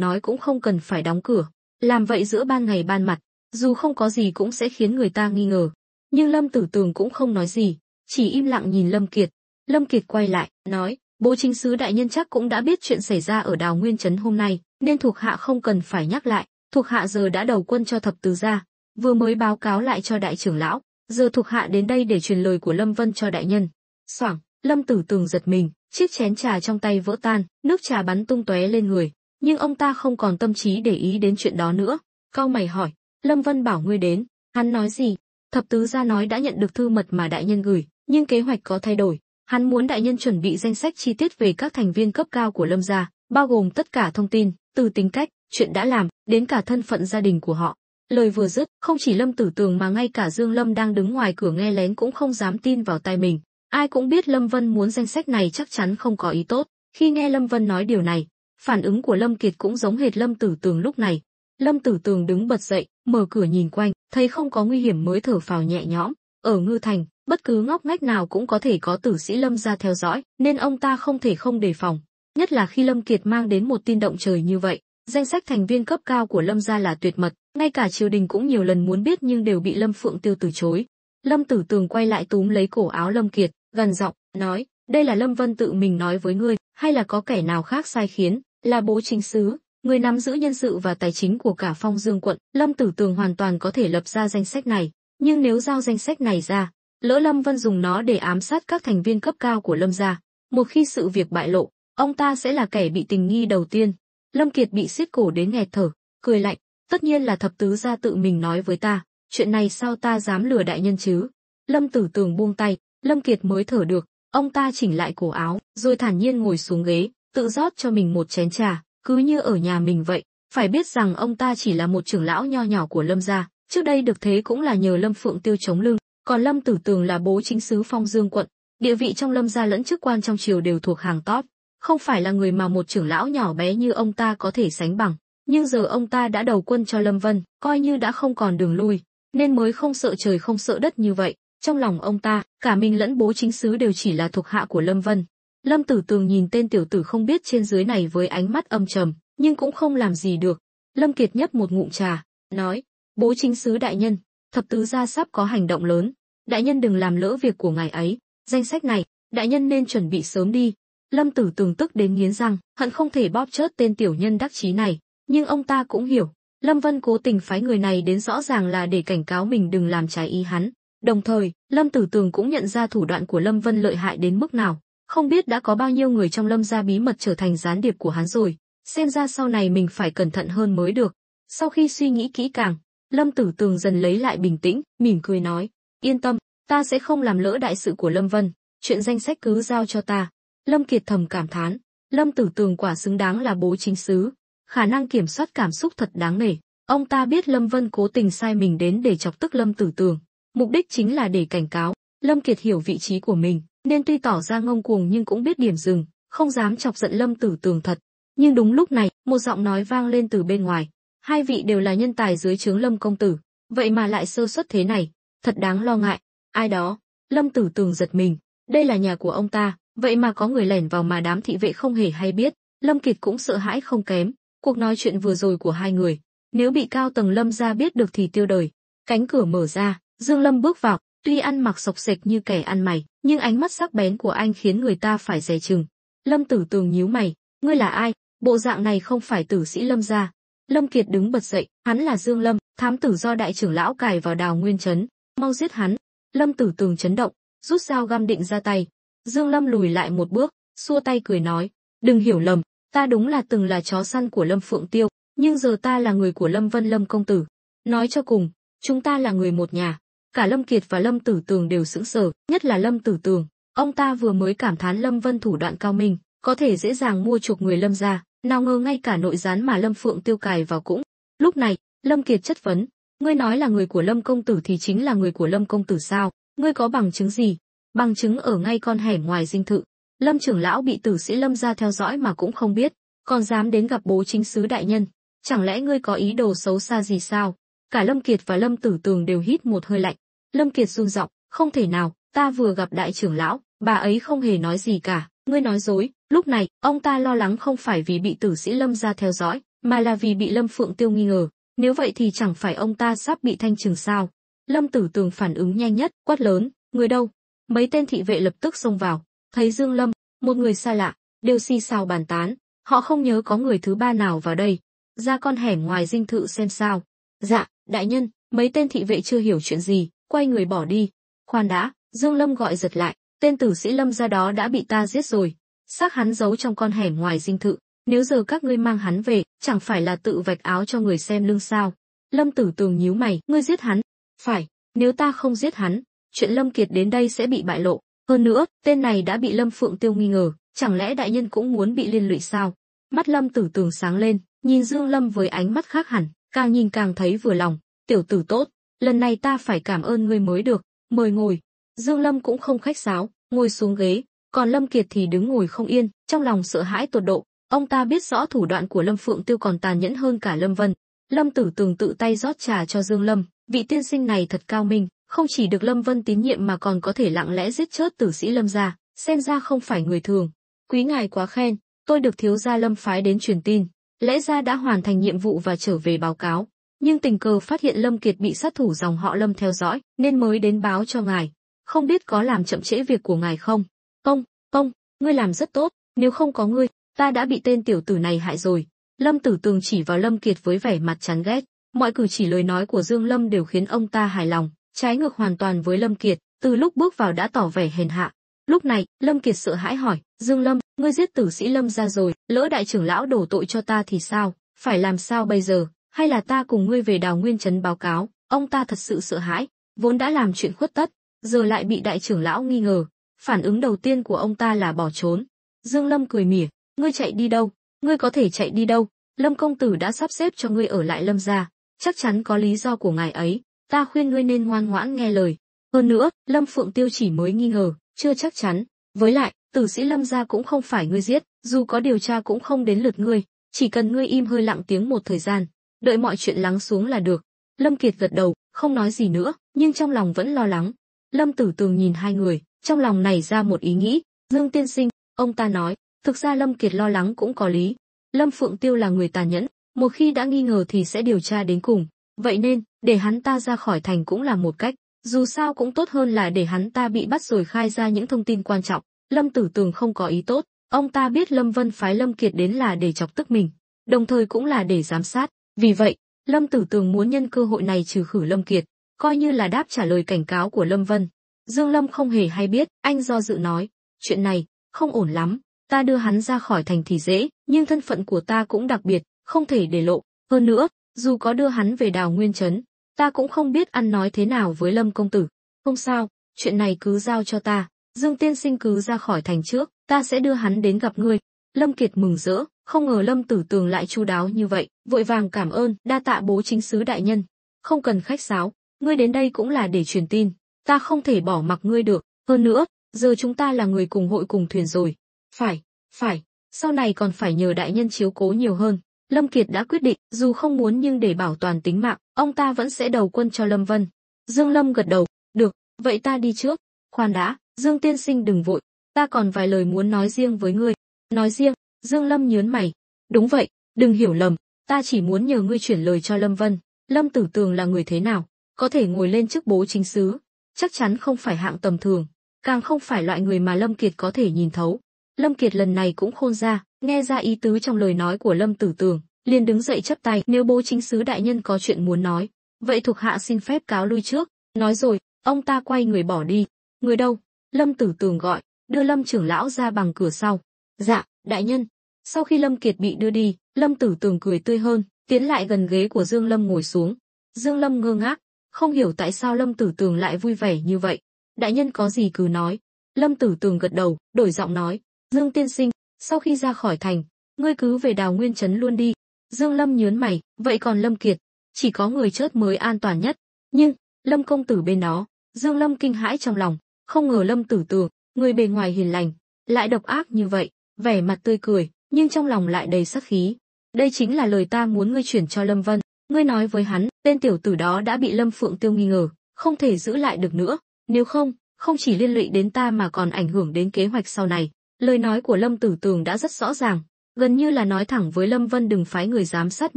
nói cũng không cần phải đóng cửa. Làm vậy giữa ban ngày ban mặt, dù không có gì cũng sẽ khiến người ta nghi ngờ. Nhưng Lâm Tử Tường cũng không nói gì, chỉ im lặng nhìn Lâm Kiệt. Lâm Kiệt quay lại, nói, bố chính sứ đại nhân chắc cũng đã biết chuyện xảy ra ở đảo Nguyên Trấn hôm nay, nên thuộc hạ không cần phải nhắc lại. Thuộc hạ giờ đã đầu quân cho thập tứ gia, vừa mới báo cáo lại cho đại trưởng lão, giờ thuộc hạ đến đây để truyền lời của Lâm Vân cho đại nhân. Xoảng, Lâm Tử Tường giật mình, chiếc chén trà trong tay vỡ tan, nước trà bắn tung tóe lên người, nhưng ông ta không còn tâm trí để ý đến chuyện đó nữa. Cau mày hỏi, Lâm Vân bảo ngươi đến, hắn nói gì? Thập tứ gia nói đã nhận được thư mật mà đại nhân gửi, nhưng kế hoạch có thay đổi. Hắn muốn đại nhân chuẩn bị danh sách chi tiết về các thành viên cấp cao của Lâm gia, bao gồm tất cả thông tin, từ tính cách, chuyện đã làm, đến cả thân phận gia đình của họ. Lời vừa dứt, không chỉ Lâm Tử Tường mà ngay cả Dương Lâm đang đứng ngoài cửa nghe lén cũng không dám tin vào tai mình. Ai cũng biết Lâm Vân muốn danh sách này chắc chắn không có ý tốt. Khi nghe Lâm Vân nói điều này, phản ứng của Lâm Kiệt cũng giống hệt Lâm Tử Tường lúc này. Lâm Tử Tường đứng bật dậy, mở cửa nhìn quanh, thấy không có nguy hiểm mới thở phào nhẹ nhõm. Ở Ngư Thành, bất cứ ngóc ngách nào cũng có thể có tử sĩ Lâm gia theo dõi, nên ông ta không thể không đề phòng. Nhất là khi Lâm Kiệt mang đến một tin động trời như vậy, danh sách thành viên cấp cao của Lâm gia là tuyệt mật, ngay cả triều đình cũng nhiều lần muốn biết nhưng đều bị Lâm Phượng Tiêu từ chối. Lâm Tử Tường quay lại túm lấy cổ áo Lâm Kiệt, gằn giọng, nói, đây là Lâm Vân tự mình nói với ngươi, hay là có kẻ nào khác sai khiến? Là bố chính sứ, người nắm giữ nhân sự và tài chính của cả Phong Dương quận, Lâm Tử Tường hoàn toàn có thể lập ra danh sách này, nhưng nếu giao danh sách này ra, lỡ Lâm Vân dùng nó để ám sát các thành viên cấp cao của Lâm gia, một khi sự việc bại lộ, ông ta sẽ là kẻ bị tình nghi đầu tiên. Lâm Kiệt bị siết cổ đến nghẹt thở, cười lạnh, tất nhiên là thập tứ gia tự mình nói với ta, chuyện này sao ta dám lừa đại nhân chứ? Lâm Tử Tường buông tay, Lâm Kiệt mới thở được, ông ta chỉnh lại cổ áo, rồi thản nhiên ngồi xuống ghế, tự rót cho mình một chén trà, cứ như ở nhà mình vậy. Phải biết rằng ông ta chỉ là một trưởng lão nho nhỏ của Lâm gia, trước đây được thế cũng là nhờ Lâm Phượng Tiêu chống lưng, còn Lâm Tử Tường là bố chính sứ Phong Dương quận, địa vị trong Lâm gia lẫn chức quan trong triều đều thuộc hàng top, không phải là người mà một trưởng lão nhỏ bé như ông ta có thể sánh bằng. Nhưng giờ ông ta đã đầu quân cho Lâm Vân, coi như đã không còn đường lui, nên mới không sợ trời không sợ đất như vậy. Trong lòng ông ta, cả mình lẫn bố chính sứ đều chỉ là thuộc hạ của Lâm Vân. Lâm Tử Tường nhìn tên tiểu tử không biết trên dưới này với ánh mắt âm trầm, nhưng cũng không làm gì được. Lâm Kiệt nhấp một ngụm trà, nói, bố chính sứ đại nhân, thập tứ gia sắp có hành động lớn, đại nhân đừng làm lỡ việc của ngài ấy, danh sách này, đại nhân nên chuẩn bị sớm đi. Lâm Tử Tường tức đến nghiến răng, hận không thể bóp chết tên tiểu nhân đắc chí này, nhưng ông ta cũng hiểu, Lâm Vân cố tình phái người này đến rõ ràng là để cảnh cáo mình đừng làm trái ý hắn. Đồng thời, Lâm Tử Tường cũng nhận ra thủ đoạn của Lâm Vân lợi hại đến mức nào, không biết đã có bao nhiêu người trong Lâm gia bí mật trở thành gián điệp của hắn rồi, xem ra sau này mình phải cẩn thận hơn mới được. Sau khi suy nghĩ kỹ càng, Lâm Tử Tường dần lấy lại bình tĩnh, mỉm cười nói, yên tâm, ta sẽ không làm lỡ đại sự của Lâm Vân, chuyện danh sách cứ giao cho ta. Lâm Kiệt thầm cảm thán, Lâm Tử Tường quả xứng đáng là bố chính sứ, khả năng kiểm soát cảm xúc thật đáng nể. Ông ta biết Lâm Vân cố tình sai mình đến để chọc tức Lâm Tử Tường, mục đích chính là để cảnh cáo. Lâm Kiệt hiểu vị trí của mình, nên tuy tỏ ra ngông cuồng nhưng cũng biết điểm dừng, không dám chọc giận Lâm Tử Tường thật. Nhưng đúng lúc này, một giọng nói vang lên từ bên ngoài, hai vị đều là nhân tài dưới trướng Lâm công tử, vậy mà lại sơ suất thế này, thật đáng lo ngại. Ai đó? Lâm Tử Tường giật mình, đây là nhà của ông ta, Vậy mà có người lẻn vào mà đám thị vệ không hề hay biết. Lâm Kiệt cũng sợ hãi không kém. Cuộc nói chuyện vừa rồi của hai người, nếu bị cao tầng Lâm gia biết được thì tiêu đời. Cánh cửa mở ra, Dương Lâm bước vào, tuy ăn mặc xộc xệch như kẻ ăn mày, nhưng ánh mắt sắc bén của anh khiến người ta phải dè chừng. Lâm Tử Tường nhíu mày, ngươi là ai? Bộ dạng này không phải tử sĩ Lâm gia. Lâm Kiệt đứng bật dậy, hắn là Dương Lâm, thám tử do đại trưởng lão cài vào Đào Nguyên trấn, mau giết hắn. Lâm Tử Tường chấn động, rút dao găm định ra tay. Dương Lâm lùi lại một bước, xua tay cười nói, đừng hiểu lầm, ta đúng là từng là chó săn của Lâm Phượng Tiêu, nhưng giờ ta là người của Lâm Vân Lâm công tử. Nói cho cùng, chúng ta là người một nhà. Cả Lâm Kiệt và Lâm Tử Tường đều sững sờ, nhất là Lâm Tử Tường. Ông ta vừa mới cảm thán Lâm Vân thủ đoạn cao minh, có thể dễ dàng mua chuộc người Lâm gia, nào ngờ ngay cả nội gián mà Lâm Phượng Tiêu cài vào cũng. Lúc này, Lâm Kiệt chất vấn, ngươi nói là người của Lâm công tử thì chính là người của Lâm công tử sao? Ngươi có bằng chứng gì? Bằng chứng ở ngay con hẻm ngoài dinh thự. Lâm trưởng lão bị tử sĩ Lâm gia theo dõi mà cũng không biết, còn dám đến gặp bố chính sứ đại nhân. Chẳng lẽ ngươi có ý đồ xấu xa gì sao? Cả Lâm Kiệt và Lâm Tử Tường đều hít một hơi lạnh. Lâm Kiệt run giọng, không thể nào, ta vừa gặp đại trưởng lão, bà ấy không hề nói gì cả, ngươi nói dối. Lúc này, ông ta lo lắng không phải vì bị tử sĩ Lâm gia theo dõi, mà là vì bị Lâm Phượng Tiêu nghi ngờ. Nếu vậy thì chẳng phải ông ta sắp bị thanh trừng sao? Lâm Tử Tường phản ứng nhanh nhất, quát lớn, người đâu? Mấy tên thị vệ lập tức xông vào, thấy Dương Lâm, một người xa lạ, đều xì xào bàn tán. Họ không nhớ có người thứ ba nào vào đây. Ra con hẻm ngoài dinh thự xem sao. Dạ, đại nhân. Mấy tên thị vệ chưa hiểu chuyện gì, quay người bỏ đi. Khoan đã, Dương Lâm gọi giật lại, tên tử sĩ Lâm gia đó đã bị ta giết rồi. Xác hắn giấu trong con hẻm ngoài dinh thự. Nếu giờ các ngươi mang hắn về, chẳng phải là tự vạch áo cho người xem lưng sao? Lâm Tử Tường nhíu mày, ngươi giết hắn? Phải, nếu ta không giết hắn, chuyện Lâm Kiệt đến đây sẽ bị bại lộ. Hơn nữa, tên này đã bị Lâm Phượng Tiêu nghi ngờ, chẳng lẽ đại nhân cũng muốn bị liên lụy sao? Mắt Lâm Tử Tường sáng lên, nhìn Dương Lâm với ánh mắt khác hẳn, càng nhìn càng thấy vừa lòng. Tiểu tử tốt, lần này ta phải cảm ơn ngươi mới được, mời ngồi. Dương Lâm cũng không khách sáo, ngồi xuống ghế, còn Lâm Kiệt thì đứng ngồi không yên, trong lòng sợ hãi tột độ. Ông ta biết rõ thủ đoạn của Lâm Phượng Tiêu còn tàn nhẫn hơn cả Lâm Vân. Lâm Tử Tường tự tay rót trà cho Dương Lâm, vị tiên sinh này thật cao minh, không chỉ được Lâm Vân tín nhiệm mà còn có thể lặng lẽ giết chết tử sĩ Lâm gia, xem ra không phải người thường. Quý ngài quá khen, tôi được thiếu gia Lâm phái đến truyền tin, lẽ ra đã hoàn thành nhiệm vụ và trở về báo cáo, nhưng tình cờ phát hiện Lâm Kiệt bị sát thủ dòng họ Lâm theo dõi, nên mới đến báo cho ngài. Không biết có làm chậm trễ việc của ngài không? Không, ngươi làm rất tốt, nếu không có ngươi, ta đã bị tên tiểu tử này hại rồi. Lâm Tử Tường chỉ vào Lâm Kiệt với vẻ mặt chán ghét, mọi cử chỉ lời nói của Dương Lâm đều khiến ông ta hài lòng, trái ngược hoàn toàn với Lâm Kiệt, từ lúc bước vào đã tỏ vẻ hèn hạ. Lúc này, Lâm Kiệt sợ hãi hỏi, Dương Lâm, ngươi giết tử sĩ Lâm gia rồi, lỡ đại trưởng lão đổ tội cho ta thì sao? Phải làm sao bây giờ? Hay là ta cùng ngươi về Đào Nguyên trấn báo cáo? Ông ta thật sự sợ hãi, vốn đã làm chuyện khuất tất, giờ lại bị đại trưởng lão nghi ngờ. Phản ứng đầu tiên của ông ta là bỏ trốn. Dương Lâm cười mỉa, ngươi chạy đi đâu? Ngươi có thể chạy đi đâu? Lâm công tử đã sắp xếp cho ngươi ở lại Lâm gia, chắc chắn có lý do của ngài ấy. Ta khuyên ngươi nên ngoan ngoãn nghe lời. Hơn nữa, Lâm Phượng Tiêu chỉ mới nghi ngờ, chưa chắc chắn. Với lại, tử sĩ Lâm gia cũng không phải ngươi giết, dù có điều tra cũng không đến lượt ngươi. Chỉ cần ngươi im hơi lặng tiếng một thời gian, đợi mọi chuyện lắng xuống là được. Lâm Kiệt gật đầu, không nói gì nữa, nhưng trong lòng vẫn lo lắng. Lâm Tử Tường nhìn hai người, trong lòng nảy ra một ý nghĩ. Dương tiên sinh, ông ta nói, thực ra Lâm Kiệt lo lắng cũng có lý. Lâm Phượng Tiêu là người tàn nhẫn, một khi đã nghi ngờ thì sẽ điều tra đến cùng. Vậy nên, để hắn ta ra khỏi thành cũng là một cách. Dù sao cũng tốt hơn là để hắn ta bị bắt rồi khai ra những thông tin quan trọng. Lâm Tử Tường không có ý tốt, ông ta biết Lâm Vân phái Lâm Kiệt đến là để chọc tức mình, đồng thời cũng là để giám sát. Vì vậy, Lâm Tử Tường muốn nhân cơ hội này trừ khử Lâm Kiệt, coi như là đáp trả lời cảnh cáo của Lâm Vân. Dương Lâm không hề hay biết, anh do dự nói, chuyện này không ổn lắm, ta đưa hắn ra khỏi thành thì dễ, nhưng thân phận của ta cũng đặc biệt, không thể để lộ. Hơn nữa, dù có đưa hắn về Đào Nguyên trấn, ta cũng không biết ăn nói thế nào với Lâm công tử. Không sao, chuyện này cứ giao cho ta. Dương tiên sinh cứ ra khỏi thành trước, ta sẽ đưa hắn đến gặp ngươi. Lâm Kiệt mừng rỡ, không ngờ Lâm Tử Tường lại chu đáo như vậy, vội vàng cảm ơn, đa tạ bố chính sứ đại nhân. Không cần khách sáo, ngươi đến đây cũng là để truyền tin, ta không thể bỏ mặc ngươi được. Hơn nữa, giờ chúng ta là người cùng hội cùng thuyền rồi. Phải, sau này còn phải nhờ đại nhân chiếu cố nhiều hơn. Lâm Kiệt đã quyết định, dù không muốn nhưng để bảo toàn tính mạng, ông ta vẫn sẽ đầu quân cho Lâm Vân. Dương Lâm gật đầu, được, vậy ta đi trước. Khoan đã, Dương tiên sinh đừng vội. ta còn vài lời muốn nói riêng với ngươi. Nói riêng? Dương Lâm nhướng mày. Đúng vậy, đừng hiểu lầm, ta chỉ muốn nhờ ngươi chuyển lời cho Lâm Vân. Lâm Tử Tường là người thế nào? Có thể ngồi lên chức bố chính xứ, chắc chắn không phải hạng tầm thường, càng không phải loại người mà Lâm Kiệt có thể nhìn thấu. Lâm Kiệt lần này cũng khôn ra, nghe ra ý tứ trong lời nói của Lâm Tử Tường, liền đứng dậy chắp tay, nếu bố chính xứ đại nhân có chuyện muốn nói, vậy thuộc hạ xin phép cáo lui trước. Nói rồi, ông ta quay người bỏ đi. Người đâu? Lâm Tử Tường gọi, đưa Lâm trưởng lão ra bằng cửa sau. Dạ, đại nhân. Sau khi Lâm Kiệt bị đưa đi, Lâm Tử Tường cười tươi hơn, tiến lại gần ghế của Dương Lâm ngồi xuống. Dương Lâm ngơ ngác, không hiểu tại sao Lâm Tử Tường lại vui vẻ như vậy. Đại nhân có gì cứ nói. Lâm Tử Tường gật đầu, đổi giọng nói. Dương tiên sinh, sau khi ra khỏi thành, ngươi cứ về Đào Nguyên trấn luôn đi. Dương Lâm nhướng mày, vậy còn Lâm Kiệt? Chỉ có người chớt mới an toàn nhất. Nhưng, Lâm công tử bên đó, Dương Lâm kinh hãi trong lòng, không ngờ Lâm Tử Tường, người bề ngoài hiền lành, lại độc ác như vậy, vẻ mặt tươi cười, nhưng trong lòng lại đầy sát khí. Đây chính là lời ta muốn ngươi chuyển cho Lâm Vân. Ngươi nói với hắn, tên tiểu tử đó đã bị Lâm Phượng Tiêu nghi ngờ, không thể giữ lại được nữa. Nếu không, không chỉ liên lụy đến ta mà còn ảnh hưởng đến kế hoạch sau này. Lời nói của Lâm Tử Tường đã rất rõ ràng, gần như là nói thẳng với Lâm Vân đừng phái người giám sát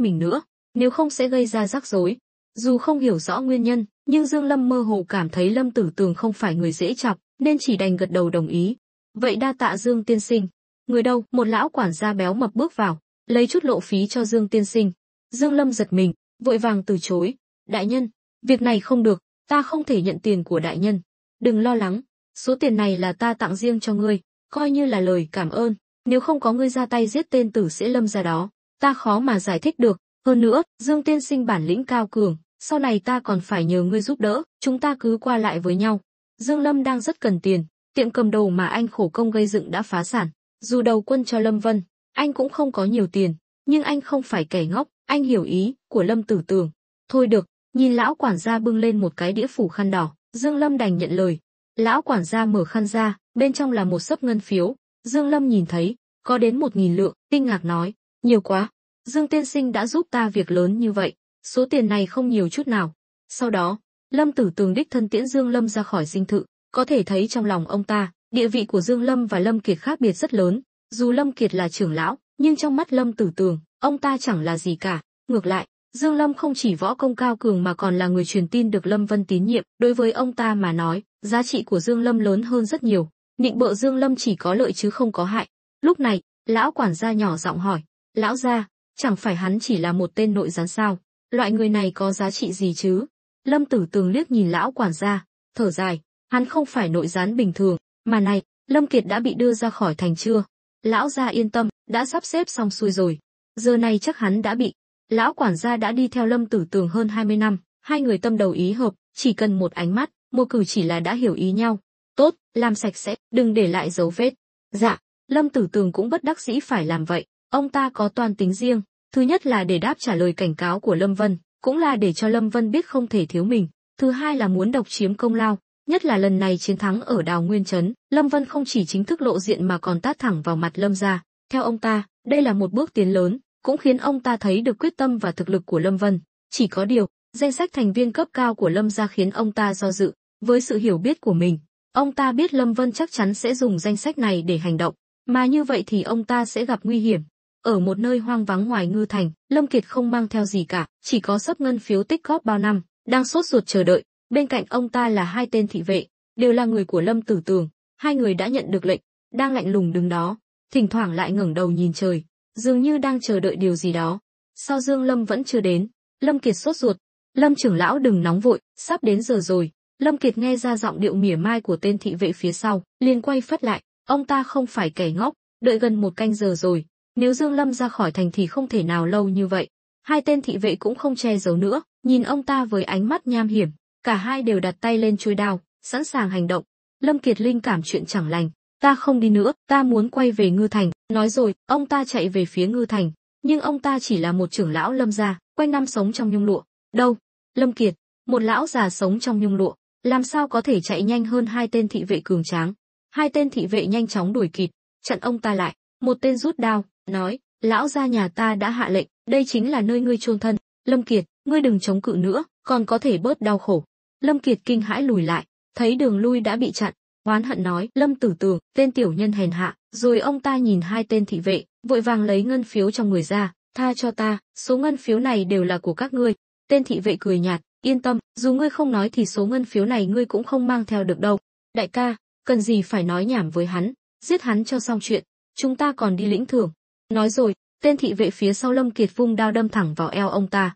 mình nữa, nếu không sẽ gây ra rắc rối. Dù không hiểu rõ nguyên nhân, nhưng Dương Lâm mơ hồ cảm thấy Lâm Tử Tường không phải người dễ chọc, nên chỉ đành gật đầu đồng ý. Vậy đa tạ Dương tiên sinh. Người đâu? Một lão quản gia béo mập bước vào, lấy chút lộ phí cho Dương tiên sinh. Dương Lâm giật mình, vội vàng từ chối. Đại nhân, việc này không được, ta không thể nhận tiền của đại nhân. Đừng lo lắng, số tiền này là ta tặng riêng cho ngươi, coi như là lời cảm ơn. Nếu không có ngươi ra tay giết tên tử sĩ Lâm gia đó, ta khó mà giải thích được. Hơn nữa, Dương tiên sinh bản lĩnh cao cường, sau này ta còn phải nhờ ngươi giúp đỡ, chúng ta cứ qua lại với nhau. Dương Lâm đang rất cần tiền, tiệm cầm đồ mà anh khổ công gây dựng đã phá sản. Dù đầu quân cho Lâm Vân, anh cũng không có nhiều tiền, nhưng anh không phải kẻ ngốc, anh hiểu ý của Lâm Tử Tường. Thôi được, nhìn lão quản gia bưng lên một cái đĩa phủ khăn đỏ, Dương Lâm đành nhận lời. Lão quản gia mở khăn ra, bên trong là một xấp ngân phiếu. Dương Lâm nhìn thấy, có đến 1000 lượng, kinh ngạc nói, nhiều quá. Dương tiên sinh đã giúp ta việc lớn như vậy, số tiền này không nhiều chút nào. Sau đó, Lâm Tử Tường đích thân tiễn Dương Lâm ra khỏi dinh thự, có thể thấy trong lòng ông ta, địa vị của Dương Lâm và Lâm Kiệt khác biệt rất lớn. Dù Lâm Kiệt là trưởng lão, nhưng trong mắt Lâm Tử Tường, ông ta chẳng là gì cả. Ngược lại, Dương Lâm không chỉ võ công cao cường mà còn là người truyền tin được Lâm Vân tín nhiệm. Đối với ông ta mà nói, giá trị của Dương Lâm lớn hơn rất nhiều. Nịnh bợ Dương Lâm chỉ có lợi chứ không có hại. Lúc này, lão quản gia nhỏ giọng hỏi, lão gia, chẳng phải hắn chỉ là một tên nội gián sao? Loại người này có giá trị gì chứ? Lâm Tử Tường liếc nhìn lão quản gia, thở dài, hắn không phải nội gián bình thường, mà này, Lâm Kiệt đã bị đưa ra khỏi thành chưa? Lão gia yên tâm, đã sắp xếp xong xuôi rồi. Giờ này chắc hắn đã bị. Lão quản gia đã đi theo Lâm Tử Tường hơn 20 năm, hai người tâm đầu ý hợp, chỉ cần một ánh mắt, một cử chỉ là đã hiểu ý nhau. Tốt, làm sạch sẽ, đừng để lại dấu vết. Dạ, Lâm Tử Tường cũng bất đắc dĩ phải làm vậy. Ông ta có toan tính riêng, thứ nhất là để đáp trả lời cảnh cáo của Lâm Vân, cũng là để cho Lâm Vân biết không thể thiếu mình. Thứ hai là muốn độc chiếm công lao, nhất là lần này chiến thắng ở Đào Nguyên trấn, Lâm Vân không chỉ chính thức lộ diện mà còn tát thẳng vào mặt Lâm gia. Theo ông ta, đây là một bước tiến lớn, cũng khiến ông ta thấy được quyết tâm và thực lực của Lâm Vân. Chỉ có điều, danh sách thành viên cấp cao của Lâm gia khiến ông ta do dự. Với sự hiểu biết của mình, ông ta biết Lâm Vân chắc chắn sẽ dùng danh sách này để hành động, mà như vậy thì ông ta sẽ gặp nguy hiểm. Ở một nơi hoang vắng ngoài Ngư Thành, Lâm Kiệt không mang theo gì cả, chỉ có xấp ngân phiếu tích góp bao năm, đang sốt ruột chờ đợi. Bên cạnh ông ta là hai tên thị vệ, đều là người của Lâm Tử Tường. Hai người đã nhận được lệnh, đang lạnh lùng đứng đó, thỉnh thoảng lại ngẩng đầu nhìn trời, dường như đang chờ đợi điều gì đó. Sao Dương Lâm vẫn chưa đến? Lâm Kiệt sốt ruột. Lâm trưởng lão đừng nóng vội, sắp đến giờ rồi. Lâm Kiệt nghe ra giọng điệu mỉa mai của tên thị vệ phía sau, liền quay phắt lại. Ông ta không phải kẻ ngốc, đợi gần 1 canh giờ rồi. Nếu Dương Lâm ra khỏi thành thì không thể nào lâu như vậy. Hai tên thị vệ cũng không che giấu nữa, nhìn ông ta với ánh mắt nham hiểm. Cả hai đều đặt tay lên chuôi đao, sẵn sàng hành động. Lâm Kiệt linh cảm chuyện chẳng lành. Ta không đi nữa, ta muốn quay về Ngư Thành. Nói rồi, ông ta chạy về phía Ngư Thành. Nhưng ông ta chỉ là một trưởng lão Lâm gia, quanh năm sống trong nhung lụa. Đâu? Lâm Kiệt, một lão già sống trong nhung lụa, làm sao có thể chạy nhanh hơn hai tên thị vệ cường tráng? Hai tên thị vệ nhanh chóng đuổi kịp, chặn ông ta lại. Một tên rút đao, nói, lão gia nhà ta đã hạ lệnh, đây chính là nơi ngươi chôn thân. Lâm Kiệt, ngươi đừng chống cự nữa, còn có thể bớt đau khổ. Lâm Kiệt kinh hãi lùi lại, thấy đường lui đã bị chặn, oán hận nói, Lâm Tử Tường, tên tiểu nhân hèn hạ. Rồi ông ta nhìn hai tên thị vệ, vội vàng lấy ngân phiếu trong người ra, tha cho ta, số ngân phiếu này đều là của các ngươi. Tên thị vệ cười nhạt, yên tâm, dù ngươi không nói thì số ngân phiếu này ngươi cũng không mang theo được đâu. Đại ca, cần gì phải nói nhảm với hắn, giết hắn cho xong chuyện, chúng ta còn đi lĩnh thưởng. Nói rồi, tên thị vệ phía sau Lâm Kiệt vung đao đâm thẳng vào eo ông ta.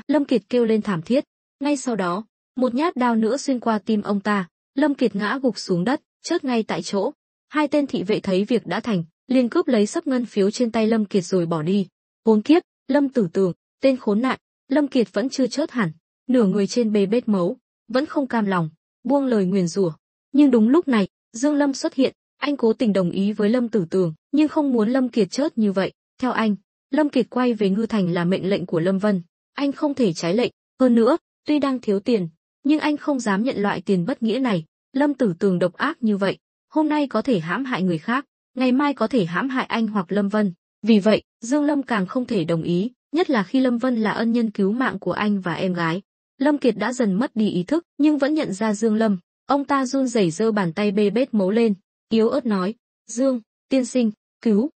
Lâm Kiệt kêu lên thảm thiết. Ngay sau đó, một nhát đao nữa xuyên qua tim ông ta, Lâm Kiệt ngã gục xuống đất, chết ngay tại chỗ. Hai tên thị vệ thấy việc đã thành, liền cướp lấy sấp ngân phiếu trên tay Lâm Kiệt rồi bỏ đi. Khốn kiếp, Lâm Tử Tường, tên khốn nạn. Lâm Kiệt vẫn chưa chớt hẳn, nửa người trên bê bết máu, vẫn không cam lòng, buông lời nguyền rủa. Nhưng đúng lúc này, Dương Lâm xuất hiện, anh cố tình đồng ý với Lâm Tử Tường, nhưng không muốn Lâm Kiệt chớt như vậy. Theo anh, Lâm Kiệt quay về Ngư Thành là mệnh lệnh của Lâm Vân, anh không thể trái lệnh. Hơn nữa, tuy đang thiếu tiền, nhưng anh không dám nhận loại tiền bất nghĩa này. Lâm Tử Tường độc ác như vậy, hôm nay có thể hãm hại người khác, ngày mai có thể hãm hại anh hoặc Lâm Vân. Vì vậy, Dương Lâm càng không thể đồng ý, nhất là khi Lâm Vân là ân nhân cứu mạng của anh và em gái. Lâm Kiệt đã dần mất đi ý thức, nhưng vẫn nhận ra Dương Lâm. Ông ta run rẩy giơ bàn tay bê bết máu lên, yếu ớt nói: Dương, tiên sinh, cứu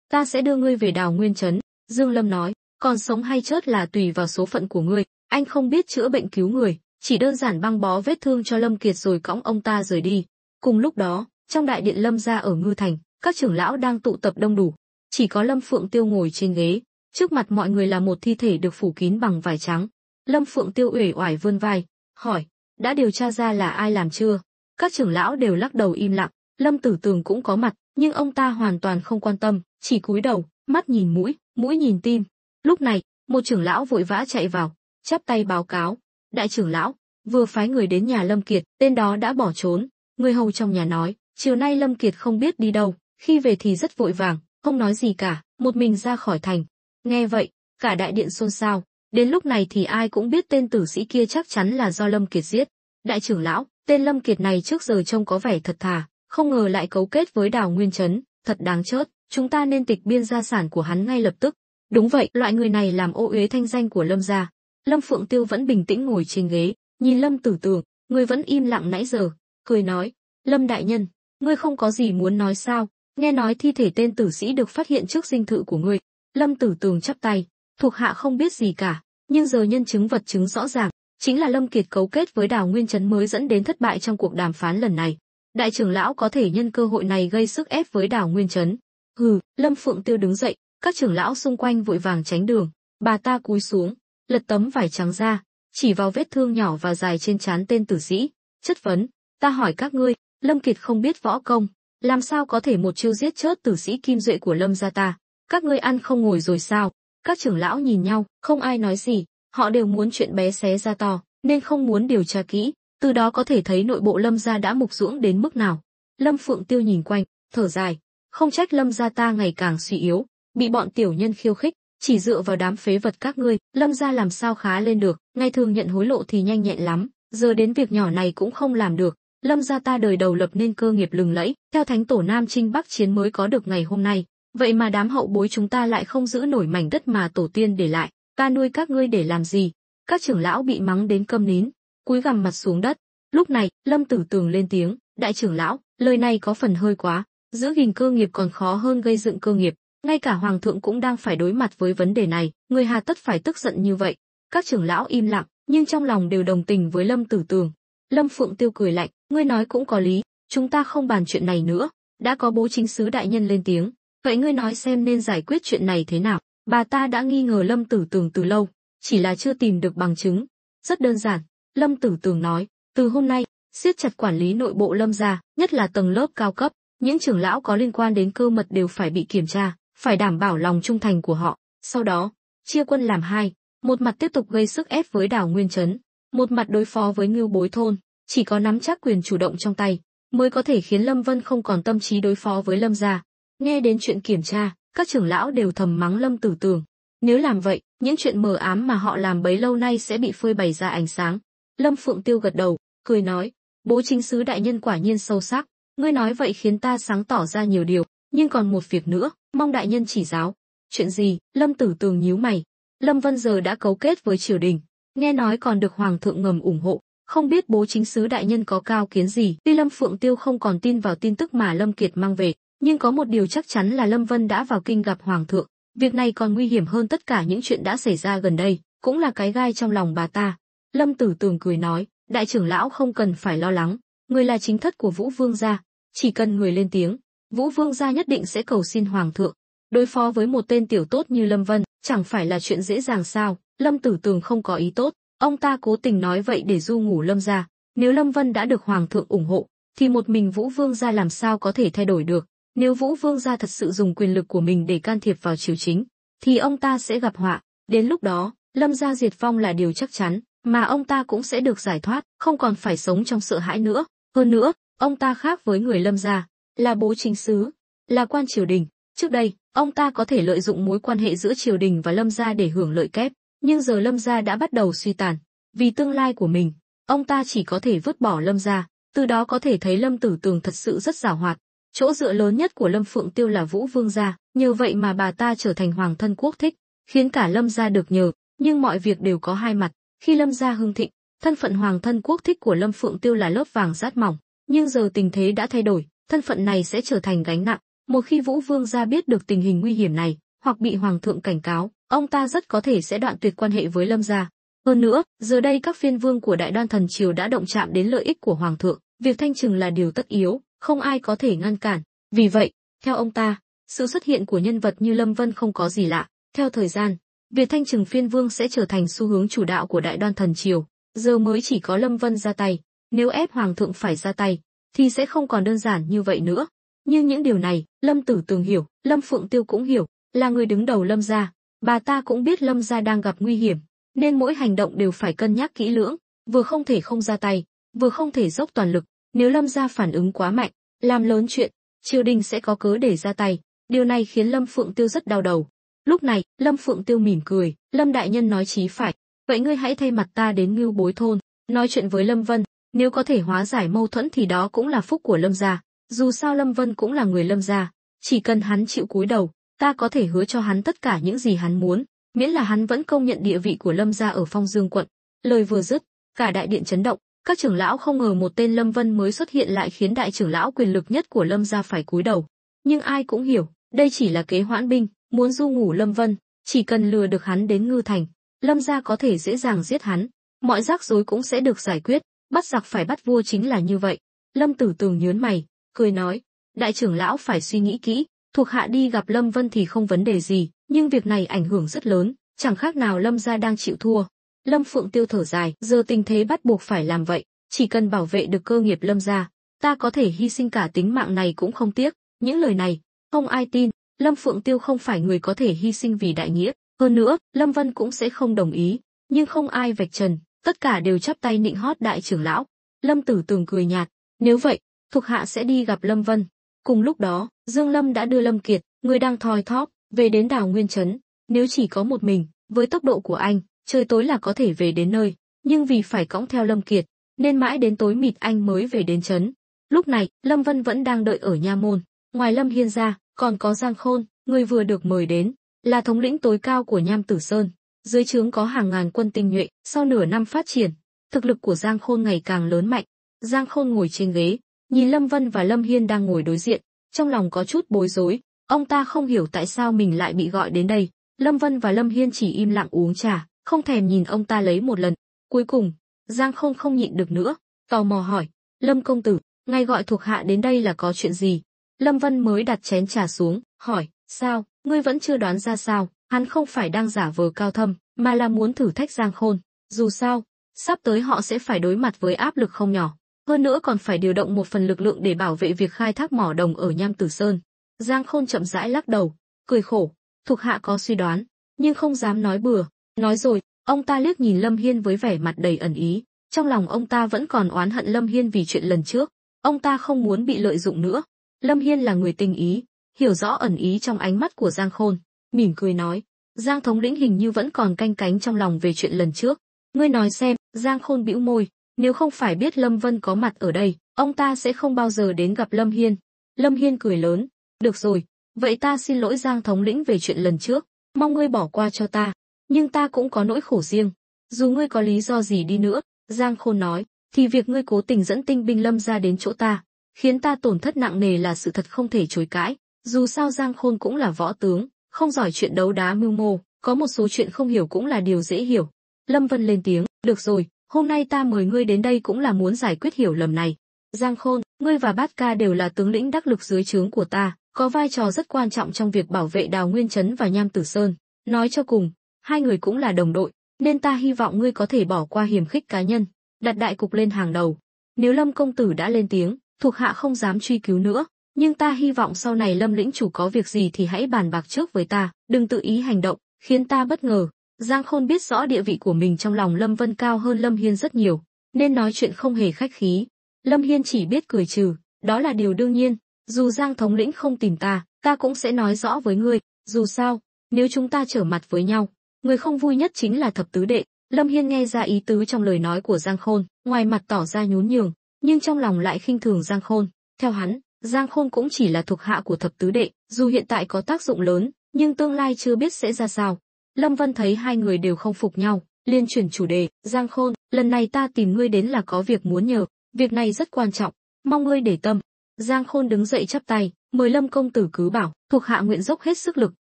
ta sẽ đưa ngươi về Đào Nguyên Trấn. Dương Lâm nói: còn sống hay chết là tùy vào số phận của ngươi, anh không biết chữa bệnh cứu người, chỉ đơn giản băng bó vết thương cho Lâm Kiệt rồi cõng ông ta rời đi. Cùng lúc đó, trong đại điện Lâm gia ở Ngư Thành, các trưởng lão đang tụ tập đông đủ, chỉ có Lâm Phượng Tiêu ngồi trên ghế, trước mặt mọi người là một thi thể được phủ kín bằng vải trắng. Lâm Phượng Tiêu uể oải vươn vai, hỏi: đã điều tra ra là ai làm chưa? Các trưởng lão đều lắc đầu im lặng. Lâm Tử Tường cũng có mặt, nhưng ông ta hoàn toàn không quan tâm, chỉ cúi đầu, mắt nhìn mũi, mũi nhìn tim. Lúc này, một trưởng lão vội vã chạy vào, chắp tay báo cáo: đại trưởng lão, vừa phái người đến nhà Lâm Kiệt, tên đó đã bỏ trốn. Người hầu trong nhà nói, chiều nay Lâm Kiệt không biết đi đâu, khi về thì rất vội vàng, không nói gì cả, một mình ra khỏi thành. Nghe vậy, cả đại điện xôn xao. Đến lúc này thì ai cũng biết tên tử sĩ kia chắc chắn là do Lâm Kiệt giết. Đại trưởng lão, tên Lâm Kiệt này trước giờ trông có vẻ thật thà, không ngờ lại cấu kết với Đào Nguyên Trấn, thật đáng chớt, chúng ta nên tịch biên gia sản của hắn ngay lập tức. Đúng vậy, loại người này làm ô uế thanh danh của Lâm gia. Lâm Phượng Tiêu vẫn bình tĩnh ngồi trên ghế, nhìn Lâm Tử Tường, người vẫn im lặng nãy giờ, cười nói: Lâm đại nhân, ngươi không có gì muốn nói sao? Nghe nói thi thể tên tử sĩ được phát hiện trước dinh thự của ngươi. Lâm Tử Tường chắp tay, thuộc hạ không biết gì cả, nhưng giờ nhân chứng vật chứng rõ ràng, chính là Lâm Kiệt cấu kết với Đào Nguyên Trấn mới dẫn đến thất bại trong cuộc đàm phán lần này. Đại trưởng lão có thể nhân cơ hội này gây sức ép với Đào Nguyên Trấn. Hừ, Lâm Phượng Tiêu đứng dậy, các trưởng lão xung quanh vội vàng tránh đường. Bà ta cúi xuống, lật tấm vải trắng ra, chỉ vào vết thương nhỏ và dài trên trán tên tử sĩ, chất vấn: ta hỏi các ngươi, Lâm Kiệt không biết võ công, làm sao có thể một chiêu giết chết tử sĩ Kim Duệ của Lâm gia ta? Các ngươi ăn không ngồi rồi sao? Các trưởng lão nhìn nhau, không ai nói gì, họ đều muốn chuyện bé xé ra to, nên không muốn điều tra kỹ, từ đó có thể thấy nội bộ Lâm gia đã mục ruỗng đến mức nào. Lâm Phượng Tiêu nhìn quanh, thở dài, không trách Lâm gia ta ngày càng suy yếu, bị bọn tiểu nhân khiêu khích, chỉ dựa vào đám phế vật các ngươi, Lâm gia làm sao khá lên được, ngày thường nhận hối lộ thì nhanh nhẹn lắm, giờ đến việc nhỏ này cũng không làm được. Lâm gia ta đời đầu lập nên cơ nghiệp lừng lẫy, theo thánh tổ Nam Chinh Bắc Chiến mới có được ngày hôm nay, vậy mà đám hậu bối chúng ta lại không giữ nổi mảnh đất mà tổ tiên để lại, ta nuôi các ngươi để làm gì? Các trưởng lão bị mắng đến câm nín, cúi gằm mặt xuống đất. Lúc này, Lâm Tử Tường lên tiếng: đại trưởng lão, lời này có phần hơi quá, giữ gìn cơ nghiệp còn khó hơn gây dựng cơ nghiệp, ngay cả hoàng thượng cũng đang phải đối mặt với vấn đề này, người hà tất phải tức giận như vậy? Các trưởng lão im lặng, nhưng trong lòng đều đồng tình với Lâm Tử Tường. Lâm Phượng Tiêu cười lạnh: ngươi nói cũng có lý, chúng ta không bàn chuyện này nữa. Đã có bố chính sứ đại nhân lên tiếng, vậy ngươi nói xem nên giải quyết chuyện này thế nào? Bà ta đã nghi ngờ Lâm Tử Tường từ lâu, chỉ là chưa tìm được bằng chứng. Rất đơn giản, Lâm Tử Tường nói, từ hôm nay, siết chặt quản lý nội bộ Lâm gia, nhất là tầng lớp cao cấp, những trưởng lão có liên quan đến cơ mật đều phải bị kiểm tra, phải đảm bảo lòng trung thành của họ. Sau đó, chia quân làm hai, một mặt tiếp tục gây sức ép với Đào Nguyên Trấn, một mặt đối phó với Ngưu Bối thôn, chỉ có nắm chắc quyền chủ động trong tay, mới có thể khiến Lâm Vân không còn tâm trí đối phó với Lâm gia. Nghe đến chuyện kiểm tra, các trưởng lão đều thầm mắng Lâm Tử Tường. Nếu làm vậy, những chuyện mờ ám mà họ làm bấy lâu nay sẽ bị phơi bày ra ánh sáng. Lâm Phượng Tiêu gật đầu, cười nói, bố chính sứ đại nhân quả nhiên sâu sắc, ngươi nói vậy khiến ta sáng tỏ ra nhiều điều, nhưng còn một việc nữa, mong đại nhân chỉ giáo. Chuyện gì? Lâm Tử Tường nhíu mày. Lâm Vân giờ đã cấu kết với triều đình, nghe nói còn được hoàng thượng ngầm ủng hộ, Không biết bố chính sứ đại nhân có cao kiến gì. Tuy Lâm Phượng Tiêu không còn tin vào tin tức mà Lâm Kiệt mang về, nhưng có một điều chắc chắn là Lâm Vân đã vào kinh gặp hoàng thượng. Việc này còn nguy hiểm hơn tất cả những chuyện đã xảy ra gần đây, cũng là cái gai trong lòng bà ta. Lâm Tử Tường cười nói, đại trưởng lão không cần phải lo lắng, người là chính thất của Vũ Vương gia, chỉ cần người lên tiếng, Vũ Vương gia nhất định sẽ cầu xin hoàng thượng. Đối phó với một tên tiểu tốt như Lâm Vân, chẳng phải là chuyện dễ dàng sao? Lâm Tử Tường không có ý tốt, ông ta cố tình nói vậy để du ngủ Lâm gia. Nếu Lâm Vân đã được hoàng thượng ủng hộ, thì một mình Vũ Vương gia làm sao có thể thay đổi được? Nếu Vũ Vương gia thật sự dùng quyền lực của mình để can thiệp vào triều chính, thì ông ta sẽ gặp họa. Đến lúc đó, Lâm gia diệt vong là điều chắc chắn, mà ông ta cũng sẽ được giải thoát, không còn phải sống trong sợ hãi nữa. Hơn nữa, ông ta khác với người Lâm gia, là bố chính sứ, là quan triều đình. Trước đây, ông ta có thể lợi dụng mối quan hệ giữa triều đình và Lâm gia để hưởng lợi kép, nhưng giờ Lâm gia đã bắt đầu suy tàn. Vì tương lai của mình, ông ta chỉ có thể vứt bỏ Lâm gia. Từ đó có thể thấy Lâm Tử Tường thật sự rất giàu hoạt. Chỗ dựa lớn nhất của Lâm Phượng Tiêu là Vũ Vương gia, nhờ vậy mà bà ta trở thành hoàng thân quốc thích, khiến cả Lâm gia được nhờ. Nhưng mọi việc đều có hai mặt. Khi Lâm gia hưng thịnh, thân phận hoàng thân quốc thích của Lâm Phượng Tiêu là lớp vàng rát mỏng, nhưng giờ tình thế đã thay đổi, thân phận này sẽ trở thành gánh nặng. Một khi Vũ Vương gia biết được tình hình nguy hiểm này, hoặc bị hoàng thượng cảnh cáo, ông ta rất có thể sẽ đoạn tuyệt quan hệ với Lâm gia. Hơn nữa, giờ đây các phiên vương của Đại Đoan Thần triều đã động chạm đến lợi ích của hoàng thượng, việc thanh trừng là điều tất yếu, không ai có thể ngăn cản. Vì vậy, theo ông ta, sự xuất hiện của nhân vật như Lâm Vân không có gì lạ. Theo thời gian, việc thanh trừng phiên vương sẽ trở thành xu hướng chủ đạo của Đại Đoan Thần triều. Giờ mới chỉ có Lâm Vân ra tay, nếu ép hoàng thượng phải ra tay, thì sẽ không còn đơn giản như vậy nữa. Nhưng những điều này, Lâm Tử Tường hiểu, Lâm Phượng Tiêu cũng hiểu, là người đứng đầu Lâm gia, bà ta cũng biết Lâm gia đang gặp nguy hiểm, nên mỗi hành động đều phải cân nhắc kỹ lưỡng, vừa không thể không ra tay, vừa không thể dốc toàn lực. Nếu Lâm gia phản ứng quá mạnh, làm lớn chuyện, triều đình sẽ có cớ để ra tay. Điều này khiến Lâm Phượng Tiêu rất đau đầu. Lúc này, Lâm Phượng Tiêu mỉm cười, Lâm đại nhân nói chí phải, vậy ngươi hãy thay mặt ta đến Ngưu Bối thôn, nói chuyện với Lâm Vân, nếu có thể hóa giải mâu thuẫn thì đó cũng là phúc của Lâm gia. Dù sao Lâm Vân cũng là người Lâm gia, chỉ cần hắn chịu cúi đầu, ta có thể hứa cho hắn tất cả những gì hắn muốn, miễn là hắn vẫn công nhận địa vị của Lâm gia ở Phong Dương quận. Lời vừa dứt, cả đại điện chấn động, các trưởng lão không ngờ một tên Lâm Vân mới xuất hiện lại khiến đại trưởng lão quyền lực nhất của Lâm gia phải cúi đầu. Nhưng ai cũng hiểu, đây chỉ là kế hoãn binh, muốn du ngủ Lâm Vân, chỉ cần lừa được hắn đến Ngư Thành, Lâm gia có thể dễ dàng giết hắn, mọi rắc rối cũng sẽ được giải quyết, bắt giặc phải bắt vua chính là như vậy. Lâm Tử Tường nhướng mày, cười nói, đại trưởng lão phải suy nghĩ kỹ, thuộc hạ đi gặp Lâm Vân thì không vấn đề gì, nhưng việc này ảnh hưởng rất lớn, chẳng khác nào Lâm gia đang chịu thua. Lâm Phượng Tiêu thở dài, giờ tình thế bắt buộc phải làm vậy, chỉ cần bảo vệ được cơ nghiệp Lâm gia, ta có thể hy sinh cả tính mạng này cũng không tiếc. Những lời này, không ai tin, Lâm Phượng Tiêu không phải người có thể hy sinh vì đại nghĩa, hơn nữa, Lâm Vân cũng sẽ không đồng ý, nhưng không ai vạch trần, tất cả đều chắp tay nịnh hót đại trưởng lão. Lâm Tử Tường cười nhạt, nếu vậy, thuộc hạ sẽ đi gặp Lâm Vân. Cùng lúc đó, Dương Lâm đã đưa Lâm Kiệt, người đang thoi thóp, về đến đảo Nguyên Trấn. Nếu chỉ có một mình, với tốc độ của anh, trời tối là có thể về đến nơi, nhưng vì phải cõng theo Lâm Kiệt, nên mãi đến tối mịt anh mới về đến trấn. Lúc này, Lâm Vân vẫn đang đợi ở nha môn. Ngoài Lâm Hiên ra, còn có Giang Khôn, người vừa được mời đến, là thống lĩnh tối cao của Nham Tử Sơn. Dưới trướng có hàng ngàn quân tinh nhuệ. Sau nửa năm phát triển, thực lực của Giang Khôn ngày càng lớn mạnh. Giang Khôn ngồi trên ghế, nhìn Lâm Vân và Lâm Hiên đang ngồi đối diện, trong lòng có chút bối rối. Ông ta không hiểu tại sao mình lại bị gọi đến đây. Lâm Vân và Lâm Hiên chỉ im lặng uống trà, không thèm nhìn ông ta lấy một lần. Cuối cùng, Giang Khôn không nhịn được nữa, tò mò hỏi, Lâm công tử, ngài gọi thuộc hạ đến đây là có chuyện gì? Lâm Vân mới đặt chén trà xuống, hỏi, sao, ngươi vẫn chưa đoán ra sao? Hắn không phải đang giả vờ cao thâm, mà là muốn thử thách Giang Khôn. Dù sao, sắp tới họ sẽ phải đối mặt với áp lực không nhỏ, hơn nữa còn phải điều động một phần lực lượng để bảo vệ việc khai thác mỏ đồng ở Nham Tử Sơn. Giang Khôn chậm rãi lắc đầu, cười khổ, thuộc hạ có suy đoán, nhưng không dám nói bừa. Nói rồi, ông ta liếc nhìn Lâm Hiên với vẻ mặt đầy ẩn ý, trong lòng ông ta vẫn còn oán hận Lâm Hiên vì chuyện lần trước, ông ta không muốn bị lợi dụng nữa. Lâm Hiên là người tinh ý, hiểu rõ ẩn ý trong ánh mắt của Giang Khôn, mỉm cười nói, Giang thống lĩnh hình như vẫn còn canh cánh trong lòng về chuyện lần trước. Ngươi nói xem. Giang Khôn bĩu môi, nếu không phải biết Lâm Vân có mặt ở đây, ông ta sẽ không bao giờ đến gặp Lâm Hiên. Lâm Hiên cười lớn, được rồi, vậy ta xin lỗi Giang thống lĩnh về chuyện lần trước, mong ngươi bỏ qua cho ta, nhưng ta cũng có nỗi khổ riêng, dù ngươi có lý do gì đi nữa. Giang Khôn nói, thì việc ngươi cố tình dẫn tinh binh Lâm gia đến chỗ ta, khiến ta tổn thất nặng nề là sự thật không thể chối cãi. Dù sao Giang Khôn cũng là võ tướng, không giỏi chuyện đấu đá mưu mô, có một số chuyện không hiểu cũng là điều dễ hiểu. Lâm Vân lên tiếng, được rồi, hôm nay ta mời ngươi đến đây cũng là muốn giải quyết hiểu lầm này. Giang Khôn, ngươi và Bát Ca đều là tướng lĩnh đắc lực dưới trướng của ta, có vai trò rất quan trọng trong việc bảo vệ Đào Nguyên Trấn và Nham Tử Sơn. Nói cho cùng, hai người cũng là đồng đội, nên ta hy vọng ngươi có thể bỏ qua hiềm khích cá nhân, đặt đại cục lên hàng đầu. Nếu Lâm công tử đã lên tiếng, thuộc hạ không dám truy cứu nữa, nhưng ta hy vọng sau này Lâm lĩnh chủ có việc gì thì hãy bàn bạc trước với ta, đừng tự ý hành động, khiến ta bất ngờ. Giang Khôn biết rõ địa vị của mình trong lòng Lâm Vân cao hơn Lâm Hiên rất nhiều, nên nói chuyện không hề khách khí. Lâm Hiên chỉ biết cười trừ, đó là điều đương nhiên, dù Giang thống lĩnh không tìm ta, ta cũng sẽ nói rõ với ngươi, dù sao, nếu chúng ta trở mặt với nhau, người không vui nhất chính là thập tứ đệ. Lâm Hiên nghe ra ý tứ trong lời nói của Giang Khôn, ngoài mặt tỏ ra nhún nhường, nhưng trong lòng lại khinh thường Giang Khôn. Theo hắn, Giang Khôn cũng chỉ là thuộc hạ của thập tứ đệ, dù hiện tại có tác dụng lớn, nhưng tương lai chưa biết sẽ ra sao. Lâm Vân thấy hai người đều không phục nhau, liền chuyển chủ đề, Giang Khôn, lần này ta tìm ngươi đến là có việc muốn nhờ, việc này rất quan trọng, mong ngươi để tâm. Giang Khôn đứng dậy chắp tay, mời Lâm công tử cứ bảo, thuộc hạ nguyện dốc hết sức lực,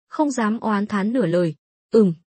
không dám oán thán nửa lời.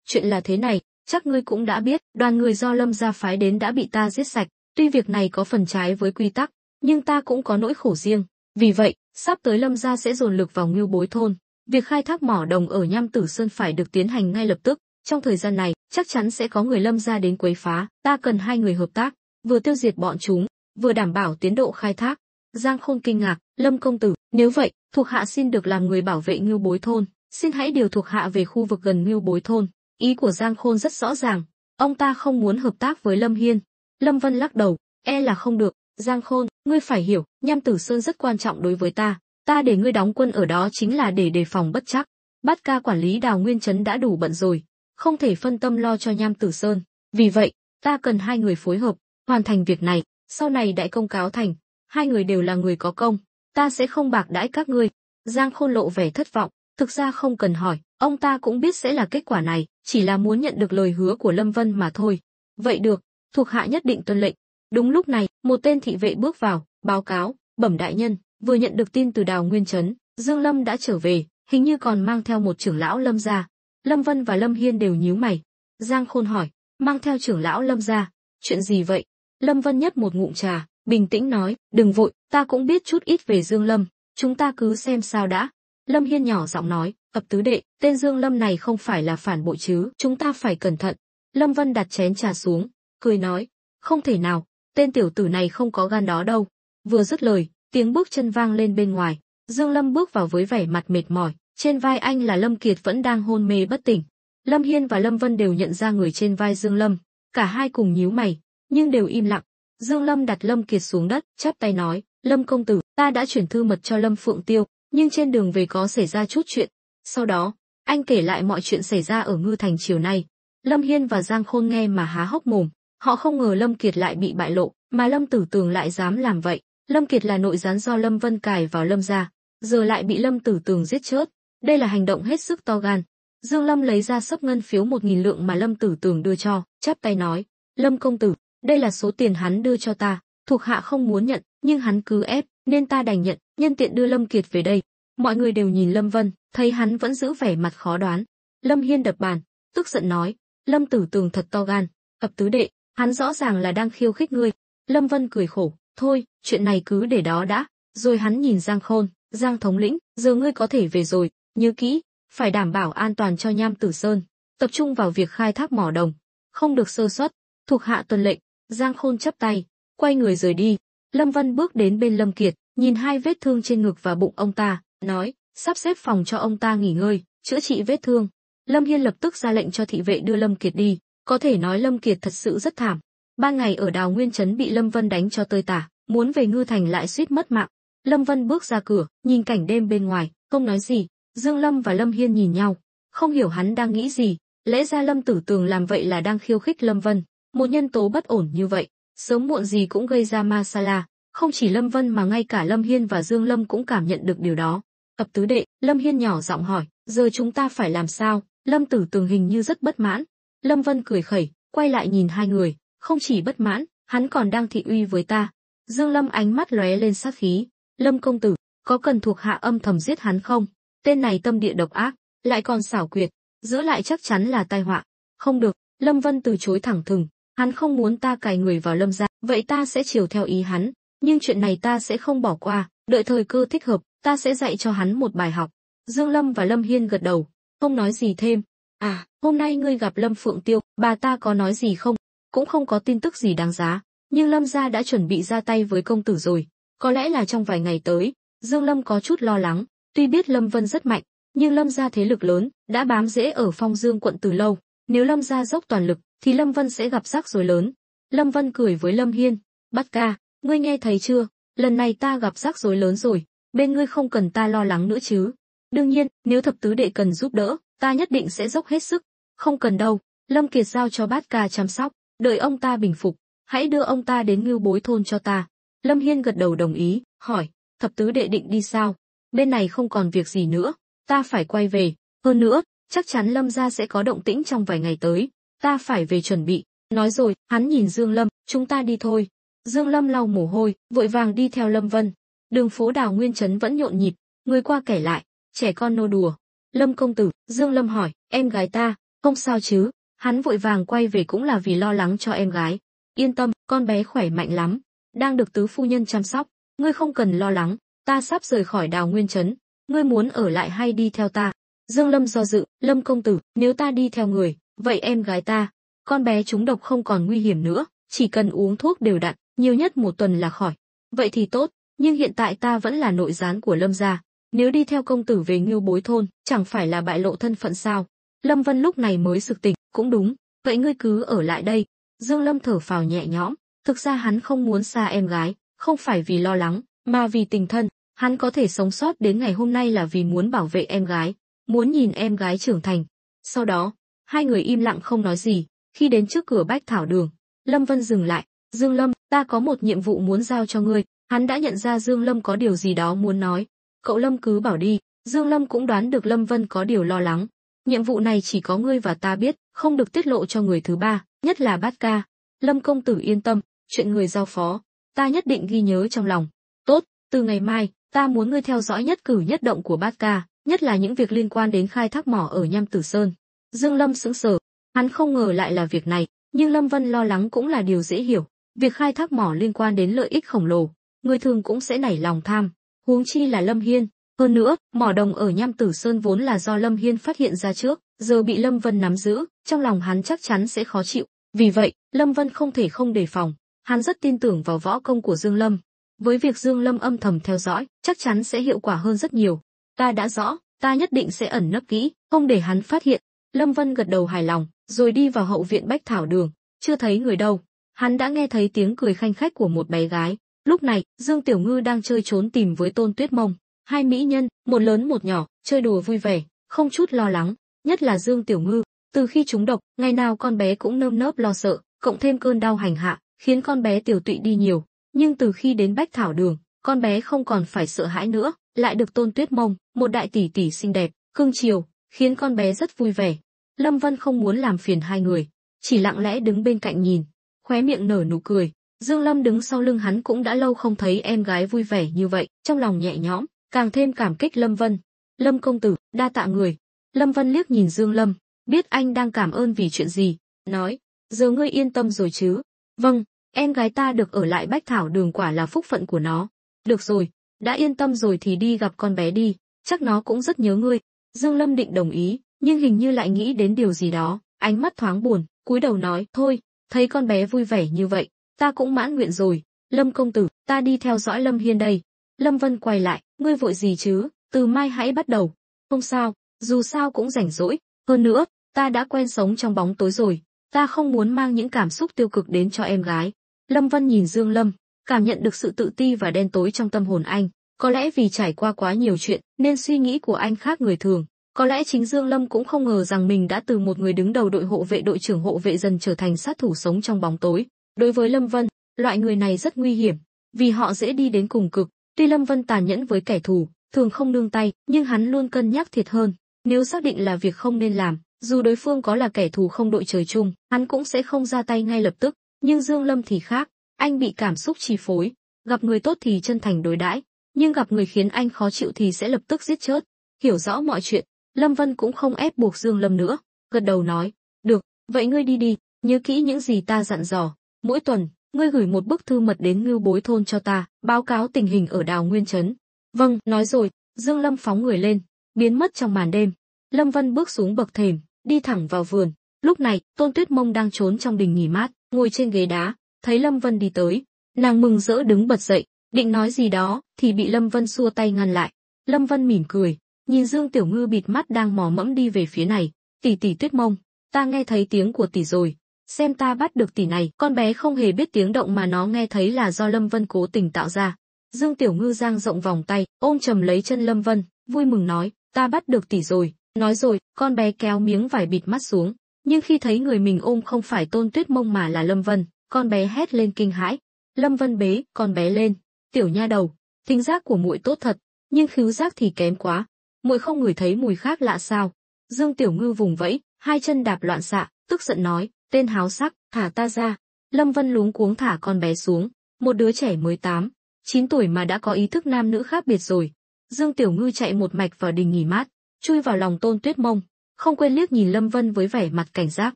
Chuyện là thế này, chắc ngươi cũng đã biết, đoàn người do Lâm gia phái đến đã bị ta giết sạch, tuy việc này có phần trái với quy tắc, nhưng ta cũng có nỗi khổ riêng, vì vậy, sắp tới Lâm gia sẽ dồn lực vào Ngưu Bối thôn. Việc khai thác mỏ đồng ở Nham Tử Sơn phải được tiến hành ngay lập tức, trong thời gian này, chắc chắn sẽ có người Lâm gia đến quấy phá, ta cần hai người hợp tác, vừa tiêu diệt bọn chúng, vừa đảm bảo tiến độ khai thác. Giang Khôn kinh ngạc, Lâm công tử, nếu vậy, thuộc hạ xin được làm người bảo vệ Ngưu Bối thôn, xin hãy điều thuộc hạ về khu vực gần Ngưu Bối thôn. Ý của Giang Khôn rất rõ ràng, ông ta không muốn hợp tác với Lâm Hiên. Lâm Vân lắc đầu, e là không được, Giang Khôn, ngươi phải hiểu, Nham Tử Sơn rất quan trọng đối với ta để ngươi đóng quân ở đó chính là để đề phòng bất trắc. Bát Ca quản lý Đào Nguyên Trấn đã đủ bận rồi, không thể phân tâm lo cho Nham Tử Sơn, vì vậy, ta cần hai người phối hợp, hoàn thành việc này, sau này đại công cáo thành, hai người đều là người có công, ta sẽ không bạc đãi các ngươi. Giang Khôn lộ vẻ thất vọng, thực ra không cần hỏi, ông ta cũng biết sẽ là kết quả này, chỉ là muốn nhận được lời hứa của Lâm Vân mà thôi. Vậy được, thuộc hạ nhất định tuân lệnh. Đúng lúc này, một tên thị vệ bước vào, báo cáo, bẩm đại nhân, vừa nhận được tin từ Đào Nguyên Trấn, Dương Lâm đã trở về, hình như còn mang theo một trưởng lão Lâm gia. Lâm Vân và Lâm Hiên đều nhíu mày. Giang Khôn hỏi, mang theo trưởng lão Lâm gia, chuyện gì vậy? Lâm Vân nhấp một ngụm trà, bình tĩnh nói, đừng vội, ta cũng biết chút ít về Dương Lâm, chúng ta cứ xem sao đã. Lâm Hiên nhỏ giọng nói, ập tứ đệ, tên Dương Lâm này không phải là phản bội chứ, chúng ta phải cẩn thận. Lâm Vân đặt chén trà xuống, cười nói, không thể nào, tên tiểu tử này không có gan đó đâu. Vừa dứt lời, tiếng bước chân vang lên bên ngoài, Dương Lâm bước vào với vẻ mặt mệt mỏi, trên vai anh là Lâm Kiệt vẫn đang hôn mê bất tỉnh. Lâm Hiên và Lâm Vân đều nhận ra người trên vai Dương Lâm, cả hai cùng nhíu mày, nhưng đều im lặng. Dương Lâm đặt Lâm Kiệt xuống đất, chắp tay nói, Lâm công tử, ta đã chuyển thư mật cho Lâm Phượng Tiêu, nhưng trên đường về có xảy ra chút chuyện. Sau đó, anh kể lại mọi chuyện xảy ra ở Ngư Thành chiều nay. Lâm Hiên và Giang Khôn nghe mà há hốc mồm, họ không ngờ Lâm Kiệt lại bị bại lộ, mà Lâm Tử Tường lại dám làm vậy. Lâm Kiệt là nội gián do Lâm Vân cài vào Lâm gia, giờ lại bị Lâm Tử Tường giết chết. Đây là hành động hết sức to gan. Dương Lâm lấy ra xấp ngân phiếu 1000 lượng mà Lâm Tử Tường đưa cho, chắp tay nói, Lâm công tử, đây là số tiền hắn đưa cho ta, thuộc hạ không muốn nhận, nhưng hắn cứ ép, nên ta đành nhận, nhân tiện đưa Lâm Kiệt về đây. Mọi người đều nhìn Lâm Vân, thấy hắn vẫn giữ vẻ mặt khó đoán. Lâm Hiên đập bàn, tức giận nói, Lâm Tử Tường thật to gan, ập tứ đệ, hắn rõ ràng là đang khiêu khích ngươi. Lâm Vân cười khổ, thôi, chuyện này cứ để đó đã. Rồi hắn nhìn Giang Khôn, Giang thống lĩnh, giờ ngươi có thể về rồi, nhớ kỹ, phải đảm bảo an toàn cho Nham Tử Sơn, tập trung vào việc khai thác mỏ đồng, không được sơ suất. Thuộc hạ tuân lệnh. Giang Khôn chắp tay, quay người rời đi. Lâm Vân bước đến bên Lâm Kiệt, nhìn hai vết thương trên ngực và bụng ông ta, nói, sắp xếp phòng cho ông ta nghỉ ngơi, chữa trị vết thương. Lâm Hiên lập tức ra lệnh cho thị vệ đưa Lâm Kiệt đi, có thể nói Lâm Kiệt thật sự rất thảm. Ban ngày ở Đào Nguyên Trấn bị Lâm Vân đánh cho tơi tả, muốn về Ngư Thành lại suýt mất mạng. Lâm Vân bước ra cửa, nhìn cảnh đêm bên ngoài, không nói gì. Dương Lâm và Lâm Hiên nhìn nhau, không hiểu hắn đang nghĩ gì. Lẽ ra Lâm Tử Tường làm vậy là đang khiêu khích Lâm Vân, một nhân tố bất ổn như vậy, sớm muộn gì cũng gây ra masala. Không chỉ Lâm Vân mà ngay cả Lâm Hiên và Dương Lâm cũng cảm nhận được điều đó. Ập tứ đệ, Lâm Hiên nhỏ giọng hỏi, giờ chúng ta phải làm sao? Lâm Tử Tường hình như rất bất mãn. Lâm Vân cười khẩy, quay lại nhìn hai người, không chỉ bất mãn, hắn còn đang thị uy với ta. Dương Lâm ánh mắt lóe lên sát khí. Lâm công tử, có cần thuộc hạ âm thầm giết hắn không? Tên này tâm địa độc ác, lại còn xảo quyệt, giữ lại chắc chắn là tai họa. Không được, Lâm Vân từ chối thẳng thừng, hắn không muốn ta cài người vào Lâm gia, vậy ta sẽ chiều theo ý hắn, nhưng chuyện này ta sẽ không bỏ qua, đợi thời cơ thích hợp, ta sẽ dạy cho hắn một bài học. Dương Lâm và Lâm Hiên gật đầu, không nói gì thêm. À, hôm nay ngươi gặp Lâm Phượng Tiêu, bà ta có nói gì không? Cũng không có tin tức gì đáng giá, nhưng Lâm gia đã chuẩn bị ra tay với công tử rồi, có lẽ là trong vài ngày tới. Dương Lâm có chút lo lắng, tuy biết Lâm Vân rất mạnh, nhưng Lâm gia thế lực lớn, đã bám rễ ở Phong Dương quận từ lâu, nếu Lâm gia dốc toàn lực, thì Lâm Vân sẽ gặp rắc rối lớn. Lâm Vân cười với Lâm Hiên, "Bát ca, ngươi nghe thấy chưa? Lần này ta gặp rắc rối lớn rồi, bên ngươi không cần ta lo lắng nữa chứ? Đương nhiên, nếu thập tứ đệ cần giúp đỡ, ta nhất định sẽ dốc hết sức." "Không cần đâu, Lâm Kiệt giao cho Bát ca chăm sóc, đợi ông ta bình phục, hãy đưa ông ta đến Ngưu Bối thôn cho ta." Lâm Hiên gật đầu đồng ý, hỏi, "Thập tứ đệ định đi sao?" "Bên này không còn việc gì nữa, ta phải quay về, hơn nữa, chắc chắn Lâm gia sẽ có động tĩnh trong vài ngày tới, ta phải về chuẩn bị." Nói rồi, hắn nhìn Dương Lâm, "Chúng ta đi thôi." Dương Lâm lau mồ hôi, vội vàng đi theo Lâm Vân. Đường phố Đào Nguyên trấn vẫn nhộn nhịp, người qua kẻ lại, trẻ con nô đùa. "Lâm công tử," Dương Lâm hỏi, "em gái ta, không sao chứ?" Hắn vội vàng quay về cũng là vì lo lắng cho em gái. "Yên tâm, con bé khỏe mạnh lắm, đang được tứ phu nhân chăm sóc, ngươi không cần lo lắng, ta sắp rời khỏi Đào Nguyên trấn, ngươi muốn ở lại hay đi theo ta?" Dương Lâm do dự, "Lâm công tử, nếu ta đi theo người, vậy em gái ta, con bé trúng độc không còn nguy hiểm nữa, chỉ cần uống thuốc đều đặn, nhiều nhất một tuần là khỏi." "Vậy thì tốt, nhưng hiện tại ta vẫn là nội gián của Lâm gia, nếu đi theo công tử về Ngưu Bối thôn, chẳng phải là bại lộ thân phận sao?" Lâm Vân lúc này mới sực tỉnh, "Cũng đúng, vậy ngươi cứ ở lại đây." Dương Lâm thở phào nhẹ nhõm, thực ra hắn không muốn xa em gái, không phải vì lo lắng, mà vì tình thân. Hắn có thể sống sót đến ngày hôm nay là vì muốn bảo vệ em gái, muốn nhìn em gái trưởng thành. Sau đó, hai người im lặng không nói gì. Khi đến trước cửa Bách Thảo Đường, Lâm Vân dừng lại, "Dương Lâm, ta có một nhiệm vụ muốn giao cho ngươi." Hắn đã nhận ra Dương Lâm có điều gì đó muốn nói. "Cậu Lâm cứ bảo đi." Dương Lâm cũng đoán được Lâm Vân có điều lo lắng. "Nhiệm vụ này chỉ có ngươi và ta biết, không được tiết lộ cho người thứ ba, nhất là Bát ca." "Lâm công tử yên tâm, chuyện người giao phó, ta nhất định ghi nhớ trong lòng." "Tốt, từ ngày mai, ta muốn ngươi theo dõi nhất cử nhất động của Bát ca, nhất là những việc liên quan đến khai thác mỏ ở Nham Tử Sơn." Dương Lâm sững sờ, hắn không ngờ lại là việc này, nhưng Lâm Vân lo lắng cũng là điều dễ hiểu, việc khai thác mỏ liên quan đến lợi ích khổng lồ, người thường cũng sẽ nảy lòng tham, huống chi là Lâm Hiên. Hơn nữa, mỏ đồng ở Nham Tử Sơn vốn là do Lâm Hiên phát hiện ra trước, giờ bị Lâm Vân nắm giữ, trong lòng hắn chắc chắn sẽ khó chịu. Vì vậy, Lâm Vân không thể không đề phòng, hắn rất tin tưởng vào võ công của Dương Lâm. Với việc Dương Lâm âm thầm theo dõi, chắc chắn sẽ hiệu quả hơn rất nhiều. "Ta đã rõ, ta nhất định sẽ ẩn nấp kỹ, không để hắn phát hiện." Lâm Vân gật đầu hài lòng, rồi đi vào hậu viện Bách Thảo Đường, chưa thấy người đâu. Hắn đã nghe thấy tiếng cười khanh khách của một bé gái. Lúc này, Dương Tiểu Ngư đang chơi trốn tìm với Tôn Tuyết Mông. Hai mỹ nhân, một lớn một nhỏ, chơi đùa vui vẻ, không chút lo lắng, nhất là Dương Tiểu Ngư. Từ khi trúng độc, ngày nào con bé cũng nơm nớp lo sợ, cộng thêm cơn đau hành hạ, khiến con bé tiểu tụy đi nhiều. Nhưng từ khi đến Bách Thảo Đường, con bé không còn phải sợ hãi nữa, lại được Tôn Tuyết Mông, một đại tỷ tỷ xinh đẹp, cưng chiều, khiến con bé rất vui vẻ. Lâm Vân không muốn làm phiền hai người, chỉ lặng lẽ đứng bên cạnh nhìn, khóe miệng nở nụ cười. Dương Lâm đứng sau lưng hắn cũng đã lâu không thấy em gái vui vẻ như vậy, trong lòng nhẹ nhõm, càng thêm cảm kích Lâm Vân. "Lâm công tử, đa tạ người." Lâm Vân liếc nhìn Dương Lâm, biết anh đang cảm ơn vì chuyện gì, nói, "Giờ ngươi yên tâm rồi chứ?" "Vâng, em gái ta được ở lại Bách Thảo Đường quả là phúc phận của nó." "Được rồi, đã yên tâm rồi thì đi gặp con bé đi, chắc nó cũng rất nhớ ngươi." Dương Lâm định đồng ý, nhưng hình như lại nghĩ đến điều gì đó, ánh mắt thoáng buồn, cúi đầu nói, "Thôi, thấy con bé vui vẻ như vậy, ta cũng mãn nguyện rồi. Lâm công tử, ta đi theo dõi Lâm Hiên đây." Lâm Vân quay lại, "Ngươi vội gì chứ, từ mai hãy bắt đầu." "Không sao, dù sao cũng rảnh rỗi, hơn nữa, ta đã quen sống trong bóng tối rồi, ta không muốn mang những cảm xúc tiêu cực đến cho em gái." Lâm Vân nhìn Dương Lâm, cảm nhận được sự tự ti và đen tối trong tâm hồn anh. Có lẽ vì trải qua quá nhiều chuyện, nên suy nghĩ của anh khác người thường. Có lẽ chính Dương Lâm cũng không ngờ rằng mình đã từ một người đứng đầu đội hộ vệ đội trưởng hộ vệ dần trở thành sát thủ sống trong bóng tối. Đối với Lâm Vân, loại người này rất nguy hiểm, vì họ dễ đi đến cùng cực. Tuy Lâm Vân tàn nhẫn với kẻ thù, thường không nương tay, nhưng hắn luôn cân nhắc thiệt hơn. Nếu xác định là việc không nên làm, dù đối phương có là kẻ thù không đội trời chung, hắn cũng sẽ không ra tay ngay lập tức. Nhưng Dương Lâm thì khác, Anh bị cảm xúc chi phối, gặp người tốt thì chân thành đối đãi, nhưng gặp người khiến anh khó chịu thì sẽ lập tức giết chết. Hiểu rõ mọi chuyện, Lâm Vân cũng không ép buộc Dương Lâm nữa, gật đầu nói, được, vậy ngươi đi đi, nhớ kỹ những gì ta dặn dò. Mỗi tuần, ngươi gửi một bức thư mật đến Ngưu Bối thôn cho ta, báo cáo tình hình ở Đào Nguyên trấn. Vâng, nói rồi, Dương Lâm phóng người lên, biến mất trong màn đêm. Lâm Vân bước xuống bậc thềm, đi thẳng vào vườn. Lúc này, Tôn Tuyết Mông đang trốn trong đình nghỉ mát, ngồi trên ghế đá, thấy Lâm Vân đi tới, nàng mừng rỡ đứng bật dậy, định nói gì đó thì bị Lâm Vân xua tay ngăn lại. Lâm Vân mỉm cười, nhìn Dương Tiểu Ngư bịt mắt đang mò mẫm đi về phía này, "Tỷ tỷ Tuyết Mông, ta nghe thấy tiếng của tỷ rồi, xem ta bắt được tỷ này." Con bé không hề biết tiếng động mà nó nghe thấy là do Lâm Vân cố tình tạo ra. Dương Tiểu Ngư dang rộng vòng tay, ôm chầm lấy chân Lâm Vân, vui mừng nói, "Ta bắt được tỷ rồi." Nói rồi, con bé kéo miếng vải bịt mắt xuống, nhưng khi thấy người mình ôm không phải Tôn Tuyết Mông mà là Lâm Vân, con bé hét lên kinh hãi. Lâm Vân bế con bé lên, "Tiểu nha đầu, thính giác của muội tốt thật, nhưng khứu giác thì kém quá. Muội không ngửi thấy mùi khác lạ sao?" Dương Tiểu Ngư vùng vẫy, hai chân đạp loạn xạ, tức giận nói, "Tên háo sắc, thả ta ra." Lâm Vân luống cuống thả con bé xuống, một đứa trẻ mới 8, 9 tuổi mà đã có ý thức nam nữ khác biệt rồi. Dương Tiểu Ngư chạy một mạch vào đình nghỉ mát, chui vào lòng Tôn Tuyết Mông, không quên liếc nhìn Lâm Vân với vẻ mặt cảnh giác.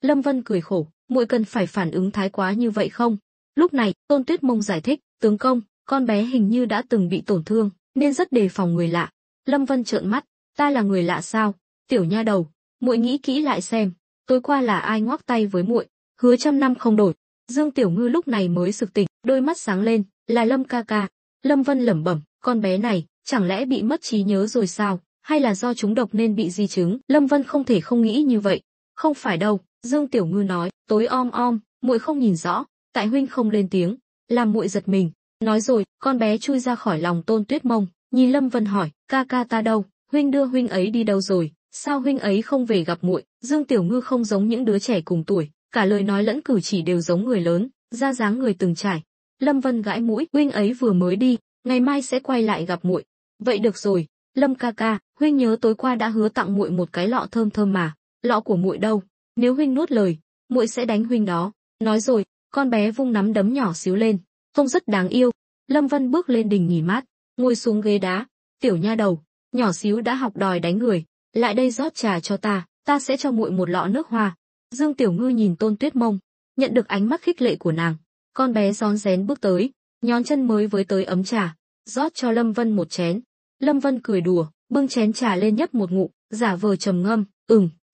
Lâm Vân cười khổ, "Muội cần phải phản ứng thái quá như vậy không?" Lúc này, Tôn Tuyết Mông giải thích, "Tướng công, con bé hình như đã từng bị tổn thương, nên rất đề phòng người lạ." Lâm Vân trợn mắt, "Ta là người lạ sao? Tiểu nha đầu, muội nghĩ kỹ lại xem, tối qua là ai ngoắc tay với muội, hứa 100 năm không đổi." Dương Tiểu Ngư lúc này mới sực tỉnh, đôi mắt sáng lên, "Là Lâm ca ca." Lâm Vân lẩm bẩm, con bé này, chẳng lẽ bị mất trí nhớ rồi sao, hay là do trúng độc nên bị di chứng? Lâm Vân không thể không nghĩ như vậy. "Không phải đâu." Dương Tiểu Ngư nói, "Tối om om, muội không nhìn rõ, tại huynh không lên tiếng, làm muội giật mình." Nói rồi, con bé chui ra khỏi lòng Tôn Tuyết Mông, nhìn Lâm Vân hỏi, "Ca ca ta đâu? Huynh đưa huynh ấy đi đâu rồi? Sao huynh ấy không về gặp muội?" Dương Tiểu Ngư không giống những đứa trẻ cùng tuổi, cả lời nói lẫn cử chỉ đều giống người lớn, ra dáng người từng trải. Lâm Vân gãi mũi, "Huynh ấy vừa mới đi, ngày mai sẽ quay lại gặp muội." "Vậy được rồi, Lâm ca ca, huynh nhớ tối qua đã hứa tặng muội một cái lọ thơm thơm mà, lọ của muội đâu? Nếu huynh nuốt lời, muội sẽ đánh huynh đó." Nói rồi, con bé vung nắm đấm nhỏ xíu lên, trông rất đáng yêu. Lâm Vân bước lên đình nghỉ mát, ngồi xuống ghế đá, "Tiểu nha đầu, nhỏ xíu đã học đòi đánh người, lại đây rót trà cho ta sẽ cho muội một lọ nước hoa." Dương Tiểu Ngư nhìn Tôn Tuyết Mông, nhận được ánh mắt khích lệ của nàng, con bé rón rén bước tới, nhón chân mới với tới ấm trà, rót cho Lâm Vân một chén. Lâm Vân cười đùa, bưng chén trà lên nhấp một ngụm, giả vờ trầm ngâm,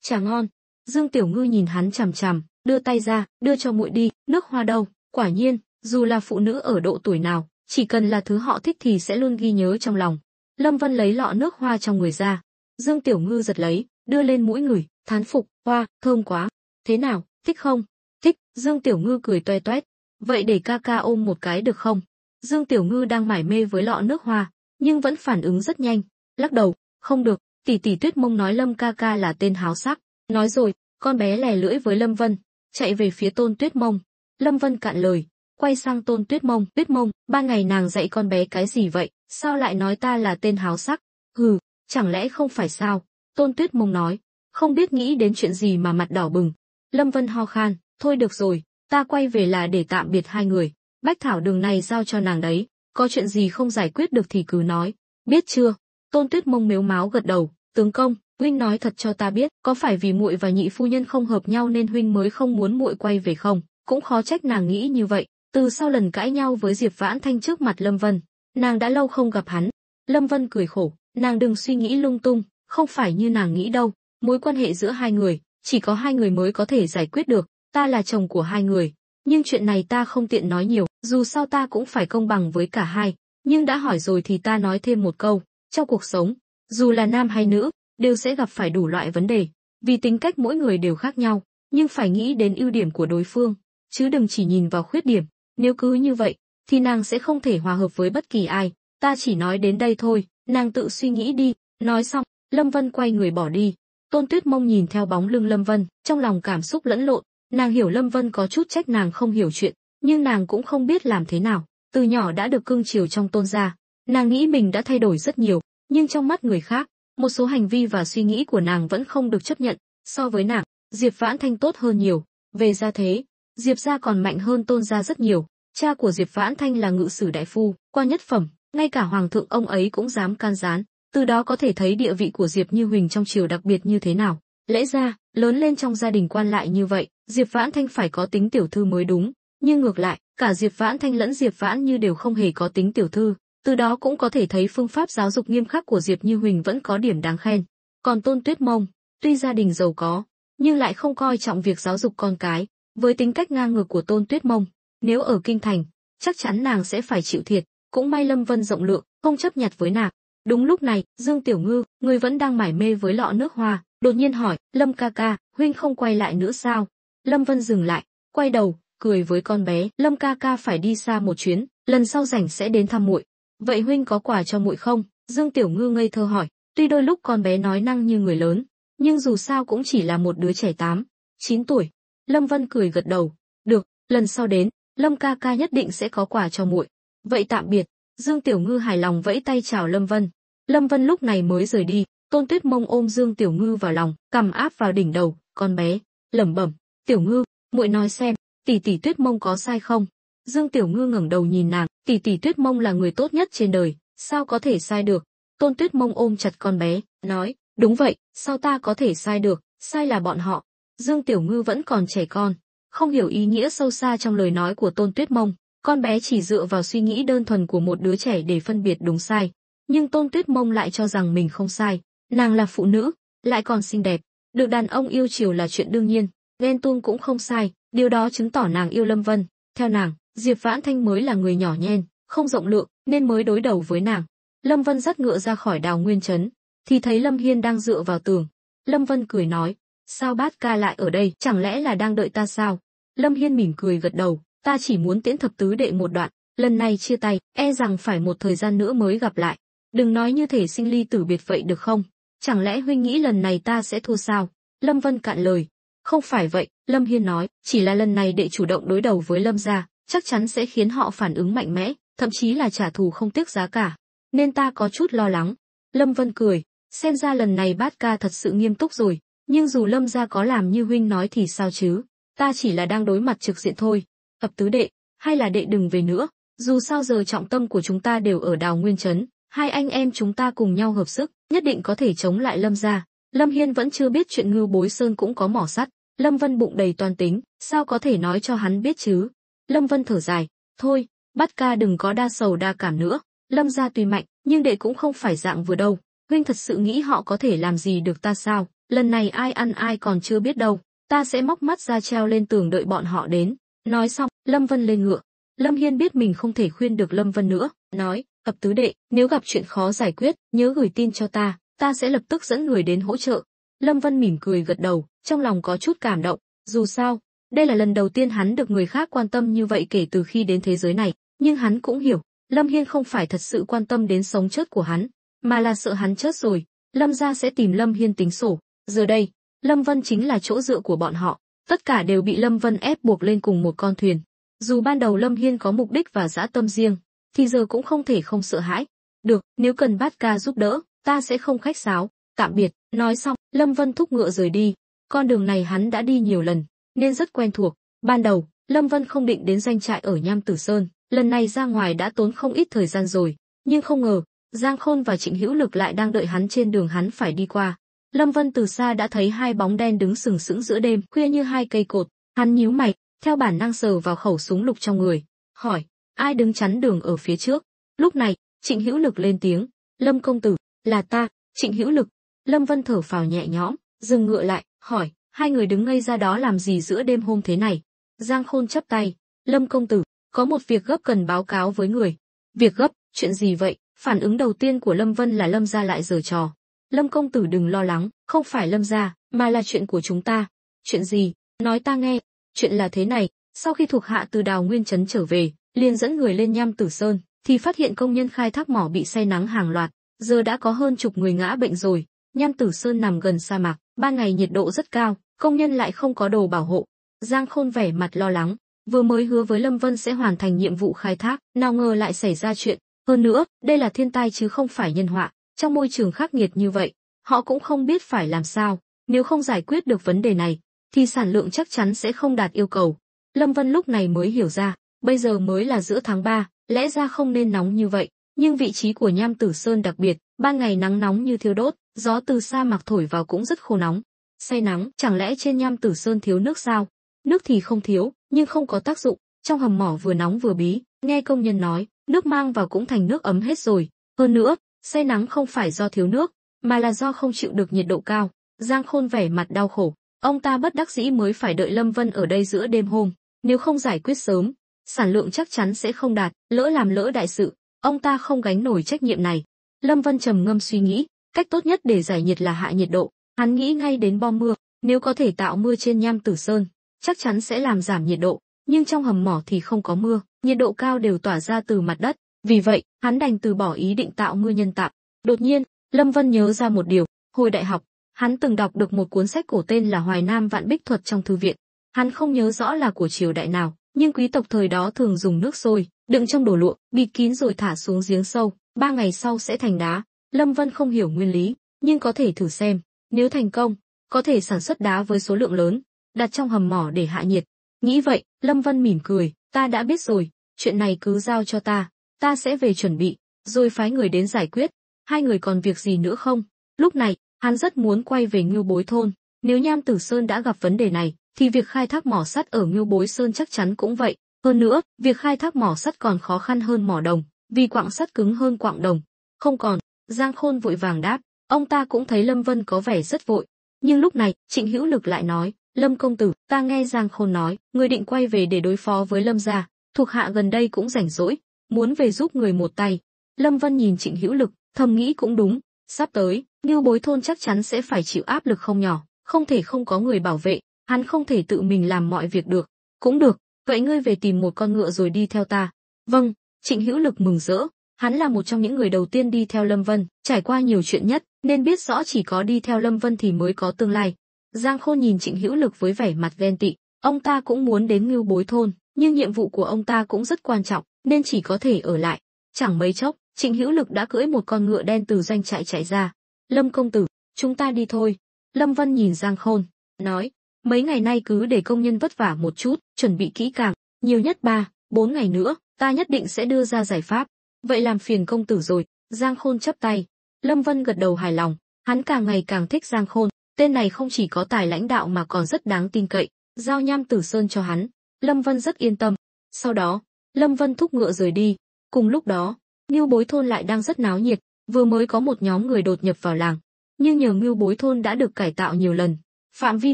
trà ngon." Dương Tiểu Ngư nhìn hắn chằm chằm, đưa tay ra, "Đưa cho muội đi." "Nước hoa đâu?" Quả nhiên, dù là phụ nữ ở độ tuổi nào, chỉ cần là thứ họ thích thì sẽ luôn ghi nhớ trong lòng. Lâm Vân lấy lọ nước hoa trong người ra. Dương Tiểu Ngư giật lấy, đưa lên mũi ngửi, thán phục, "Hoa, thơm quá. Thế nào, thích không?" "Thích." Dương Tiểu Ngư cười toe toét. "Vậy để ca ca ôm một cái được không?" Dương Tiểu Ngư đang mải mê với lọ nước hoa, nhưng vẫn phản ứng rất nhanh, lắc đầu, "Không được, tỷ tỷ Tuyết Mông nói Lâm ca ca là tên háo sắc." Nói rồi, con bé lè lưỡi với Lâm Vân, chạy về phía Tôn Tuyết Mông. Lâm Vân cạn lời, quay sang Tôn Tuyết Mông, "Tuyết Mông, 3 ngày nàng dạy con bé cái gì vậy, sao lại nói ta là tên háo sắc?" "Hừ, chẳng lẽ không phải sao?" Tôn Tuyết Mông nói, không biết nghĩ đến chuyện gì mà mặt đỏ bừng. Lâm Vân ho khan, "Thôi được rồi, ta quay về là để tạm biệt hai người, bách thảo đường này giao cho nàng đấy, có chuyện gì không giải quyết được thì cứ nói, biết chưa?" Tôn Tuyết Mông mếu máo gật đầu, "Tướng công, huynh nói thật cho ta biết, có phải vì muội và nhị phu nhân không hợp nhau nên huynh mới không muốn muội quay về không?" Cũng khó trách nàng nghĩ như vậy, từ sau lần cãi nhau với Diệp Vãn Thanh trước mặt Lâm Vân, nàng đã lâu không gặp hắn. Lâm Vân cười khổ, "Nàng đừng suy nghĩ lung tung, không phải như nàng nghĩ đâu, mối quan hệ giữa hai người, chỉ có hai người mới có thể giải quyết được, ta là chồng của hai người, nhưng chuyện này ta không tiện nói nhiều, dù sao ta cũng phải công bằng với cả hai, nhưng đã hỏi rồi thì ta nói thêm một câu, trong cuộc sống, dù là nam hay nữ, đều sẽ gặp phải đủ loại vấn đề, vì tính cách mỗi người đều khác nhau, nhưng phải nghĩ đến ưu điểm của đối phương, chứ đừng chỉ nhìn vào khuyết điểm, nếu cứ như vậy, thì nàng sẽ không thể hòa hợp với bất kỳ ai, ta chỉ nói đến đây thôi, nàng tự suy nghĩ đi." Nói xong, Lâm Vân quay người bỏ đi. Tôn Tuyết Mông nhìn theo bóng lưng Lâm Vân, trong lòng cảm xúc lẫn lộn, nàng hiểu Lâm Vân có chút trách nàng không hiểu chuyện, nhưng nàng cũng không biết làm thế nào, từ nhỏ đã được cưng chiều trong Tôn gia, nàng nghĩ mình đã thay đổi rất nhiều, nhưng trong mắt người khác, một số hành vi và suy nghĩ của nàng vẫn không được chấp nhận, so với nàng, Diệp Vãn Thanh tốt hơn nhiều, về gia thế, Diệp gia còn mạnh hơn Tôn gia rất nhiều, Cha của Diệp Vãn Thanh là ngự sử đại phu, quan nhất phẩm, ngay cả hoàng thượng ông ấy cũng dám can gián, từ đó có thể thấy địa vị của Diệp Như Huỳnh trong triều đặc biệt như thế nào. Lẽ ra, lớn lên trong gia đình quan lại như vậy, Diệp Vãn Thanh phải có tính tiểu thư mới đúng, nhưng ngược lại, cả Diệp Vãn Thanh lẫn Diệp Vãn Như đều không hề có tính tiểu thư, từ đó cũng có thể thấy phương pháp giáo dục nghiêm khắc của Diệp Như Huỳnh vẫn có điểm đáng khen. Còn Tôn Tuyết Mông, tuy gia đình giàu có, nhưng lại không coi trọng việc giáo dục con cái, với tính cách ngang ngược của Tôn Tuyết Mông, nếu ở kinh thành, chắc chắn nàng sẽ phải chịu thiệt, cũng may Lâm Vân rộng lượng, không chấp nhặt với nàng. Đúng lúc này, Dương Tiểu Ngư, người vẫn đang mải mê với lọ nước hoa, đột nhiên hỏi, Lâm ca ca, huynh không quay lại nữa sao? Lâm Vân dừng lại, quay đầu, cười với con bé, Lâm ca ca phải đi xa một chuyến, lần sau rảnh sẽ đến thăm muội. Vậy huynh có quà cho muội không? Dương Tiểu Ngư ngây thơ hỏi, tuy đôi lúc con bé nói năng như người lớn, nhưng dù sao cũng chỉ là một đứa trẻ 8, 9 tuổi. Lâm Vân cười gật đầu, được, lần sau đến, Lâm ca ca nhất định sẽ có quà cho muội. Vậy tạm biệt. Dương Tiểu Ngư hài lòng vẫy tay chào Lâm Vân. Lâm Vân lúc này mới rời đi, Tôn Tuyết Mông ôm Dương Tiểu Ngư vào lòng, cằm áp vào đỉnh đầu, con bé, lẩm bẩm, Tiểu Ngư, muội nói xem, tỷ tỷ Tuyết Mông có sai không? Dương Tiểu Ngư ngẩng đầu nhìn nàng, tỷ tỷ Tuyết Mông là người tốt nhất trên đời, sao có thể sai được? Tôn Tuyết Mông ôm chặt con bé, nói, đúng vậy, sao ta có thể sai được, sai là bọn họ. Dương Tiểu Ngư vẫn còn trẻ con, không hiểu ý nghĩa sâu xa trong lời nói của Tôn Tuyết Mông. Con bé chỉ dựa vào suy nghĩ đơn thuần của một đứa trẻ để phân biệt đúng sai, nhưng Tôn Tuyết Mông lại cho rằng mình không sai, nàng là phụ nữ, lại còn xinh đẹp, được đàn ông yêu chiều là chuyện đương nhiên, ghen tuông cũng không sai, điều đó chứng tỏ nàng yêu Lâm Vân. Theo nàng, Diệp Vãn Thanh mới là người nhỏ nhen, không rộng lượng, nên mới đối đầu với nàng. Lâm Vân dắt ngựa ra khỏi Đào Nguyên trấn, thì thấy Lâm Hiên đang dựa vào tường. Lâm Vân cười nói, sao bát ca lại ở đây, chẳng lẽ là đang đợi ta sao? Lâm Hiên mỉm cười gật đầu, ta chỉ muốn tiễn thập tứ đệ một đoạn, lần này chia tay, e rằng phải một thời gian nữa mới gặp lại. Đừng nói như thể sinh ly tử biệt vậy được không? Chẳng lẽ huynh nghĩ lần này ta sẽ thua sao? Lâm Vân cạn lời. Không phải vậy, Lâm Hiên nói, chỉ là lần này đệ chủ động đối đầu với Lâm gia, chắc chắn sẽ khiến họ phản ứng mạnh mẽ, thậm chí là trả thù không tiếc giá cả. Nên ta có chút lo lắng. Lâm Vân cười, xem ra lần này bát ca thật sự nghiêm túc rồi, nhưng dù Lâm gia có làm như huynh nói thì sao chứ? Ta chỉ là đang đối mặt trực diện thôi. Thập tứ đệ, hay là đệ đừng về nữa, dù sao giờ trọng tâm của chúng ta đều ở Đào Nguyên trấn, hai anh em chúng ta cùng nhau hợp sức, nhất định có thể chống lại Lâm gia. Lâm Hiên vẫn chưa biết chuyện Ngưu Bối Sơn cũng có mỏ sắt, Lâm Vân bụng đầy toan tính, sao có thể nói cho hắn biết chứ? Lâm Vân thở dài, thôi, bát ca đừng có đa sầu đa cảm nữa, Lâm gia tuy mạnh, nhưng đệ cũng không phải dạng vừa đâu, huynh thật sự nghĩ họ có thể làm gì được ta sao? Lần này ai ăn ai còn chưa biết đâu, ta sẽ móc mắt ra treo lên tường đợi bọn họ đến. Nói xong, Lâm Vân lên ngựa. Lâm Hiên biết mình không thể khuyên được Lâm Vân nữa, nói, thập tứ đệ, nếu gặp chuyện khó giải quyết, nhớ gửi tin cho ta sẽ lập tức dẫn người đến hỗ trợ. Lâm Vân mỉm cười gật đầu, trong lòng có chút cảm động, dù sao, đây là lần đầu tiên hắn được người khác quan tâm như vậy kể từ khi đến thế giới này, nhưng hắn cũng hiểu, Lâm Hiên không phải thật sự quan tâm đến sống chết của hắn, mà là sợ hắn chết rồi, Lâm gia sẽ tìm Lâm Hiên tính sổ. Giờ đây, Lâm Vân chính là chỗ dựa của bọn họ. Tất cả đều bị Lâm Vân ép buộc lên cùng một con thuyền. Dù ban đầu Lâm Hiên có mục đích và dã tâm riêng, thì giờ cũng không thể không sợ hãi. Được, nếu cần bát ca giúp đỡ, ta sẽ không khách sáo. Tạm biệt. Nói xong, Lâm Vân thúc ngựa rời đi. Con đường này hắn đã đi nhiều lần, nên rất quen thuộc. Ban đầu, Lâm Vân không định đến doanh trại ở Nham Tử Sơn. Lần này ra ngoài đã tốn không ít thời gian rồi. Nhưng không ngờ, Giang Khôn và Trịnh Hữu Lực lại đang đợi hắn trên đường hắn phải đi qua. Lâm Vân từ xa đã thấy hai bóng đen đứng sừng sững giữa đêm, khuya như hai cây cột. Hắn nhíu mày, theo bản năng sờ vào khẩu súng lục trong người, hỏi, ai đứng chắn đường ở phía trước? Lúc này, Trịnh Hữu Lực lên tiếng, Lâm công tử, là ta, Trịnh Hữu Lực. Lâm Vân thở phào nhẹ nhõm, dừng ngựa lại, hỏi, hai người đứng ngây ra đó làm gì giữa đêm hôm thế này? Giang Khôn chắp tay, Lâm công tử, có một việc gấp cần báo cáo với người. Việc gấp, chuyện gì vậy? Phản ứng đầu tiên của Lâm Vân là Lâm gia lại giở trò. Lâm công tử đừng lo lắng, không phải Lâm gia, mà là chuyện của chúng ta. Chuyện gì? Nói ta nghe. Chuyện là thế này, sau khi thuộc hạ từ Đào Nguyên trấn trở về, liền dẫn người lên Nham Tử Sơn, thì phát hiện công nhân khai thác mỏ bị say nắng hàng loạt, giờ đã có hơn chục người ngã bệnh rồi. Nham Tử Sơn nằm gần sa mạc, ban ngày nhiệt độ rất cao, công nhân lại không có đồ bảo hộ. Giang Khôn vẻ mặt lo lắng, vừa mới hứa với Lâm Vân sẽ hoàn thành nhiệm vụ khai thác, nào ngờ lại xảy ra chuyện. Hơn nữa, đây là thiên tai chứ không phải nhân họa. Trong môi trường khắc nghiệt như vậy, họ cũng không biết phải làm sao. Nếu không giải quyết được vấn đề này, thì sản lượng chắc chắn sẽ không đạt yêu cầu. Lâm Vân lúc này mới hiểu ra, bây giờ mới là giữa tháng 3, lẽ ra không nên nóng như vậy, nhưng vị trí của Nham Tử Sơn đặc biệt, ban ngày nắng nóng như thiêu đốt, gió từ sa mạc thổi vào cũng rất khô nóng. Say nắng, chẳng lẽ trên Nham Tử Sơn thiếu nước sao? Nước thì không thiếu, nhưng không có tác dụng, trong hầm mỏ vừa nóng vừa bí, nghe công nhân nói, nước mang vào cũng thành nước ấm hết rồi. Hơn nữa, say nắng không phải do thiếu nước, mà là do không chịu được nhiệt độ cao. Giang Khôn vẻ mặt đau khổ, ông ta bất đắc dĩ mới phải đợi Lâm Vân ở đây giữa đêm hôm, nếu không giải quyết sớm, sản lượng chắc chắn sẽ không đạt, lỡ làm lỡ đại sự, ông ta không gánh nổi trách nhiệm này. Lâm Vân trầm ngâm suy nghĩ, cách tốt nhất để giải nhiệt là hạ nhiệt độ, hắn nghĩ ngay đến bom mưa, nếu có thể tạo mưa trên Nham Tử Sơn, chắc chắn sẽ làm giảm nhiệt độ, nhưng trong hầm mỏ thì không có mưa, nhiệt độ cao đều tỏa ra từ mặt đất, vì vậy, hắn đành từ bỏ ý định tạo mưa nhân tạo. Đột nhiên, Lâm Vân nhớ ra một điều, hồi đại học, hắn từng đọc được một cuốn sách cổ tên là Hoài Nam Vạn Bích Thuật trong thư viện. Hắn không nhớ rõ là của triều đại nào, nhưng quý tộc thời đó thường dùng nước sôi, đựng trong đồ lụa, bịt kín rồi thả xuống giếng sâu, 3 ngày sau sẽ thành đá. Lâm Vân không hiểu nguyên lý, nhưng có thể thử xem, nếu thành công, có thể sản xuất đá với số lượng lớn, đặt trong hầm mỏ để hạ nhiệt. Nghĩ vậy, Lâm Vân mỉm cười, ta đã biết rồi, chuyện này cứ giao cho ta sẽ về chuẩn bị, rồi phái người đến giải quyết. Hai người còn việc gì nữa không? Lúc này, hắn rất muốn quay về Ngưu Bối thôn, nếu Nham Tử Sơn đã gặp vấn đề này, thì việc khai thác mỏ sắt ở Ngưu Bối Sơn chắc chắn cũng vậy. Hơn nữa, việc khai thác mỏ sắt còn khó khăn hơn mỏ đồng, vì quặng sắt cứng hơn quặng đồng. Không còn, Giang Khôn vội vàng đáp, ông ta cũng thấy Lâm Vân có vẻ rất vội. Nhưng lúc này, Trịnh Hữu Lực lại nói, Lâm công tử, ta nghe Giang Khôn nói, người định quay về để đối phó với Lâm gia, thuộc hạ gần đây cũng rảnh rỗi, muốn về giúp người một tay. Lâm Vân nhìn Trịnh Hữu Lực, thầm nghĩ cũng đúng, sắp tới, Ngưu Bối thôn chắc chắn sẽ phải chịu áp lực không nhỏ, không thể không có người bảo vệ, hắn không thể tự mình làm mọi việc được. Cũng được, vậy ngươi về tìm một con ngựa rồi đi theo ta. Vâng, Trịnh Hữu Lực mừng rỡ, hắn là một trong những người đầu tiên đi theo Lâm Vân, trải qua nhiều chuyện nhất, nên biết rõ chỉ có đi theo Lâm Vân thì mới có tương lai. Giang Khôn nhìn Trịnh Hữu Lực với vẻ mặt ghen tị, ông ta cũng muốn đến Ngưu Bối thôn, nhưng nhiệm vụ của ông ta cũng rất quan trọng, nên chỉ có thể ở lại. Chẳng mấy chốc, Trịnh Hữu Lực đã cưỡi một con ngựa đen từ doanh trại chạy ra. Lâm công tử, chúng ta đi thôi. Lâm Vân nhìn Giang Khôn, nói, mấy ngày nay cứ để công nhân vất vả một chút, chuẩn bị kỹ càng, nhiều nhất 3-4 ngày nữa, ta nhất định sẽ đưa ra giải pháp. Vậy làm phiền công tử rồi. Giang Khôn chắp tay. Lâm Vân gật đầu hài lòng, hắn càng ngày càng thích Giang Khôn, tên này không chỉ có tài lãnh đạo mà còn rất đáng tin cậy, giao Nham Tử Sơn cho hắn, Lâm Vân rất yên tâm. Sau đó, Lâm Vân thúc ngựa rời đi. Cùng lúc đó, Ngưu Bối thôn lại đang rất náo nhiệt, vừa mới có một nhóm người đột nhập vào làng, nhưng nhờ Ngưu Bối thôn đã được cải tạo nhiều lần, phạm vi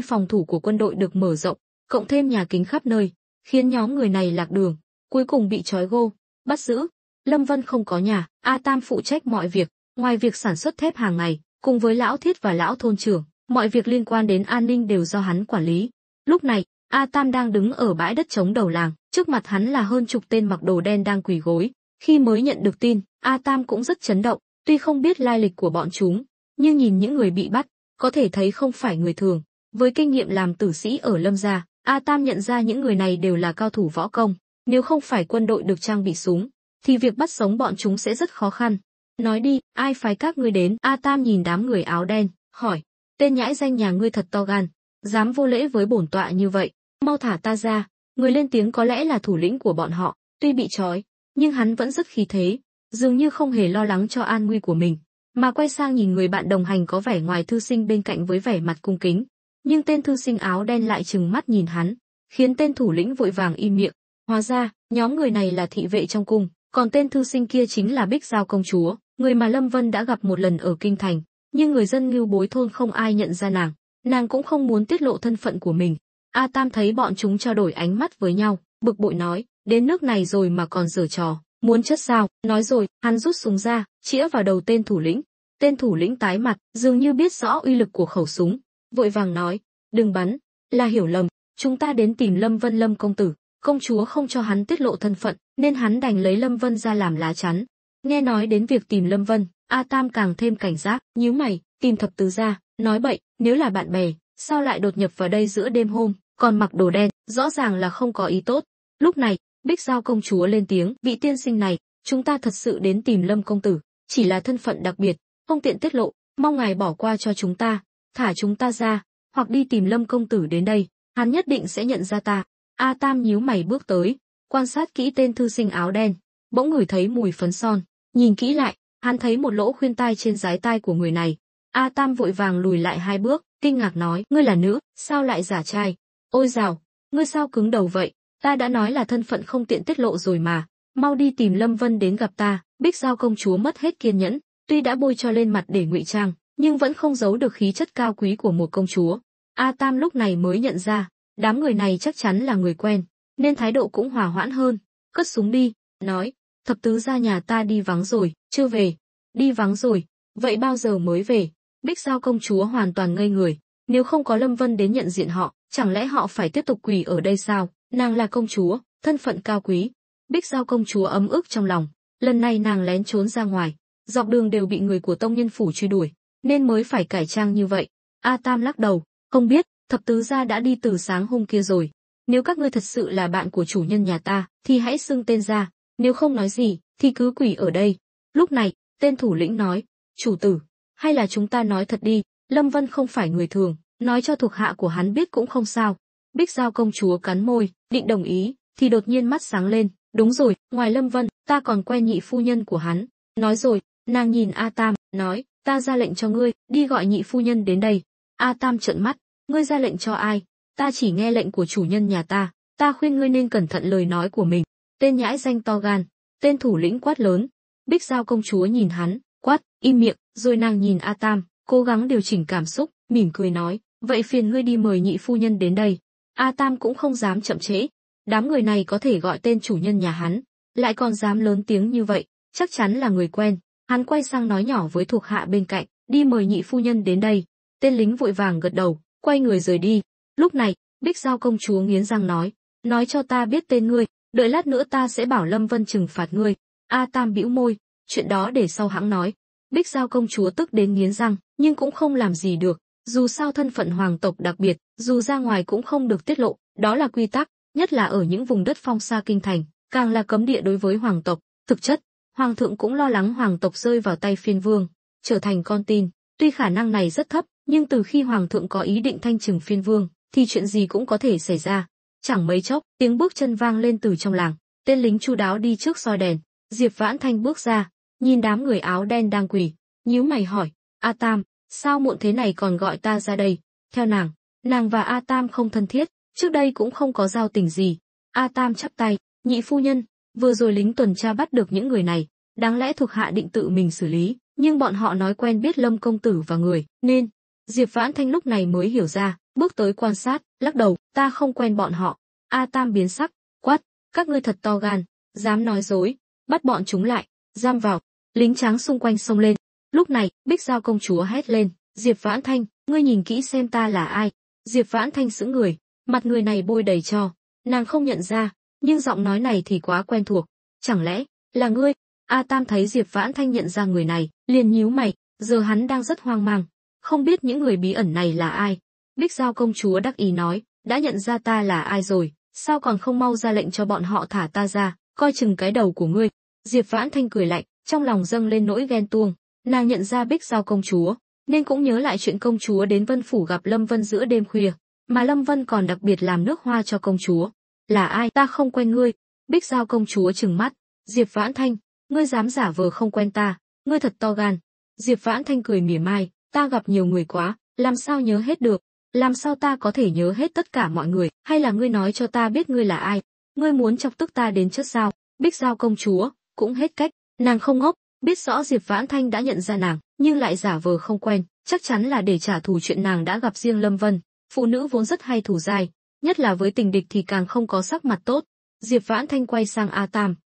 phòng thủ của quân đội được mở rộng, cộng thêm nhà kính khắp nơi, khiến nhóm người này lạc đường, cuối cùng bị trói gô, bắt giữ. Lâm Vân không có nhà, A Tam phụ trách mọi việc, ngoài việc sản xuất thép hàng ngày, cùng với lão Thiết và lão thôn trưởng, mọi việc liên quan đến an ninh đều do hắn quản lý. Lúc này, A Tam đang đứng ở bãi đất trống đầu làng, trước mặt hắn là hơn chục tên mặc đồ đen đang quỳ gối. Khi mới nhận được tin, A Tam cũng rất chấn động, tuy không biết lai lịch của bọn chúng, nhưng nhìn những người bị bắt, có thể thấy không phải người thường. Với kinh nghiệm làm tử sĩ ở Lâm gia, A Tam nhận ra những người này đều là cao thủ võ công, nếu không phải quân đội được trang bị súng, thì việc bắt sống bọn chúng sẽ rất khó khăn. Nói đi, ai phái các ngươi đến? A Tam nhìn đám người áo đen, hỏi, tên nhãi danh nhà ngươi thật to gan, dám vô lễ với bổn tọa như vậy, mau thả ta ra. Người lên tiếng có lẽ là thủ lĩnh của bọn họ, tuy bị trói, nhưng hắn vẫn rất khí thế, dường như không hề lo lắng cho an nguy của mình, mà quay sang nhìn người bạn đồng hành có vẻ ngoài thư sinh bên cạnh với vẻ mặt cung kính, nhưng tên thư sinh áo đen lại trừng mắt nhìn hắn, khiến tên thủ lĩnh vội vàng im miệng. Hóa ra, nhóm người này là thị vệ trong cung, còn tên thư sinh kia chính là Bích Giao công chúa, người mà Lâm Vân đã gặp một lần ở kinh thành, nhưng người dân Ngưu Bối thôn không ai nhận ra nàng cũng không muốn tiết lộ thân phận của mình. A Tam thấy bọn chúng trao đổi ánh mắt với nhau, bực bội nói, đến nước này rồi mà còn giở trò, muốn chất sao? Nói rồi, hắn rút súng ra, chĩa vào đầu tên thủ lĩnh. Tên thủ lĩnh tái mặt, dường như biết rõ uy lực của khẩu súng, vội vàng nói, đừng bắn, là hiểu lầm, chúng ta đến tìm Lâm Vân Lâm công tử. Công chúa không cho hắn tiết lộ thân phận, nên hắn đành lấy Lâm Vân ra làm lá chắn. Nghe nói đến việc tìm Lâm Vân, A Tam càng thêm cảnh giác, nhíu mày, tìm thập tứ ra, nói bậy, nếu là bạn bè, sao lại đột nhập vào đây giữa đêm hôm, còn mặc đồ đen, rõ ràng là không có ý tốt. Lúc này, Bích Giao công chúa lên tiếng, vị tiên sinh này, chúng ta thật sự đến tìm Lâm công tử, chỉ là thân phận đặc biệt, không tiện tiết lộ, mong ngài bỏ qua cho chúng ta, thả chúng ta ra, hoặc đi tìm Lâm công tử đến đây, hắn nhất định sẽ nhận ra ta. A Tam nhíu mày bước tới, quan sát kỹ tên thư sinh áo đen, bỗng ngửi thấy mùi phấn son, nhìn kỹ lại, hắn thấy một lỗ khuyên tai trên dái tai của người này. A Tam vội vàng lùi lại 2 bước, kinh ngạc nói, ngươi là nữ, sao lại giả trai? Ôi dào, ngươi sao cứng đầu vậy? Ta đã nói là thân phận không tiện tiết lộ rồi mà, mau đi tìm Lâm Vân đến gặp ta. Bích Giao công chúa mất hết kiên nhẫn, tuy đã bôi cho lên mặt để ngụy trang, nhưng vẫn không giấu được khí chất cao quý của một công chúa. A Tam lúc này mới nhận ra, đám người này chắc chắn là người quen, nên thái độ cũng hòa hoãn hơn. Cất súng đi, nói, thập tứ gia nhà ta đi vắng rồi, chưa về. Đi vắng rồi, vậy bao giờ mới về? Bích Giao công chúa hoàn toàn ngây người, nếu không có Lâm Vân đến nhận diện họ, chẳng lẽ họ phải tiếp tục quỳ ở đây sao? Nàng là công chúa, thân phận cao quý. Bích Giao công chúa ấm ức trong lòng, lần này nàng lén trốn ra ngoài, dọc đường đều bị người của tông nhân phủ truy đuổi, nên mới phải cải trang như vậy. A Tam lắc đầu, không biết, thập tứ gia đã đi từ sáng hôm kia rồi. Nếu các ngươi thật sự là bạn của chủ nhân nhà ta, thì hãy xưng tên ra, nếu không nói gì, thì cứ quỳ ở đây. Lúc này, tên thủ lĩnh nói, chủ tử, hay là chúng ta nói thật đi, Lâm Vân không phải người thường, nói cho thuộc hạ của hắn biết cũng không sao. Bích Giao công chúa cắn môi, định đồng ý, thì đột nhiên mắt sáng lên, đúng rồi, ngoài Lâm Vân, ta còn quen nhị phu nhân của hắn. Nói rồi, nàng nhìn A Tam, nói, ta ra lệnh cho ngươi, đi gọi nhị phu nhân đến đây. A Tam trợn mắt, ngươi ra lệnh cho ai? Ta chỉ nghe lệnh của chủ nhân nhà ta khuyên ngươi nên cẩn thận lời nói của mình. Tên nhãi danh to gan, tên thủ lĩnh quát lớn. Bích Giao công chúa nhìn hắn, quát, im miệng, rồi nàng nhìn A Tam, cố gắng điều chỉnh cảm xúc, mỉm cười nói, vậy phiền ngươi đi mời nhị phu nhân đến đây. A Tam cũng không dám chậm trễ, đám người này có thể gọi tên chủ nhân nhà hắn, lại còn dám lớn tiếng như vậy, chắc chắn là người quen. Hắn quay sang nói nhỏ với thuộc hạ bên cạnh, đi mời nhị phu nhân đến đây. Tên lính vội vàng gật đầu, quay người rời đi. Lúc này, Bích Giao công chúa nghiến răng nói cho ta biết tên ngươi, đợi lát nữa ta sẽ bảo Lâm Vân trừng phạt ngươi. A Tam bĩu môi, chuyện đó để sau hãng nói. Bích Giao công chúa tức đến nghiến răng, nhưng cũng không làm gì được, dù sao thân phận hoàng tộc đặc biệt, dù ra ngoài cũng không được tiết lộ, đó là quy tắc, nhất là ở những vùng đất phong xa kinh thành, càng là cấm địa đối với hoàng tộc. Thực chất, hoàng thượng cũng lo lắng hoàng tộc rơi vào tay phiên vương, trở thành con tin. Tuy khả năng này rất thấp, nhưng từ khi hoàng thượng có ý định thanh trừng phiên vương, thì chuyện gì cũng có thể xảy ra. Chẳng mấy chốc, tiếng bước chân vang lên từ trong làng, tên lính chu đáo đi trước soi đèn. Diệp Vãn Thanh bước ra, nhìn đám người áo đen đang quỳ, nhíu mày hỏi, A Tam, sao muộn thế này còn gọi ta ra đây? Theo nàng và A Tam không thân thiết, trước đây cũng không có giao tình gì. A Tam chắp tay, nhị phu nhân, vừa rồi lính tuần tra bắt được những người này, đáng lẽ thuộc hạ định tự mình xử lý, nhưng bọn họ nói quen biết Lâm công tử và người, nên... Diệp Vãn Thanh lúc này mới hiểu ra, bước tới quan sát, lắc đầu, ta không quen bọn họ. A Tam biến sắc, quát, các ngươi thật to gan, dám nói dối, bắt bọn chúng lại, giam vào. Lính tráng xung quanh xông lên. Lúc này, Bích Giao công chúa hét lên, Diệp Vãn Thanh, ngươi nhìn kỹ xem ta là ai. Diệp Vãn Thanh sững người, mặt người này bôi đầy tro, nàng không nhận ra, nhưng giọng nói này thì quá quen thuộc. Chẳng lẽ là ngươi? A Tam thấy Diệp Vãn Thanh nhận ra người này, liền nhíu mày, giờ hắn đang rất hoang mang, không biết những người bí ẩn này là ai. Bích Giao công chúa đắc ý nói, đã nhận ra ta là ai rồi, sao còn không mau ra lệnh cho bọn họ thả ta ra, coi chừng cái đầu của ngươi. Diệp Vãn Thanh cười lạnh, trong lòng dâng lên nỗi ghen tuông. Nàng nhận ra Bích Giao công chúa, nên cũng nhớ lại chuyện công chúa đến Vân phủ gặp Lâm Vân giữa đêm khuya, mà Lâm Vân còn đặc biệt làm nước hoa cho công chúa. Là ai? Ta không quen ngươi. Bích Giao công chúa trừng mắt, Diệp Vãn Thanh, ngươi dám giả vờ không quen ta, ngươi thật to gan. Diệp Vãn Thanh cười mỉa mai, ta gặp nhiều người quá, làm sao nhớ hết được? Làm sao ta có thể nhớ hết tất cả mọi người, hay là ngươi nói cho ta biết ngươi là ai? Ngươi muốn chọc tức ta đến chết sao? Bích Giao công chúa cũng hết cách, nàng không ngốc, biết rõ Diệp Vãn Thanh đã nhận ra nàng, nhưng lại giả vờ không quen, chắc chắn là để trả thù chuyện nàng đã gặp riêng Lâm Vân. Phụ nữ vốn rất hay thù dai, nhất là với tình địch thì càng không có sắc mặt tốt. Diệp Vãn Thanh quay sang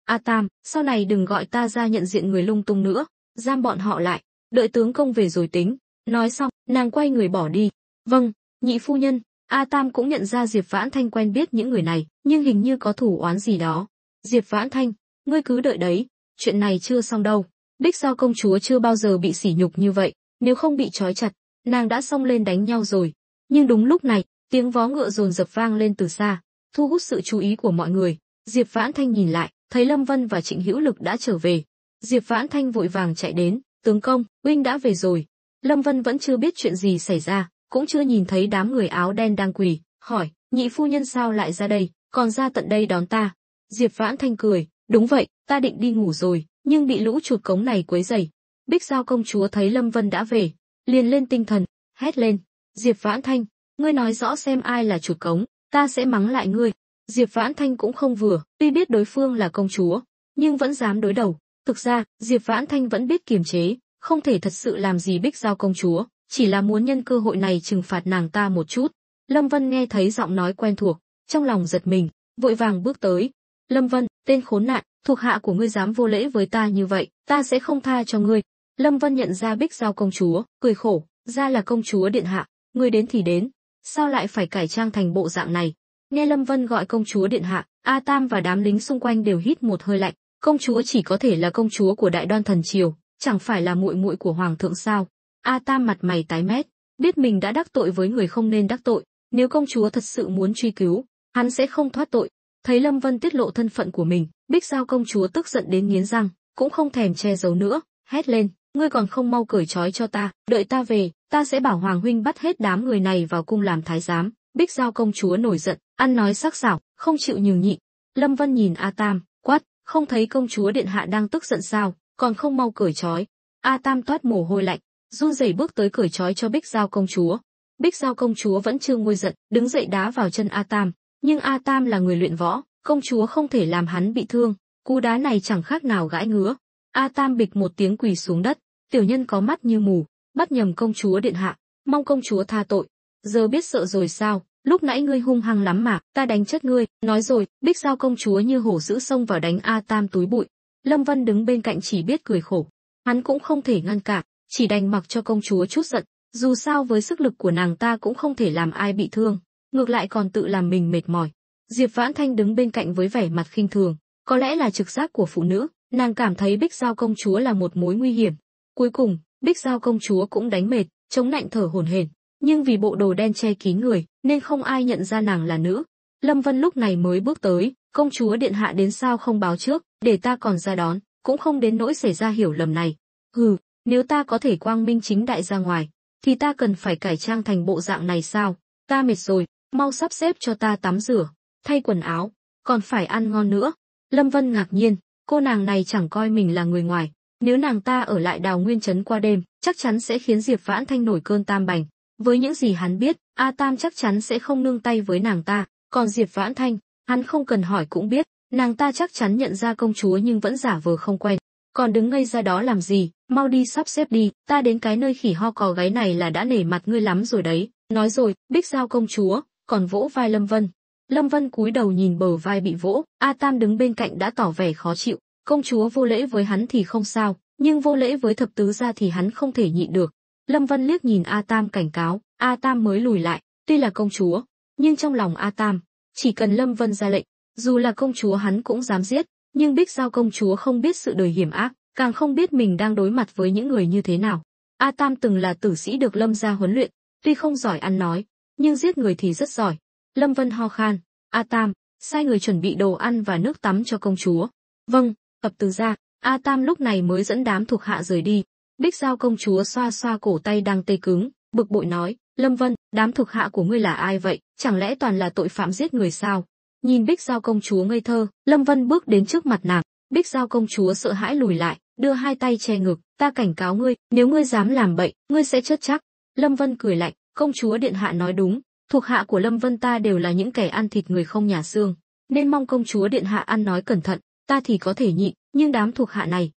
A Tam, sau này đừng gọi ta ra nhận diện người lung tung nữa, giam bọn họ lại, đợi tướng công về rồi tính. Nói xong, nàng quay người bỏ đi. Vâng, nhị phu nhân. A Tam cũng nhận ra Diệp Vãn Thanh quen biết những người này, nhưng hình như có thủ oán gì đó. Diệp Vãn Thanh, ngươi cứ đợi đấy, chuyện này chưa xong đâu. Bích Giao công chúa chưa bao giờ bị sỉ nhục như vậy, nếu không bị trói chặt, nàng đã xông lên đánh nhau rồi. Nhưng đúng lúc này, tiếng vó ngựa dồn dập vang lên từ xa, thu hút sự chú ý của mọi người. Diệp Vãn Thanh nhìn lại, thấy Lâm Vân và Trịnh Hữu Lực đã trở về. Diệp Vãn Thanh vội vàng chạy đến, tướng công, huynh đã về rồi. Lâm Vân vẫn chưa biết chuyện gì xảy ra, cũng chưa nhìn thấy đám người áo đen đang quỳ, hỏi, nhị phu nhân sao lại ra đây, còn ra tận đây đón ta. Diệp Vãn Thanh cười, đúng vậy, ta định đi ngủ rồi, nhưng bị lũ chuột cống này quấy rầy. Bích Giao công chúa thấy Lâm Vân đã về, liền lên tinh thần, hét lên, Diệp Vãn Thanh, ngươi nói rõ xem ai là chuột cống, ta sẽ mắng lại ngươi. Diệp Vãn Thanh cũng không vừa, tuy biết đối phương là công chúa, nhưng vẫn dám đối đầu. Thực ra, Diệp Vãn Thanh vẫn biết kiềm chế, không thể thật sự làm gì Bích Giao công chúa, chỉ là muốn nhân cơ hội này trừng phạt nàng ta một chút. Lâm Vân nghe thấy giọng nói quen thuộc, trong lòng giật mình, vội vàng bước tới. Lâm Vân, tên khốn nạn, thuộc hạ của ngươi dám vô lễ với ta như vậy, ta sẽ không tha cho ngươi. Lâm Vân nhận ra Bích Giao công chúa, cười khổ, ra là công chúa điện hạ, ngươi đến thì đến, sao lại phải cải trang thành bộ dạng này? Nghe Lâm Vân gọi công chúa điện hạ, A Tam và đám lính xung quanh đều hít một hơi lạnh, công chúa chỉ có thể là công chúa của Đại Đoan thần triều, chẳng phải là muội muội của hoàng thượng sao? A Tam mặt mày tái mét, biết mình đã đắc tội với người không nên đắc tội, nếu công chúa thật sự muốn truy cứu, hắn sẽ không thoát tội. Thấy Lâm Vân tiết lộ thân phận của mình, Bích Giao công chúa tức giận đến nghiến răng, cũng không thèm che giấu nữa, hét lên, ngươi còn không mau cởi trói cho ta, đợi ta về, ta sẽ bảo hoàng huynh bắt hết đám người này vào cung làm thái giám. Bích Giao công chúa nổi giận, ăn nói sắc sảo, không chịu nhường nhịn. Lâm Vân nhìn A Tam, quát, không thấy công chúa điện hạ đang tức giận sao, còn không mau cởi trói. A Tam toát mồ hôi lạnh, run rẩy bước tới cởi trói cho Bích Giao công chúa. Bích Giao công chúa vẫn chưa nguôi giận, đứng dậy đá vào chân A Tam, nhưng A Tam là người luyện võ, công chúa không thể làm hắn bị thương, cú đá này chẳng khác nào gãi ngứa. A Tam bịch một tiếng quỳ xuống đất, tiểu nhân có mắt như mù, bắt nhầm công chúa điện hạ, mong công chúa tha tội. Giờ biết sợ rồi sao, lúc nãy ngươi hung hăng lắm mà, ta đánh chết ngươi. Nói rồi, Bích Giao công chúa như hổ dữ xông vào đánh A Tam túi bụi. Lâm Vân đứng bên cạnh chỉ biết cười khổ, hắn cũng không thể ngăn cản, chỉ đành mặc cho công chúa trút giận, dù sao với sức lực của nàng ta cũng không thể làm ai bị thương, ngược lại còn tự làm mình mệt mỏi. Diệp Vãn Thanh đứng bên cạnh với vẻ mặt khinh thường, có lẽ là trực giác của phụ nữ, nàng cảm thấy Bích Giao công chúa là một mối nguy hiểm. Cuối cùng, Bích Giao công chúa cũng đánh mệt, chống nạnh thở hổn hển, nhưng vì bộ đồ đen che kín người, nên không ai nhận ra nàng là nữ. Lâm Vân lúc này mới bước tới, công chúa điện hạ đến sao không báo trước, để ta còn ra đón, cũng không đến nỗi xảy ra hiểu lầm này. Hừ, nếu ta có thể quang minh chính đại ra ngoài, thì ta cần phải cải trang thành bộ dạng này sao? Ta mệt rồi, mau sắp xếp cho ta tắm rửa, thay quần áo, còn phải ăn ngon nữa. Lâm Vân ngạc nhiên, cô nàng này chẳng coi mình là người ngoài, nếu nàng ta ở lại Đào Nguyên trấn qua đêm, chắc chắn sẽ khiến Diệp Vãn Thanh nổi cơn tam bành. Với những gì hắn biết, A Tam chắc chắn sẽ không nương tay với nàng ta, còn Diệp Vãn Thanh, hắn không cần hỏi cũng biết, nàng ta chắc chắn nhận ra công chúa nhưng vẫn giả vờ không quen. Còn đứng ngây ra đó làm gì, mau đi sắp xếp đi, ta đến cái nơi khỉ ho cò gáy này là đã nể mặt ngươi lắm rồi đấy. Nói rồi, Bích Giao công chúa còn vỗ vai Lâm Vân. Lâm Vân cúi đầu nhìn bờ vai bị vỗ, A Tam đứng bên cạnh đã tỏ vẻ khó chịu, công chúa vô lễ với hắn thì không sao, nhưng vô lễ với thập tứ gia thì hắn không thể nhịn được. Lâm Vân liếc nhìn A Tam cảnh cáo, A Tam mới lùi lại, tuy là công chúa, nhưng trong lòng A Tam, chỉ cần Lâm Vân ra lệnh, dù là công chúa hắn cũng dám giết, nhưng Bích Giao công chúa không biết sự đời hiểm ác, càng không biết mình đang đối mặt với những người như thế nào. A Tam từng là tử sĩ được Lâm gia huấn luyện, tuy không giỏi ăn nói, nhưng giết người thì rất giỏi. Lâm Vân ho khan, A Tam, sai người chuẩn bị đồ ăn và nước tắm cho công chúa. Vâng, thập tứ gia. A Tam lúc này mới dẫn đám thuộc hạ rời đi. Bích Giao công chúa xoa xoa cổ tay đang tê cứng, bực bội nói, Lâm Vân, đám thuộc hạ của ngươi là ai vậy, chẳng lẽ toàn là tội phạm giết người sao? Nhìn Bích Giao công chúa ngây thơ, Lâm Vân bước đến trước mặt nàng. Bích Giao công chúa sợ hãi lùi lại, đưa hai tay che ngực, ta cảnh cáo ngươi, nếu ngươi dám làm bậy, ngươi sẽ chết chắc. Lâm Vân cười lạnh, công chúa điện hạ nói đúng, thuộc hạ của Lâm Vân ta đều là những kẻ ăn thịt người không nhả xương, nên mong công chúa điện hạ ăn nói cẩn thận, ta thì có thể nhịn, nhưng đám thuộc hạ này,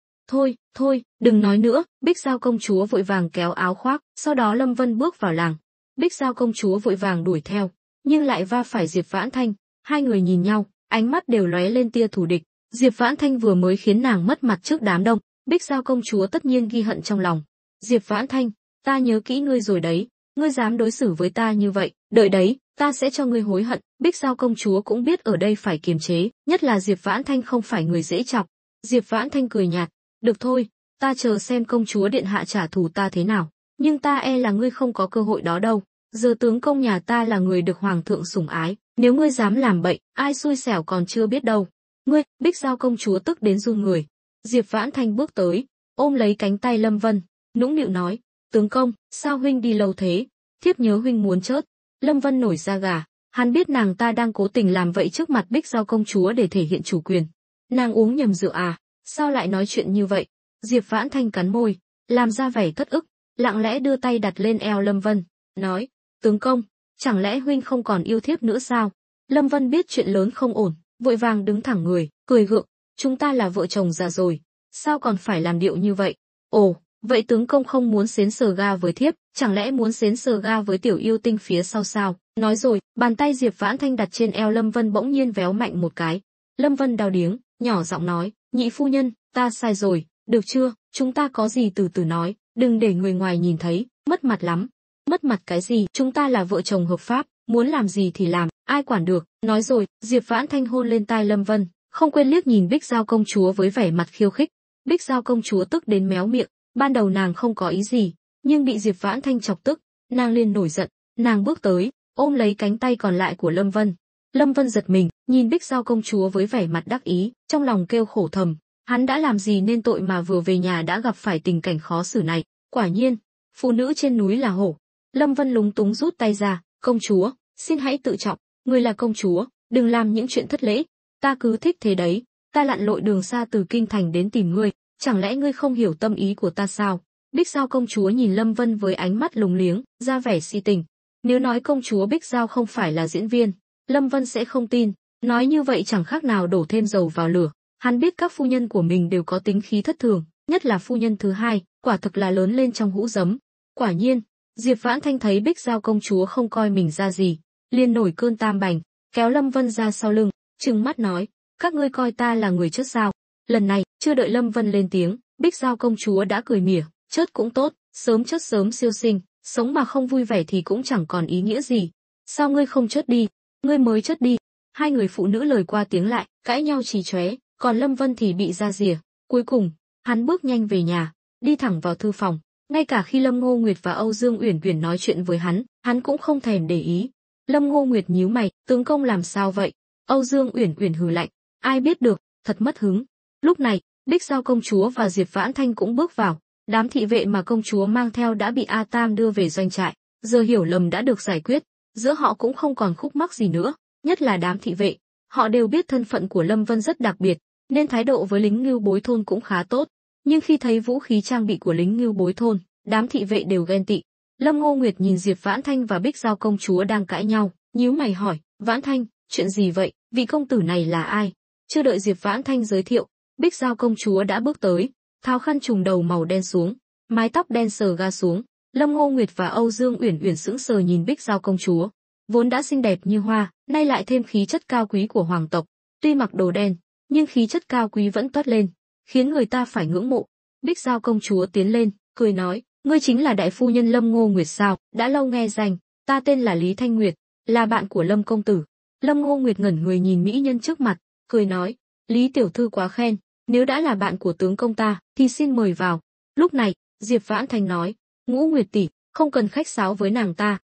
thôi, đừng nói nữa. Bích Giao công chúa vội vàng kéo áo khoác, sau đó Lâm Vân bước vào làng. Bích Giao công chúa vội vàng đuổi theo, nhưng lại va phải Diệp Vãn Thanh, hai người nhìn nhau, ánh mắt đều lóe lên tia thù địch. Diệp Vãn Thanh vừa mới khiến nàng mất mặt trước đám đông, Bích Giao công chúa tất nhiên ghi hận trong lòng. Diệp Vãn Thanh, ta nhớ kỹ ngươi rồi đấy, ngươi dám đối xử với ta như vậy, đợi đấy, ta sẽ cho ngươi hối hận. Bích Giao công chúa cũng biết ở đây phải kiềm chế, nhất là Diệp Vãn Thanh không phải người dễ chọc. Diệp Vãn Thanh cười nhạt, được thôi, ta chờ xem công chúa điện hạ trả thù ta thế nào, nhưng ta e là ngươi không có cơ hội đó đâu. Giờ tướng công nhà ta là người được hoàng thượng sủng ái, nếu ngươi dám làm bậy, ai xui xẻo còn chưa biết đâu. Ngươi, Bích Giao công chúa tức đến run người. Diệp Vãn Thanh bước tới, ôm lấy cánh tay Lâm Vân, nũng nịu nói, tướng công, sao huynh đi lâu thế, thiếp nhớ huynh muốn chết. Lâm Vân nổi da gà, Hắn biết nàng ta đang cố tình làm vậy trước mặt Bích Giao công chúa để thể hiện chủ quyền. Nàng uống nhầm rượu à? Sao lại nói chuyện như vậy? Diệp Vãn Thanh cắn môi, làm ra vẻ thất ức, lặng lẽ đưa tay đặt lên eo Lâm Vân, nói: "Tướng công, chẳng lẽ huynh không còn yêu thiếp nữa sao?" Lâm Vân biết chuyện lớn không ổn, vội vàng đứng thẳng người, cười gượng: "Chúng ta là vợ chồng già rồi, sao còn phải làm điệu như vậy?" "Ồ, vậy tướng công không muốn xến sờ ga với thiếp, chẳng lẽ muốn xến sờ ga với tiểu yêu tinh phía sau sao?" Nói rồi, bàn tay Diệp Vãn Thanh đặt trên eo Lâm Vân bỗng nhiên véo mạnh một cái. Lâm Vân đau điếng, nhỏ giọng nói: "Nhị phu nhân, ta sai rồi, được chưa, chúng ta có gì từ từ nói, đừng để người ngoài nhìn thấy, mất mặt lắm." "Mất mặt cái gì, chúng ta là vợ chồng hợp pháp, muốn làm gì thì làm, ai quản được." Nói rồi, Diệp Vãn Thanh hôn lên tai Lâm Vân, không quên liếc nhìn Bích Giao công chúa với vẻ mặt khiêu khích. Bích Giao công chúa tức đến méo miệng, ban đầu nàng không có ý gì, nhưng bị Diệp Vãn Thanh chọc tức, nàng liền nổi giận, nàng bước tới, ôm lấy cánh tay còn lại của Lâm Vân. Lâm Vân giật mình, nhìn Bích Giao công chúa với vẻ mặt đắc ý, trong lòng kêu khổ thầm, hắn đã làm gì nên tội mà vừa về nhà đã gặp phải tình cảnh khó xử này. Quả nhiên, phụ nữ trên núi là hổ. Lâm Vân lúng túng rút tay ra, "Công chúa, xin hãy tự trọng, ngươi là công chúa, đừng làm những chuyện thất lễ. Ta cứ thích thế đấy, ta lặn lội đường xa từ kinh thành đến tìm ngươi, chẳng lẽ ngươi không hiểu tâm ý của ta sao?" Bích Giao công chúa nhìn Lâm Vân với ánh mắt lúng liếng, ra vẻ si tình. Nếu nói công chúa Bích Giao không phải là diễn viên, Lâm Vân sẽ không tin, nói như vậy chẳng khác nào đổ thêm dầu vào lửa. Hắn biết các phu nhân của mình đều có tính khí thất thường, nhất là phu nhân thứ hai, quả thực là lớn lên trong hũ giấm. Quả nhiên, Diệp Vãn Thanh thấy Bích Giao công chúa không coi mình ra gì, liền nổi cơn tam bành, kéo Lâm Vân ra sau lưng, trừng mắt nói: "Các ngươi coi ta là người chớt sao?" Lần này, chưa đợi Lâm Vân lên tiếng, Bích Giao công chúa đã cười mỉa: "Chớt cũng tốt, sớm chớt sớm siêu sinh, sống mà không vui vẻ thì cũng chẳng còn ý nghĩa gì. Sao ngươi không chớt đi? Ngươi mới chớt đi." Hai người phụ nữ lời qua tiếng lại, cãi nhau chì chóe, còn Lâm Vân thì bị ra rìa. Cuối cùng, hắn bước nhanh về nhà, đi thẳng vào thư phòng. Ngay cả khi Lâm Ngô Nguyệt và Âu Dương Uyển Uyển nói chuyện với hắn cũng không thèm để ý. Lâm Ngô Nguyệt nhíu mày: "Tướng công làm sao vậy?" Âu Dương Uyển Uyển hừ lạnh: "Ai biết được, thật mất hứng." Lúc này, Bích Giao công chúa và Diệp Vãn Thanh cũng bước vào. Đám thị vệ mà công chúa mang theo đã bị A Tam đưa về doanh trại, giờ hiểu lầm đã được giải quyết, giữa họ cũng không còn khúc mắc gì nữa, nhất là đám thị vệ, họ đều biết thân phận của Lâm Vân rất đặc biệt, nên thái độ với lính Ngưu Bối thôn cũng khá tốt, nhưng khi thấy vũ khí trang bị của lính Ngưu Bối thôn, đám thị vệ đều ghen tị. Lâm Ngô Nguyệt nhìn Diệp Vãn Thanh và Bích Giao công chúa đang cãi nhau, nhíu mày hỏi: "Vãn Thanh, chuyện gì vậy? Vị công tử này là ai?" Chưa đợi Diệp Vãn Thanh giới thiệu, Bích Giao công chúa đã bước tới, tháo khăn trùm đầu màu đen xuống, mái tóc đen sờ ga xuống. Lâm Ngô Nguyệt và Âu Dương Uyển Uyển sững sờ nhìn Bích Giao công chúa, vốn đã xinh đẹp như hoa, nay lại thêm khí chất cao quý của hoàng tộc. Tuy mặc đồ đen, nhưng khí chất cao quý vẫn toát lên, khiến người ta phải ngưỡng mộ. Bích Giao công chúa tiến lên, cười nói: "Ngươi chính là đại phu nhân Lâm Ngô Nguyệt sao? Đã lâu nghe danh, ta tên là Lý Thanh Nguyệt, là bạn của Lâm công tử." Lâm Ngô Nguyệt ngẩn người nhìn mỹ nhân trước mặt, cười nói: "Lý tiểu thư quá khen, nếu đã là bạn của tướng công ta, thì xin mời vào." Lúc này, Diệp Vãn Thanh nói: "Ngũ Nguyệt tỷ, không cần khách sáo với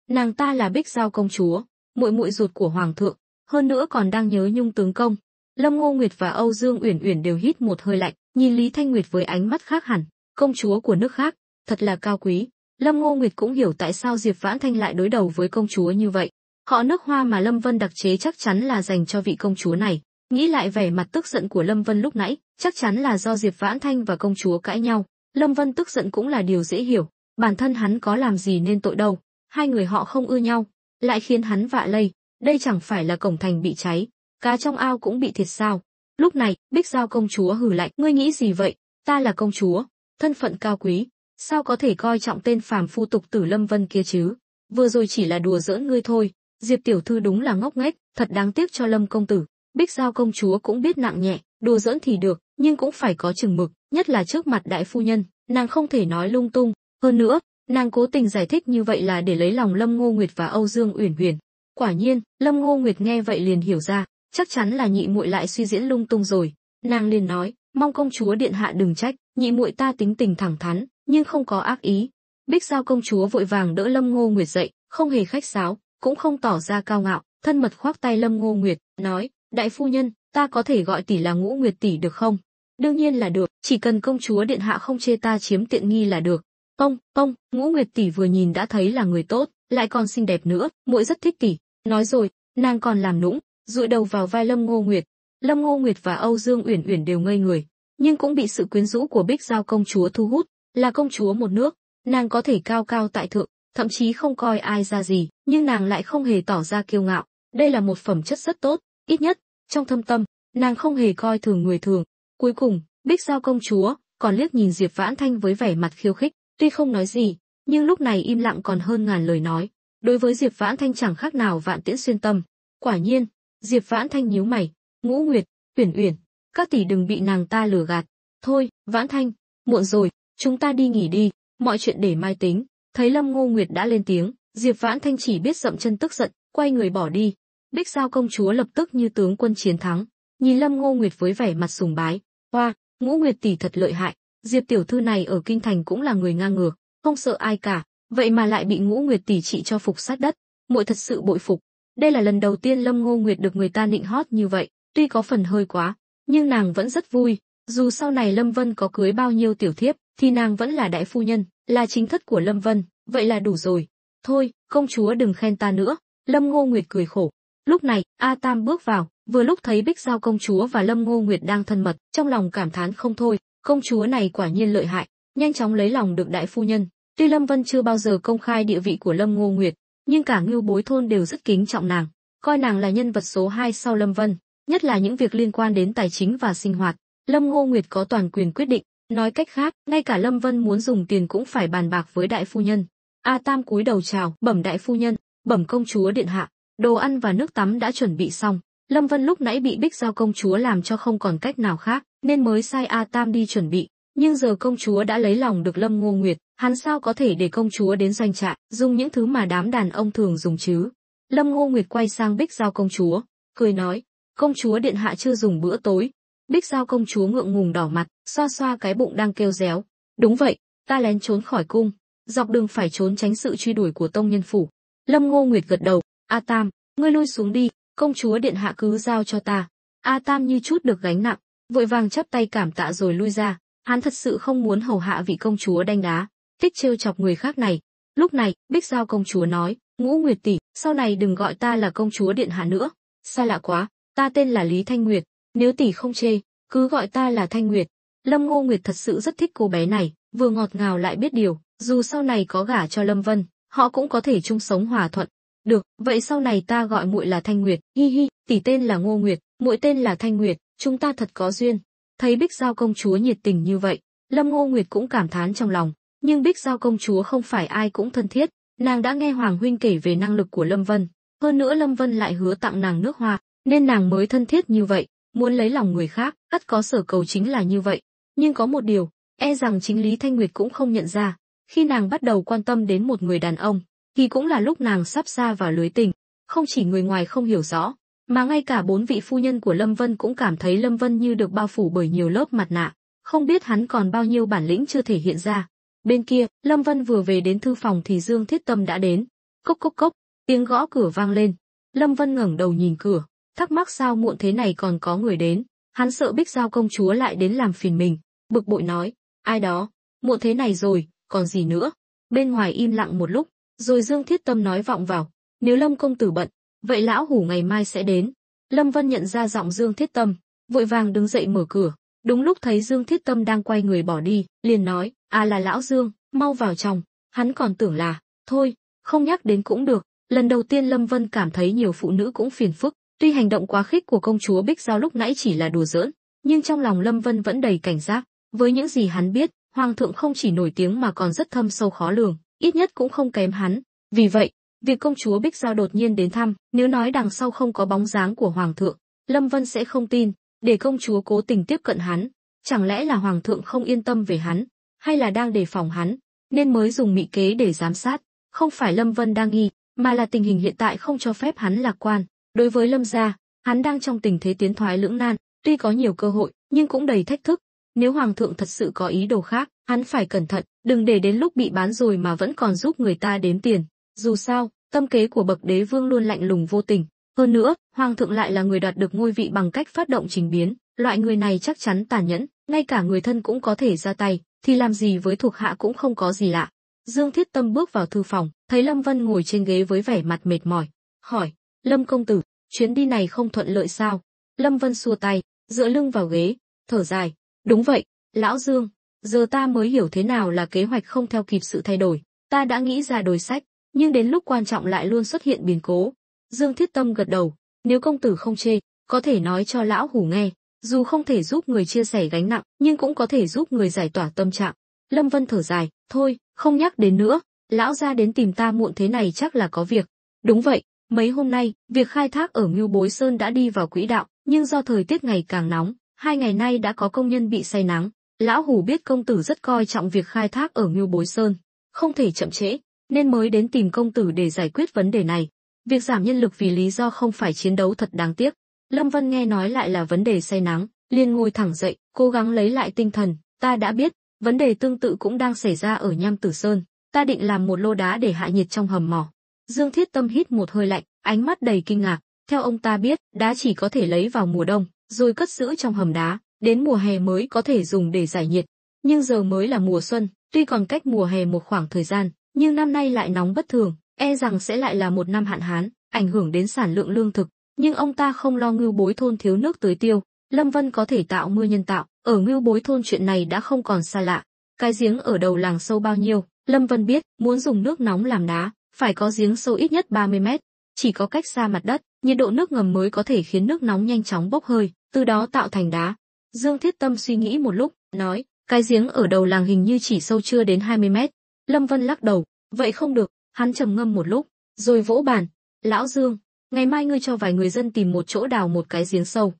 nàng ta là Bích Giao công chúa, muội muội ruột của hoàng thượng, hơn nữa còn đang nhớ nhung tướng công." Lâm Ngô Nguyệt và Âu Dương Uyển Uyển đều hít một hơi lạnh, nhìn Lý Thanh Nguyệt với ánh mắt khác hẳn, công chúa của nước khác, thật là cao quý. Lâm Ngô Nguyệt cũng hiểu tại sao Diệp Vãn Thanh lại đối đầu với công chúa như vậy. Họ nước hoa mà Lâm Vân đặc chế chắc chắn là dành cho vị công chúa này. Nghĩ lại vẻ mặt tức giận của Lâm Vân lúc nãy, chắc chắn là do Diệp Vãn Thanh và công chúa cãi nhau. Lâm Vân tức giận cũng là điều dễ hiểu, bản thân hắn có làm gì nên tội đâu. Hai người họ không ưa nhau, lại khiến hắn vạ lây, đây chẳng phải là cổng thành bị cháy, cá trong ao cũng bị thiệt sao? Lúc này, Bích Giao công chúa hừ lạnh: "Ngươi nghĩ gì vậy? Ta là công chúa, thân phận cao quý, sao có thể coi trọng tên phàm phu tục tử Lâm Vân kia chứ? Vừa rồi chỉ là đùa giỡn ngươi thôi." Diệp tiểu thư đúng là ngốc nghếch, thật đáng tiếc cho Lâm công tử. Bích Giao công chúa cũng biết nặng nhẹ, đùa giỡn thì được, nhưng cũng phải có chừng mực, nhất là trước mặt đại phu nhân, nàng không thể nói lung tung. Hơn nữa, nàng cố tình giải thích như vậy là để lấy lòng Lâm Ngô Nguyệt và Âu Dương Uyển Uyển. Quả nhiên, Lâm Ngô Nguyệt nghe vậy liền hiểu ra, chắc chắn là nhị muội lại suy diễn lung tung rồi. Nàng liền nói: "Mong công chúa điện hạ đừng trách, nhị muội ta tính tình thẳng thắn, nhưng không có ác ý." Bích Giao công chúa vội vàng đỡ Lâm Ngô Nguyệt dậy, không hề khách sáo, cũng không tỏ ra cao ngạo, thân mật khoác tay Lâm Ngô Nguyệt, nói: "Đại phu nhân, ta có thể gọi tỷ là Ngũ Nguyệt tỷ được không?" "Đương nhiên là được, chỉ cần công chúa điện hạ không chê ta chiếm tiện nghi là được." "Ông, Ngũ Nguyệt tỷ vừa nhìn đã thấy là người tốt, lại còn xinh đẹp nữa, muội rất thích tỷ." Nói rồi, nàng còn làm nũng, dụi đầu vào vai Lâm Ngô Nguyệt. Lâm Ngô Nguyệt và Âu Dương Uyển Uyển đều ngây người, nhưng cũng bị sự quyến rũ của Bích Giao công chúa thu hút, là công chúa một nước, nàng có thể cao cao tại thượng, thậm chí không coi ai ra gì, nhưng nàng lại không hề tỏ ra kiêu ngạo, đây là một phẩm chất rất tốt, ít nhất trong thâm tâm, nàng không hề coi thường người thường. Cuối cùng, Bích Giao công chúa còn liếc nhìn Diệp Vãn Thanh với vẻ mặt khiêu khích, tuy không nói gì, nhưng lúc này im lặng còn hơn ngàn lời nói. Đối với Diệp Vãn Thanh chẳng khác nào vạn tiễn xuyên tâm. Quả nhiên, Diệp Vãn Thanh nhíu mày, Ngũ Nguyệt, Uyển Uyển, các tỷ đừng bị nàng ta lừa gạt. Thôi, Vãn Thanh, muộn rồi, chúng ta đi nghỉ đi, mọi chuyện để mai tính. Thấy Lâm Ngô Nguyệt đã lên tiếng, Diệp Vãn Thanh chỉ biết dậm chân tức giận, quay người bỏ đi. Bích Giao công chúa lập tức như tướng quân chiến thắng, nhìn Lâm Ngô Nguyệt với vẻ mặt sùng bái. Hoa, Ngũ Nguyệt tỷ thật lợi hại, Diệp tiểu thư này ở kinh thành cũng là người ngang ngược, không sợ ai cả, vậy mà lại bị Ngũ Nguyệt tỷ trị cho phục sát đất, muội thật sự bội phục. Đây là lần đầu tiên Lâm Ngô Nguyệt được người ta nịnh hót như vậy, tuy có phần hơi quá, nhưng nàng vẫn rất vui, dù sau này Lâm Vân có cưới bao nhiêu tiểu thiếp, thì nàng vẫn là đại phu nhân, là chính thất của Lâm Vân, vậy là đủ rồi. Thôi, công chúa đừng khen ta nữa. Lâm Ngô Nguyệt cười khổ. Lúc này, A Tam bước vào, vừa lúc thấy Bích Giao công chúa và Lâm Ngô Nguyệt đang thân mật, trong lòng cảm thán không thôi, công chúa này quả nhiên lợi hại, nhanh chóng lấy lòng được đại phu nhân. Tuy Lâm Vân chưa bao giờ công khai địa vị của Lâm Ngô Nguyệt, nhưng cả Ngưu Bối thôn đều rất kính trọng nàng, coi nàng là nhân vật số 2 sau Lâm Vân, nhất là những việc liên quan đến tài chính và sinh hoạt, Lâm Ngô Nguyệt có toàn quyền quyết định, nói cách khác, ngay cả Lâm Vân muốn dùng tiền cũng phải bàn bạc với đại phu nhân. A Tam cúi đầu chào, bẩm đại phu nhân, bẩm công chúa điện hạ, đồ ăn và nước tắm đã chuẩn bị xong. Lâm Vân lúc nãy bị Bích Giao công chúa làm cho không còn cách nào khác, nên mới sai A Tam đi chuẩn bị, nhưng giờ công chúa đã lấy lòng được Lâm Ngô Nguyệt, hắn sao có thể để công chúa đến doanh trại, dùng những thứ mà đám đàn ông thường dùng chứ. Lâm Ngô Nguyệt quay sang Bích Giao công chúa, cười nói, công chúa điện hạ chưa dùng bữa tối. Bích Giao công chúa ngượng ngùng đỏ mặt, xoa xoa cái bụng đang kêu réo. Đúng vậy, ta lén trốn khỏi cung, dọc đường phải trốn tránh sự truy đuổi của tông nhân phủ. Lâm Ngô Nguyệt gật đầu, A Tam, ngươi lui xuống đi, công chúa điện hạ cứ giao cho ta. A Tam như chút được gánh nặng, vội vàng chắp tay cảm tạ rồi lui ra. Hắn thật sự không muốn hầu hạ vị công chúa đanh đá, thích trêu chọc người khác này. Lúc này, Bích Giao công chúa nói, Ngũ Nguyệt tỷ, sau này đừng gọi ta là công chúa điện hạ nữa. Xa lạ quá, ta tên là Lý Thanh Nguyệt, nếu tỷ không chê, cứ gọi ta là Thanh Nguyệt. Lâm Ngô Nguyệt thật sự rất thích cô bé này, vừa ngọt ngào lại biết điều, dù sau này có gả cho Lâm Vân, họ cũng có thể chung sống hòa thuận. Được, vậy sau này ta gọi muội là Thanh Nguyệt, hi hi, tỷ tên là Ngô Nguyệt, muội tên là Thanh Nguyệt, chúng ta thật có duyên. Thấy Bích Giao công chúa nhiệt tình như vậy, Lâm Ngô Nguyệt cũng cảm thán trong lòng, nhưng Bích Giao công chúa không phải ai cũng thân thiết, nàng đã nghe Hoàng huynh kể về năng lực của Lâm Vân, hơn nữa Lâm Vân lại hứa tặng nàng nước hoa, nên nàng mới thân thiết như vậy, muốn lấy lòng người khác, ắt có sở cầu chính là như vậy. Nhưng có một điều, e rằng chính Lý Thanh Nguyệt cũng không nhận ra, khi nàng bắt đầu quan tâm đến một người đàn ông, thì cũng là lúc nàng sắp sa vào lưới tình. Không chỉ người ngoài không hiểu rõ, mà ngay cả 4 vị phu nhân của Lâm Vân cũng cảm thấy Lâm Vân như được bao phủ bởi nhiều lớp mặt nạ, không biết hắn còn bao nhiêu bản lĩnh chưa thể hiện ra. Bên kia, Lâm Vân vừa về đến thư phòng thì Dương Thiết Tâm đã đến. Cốc cốc cốc, tiếng gõ cửa vang lên. Lâm Vân ngẩng đầu nhìn cửa, thắc mắc sao muộn thế này còn có người đến. Hắn sợ Bích Giao công chúa lại đến làm phiền mình, bực bội nói, ai đó, muộn thế này rồi, còn gì nữa. Bên ngoài im lặng một lúc, rồi Dương Thiết Tâm nói vọng vào, nếu Lâm công tử bận, vậy lão hủ ngày mai sẽ đến. Lâm Vân nhận ra giọng Dương Thiết Tâm, vội vàng đứng dậy mở cửa. Đúng lúc thấy Dương Thiết Tâm đang quay người bỏ đi, liền nói, à là lão Dương, mau vào trong. Hắn còn tưởng là, thôi, không nhắc đến cũng được. Lần đầu tiên Lâm Vân cảm thấy nhiều phụ nữ cũng phiền phức, tuy hành động quá khích của công chúa Bích Giao lúc nãy chỉ là đùa giỡn, nhưng trong lòng Lâm Vân vẫn đầy cảnh giác. Với những gì hắn biết, Hoàng thượng không chỉ nổi tiếng mà còn rất thâm sâu khó lường, ít nhất cũng không kém hắn. Vì vậy, việc công chúa Bích Giao đột nhiên đến thăm, nếu nói đằng sau không có bóng dáng của Hoàng thượng, Lâm Vân sẽ không tin. Để công chúa cố tình tiếp cận hắn, chẳng lẽ là Hoàng thượng không yên tâm về hắn, hay là đang đề phòng hắn, nên mới dùng mị kế để giám sát. Không phải Lâm Vân đang nghi, mà là tình hình hiện tại không cho phép hắn lạc quan. Đối với Lâm gia, hắn đang trong tình thế tiến thoái lưỡng nan, tuy có nhiều cơ hội, nhưng cũng đầy thách thức. Nếu Hoàng thượng thật sự có ý đồ khác, hắn phải cẩn thận, đừng để đến lúc bị bán rồi mà vẫn còn giúp người ta đếm tiền. Dù sao, tâm kế của bậc đế vương luôn lạnh lùng vô tình. Hơn nữa, Hoàng thượng lại là người đoạt được ngôi vị bằng cách phát động trình biến, loại người này chắc chắn tàn nhẫn, ngay cả người thân cũng có thể ra tay, thì làm gì với thuộc hạ cũng không có gì lạ. Dương Thiết Tâm bước vào thư phòng, thấy Lâm Vân ngồi trên ghế với vẻ mặt mệt mỏi, hỏi, Lâm công tử, chuyến đi này không thuận lợi sao? Lâm Vân xua tay, dựa lưng vào ghế, thở dài. Đúng vậy, lão Dương, giờ ta mới hiểu thế nào là kế hoạch không theo kịp sự thay đổi. Ta đã nghĩ ra đối sách, nhưng đến lúc quan trọng lại luôn xuất hiện biến cố. Dương Thiết Tâm gật đầu, nếu công tử không chê, có thể nói cho lão hủ nghe, dù không thể giúp người chia sẻ gánh nặng, nhưng cũng có thể giúp người giải tỏa tâm trạng. Lâm Vân thở dài, thôi, không nhắc đến nữa, lão gia đến tìm ta muộn thế này chắc là có việc. Đúng vậy, mấy hôm nay, việc khai thác ở Ngưu Bối Sơn đã đi vào quỹ đạo, nhưng do thời tiết ngày càng nóng, 2 ngày nay đã có công nhân bị say nắng. Lão hủ biết công tử rất coi trọng việc khai thác ở Ngưu Bối Sơn, không thể chậm trễ, nên mới đến tìm công tử để giải quyết vấn đề này. Việc giảm nhân lực vì lý do không phải chiến đấu thật đáng tiếc. Lâm Vân nghe nói lại là vấn đề say nắng, liền ngồi thẳng dậy, cố gắng lấy lại tinh thần. Ta đã biết, vấn đề tương tự cũng đang xảy ra ở Nham Tử Sơn. Ta định làm một lô đá để hạ nhiệt trong hầm mỏ. Dương Thiết Tâm hít một hơi lạnh, ánh mắt đầy kinh ngạc. Theo ông ta biết, đá chỉ có thể lấy vào mùa đông, rồi cất giữ trong hầm đá, đến mùa hè mới có thể dùng để giải nhiệt. Nhưng giờ mới là mùa xuân, tuy còn cách mùa hè một khoảng thời gian, nhưng năm nay lại nóng bất thường, e rằng sẽ lại là một năm hạn hán, ảnh hưởng đến sản lượng lương thực. Nhưng ông ta không lo Ngưu Bối thôn thiếu nước tưới tiêu, Lâm Vân có thể tạo mưa nhân tạo, ở Ngưu Bối thôn chuyện này đã không còn xa lạ. Cái giếng ở đầu làng sâu bao nhiêu, Lâm Vân biết, muốn dùng nước nóng làm đá, phải có giếng sâu ít nhất 30 mét, chỉ có cách xa mặt đất, nhiệt độ nước ngầm mới có thể khiến nước nóng nhanh chóng bốc hơi, từ đó tạo thành đá. Dương Thiết Tâm suy nghĩ một lúc, nói, cái giếng ở đầu làng hình như chỉ sâu chưa đến 20 mét. Lâm Vân lắc đầu, vậy không được, hắn trầm ngâm một lúc, rồi vỗ bàn, lão Dương, ngày mai ngươi cho vài người dân tìm một chỗ đào một cái giếng sâu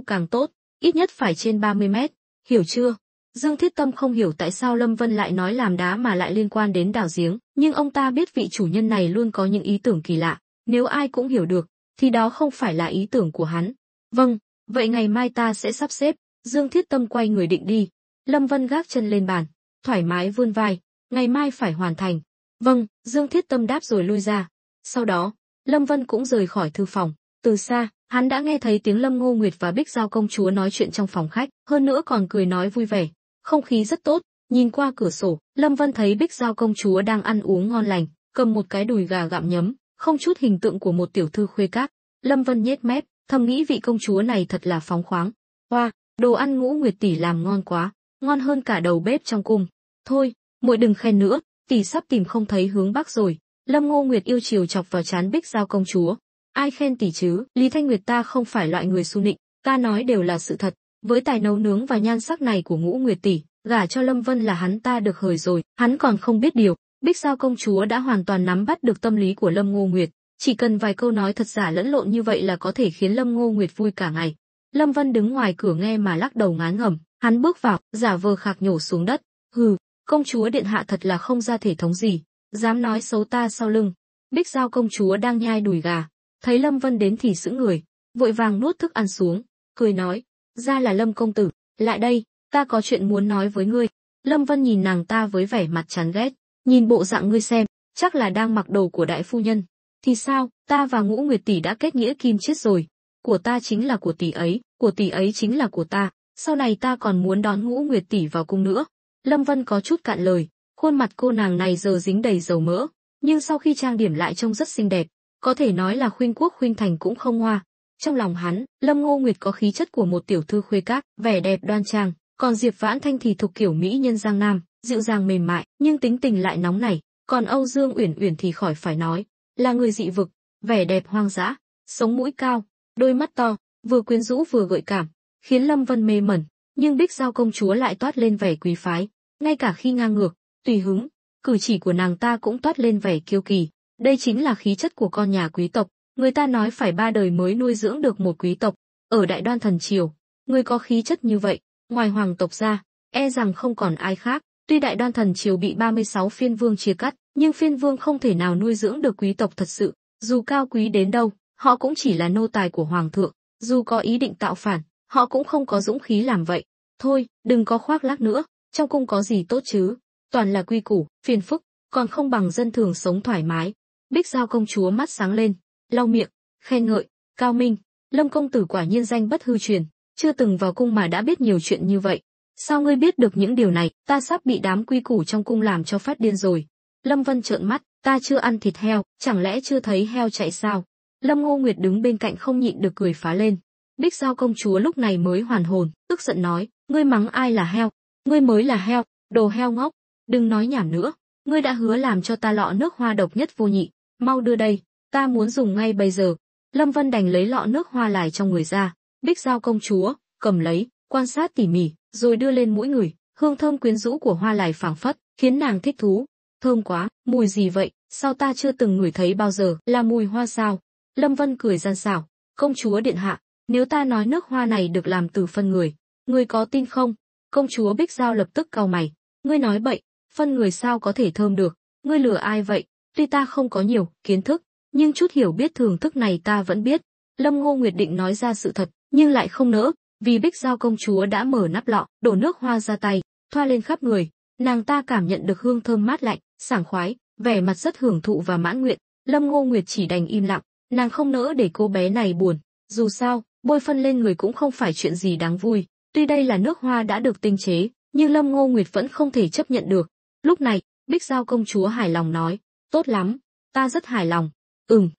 càng tốt, ít nhất phải trên 30 mét, hiểu chưa? Dương Thiết Tâm không hiểu tại sao Lâm Vân lại nói làm đá mà lại liên quan đến đào giếng, nhưng ông ta biết vị chủ nhân này luôn có những ý tưởng kỳ lạ, nếu ai cũng hiểu được, thì đó không phải là ý tưởng của hắn. Vâng, vậy ngày mai ta sẽ sắp xếp. Dương Thiết Tâm quay người định đi. Lâm Vân gác chân lên bàn, thoải mái vươn vai, ngày mai phải hoàn thành. Vâng, Dương Thiết Tâm đáp rồi lui ra. Sau đó, Lâm Vân cũng rời khỏi thư phòng. Từ xa, hắn đã nghe thấy tiếng Lâm Ngô Nguyệt và Bích Giao công chúa nói chuyện trong phòng khách, hơn nữa còn cười nói vui vẻ. Không khí rất tốt, nhìn qua cửa sổ, Lâm Vân thấy Bích Giao công chúa đang ăn uống ngon lành, cầm một cái đùi gà gặm nhấm, không chút hình tượng của một tiểu thư khuê các. Lâm Vân nhếch mép, thầm nghĩ vị công chúa này thật là phóng khoáng. Hoa, đồ ăn Ngũ Nguyệt tỷ làm ngon quá, ngon hơn cả đầu bếp trong cung. Thôi, muội đừng khen nữa, tỷ sắp tìm không thấy hướng bắc rồi. Lâm Ngô Nguyệt yêu chiều chọc vào trán Bích Giao công chúa. Ai khen tỷ chứ? Lý Thanh Nguyệt ta không phải loại người su nịnh, ta nói đều là sự thật. Với tài nấu nướng và nhan sắc này của Ngũ Nguyệt tỷ, gả cho Lâm Vân là hắn ta được hời rồi. Hắn còn không biết điều, Bích Giao công chúa đã hoàn toàn nắm bắt được tâm lý của Lâm Ngô Nguyệt, chỉ cần vài câu nói thật giả lẫn lộn như vậy là có thể khiến Lâm Ngô Nguyệt vui cả ngày. Lâm Vân đứng ngoài cửa nghe mà lắc đầu ngán ngẩm, hắn bước vào, giả vờ khạc nhổ xuống đất. Hừ, công chúa điện hạ thật là không ra thể thống gì, dám nói xấu ta sau lưng. Bích Giao công chúa đang nhai đùi gà, thấy Lâm Vân đến thì sững người, vội vàng nuốt thức ăn xuống, cười nói, ra là Lâm công tử, lại đây, ta có chuyện muốn nói với ngươi. Lâm Vân nhìn nàng ta với vẻ mặt chán ghét, nhìn bộ dạng ngươi xem, chắc là đang mặc đồ của đại phu nhân. Thì sao, ta và Ngũ Nguyệt tỷ đã kết nghĩa kim chiết rồi, của ta chính là của tỷ ấy, của tỷ ấy chính là của ta, sau này ta còn muốn đón Ngũ Nguyệt tỷ vào cung nữa. Lâm Vân có chút cạn lời, khuôn mặt cô nàng này giờ dính đầy dầu mỡ, nhưng sau khi trang điểm lại trông rất xinh đẹp, có thể nói là khuynh quốc khuynh thành cũng không ngoa. Trong lòng hắn, Lâm Ngô Nguyệt có khí chất của một tiểu thư khuê các, vẻ đẹp đoan trang, còn Diệp Vãn Thanh thì thuộc kiểu mỹ nhân Giang Nam, dịu dàng mềm mại, nhưng tính tình lại nóng nảy, còn Âu Dương Uyển Uyển thì khỏi phải nói, là người dị vực, vẻ đẹp hoang dã, sống mũi cao, đôi mắt to, vừa quyến rũ vừa gợi cảm, khiến Lâm Vân mê mẩn, nhưng Bích Giao công chúa lại toát lên vẻ quý phái, ngay cả khi ngang ngược, tùy hứng, cử chỉ của nàng ta cũng toát lên vẻ kiêu kỳ. Đây chính là khí chất của con nhà quý tộc, người ta nói phải 3 đời mới nuôi dưỡng được một quý tộc. Ở Đại Đoan thần triều, người có khí chất như vậy, ngoài hoàng tộc ra, e rằng không còn ai khác. Tuy Đại Đoan thần triều bị 36 phiên vương chia cắt, nhưng phiên vương không thể nào nuôi dưỡng được quý tộc thật sự, dù cao quý đến đâu, họ cũng chỉ là nô tài của hoàng thượng, dù có ý định tạo phản, họ cũng không có dũng khí làm vậy. Thôi, đừng có khoác lác nữa, trong cung có gì tốt chứ, toàn là quy củ, phiền phức, còn không bằng dân thường sống thoải mái. Bích Giao công chúa mắt sáng lên, lau miệng, khen ngợi, cao minh, Lâm công tử quả nhiên danh bất hư truyền, chưa từng vào cung mà đã biết nhiều chuyện như vậy. Sao ngươi biết được những điều này? Ta sắp bị đám quy củ trong cung làm cho phát điên rồi. Lâm Vân trợn mắt, ta chưa ăn thịt heo, chẳng lẽ chưa thấy heo chạy sao? Lâm Ngô Nguyệt đứng bên cạnh không nhịn được cười phá lên. Bích Giao công chúa lúc này mới hoàn hồn, tức giận nói, ngươi mắng ai là heo? Ngươi mới là heo, đồ heo ngốc, đừng nói nhảm nữa, ngươi đã hứa làm cho ta lọ nước hoa độc nhất vô nhị, mau đưa đây, ta muốn dùng ngay bây giờ. Lâm Vân đành lấy lọ nước hoa lài trong người ra, Bích Giao công chúa cầm lấy, quan sát tỉ mỉ, rồi đưa lên mũi người, hương thơm quyến rũ của hoa lài phảng phất, khiến nàng thích thú. Thơm quá, mùi gì vậy, sao ta chưa từng ngửi thấy bao giờ, là mùi hoa sao? Lâm Vân cười gian xảo, công chúa điện hạ, nếu ta nói nước hoa này được làm từ phân người, ngươi có tin không? Công chúa Bích Giao lập tức cau mày, ngươi nói bậy, phân người sao có thể thơm được, ngươi lừa ai vậy? Tuy ta không có nhiều kiến thức, nhưng chút hiểu biết thưởng thức này ta vẫn biết. Lâm Ngô Nguyệt định nói ra sự thật, nhưng lại không nỡ, vì Bích Giao công chúa đã mở nắp lọ, đổ nước hoa ra tay, thoa lên khắp người, nàng ta cảm nhận được hương thơm mát lạnh, sảng khoái, vẻ mặt rất hưởng thụ và mãn nguyện. Lâm Ngô Nguyệt chỉ đành im lặng, nàng không nỡ để cô bé này buồn, dù sao, bôi phân lên người cũng không phải chuyện gì đáng vui. Tuy đây là nước hoa đã được tinh chế, nhưng Lâm Ngô Nguyệt vẫn không thể chấp nhận được. Lúc này, Bích Giao công chúa hài lòng nói, tốt lắm, ta rất hài lòng.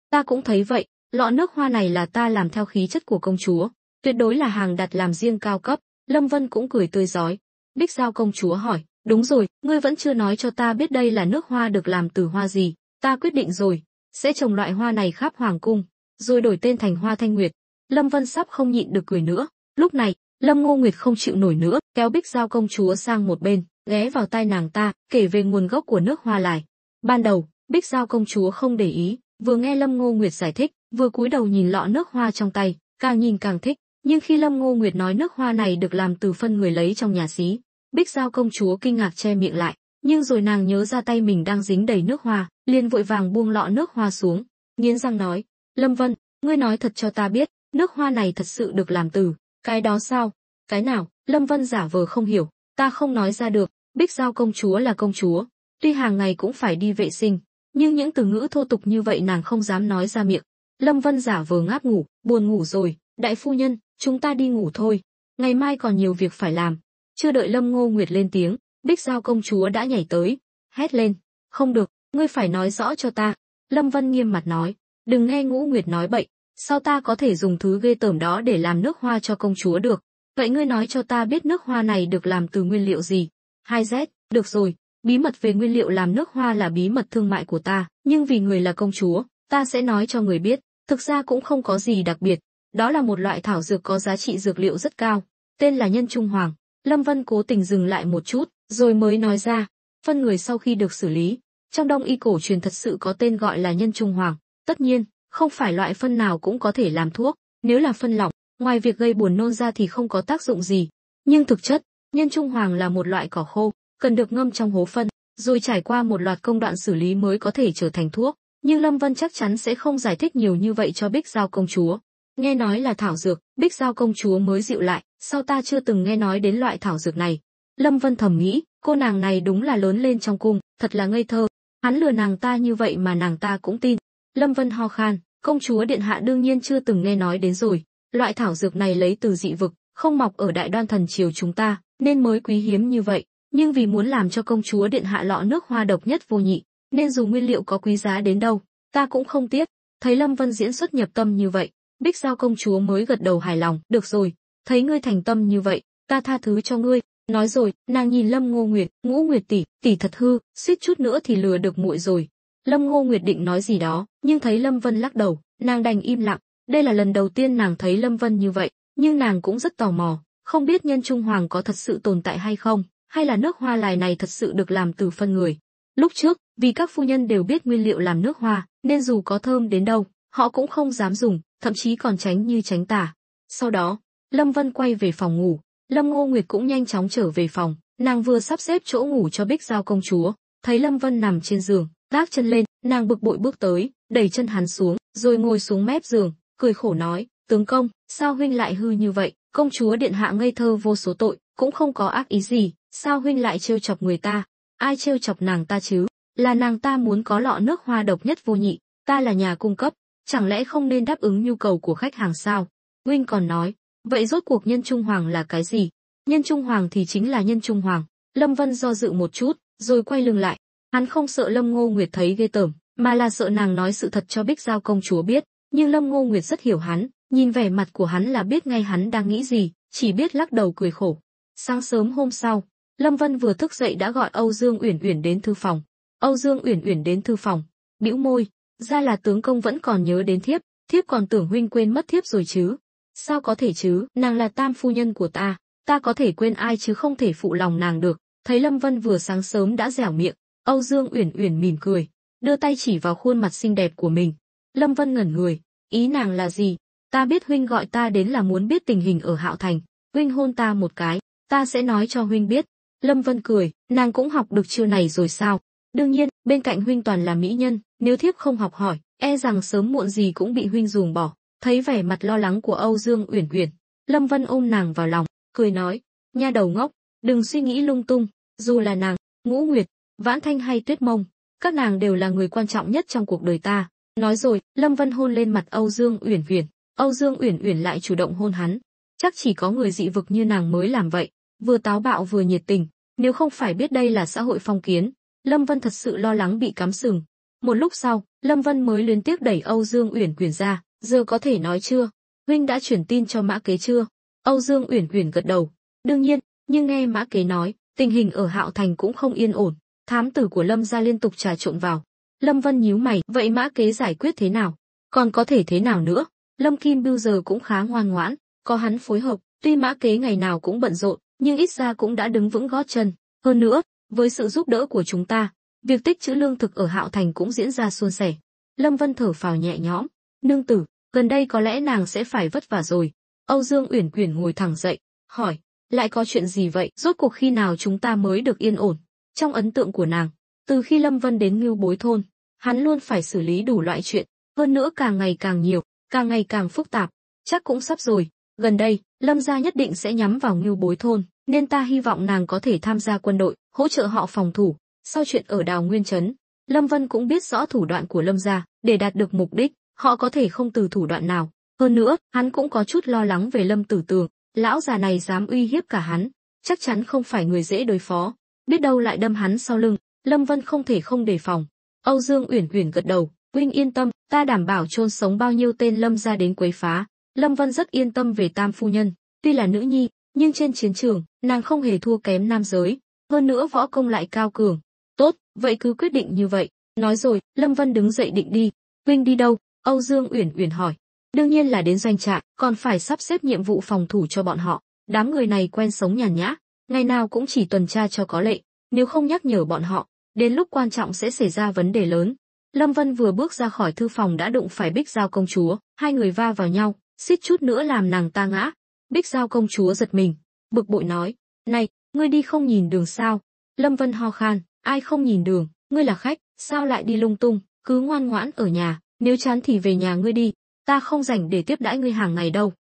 Ta cũng thấy vậy, lọ nước hoa này là ta làm theo khí chất của công chúa, tuyệt đối là hàng đặt làm riêng cao cấp. Lâm Vân cũng cười tươi rói. Bích Giao công chúa hỏi, đúng rồi, ngươi vẫn chưa nói cho ta biết đây là nước hoa được làm từ hoa gì. Ta quyết định rồi, sẽ trồng loại hoa này khắp hoàng cung, rồi đổi tên thành Hoa Thanh Nguyệt. Lâm Vân sắp không nhịn được cười nữa. Lúc này, Lâm Ngô Nguyệt không chịu nổi nữa, kéo Bích Giao công chúa sang một bên, ghé vào tai nàng ta, kể về nguồn gốc của nước hoa lài. Ban đầu, Bích Giao công chúa không để ý, vừa nghe Lâm Ngô Nguyệt giải thích, vừa cúi đầu nhìn lọ nước hoa trong tay, càng nhìn càng thích. Nhưng khi Lâm Ngô Nguyệt nói nước hoa này được làm từ phân người lấy trong nhà xí, Bích Giao công chúa kinh ngạc che miệng lại, nhưng rồi nàng nhớ ra tay mình đang dính đầy nước hoa, liền vội vàng buông lọ nước hoa xuống, nghiến răng nói, Lâm Vân, ngươi nói thật cho ta biết, nước hoa này thật sự được làm từ cái đó sao? Cái nào? Lâm Vân giả vờ không hiểu, ta không nói ra được. Bích Giao công chúa là công chúa, tuy hàng ngày cũng phải đi vệ sinh, nhưng những từ ngữ thô tục như vậy nàng không dám nói ra miệng. Lâm Vân giả vờ ngáp ngủ, buồn ngủ rồi, đại phu nhân, chúng ta đi ngủ thôi, ngày mai còn nhiều việc phải làm. Chưa đợi Lâm Ngô Nguyệt lên tiếng, Bích Giao công chúa đã nhảy tới, hét lên, không được, ngươi phải nói rõ cho ta. Lâm Vân nghiêm mặt nói, đừng nghe Ngũ Nguyệt nói bậy, sao ta có thể dùng thứ ghê tởm đó để làm nước hoa cho công chúa được? Vậy ngươi nói cho ta biết nước hoa này được làm từ nguyên liệu gì? 2Z, được rồi, bí mật về nguyên liệu làm nước hoa là bí mật thương mại của ta, nhưng vì người là công chúa, ta sẽ nói cho người biết, thực ra cũng không có gì đặc biệt, đó là một loại thảo dược có giá trị dược liệu rất cao, tên là nhân trung hoàng. Lâm Vân cố tình dừng lại một chút, rồi mới nói ra, phân người sau khi được xử lý, trong Đông y cổ truyền thật sự có tên gọi là nhân trung hoàng, tất nhiên, không phải loại phân nào cũng có thể làm thuốc, nếu là phân lỏng, ngoài việc gây buồn nôn ra thì không có tác dụng gì. Nhưng thực chất, nhân trung hoàng là một loại cỏ khô, cần được ngâm trong hố phân, rồi trải qua một loạt công đoạn xử lý mới có thể trở thành thuốc. Nhưng Lâm Vân chắc chắn sẽ không giải thích nhiều như vậy cho Bích Giao công chúa. Nghe nói là thảo dược, Bích Giao công chúa mới dịu lại, sao ta chưa từng nghe nói đến loại thảo dược này. Lâm Vân thầm nghĩ, cô nàng này đúng là lớn lên trong cung, thật là ngây thơ. Hắn lừa nàng ta như vậy mà nàng ta cũng tin. Lâm Vân ho khan, công chúa điện hạ đương nhiên chưa từng nghe nói đến rồi. Loại thảo dược này lấy từ dị vực, không mọc ở Đại Đoan thần triều chúng ta, nên mới quý hiếm như vậy. Nhưng vì muốn làm cho công chúa điện hạ lọ nước hoa độc nhất vô nhị, nên dù nguyên liệu có quý giá đến đâu, ta cũng không tiếc. Thấy Lâm Vân diễn xuất nhập tâm như vậy, Bích Giao công chúa mới gật đầu hài lòng. Được rồi, thấy ngươi thành tâm như vậy, ta tha thứ cho ngươi. Nói rồi, nàng nhìn Lâm Ngô Nguyệt, Ngũ Nguyệt tỷ thật hư, suýt chút nữa thì lừa được muội rồi. Lâm Ngô Nguyệt định nói gì đó, nhưng thấy Lâm Vân lắc đầu, nàng đành im lặng. Đây là lần đầu tiên nàng thấy Lâm Vân như vậy, nhưng nàng cũng rất tò mò, không biết nhân trung hoàng có thật sự tồn tại hay không, hay là nước hoa lài này thật sự được làm từ phân người. Lúc trước, vì các phu nhân đều biết nguyên liệu làm nước hoa, nên dù có thơm đến đâu, họ cũng không dám dùng, thậm chí còn tránh như tránh tà. Sau đó, Lâm Vân quay về phòng ngủ, Lâm Ngô Nguyệt cũng nhanh chóng trở về phòng, nàng vừa sắp xếp chỗ ngủ cho Bích Giao công chúa, thấy Lâm Vân nằm trên giường, gác chân lên, nàng bực bội bước tới, đẩy chân hắn xuống, rồi ngồi xuống mép giường, cười khổ nói, tướng công, sao huynh lại hư như vậy? Công chúa điện hạ ngây thơ vô số tội, cũng không có ác ý gì, sao huynh lại trêu chọc người ta? Ai trêu chọc nàng ta chứ? Là nàng ta muốn có lọ nước hoa độc nhất vô nhị, ta là nhà cung cấp, chẳng lẽ không nên đáp ứng nhu cầu của khách hàng sao? Huynh còn nói, vậy rốt cuộc nhân trung hoàng là cái gì? Nhân trung hoàng thì chính là nhân trung hoàng. Lâm Vân do dự một chút, rồi quay lưng lại. Hắn không sợ Lâm Ngô Nguyệt thấy ghê tởm, mà là sợ nàng nói sự thật cho Bích Giao công chúa biết. Nhưng Lâm Ngô Nguyệt rất hiểu hắn, nhìn vẻ mặt của hắn là biết ngay hắn đang nghĩ gì, chỉ biết lắc đầu cười khổ. Sáng sớm hôm sau, Lâm Vân vừa thức dậy đã gọi Âu Dương Uyển Uyển đến thư phòng. Âu Dương Uyển Uyển đến thư phòng, bĩu môi, ra là tướng công vẫn còn nhớ đến thiếp, thiếp còn tưởng huynh quên mất thiếp rồi chứ. Sao có thể chứ, nàng là tam phu nhân của ta có thể quên ai chứ không thể phụ lòng nàng được. Thấy Lâm Vân vừa sáng sớm đã dẻo miệng, Âu Dương Uyển Uyển mỉm cười, đưa tay chỉ vào khuôn mặt xinh đẹp của mình. Lâm Vân ngẩn người, ý nàng là gì? Ta biết huynh gọi ta đến là muốn biết tình hình ở Hạo Thành, huynh hôn ta một cái, ta sẽ nói cho huynh biết. Lâm Vân cười, nàng cũng học được chiêu này rồi sao? Đương nhiên, bên cạnh huynh toàn là mỹ nhân, nếu thiếp không học hỏi, e rằng sớm muộn gì cũng bị huynh ruồng bỏ. Thấy vẻ mặt lo lắng của Âu Dương Uyển Uyển, Lâm Vân ôm nàng vào lòng, cười nói, nha đầu ngốc, đừng suy nghĩ lung tung, dù là nàng, Ngũ Nguyệt, Vãn Thanh hay Tuyết Mông, các nàng đều là người quan trọng nhất trong cuộc đời ta. Nói rồi, Lâm Vân hôn lên mặt Âu Dương Uyển Uyển, Âu Dương Uyển Uyển lại chủ động hôn hắn. Chắc chỉ có người dị vực như nàng mới làm vậy, vừa táo bạo vừa nhiệt tình, nếu không phải biết đây là xã hội phong kiến, Lâm Vân thật sự lo lắng bị cắm sừng. Một lúc sau, Lâm Vân mới luyến tiếc đẩy Âu Dương Uyển Uyển ra, giờ có thể nói chưa? Huynh đã chuyển tin cho Mã Kế chưa? Âu Dương Uyển Uyển gật đầu, đương nhiên, nhưng nghe Mã Kế nói, tình hình ở Hạo Thành cũng không yên ổn, thám tử của Lâm gia liên tục trà trộn vào. Lâm Vân nhíu mày, vậy Mã Kế giải quyết thế nào? Còn có thể thế nào nữa? Lâm Kim Bưu giờ cũng khá ngoan ngoãn, có hắn phối hợp, tuy Mã Kế ngày nào cũng bận rộn, nhưng ít ra cũng đã đứng vững gót chân. Hơn nữa, với sự giúp đỡ của chúng ta, việc tích trữ lương thực ở Hạo Thành cũng diễn ra suôn sẻ. Lâm Vân thở phào nhẹ nhõm, nương tử, gần đây có lẽ nàng sẽ phải vất vả rồi. Âu Dương Uyển Uyển ngồi thẳng dậy, hỏi, lại có chuyện gì vậy? Rốt cuộc khi nào chúng ta mới được yên ổn? Trong ấn tượng của nàng, từ khi Lâm Vân đến Ngưu Bối thôn, hắn luôn phải xử lý đủ loại chuyện, hơn nữa càng ngày càng nhiều, càng ngày càng phức tạp, chắc cũng sắp rồi. Gần đây, Lâm gia nhất định sẽ nhắm vào Ngưu Bối thôn, nên ta hy vọng nàng có thể tham gia quân đội, hỗ trợ họ phòng thủ. Sau chuyện ở Đào Nguyên trấn, Lâm Vân cũng biết rõ thủ đoạn của Lâm gia, để đạt được mục đích, họ có thể không từ thủ đoạn nào. Hơn nữa, hắn cũng có chút lo lắng về Lâm Tử Tường, lão già này dám uy hiếp cả hắn, chắc chắn không phải người dễ đối phó, biết đâu lại đâm hắn sau lưng. Lâm Vân không thể không đề phòng. Âu Dương Uyển Uyển gật đầu, huynh yên tâm, ta đảm bảo chôn sống bao nhiêu tên Lâm gia đến quấy phá. Lâm Vân rất yên tâm về tam phu nhân, tuy là nữ nhi, nhưng trên chiến trường, nàng không hề thua kém nam giới, hơn nữa võ công lại cao cường. Tốt, vậy cứ quyết định như vậy. Nói rồi, Lâm Vân đứng dậy định đi. Huynh đi đâu? Âu Dương Uyển Uyển hỏi. Đương nhiên là đến doanh trại, còn phải sắp xếp nhiệm vụ phòng thủ cho bọn họ. Đám người này quen sống nhàn nhã, ngày nào cũng chỉ tuần tra cho có lệ, nếu không nhắc nhở bọn họ, đến lúc quan trọng sẽ xảy ra vấn đề lớn. Lâm Vân vừa bước ra khỏi thư phòng đã đụng phải Bích Giao công chúa, hai người va vào nhau, suýt chút nữa làm nàng ta ngã. Bích Giao công chúa giật mình, bực bội nói, này, ngươi đi không nhìn đường sao? Lâm Vân ho khan, ai không nhìn đường, ngươi là khách, sao lại đi lung tung, cứ ngoan ngoãn ở nhà, nếu chán thì về nhà ngươi đi, ta không rảnh để tiếp đãi ngươi hàng ngày đâu.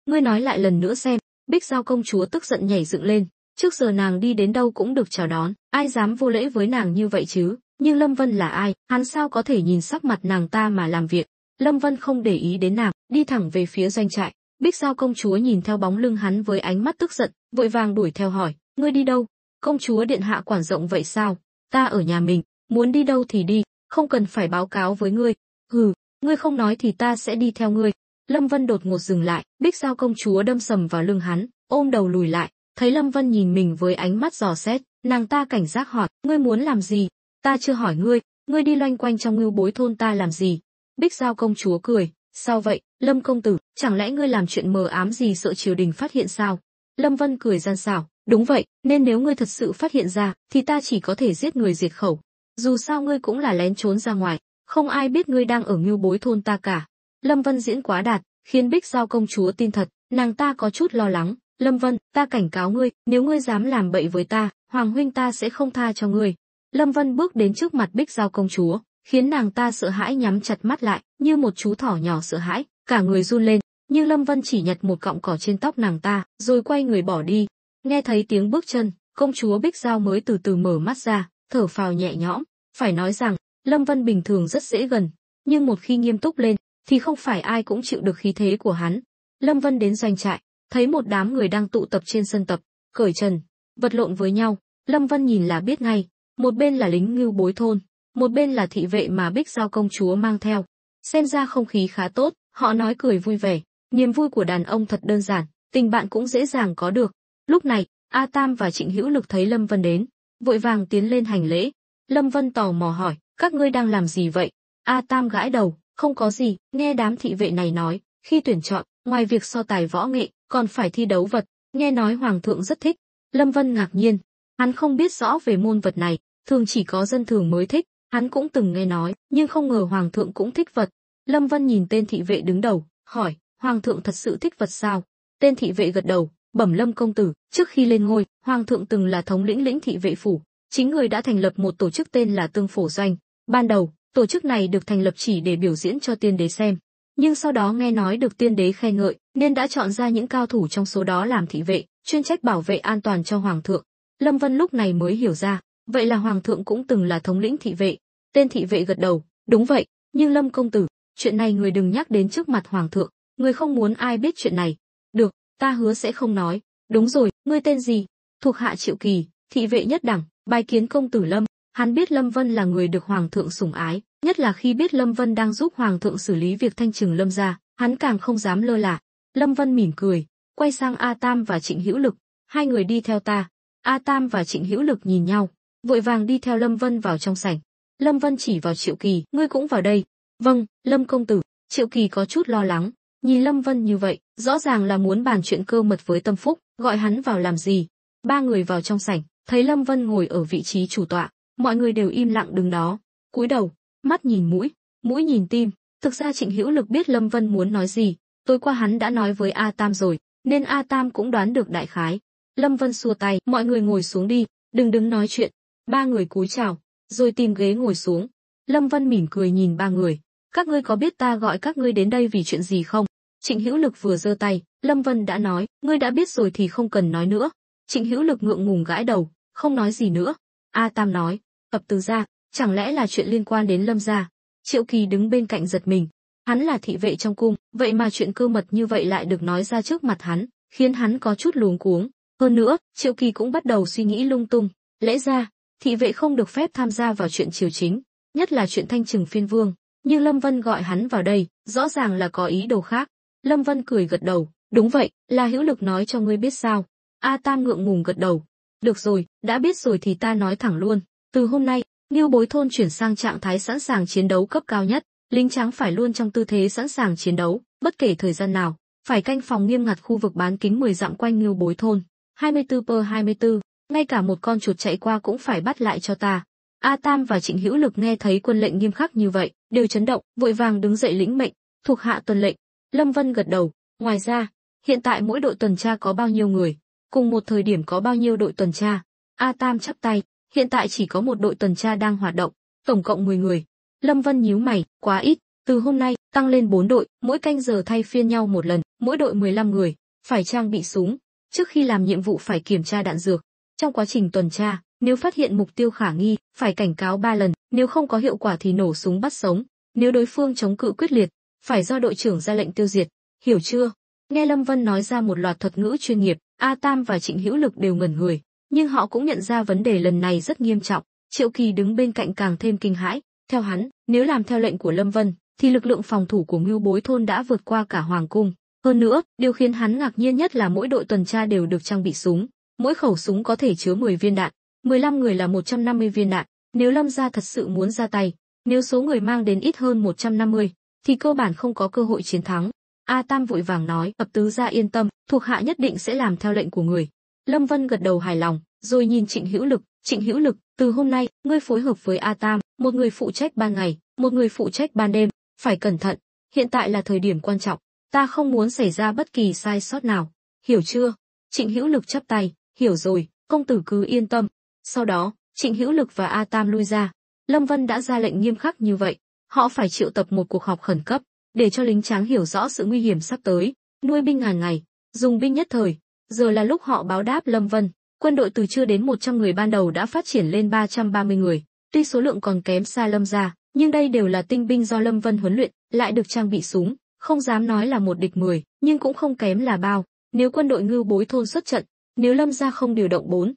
Ngươi nói lại lần nữa xem. Bích Giao công chúa tức giận nhảy dựng lên, trước giờ nàng đi đến đâu cũng được chào đón, ai dám vô lễ với nàng như vậy chứ? Nhưng Lâm Vân là ai, hắn sao có thể nhìn sắc mặt nàng ta mà làm việc? Lâm Vân không để ý đến nàng, đi thẳng về phía doanh trại. Bích Giao công chúa nhìn theo bóng lưng hắn với ánh mắt tức giận, vội vàng đuổi theo hỏi, ngươi đi đâu? Công chúa điện hạ quản rộng vậy sao? Ta ở nhà mình, muốn đi đâu thì đi, không cần phải báo cáo với ngươi. Hừ, ngươi không nói thì ta sẽ đi theo ngươi. Lâm Vân đột ngột dừng lại, Bích Giao công chúa đâm sầm vào lưng hắn, ôm đầu lùi lại, thấy Lâm Vân nhìn mình với ánh mắt dò xét, nàng ta cảnh giác hỏi, ngươi muốn làm gì? Ta chưa hỏi ngươi, ngươi đi loanh quanh trong Ngưu Bối thôn ta làm gì? Bích Giao công chúa cười, sao vậy, Lâm công tử, chẳng lẽ ngươi làm chuyện mờ ám gì sợ triều đình phát hiện sao? Lâm Vân cười gian xảo, đúng vậy, nên nếu ngươi thật sự phát hiện ra, thì ta chỉ có thể giết người diệt khẩu. Dù sao ngươi cũng là lén trốn ra ngoài, không ai biết ngươi đang ở Ngưu Bối thôn ta cả. Lâm Vân diễn quá đạt, khiến Bích Giao công chúa tin thật, nàng ta có chút lo lắng. Lâm Vân, ta cảnh cáo ngươi, nếu ngươi dám làm bậy với ta, hoàng huynh ta sẽ không tha cho ngươi. Lâm Vân bước đến trước mặt Bích Giao công chúa, khiến nàng ta sợ hãi nhắm chặt mắt lại, như một chú thỏ nhỏ sợ hãi, cả người run lên. Nhưng Lâm Vân chỉ nhặt một cọng cỏ trên tóc nàng ta, rồi quay người bỏ đi. Nghe thấy tiếng bước chân, công chúa Bích Giao mới từ từ mở mắt ra, thở phào nhẹ nhõm. Phải nói rằng, Lâm Vân bình thường rất dễ gần, nhưng một khi nghiêm túc lên, thì không phải ai cũng chịu được khí thế của hắn. Lâm Vân đến doanh trại, thấy một đám người đang tụ tập trên sân tập, cởi trần, vật lộn với nhau. Lâm Vân nhìn là biết ngay, một bên là lính Ngưu Bối thôn, một bên là thị vệ mà Bích Giao công chúa mang theo. Xem ra không khí khá tốt, họ nói cười vui vẻ. Niềm vui của đàn ông thật đơn giản, tình bạn cũng dễ dàng có được. Lúc này, A Tam và Trịnh Hữu Lực thấy Lâm Vân đến, vội vàng tiến lên hành lễ. Lâm Vân tò mò hỏi, các ngươi đang làm gì vậy? A Tam gãi đầu, không có gì, nghe đám thị vệ này nói, khi tuyển chọn, ngoài việc so tài võ nghệ, còn phải thi đấu vật, nghe nói hoàng thượng rất thích. Lâm Vân ngạc nhiên, hắn không biết rõ về môn vật này, thường chỉ có dân thường mới thích, hắn cũng từng nghe nói, nhưng không ngờ hoàng thượng cũng thích vật. Lâm Vân nhìn tên thị vệ đứng đầu, hỏi, hoàng thượng thật sự thích vật sao? Tên thị vệ gật đầu, bẩm Lâm công tử, trước khi lên ngôi, hoàng thượng từng là thống lĩnh lĩnh thị vệ phủ, chính người đã thành lập một tổ chức tên là Tương Phổ Doanh. Ban đầu, tổ chức này được thành lập chỉ để biểu diễn cho tiên đế xem, nhưng sau đó nghe nói được tiên đế khen ngợi, nên đã chọn ra những cao thủ trong số đó làm thị vệ, chuyên trách bảo vệ an toàn cho hoàng thượng. Lâm Vân lúc này mới hiểu ra, vậy là hoàng thượng cũng từng là thống lĩnh thị vệ. Tên thị vệ gật đầu, đúng vậy, nhưng Lâm công tử, chuyện này người đừng nhắc đến trước mặt hoàng thượng, người không muốn ai biết chuyện này. Được, ta hứa sẽ không nói. Đúng rồi, ngươi tên gì? Thuộc hạ Triệu Kỳ, thị vệ nhất đẳng, bái kiến công tử Lâm. Hắn biết Lâm Vân là người được hoàng thượng sủng ái, nhất là khi biết Lâm Vân đang giúp hoàng thượng xử lý việc thanh trừng Lâm gia, hắn càng không dám lơ là. Lâm Vân mỉm cười, quay sang A Tam và Trịnh Hữu Lực, hai người đi theo ta. A Tam và Trịnh Hữu Lực nhìn nhau, vội vàng đi theo Lâm Vân vào trong sảnh. Lâm Vân chỉ vào Triệu Kỳ, ngươi cũng vào đây. Vâng, Lâm công tử. Triệu Kỳ có chút lo lắng, nhìn Lâm Vân như vậy, rõ ràng là muốn bàn chuyện cơ mật với Tâm Phúc, gọi hắn vào làm gì? Ba người vào trong sảnh, thấy Lâm Vân ngồi ở vị trí chủ tọa, mọi người đều im lặng đứng đó, cúi đầu, mắt nhìn mũi, mũi nhìn tim. Thực ra Trịnh Hữu Lực biết Lâm Vân muốn nói gì, tối qua hắn đã nói với A Tam rồi, nên A Tam cũng đoán được đại khái. Lâm Vân xua tay, mọi người ngồi xuống đi, đừng đứng nói chuyện. Ba người cúi chào, rồi tìm ghế ngồi xuống. Lâm Vân mỉm cười nhìn ba người, các ngươi có biết ta gọi các ngươi đến đây vì chuyện gì không? Trịnh Hữu Lực vừa giơ tay, Lâm Vân đã nói, ngươi đã biết rồi thì không cần nói nữa. Trịnh Hữu Lực ngượng ngùng gãi đầu, không nói gì nữa. A Tam nói, Tập Từ gia, chẳng lẽ là chuyện liên quan đến Lâm gia? Triệu Kỳ đứng bên cạnh giật mình, hắn là thị vệ trong cung, vậy mà chuyện cơ mật như vậy lại được nói ra trước mặt hắn, khiến hắn có chút luống cuống. Hơn nữa, Triệu Kỳ cũng bắt đầu suy nghĩ lung tung, lẽ ra, thị vệ không được phép tham gia vào chuyện triều chính, nhất là chuyện thanh trừng phiên vương, nhưng Lâm Vân gọi hắn vào đây, rõ ràng là có ý đồ khác. Lâm Vân cười gật đầu, đúng vậy, là Hữu Lực nói cho ngươi biết sao? A Tam ngượng ngùng gật đầu, được rồi, đã biết rồi thì ta nói thẳng luôn, từ hôm nay, Ngưu Bối thôn chuyển sang trạng thái sẵn sàng chiến đấu cấp cao nhất, lính trắng phải luôn trong tư thế sẵn sàng chiến đấu, bất kể thời gian nào, phải canh phòng nghiêm ngặt khu vực bán kính 10 dặm quanh Ngưu Bối thôn. 24/24, ngay cả một con chuột chạy qua cũng phải bắt lại cho ta. A Tam và Trịnh Hữu Lực nghe thấy quân lệnh nghiêm khắc như vậy, đều chấn động, vội vàng đứng dậy lĩnh mệnh, thuộc hạ tuân lệnh. Lâm Vân gật đầu, ngoài ra, hiện tại mỗi đội tuần tra có bao nhiêu người? Cùng một thời điểm có bao nhiêu đội tuần tra? A Tam chắp tay, hiện tại chỉ có một đội tuần tra đang hoạt động, tổng cộng 10 người. Lâm Vân nhíu mày, quá ít, từ hôm nay, tăng lên 4 đội, mỗi canh giờ thay phiên nhau một lần, mỗi đội 15 người, phải trang bị súng. Trước khi làm nhiệm vụ phải kiểm tra đạn dược. Trong quá trình tuần tra, nếu phát hiện mục tiêu khả nghi, phải cảnh cáo 3 lần, nếu không có hiệu quả thì nổ súng bắt sống. Nếu đối phương chống cự quyết liệt, phải do đội trưởng ra lệnh tiêu diệt. Hiểu chưa? Nghe Lâm Vân nói ra một loạt thuật ngữ chuyên nghiệp, A Tam và Trịnh Hữu Lực đều ngẩn người, nhưng họ cũng nhận ra vấn đề lần này rất nghiêm trọng. Triệu Kỳ đứng bên cạnh càng thêm kinh hãi, theo hắn, nếu làm theo lệnh của Lâm Vân, thì lực lượng phòng thủ của Ngưu Bối thôn đã vượt qua cả hoàng cung. Hơn nữa, điều khiến hắn ngạc nhiên nhất là mỗi đội tuần tra đều được trang bị súng, mỗi khẩu súng có thể chứa 10 viên đạn, 15 người là 150 viên đạn. Nếu Lâm gia thật sự muốn ra tay, nếu số người mang đến ít hơn 150, thì cơ bản không có cơ hội chiến thắng. A Tam vội vàng nói, Tập Tứ gia yên tâm, thuộc hạ nhất định sẽ làm theo lệnh của người. Lâm Vân gật đầu hài lòng, rồi nhìn Trịnh Hữu Lực, Trịnh Hữu Lực, từ hôm nay, ngươi phối hợp với A Tam, một người phụ trách ban ngày, một người phụ trách ban đêm, phải cẩn thận, hiện tại là thời điểm quan trọng, ta không muốn xảy ra bất kỳ sai sót nào, hiểu chưa? Trịnh Hữu Lực chắp tay, hiểu rồi, công tử cứ yên tâm. Sau đó, Trịnh Hữu Lực và A Tam lui ra. Lâm Vân đã ra lệnh nghiêm khắc như vậy, họ phải triệu tập một cuộc họp khẩn cấp, để cho lính tráng hiểu rõ sự nguy hiểm sắp tới, nuôi binh ngàn ngày, dùng binh nhất thời. Giờ là lúc họ báo đáp Lâm Vân. Quân đội từ chưa đến 100 người ban đầu đã phát triển lên 330 người, tuy số lượng còn kém xa Lâm gia, nhưng đây đều là tinh binh do Lâm Vân huấn luyện, lại được trang bị súng, không dám nói là một địch 10, nhưng cũng không kém là bao. Nếu quân đội Ngưu Bối thôn xuất trận, nếu Lâm gia không điều động 4-5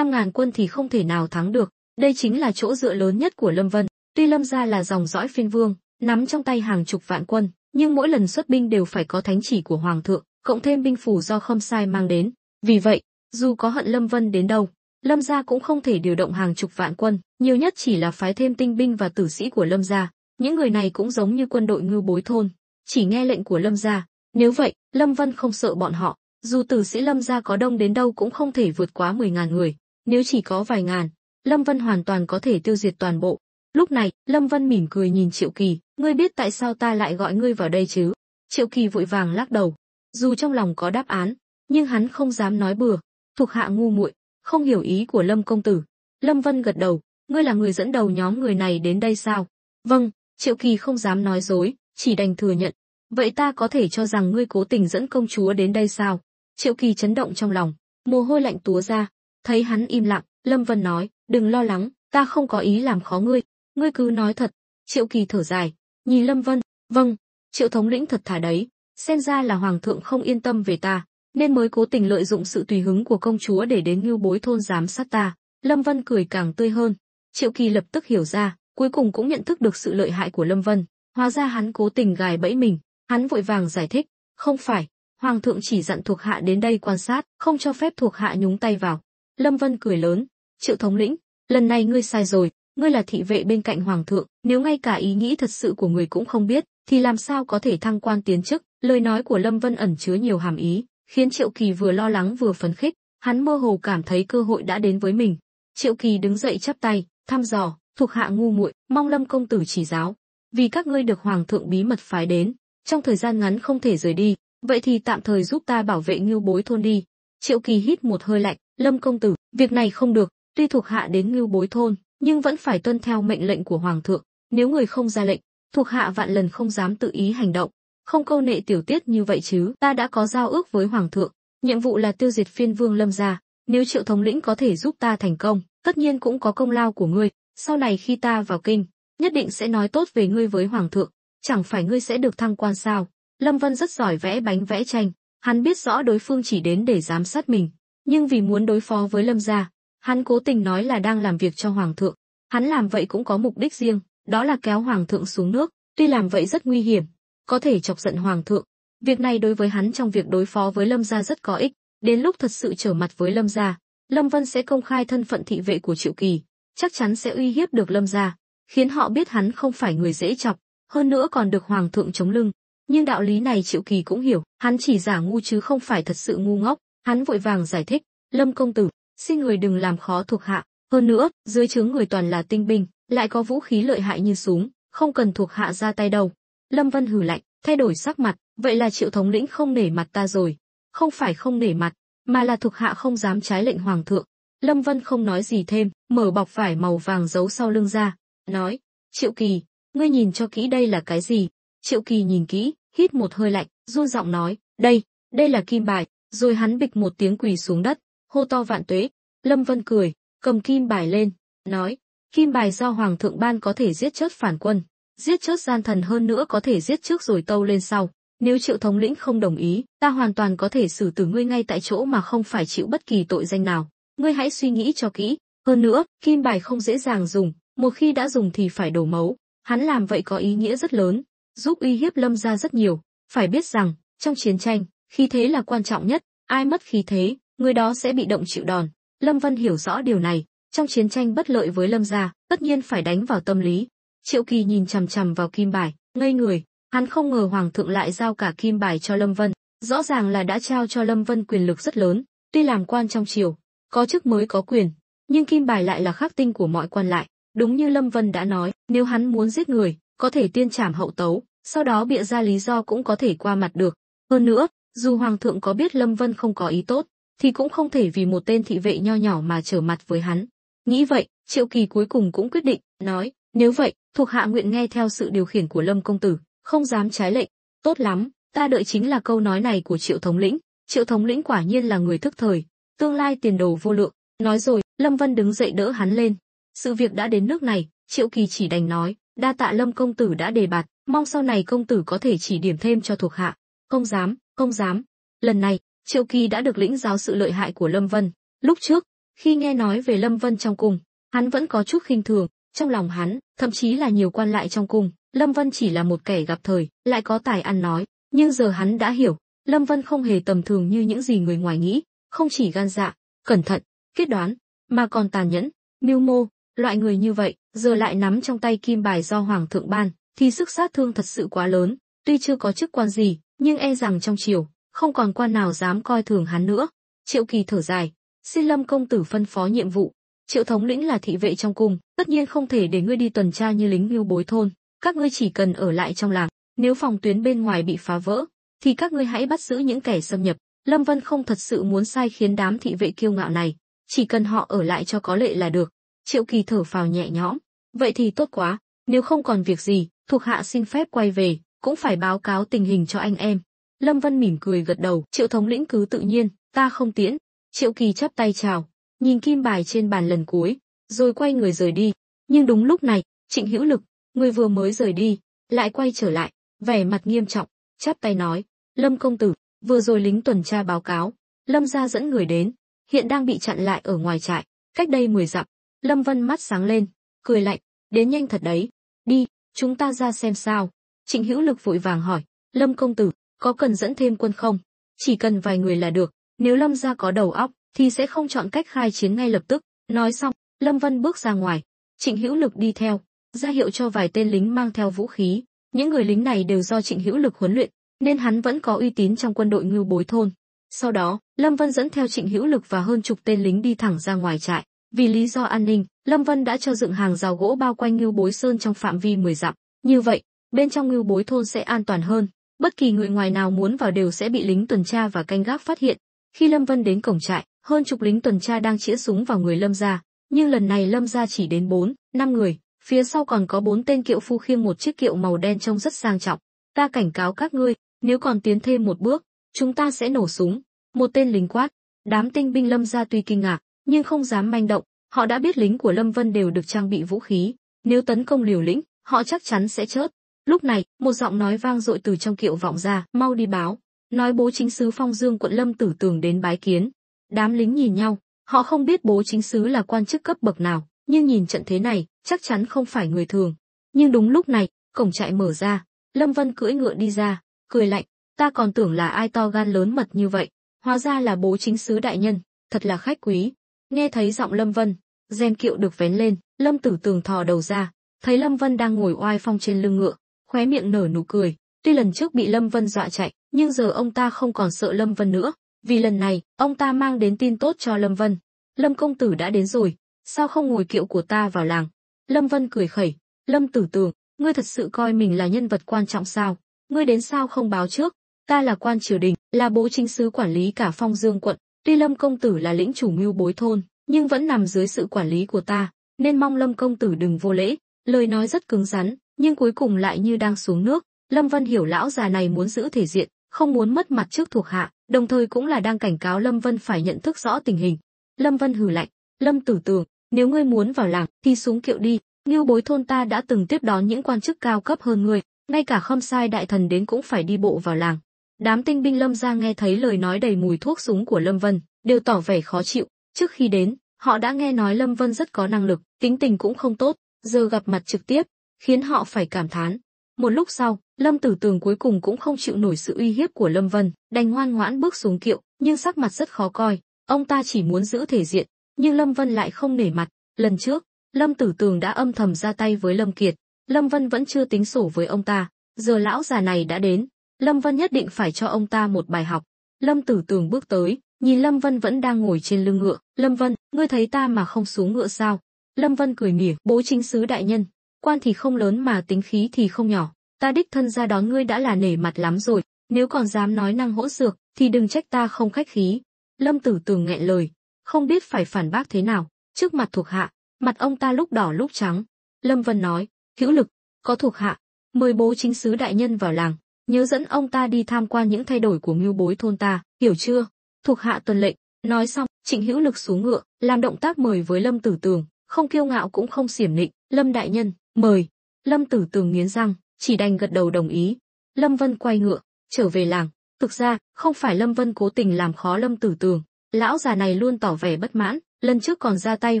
ngàn quân thì không thể nào thắng được. Đây chính là chỗ dựa lớn nhất của Lâm Vân. Tuy Lâm gia là dòng dõi phiên vương, nắm trong tay hàng chục vạn quân, nhưng mỗi lần xuất binh đều phải có thánh chỉ của hoàng thượng, cộng thêm binh phù do Khâm Sai mang đến. Vì vậy, dù có hận Lâm Vân đến đâu, Lâm gia cũng không thể điều động hàng chục vạn quân, nhiều nhất chỉ là phái thêm tinh binh và tử sĩ của Lâm gia. Những người này cũng giống như quân đội Ngưu Bối thôn, chỉ nghe lệnh của Lâm gia. Nếu vậy, Lâm Vân không sợ bọn họ, dù tử sĩ Lâm gia có đông đến đâu cũng không thể vượt quá 10.000 người, nếu chỉ có vài ngàn, Lâm Vân hoàn toàn có thể tiêu diệt toàn bộ. Lúc này, Lâm Vân mỉm cười nhìn Triệu Kỳ, ngươi biết tại sao ta lại gọi ngươi vào đây chứ? Triệu Kỳ vội vàng lắc đầu, dù trong lòng có đáp án, nhưng hắn không dám nói bừa, thuộc hạ ngu muội, không hiểu ý của Lâm công tử. Lâm Vân gật đầu, ngươi là người dẫn đầu nhóm người này đến đây sao? Vâng, Triệu Kỳ không dám nói dối, chỉ đành thừa nhận. Vậy ta có thể cho rằng ngươi cố tình dẫn công chúa đến đây sao? Triệu Kỳ chấn động trong lòng, mồ hôi lạnh túa ra. Thấy hắn im lặng, Lâm Vân nói, đừng lo lắng, ta không có ý làm khó ngươi, ngươi cứ nói thật. Triệu Kỳ thở dài, nhìn Lâm Vân, vâng, Triệu thống lĩnh thật thà đấy, xem ra là hoàng thượng không yên tâm về ta, nên mới cố tình lợi dụng sự tùy hứng của công chúa để đến Ngưu Bối thôn giám sát ta. Lâm Vân cười càng tươi hơn. Triệu Kỳ lập tức hiểu ra, cuối cùng cũng nhận thức được sự lợi hại của Lâm Vân, hóa ra hắn cố tình gài bẫy mình. Hắn vội vàng giải thích, không phải, hoàng thượng chỉ dặn thuộc hạ đến đây quan sát, không cho phép thuộc hạ nhúng tay vào. Lâm Vân cười lớn, Triệu thống lĩnh, lần này ngươi sai rồi, ngươi là thị vệ bên cạnh hoàng thượng, nếu ngay cả ý nghĩ thật sự của người cũng không biết, thì làm sao có thể thăng quan tiến chức? Lời nói của Lâm Vân ẩn chứa nhiều hàm ý, khiến Triệu Kỳ vừa lo lắng vừa phấn khích, hắn mơ hồ cảm thấy cơ hội đã đến với mình. Triệu Kỳ đứng dậy chắp tay, thăm dò, thuộc hạ ngu muội, mong Lâm công tử chỉ giáo. Vì các ngươi được hoàng thượng bí mật phái đến, trong thời gian ngắn không thể rời đi, vậy thì tạm thời giúp ta bảo vệ Ngưu Bối thôn đi. Triệu Kỳ hít một hơi lạnh, Lâm công tử, việc này không được, tuy thuộc hạ đến Ngưu Bối thôn, nhưng vẫn phải tuân theo mệnh lệnh của hoàng thượng, nếu người không ra lệnh, thuộc hạ vạn lần không dám tự ý hành động. Không câu nệ tiểu tiết như vậy chứ, ta đã có giao ước với hoàng thượng, nhiệm vụ là tiêu diệt phiên vương Lâm gia, nếu Triệu thống lĩnh có thể giúp ta thành công, tất nhiên cũng có công lao của ngươi, sau này khi ta vào kinh, nhất định sẽ nói tốt về ngươi với hoàng thượng, chẳng phải ngươi sẽ được thăng quan sao? Lâm Vân rất giỏi vẽ bánh vẽ tranh, hắn biết rõ đối phương chỉ đến để giám sát mình, nhưng vì muốn đối phó với Lâm gia, hắn cố tình nói là đang làm việc cho hoàng thượng. Hắn làm vậy cũng có mục đích riêng, đó là kéo hoàng thượng xuống nước, tuy làm vậy rất nguy hiểm, có thể chọc giận hoàng thượng. Việc này đối với hắn trong việc đối phó với Lâm gia rất có ích, đến lúc thật sự trở mặt với Lâm gia, Lâm Vân sẽ công khai thân phận thị vệ của Triệu Kỳ, chắc chắn sẽ uy hiếp được Lâm gia, khiến họ biết hắn không phải người dễ chọc, hơn nữa còn được hoàng thượng chống lưng. Nhưng đạo lý này Triệu Kỳ cũng hiểu, hắn chỉ giả ngu chứ không phải thật sự ngu ngốc. Hắn vội vàng giải thích, Lâm công tử, xin người đừng làm khó thuộc hạ, hơn nữa, dưới trướng người toàn là tinh binh, lại có vũ khí lợi hại như súng, không cần thuộc hạ ra tay đâu. Lâm Vân hừ lạnh, thay đổi sắc mặt, vậy là Triệu thống lĩnh không nể mặt ta rồi. Không phải không nể mặt, mà là thuộc hạ không dám trái lệnh hoàng thượng. Lâm Vân không nói gì thêm, mở bọc vải màu vàng giấu sau lưng ra, nói, Triệu Kỳ, ngươi nhìn cho kỹ đây là cái gì? Triệu Kỳ nhìn kỹ, hít một hơi lạnh, run giọng nói, đây là kim bài, rồi hắn bịch một tiếng quỳ xuống đất, hô to vạn tuế. Lâm Vân cười, cầm kim bài lên, nói, kim bài do hoàng thượng ban có thể giết chớt phản quân, giết chớt gian thần, hơn nữa có thể giết trước rồi tâu lên sau. Nếu Triệu thống lĩnh không đồng ý, ta hoàn toàn có thể xử tử ngươi ngay tại chỗ mà không phải chịu bất kỳ tội danh nào. Ngươi hãy suy nghĩ cho kỹ. Hơn nữa, kim bài không dễ dàng dùng, một khi đã dùng thì phải đổ máu. Hắn làm vậy có ý nghĩa rất lớn, giúp uy hiếp Lâm gia rất nhiều. Phải biết rằng, trong chiến tranh, khí thế là quan trọng nhất, ai mất khí thế, người đó sẽ bị động chịu đòn. Lâm Vân hiểu rõ điều này, trong chiến tranh bất lợi với Lâm gia, tất nhiên phải đánh vào tâm lý. Triệu Kỳ nhìn chằm chằm vào kim bài, ngây người, hắn không ngờ hoàng thượng lại giao cả kim bài cho Lâm Vân, rõ ràng là đã trao cho Lâm Vân quyền lực rất lớn, tuy làm quan trong triều, có chức mới có quyền, nhưng kim bài lại là khắc tinh của mọi quan lại. Đúng như Lâm Vân đã nói, nếu hắn muốn giết người, có thể tiên trảm hậu tấu, sau đó bịa ra lý do cũng có thể qua mặt được. Hơn nữa, dù hoàng thượng có biết Lâm Vân không có ý tốt, thì cũng không thể vì một tên thị vệ nho nhỏ mà trở mặt với hắn. Nghĩ vậy, Triệu Kỳ cuối cùng cũng quyết định, nói, nếu vậy, thuộc hạ nguyện nghe theo sự điều khiển của Lâm công tử, không dám trái lệnh. Tốt lắm, ta đợi chính là câu nói này của Triệu thống lĩnh. Triệu thống lĩnh quả nhiên là người thức thời, tương lai tiền đồ vô lượng. Nói rồi, Lâm Vân đứng dậy đỡ hắn lên. Sự việc đã đến nước này, Triệu Kỳ chỉ đành nói, đa tạ Lâm công tử đã đề bạt, mong sau này công tử có thể chỉ điểm thêm cho thuộc hạ. Không dám, không dám. Lần này, Triệu Kỳ đã được lĩnh giáo sự lợi hại của Lâm Vân. Lúc trước, khi nghe nói về Lâm Vân trong cung, hắn vẫn có chút khinh thường, trong lòng hắn, thậm chí là nhiều quan lại trong cung, Lâm Vân chỉ là một kẻ gặp thời, lại có tài ăn nói, nhưng giờ hắn đã hiểu, Lâm Vân không hề tầm thường như những gì người ngoài nghĩ, không chỉ gan dạ, cẩn thận, quyết đoán, mà còn tàn nhẫn, mưu mô. Loại người như vậy, giờ lại nắm trong tay kim bài do Hoàng thượng ban, thì sức sát thương thật sự quá lớn, tuy chưa có chức quan gì, nhưng e rằng trong triều, không còn quan nào dám coi thường hắn nữa. Triệu Kỳ thở dài, xin Lâm công tử phân phó nhiệm vụ. Triệu thống lĩnh là thị vệ trong cung, tất nhiên không thể để ngươi đi tuần tra như lính Ngưu Bối thôn, các ngươi chỉ cần ở lại trong làng, nếu phòng tuyến bên ngoài bị phá vỡ, thì các ngươi hãy bắt giữ những kẻ xâm nhập. Lâm Vân không thật sự muốn sai khiến đám thị vệ kiêu ngạo này, chỉ cần họ ở lại cho có lệ là được. Triệu Kỳ thở phào nhẹ nhõm, vậy thì tốt quá, nếu không còn việc gì, thuộc hạ xin phép quay về, cũng phải báo cáo tình hình cho anh em. Lâm Vân mỉm cười gật đầu, Triệu thống lĩnh cứ tự nhiên, ta không tiễn. Triệu Kỳ chắp tay chào, nhìn kim bài trên bàn lần cuối, rồi quay người rời đi. Nhưng đúng lúc này, Trịnh Hữu Lực, người vừa mới rời đi, lại quay trở lại, vẻ mặt nghiêm trọng, chắp tay nói, Lâm công tử, vừa rồi lính tuần tra báo cáo, Lâm gia dẫn người đến, hiện đang bị chặn lại ở ngoài trại, cách đây 10 dặm. Lâm Vân mắt sáng lên, cười lạnh, đến nhanh thật đấy, đi, chúng ta ra xem sao. Trịnh Hữu Lực vội vàng hỏi, Lâm công tử, có cần dẫn thêm quân không? Chỉ cần vài người là được, nếu Lâm gia có đầu óc, thì sẽ không chọn cách khai chiến ngay lập tức. Nói xong, Lâm Vân bước ra ngoài, Trịnh Hữu Lực đi theo, ra hiệu cho vài tên lính mang theo vũ khí. Những người lính này đều do Trịnh Hữu Lực huấn luyện, nên hắn vẫn có uy tín trong quân đội Ngưu Bối thôn. Sau đó, Lâm Vân dẫn theo Trịnh Hữu Lực và hơn chục tên lính đi thẳng ra ngoài trại. Vì lý do an ninh, Lâm Vân đã cho dựng hàng rào gỗ bao quanh Ngưu Bối Sơn trong phạm vi 10 dặm. Như vậy, bên trong Ngưu Bối thôn sẽ an toàn hơn. Bất kỳ người ngoài nào muốn vào đều sẽ bị lính tuần tra và canh gác phát hiện. Khi Lâm Vân đến cổng trại, hơn chục lính tuần tra đang chĩa súng vào người Lâm gia, nhưng lần này Lâm gia chỉ đến 4-5 người, phía sau còn có 4 tên kiệu phu khiêng một chiếc kiệu màu đen trông rất sang trọng. Ta cảnh cáo các ngươi, nếu còn tiến thêm một bước, chúng ta sẽ nổ súng. Một tên lính quát. Đám tinh binh Lâm gia tuy kinh ngạc, nhưng không dám manh động. Họ đã biết lính của Lâm Vân đều được trang bị vũ khí, nếu tấn công liều lĩnh, họ chắc chắn sẽ chết. Lúc này, một giọng nói vang dội từ trong kiệu vọng ra, mau đi báo, nói bố chính sứ Phong Dương quận Lâm Tử Tường đến bái kiến. Đám lính nhìn nhau, họ không biết bố chính sứ là quan chức cấp bậc nào, nhưng nhìn trận thế này, chắc chắn không phải người thường. Nhưng đúng lúc này, cổng trại mở ra, Lâm Vân cưỡi ngựa đi ra, cười lạnh, ta còn tưởng là ai to gan lớn mật như vậy, hóa ra là bố chính sứ đại nhân, thật là khách quý. Nghe thấy giọng Lâm Vân, rèm kiệu được vén lên, Lâm Tử Tường thò đầu ra, thấy Lâm Vân đang ngồi oai phong trên lưng ngựa, khóe miệng nở nụ cười. Tuy lần trước bị Lâm Vân dọa chạy, nhưng giờ ông ta không còn sợ Lâm Vân nữa, vì lần này, ông ta mang đến tin tốt cho Lâm Vân. Lâm công tử đã đến rồi, sao không ngồi kiệu của ta vào làng? Lâm Vân cười khẩy, Lâm Tử Tường, ngươi thật sự coi mình là nhân vật quan trọng sao? Ngươi đến sao không báo trước? Ta là quan triều đình, là bố chính sứ quản lý cả Phong Dương quận. Tuy Lâm công tử là lĩnh chủ Ngưu Bối thôn, nhưng vẫn nằm dưới sự quản lý của ta, nên mong Lâm công tử đừng vô lễ. Lời nói rất cứng rắn, nhưng cuối cùng lại như đang xuống nước. Lâm Vân hiểu lão già này muốn giữ thể diện, không muốn mất mặt trước thuộc hạ, đồng thời cũng là đang cảnh cáo Lâm Vân phải nhận thức rõ tình hình. Lâm Vân hừ lạnh, Lâm Tử Tường, nếu ngươi muốn vào làng, thì xuống kiệu đi. Ngưu Bối thôn ta đã từng tiếp đón những quan chức cao cấp hơn ngươi, ngay cả Khâm Sai đại thần đến cũng phải đi bộ vào làng. Đám tinh binh Lâm gia nghe thấy lời nói đầy mùi thuốc súng của Lâm Vân, đều tỏ vẻ khó chịu. Trước khi đến, họ đã nghe nói Lâm Vân rất có năng lực, tính tình cũng không tốt, giờ gặp mặt trực tiếp, khiến họ phải cảm thán. Một lúc sau, Lâm Tử Tường cuối cùng cũng không chịu nổi sự uy hiếp của Lâm Vân, đành ngoan ngoãn bước xuống kiệu, nhưng sắc mặt rất khó coi. Ông ta chỉ muốn giữ thể diện, nhưng Lâm Vân lại không nể mặt. Lần trước, Lâm Tử Tường đã âm thầm ra tay với Lâm Kiệt, Lâm Vân vẫn chưa tính sổ với ông ta. Giờ lão già này đã đến, Lâm Vân nhất định phải cho ông ta một bài học. Lâm Tử Tường bước tới, nhìn Lâm Vân vẫn đang ngồi trên lưng ngựa. Lâm Vân, ngươi thấy ta mà không xuống ngựa sao? Lâm Vân cười mỉa, bố chính sứ đại nhân, quan thì không lớn mà tính khí thì không nhỏ. Ta đích thân ra đón ngươi đã là nể mặt lắm rồi, nếu còn dám nói năng hỗn xược, thì đừng trách ta không khách khí. Lâm Tử Tường nghẹn lời, không biết phải phản bác thế nào. Trước mặt thuộc hạ, mặt ông ta lúc đỏ lúc trắng. Lâm Vân nói, Hữu Lực, có thuộc hạ, mời bố chính sứ đại nhân vào làng, nhớ dẫn ông ta đi tham quan những thay đổi của Ngưu Bối thôn ta, hiểu chưa? Thuộc hạ tuân lệnh. Nói xong, Trịnh Hữu Lực xuống ngựa, làm động tác mời với Lâm Tử Tường, không kiêu ngạo cũng không xiểm nịnh. Lâm đại nhân, mời. Lâm Tử Tường nghiến răng, chỉ đành gật đầu đồng ý. Lâm Vân quay ngựa, trở về làng. Thực ra, không phải Lâm Vân cố tình làm khó Lâm Tử Tường, lão già này luôn tỏ vẻ bất mãn, lần trước còn ra tay